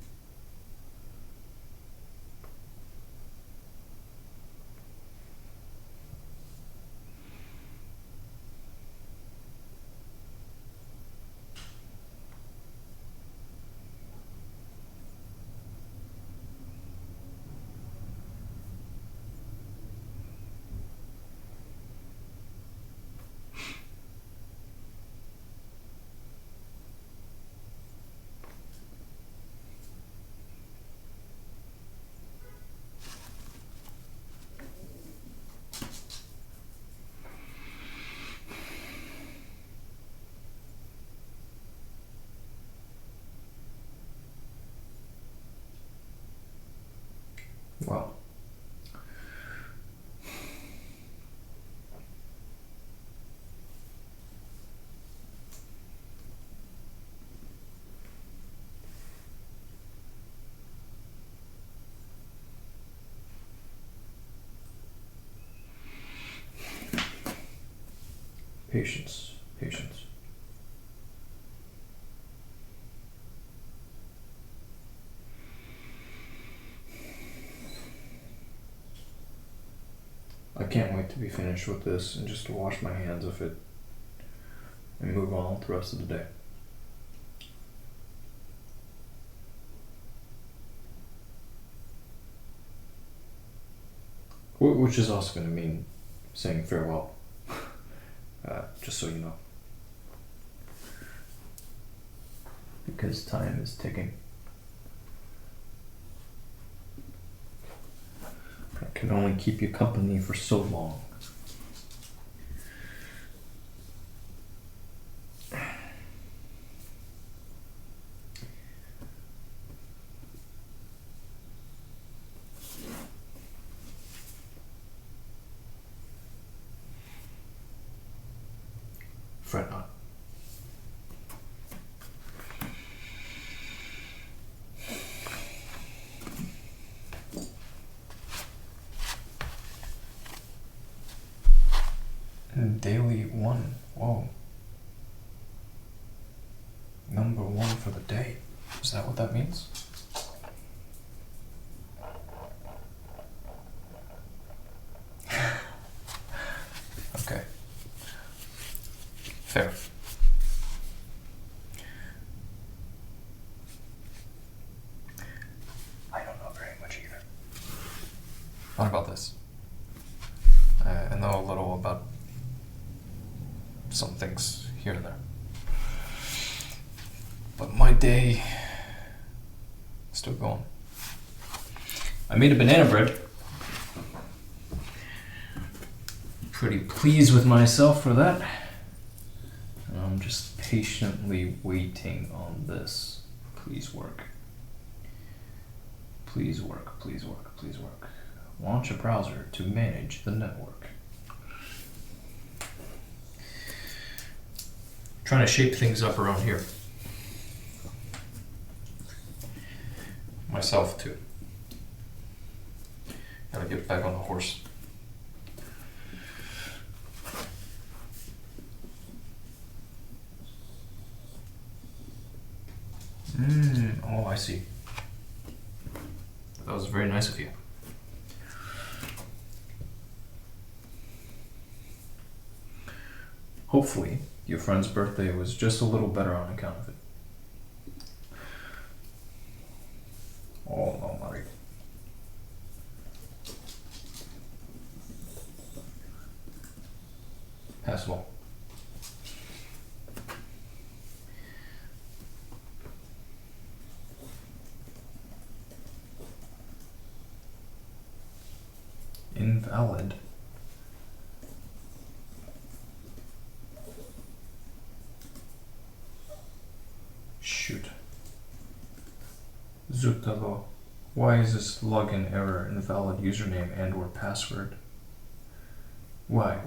Well, patience, patience. I can't wait to be finished with this and just to wash my hands of it and move on with the rest of the day. Which is also going to mean saying farewell, just so you know. Because time is ticking. I can only keep you company for so long. Fret not. Daily 1. Whoa. Number 1 for the day. Is that what that means? Okay. Fair. I don't know very much either. What about this? I know a little about some things here and there. But my day is still going. I made a banana bread. Pretty pleased with myself for that. And I'm just patiently waiting on this. Please work. Please work, please work, please work. Launch a browser to manage the network. Trying to shape things up around here. Myself too. Gotta get back on the horse. Oh, I see. That was very nice of you. Hopefully, your friend's birthday was just a little better on account of it. Oh, no, Mari. Passable. Invalid. Shoot. Zutalo. Why is this login error invalid username and or password? Why?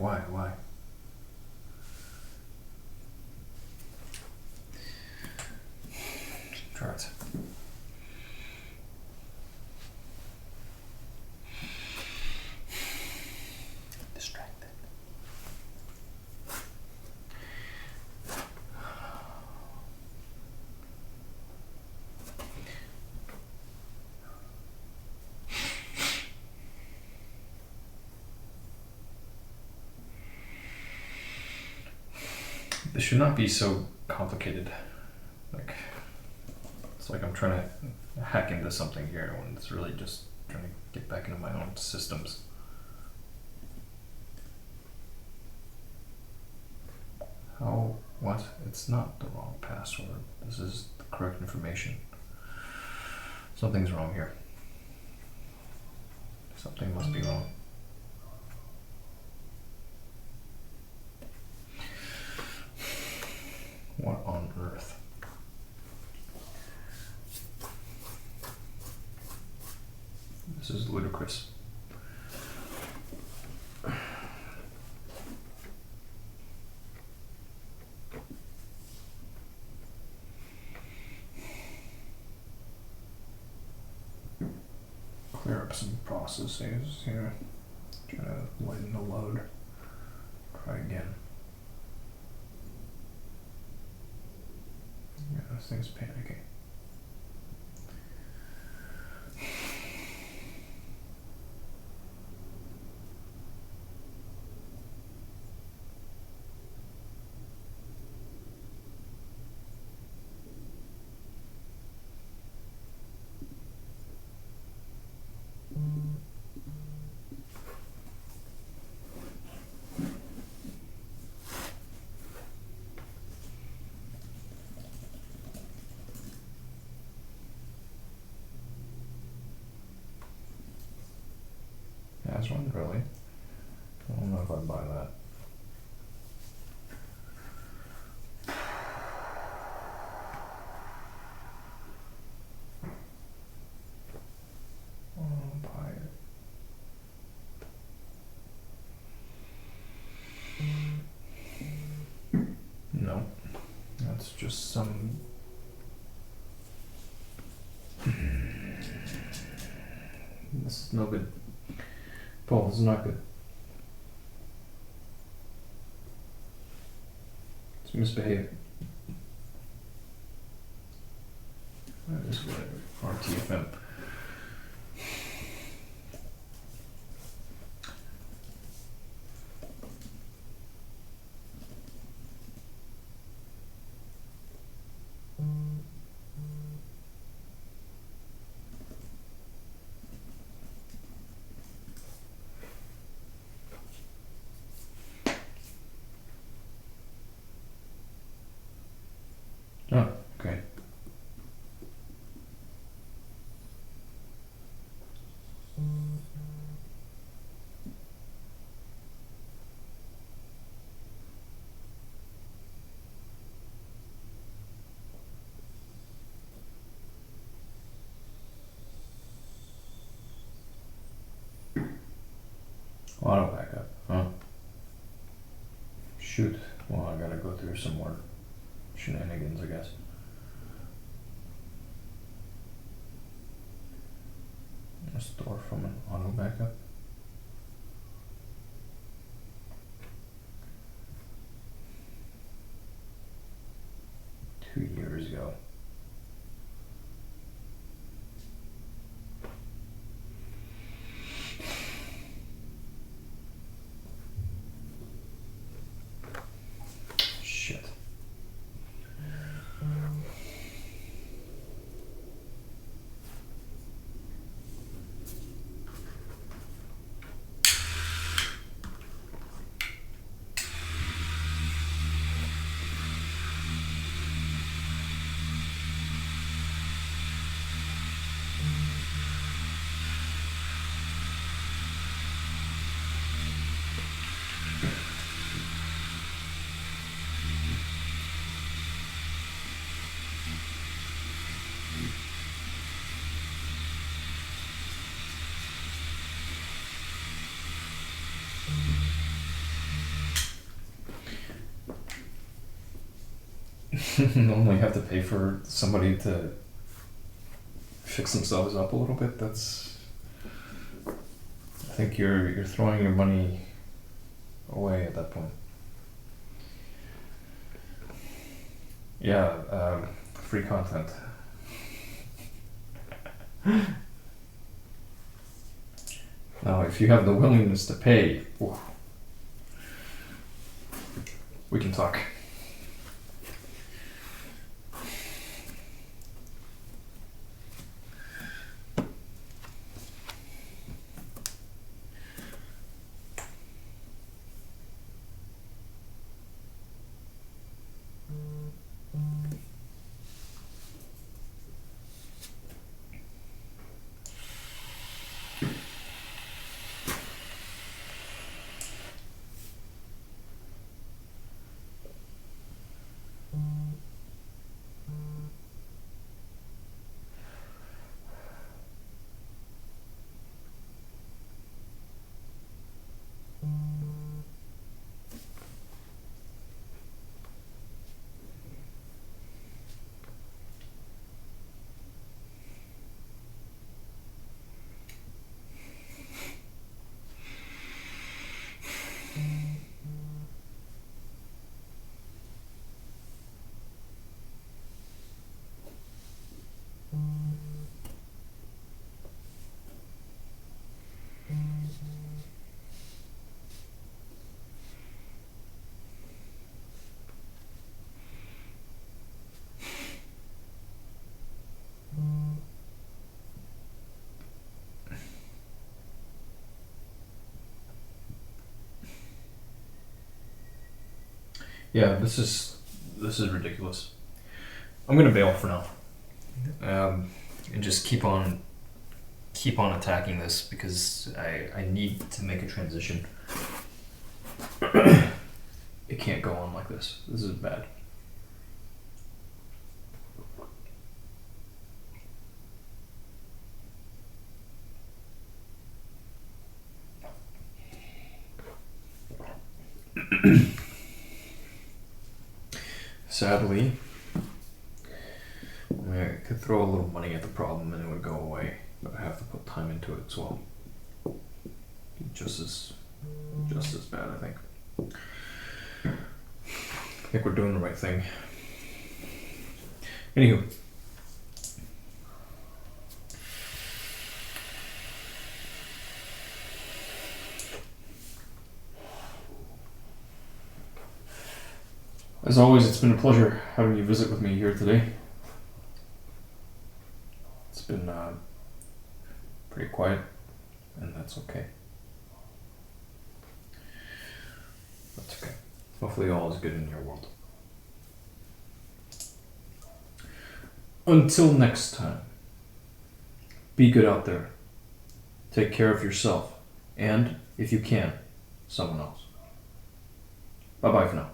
Try it. Distracted. This should not be so complicated. Like, it's like I'm trying to hack into something here when it's really just trying to get back into my own systems. How? What? It's not the wrong password. This is the correct information. Something's wrong here. Something must be wrong. What on earth? This is ludicrous. Clear up some processes here. Try to lighten the load. Try again. Yeah, this thing's panicking. Has one, really? I don't know if I'd buy that. I'll buy it. No, that's just some. This is no good. Paul, this is not good. It's misbehaving. That is whatever. RTFM. Oh, okay. Auto backup, huh? Shoot. Well, I gotta go through some more shenanigans, I guess. Restore from an auto backup. Two years ago. Shit. Normally have to pay for somebody to fix themselves up a little bit. That's. I think you're throwing your money away at that point. Yeah, free content. Now, if you have the willingness to pay, oof, we can talk. Yeah, this is ridiculous. I'm gonna bail for now. And just keep on attacking this because I need to make a transition. It can't go on like this. This is bad. Sadly, I could throw a little money at the problem and it would go away, but I have to put time into it as well. Just as bad, I think. I think we're doing the right thing. Anywho. As always, it's been a pleasure having you visit with me here today. It's been pretty quiet, and that's okay. That's okay. Hopefully all is good in your world. Until next time, be good out there. Take care of yourself, and, if you can, someone else. Bye-bye for now.